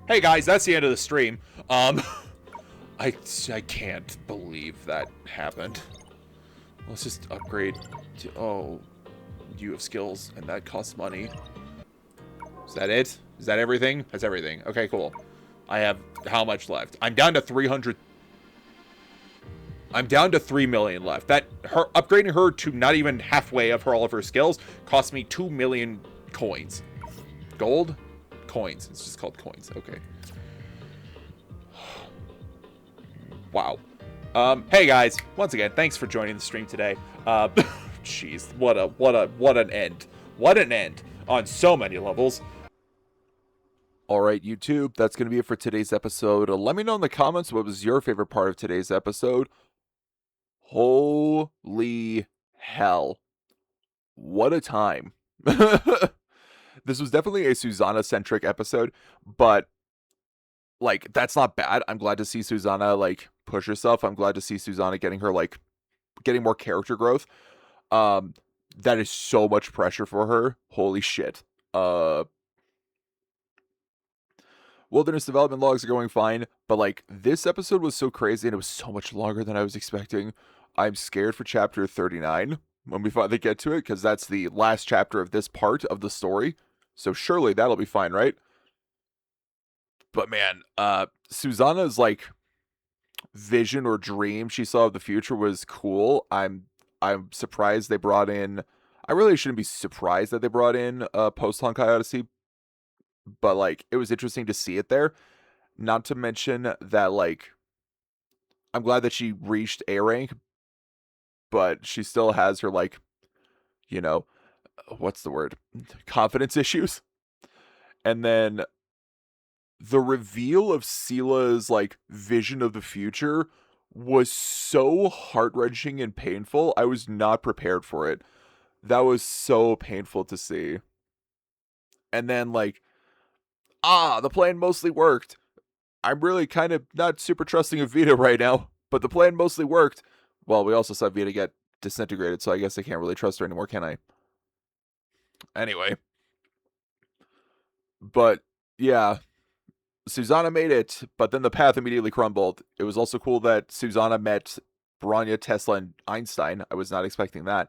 Speaker 1: Hey guys, that's the end of the stream. I can't believe that happened. Let's just upgrade to... Oh, you have skills, and that costs money. Is that it? Is that everything? That's everything. Okay, cool. I have how much left? I'm down to 300... I'm down to 3 million left. Upgrading her to not even halfway of all of her skills cost me 2 million coins. Gold? Coins. It's just called coins. Okay. Wow. Hey guys, once again, thanks for joining the stream today. Jeez, what an end. What an end on so many levels. All right, YouTube, that's going to be it for today's episode. Let me know in the comments what was your favorite part of today's episode. Holy hell. What a time. This was definitely a Susanna-centric episode, but, like, that's not bad. I'm glad to see Susanna, like, push herself. I'm glad to see Susanna getting her, like, getting more character growth. That is so much pressure for her. Holy shit. Wilderness development logs are going fine, but, like, this episode was so crazy and it was so much longer than I was expecting. I'm scared for chapter 39 when we finally get to it, because that's the last chapter of this part of the story. So surely that'll be fine, right? But man, Susanna's, like, vision or dream she saw of the future was cool. I'm surprised they brought in... I really shouldn't be surprised that they brought in post Honkai Odyssey, but, like, it was interesting to see it there. Not to mention that, like, I'm glad that she reached A rank, but she still has her, like, you know, what's the word? Confidence issues. And then the reveal of Sela's, like, vision of the future was so heart-wrenching and painful. I was not prepared for it. That was so painful to see. And then, like, the plan mostly worked. I'm really kind of not super trusting of Vita right now, but the plan mostly worked. Well, we also saw Vita get disintegrated, so I guess I can't really trust her anymore, can I? Anyway. But, yeah. Susanna made it, but then the path immediately crumbled. It was also cool that Susanna met Branya, Tesla, and Einstein. I was not expecting that.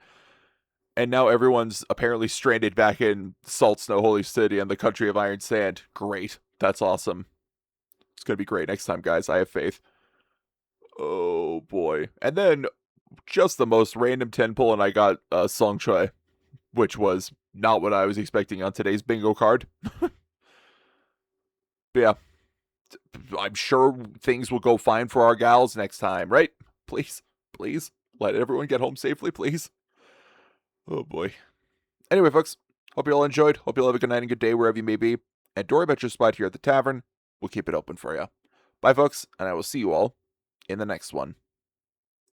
Speaker 1: And now everyone's apparently stranded back in Salt Snow Holy City and the country of Iron Sand. Great. That's awesome. It's going to be great next time, guys. I have faith. Oh, boy. And then, just the most random 10 pull, and I got Song Choi, which was not what I was expecting on today's bingo card. But yeah, I'm sure things will go fine for our gals next time, right? Please, please, let everyone get home safely, please. Oh, boy. Anyway, folks, hope you all enjoyed. Hope you all have a good night and good day wherever you may be. And don't worry about your spot here at the tavern. We'll keep it open for you. Bye, folks, and I will see you all in the next one.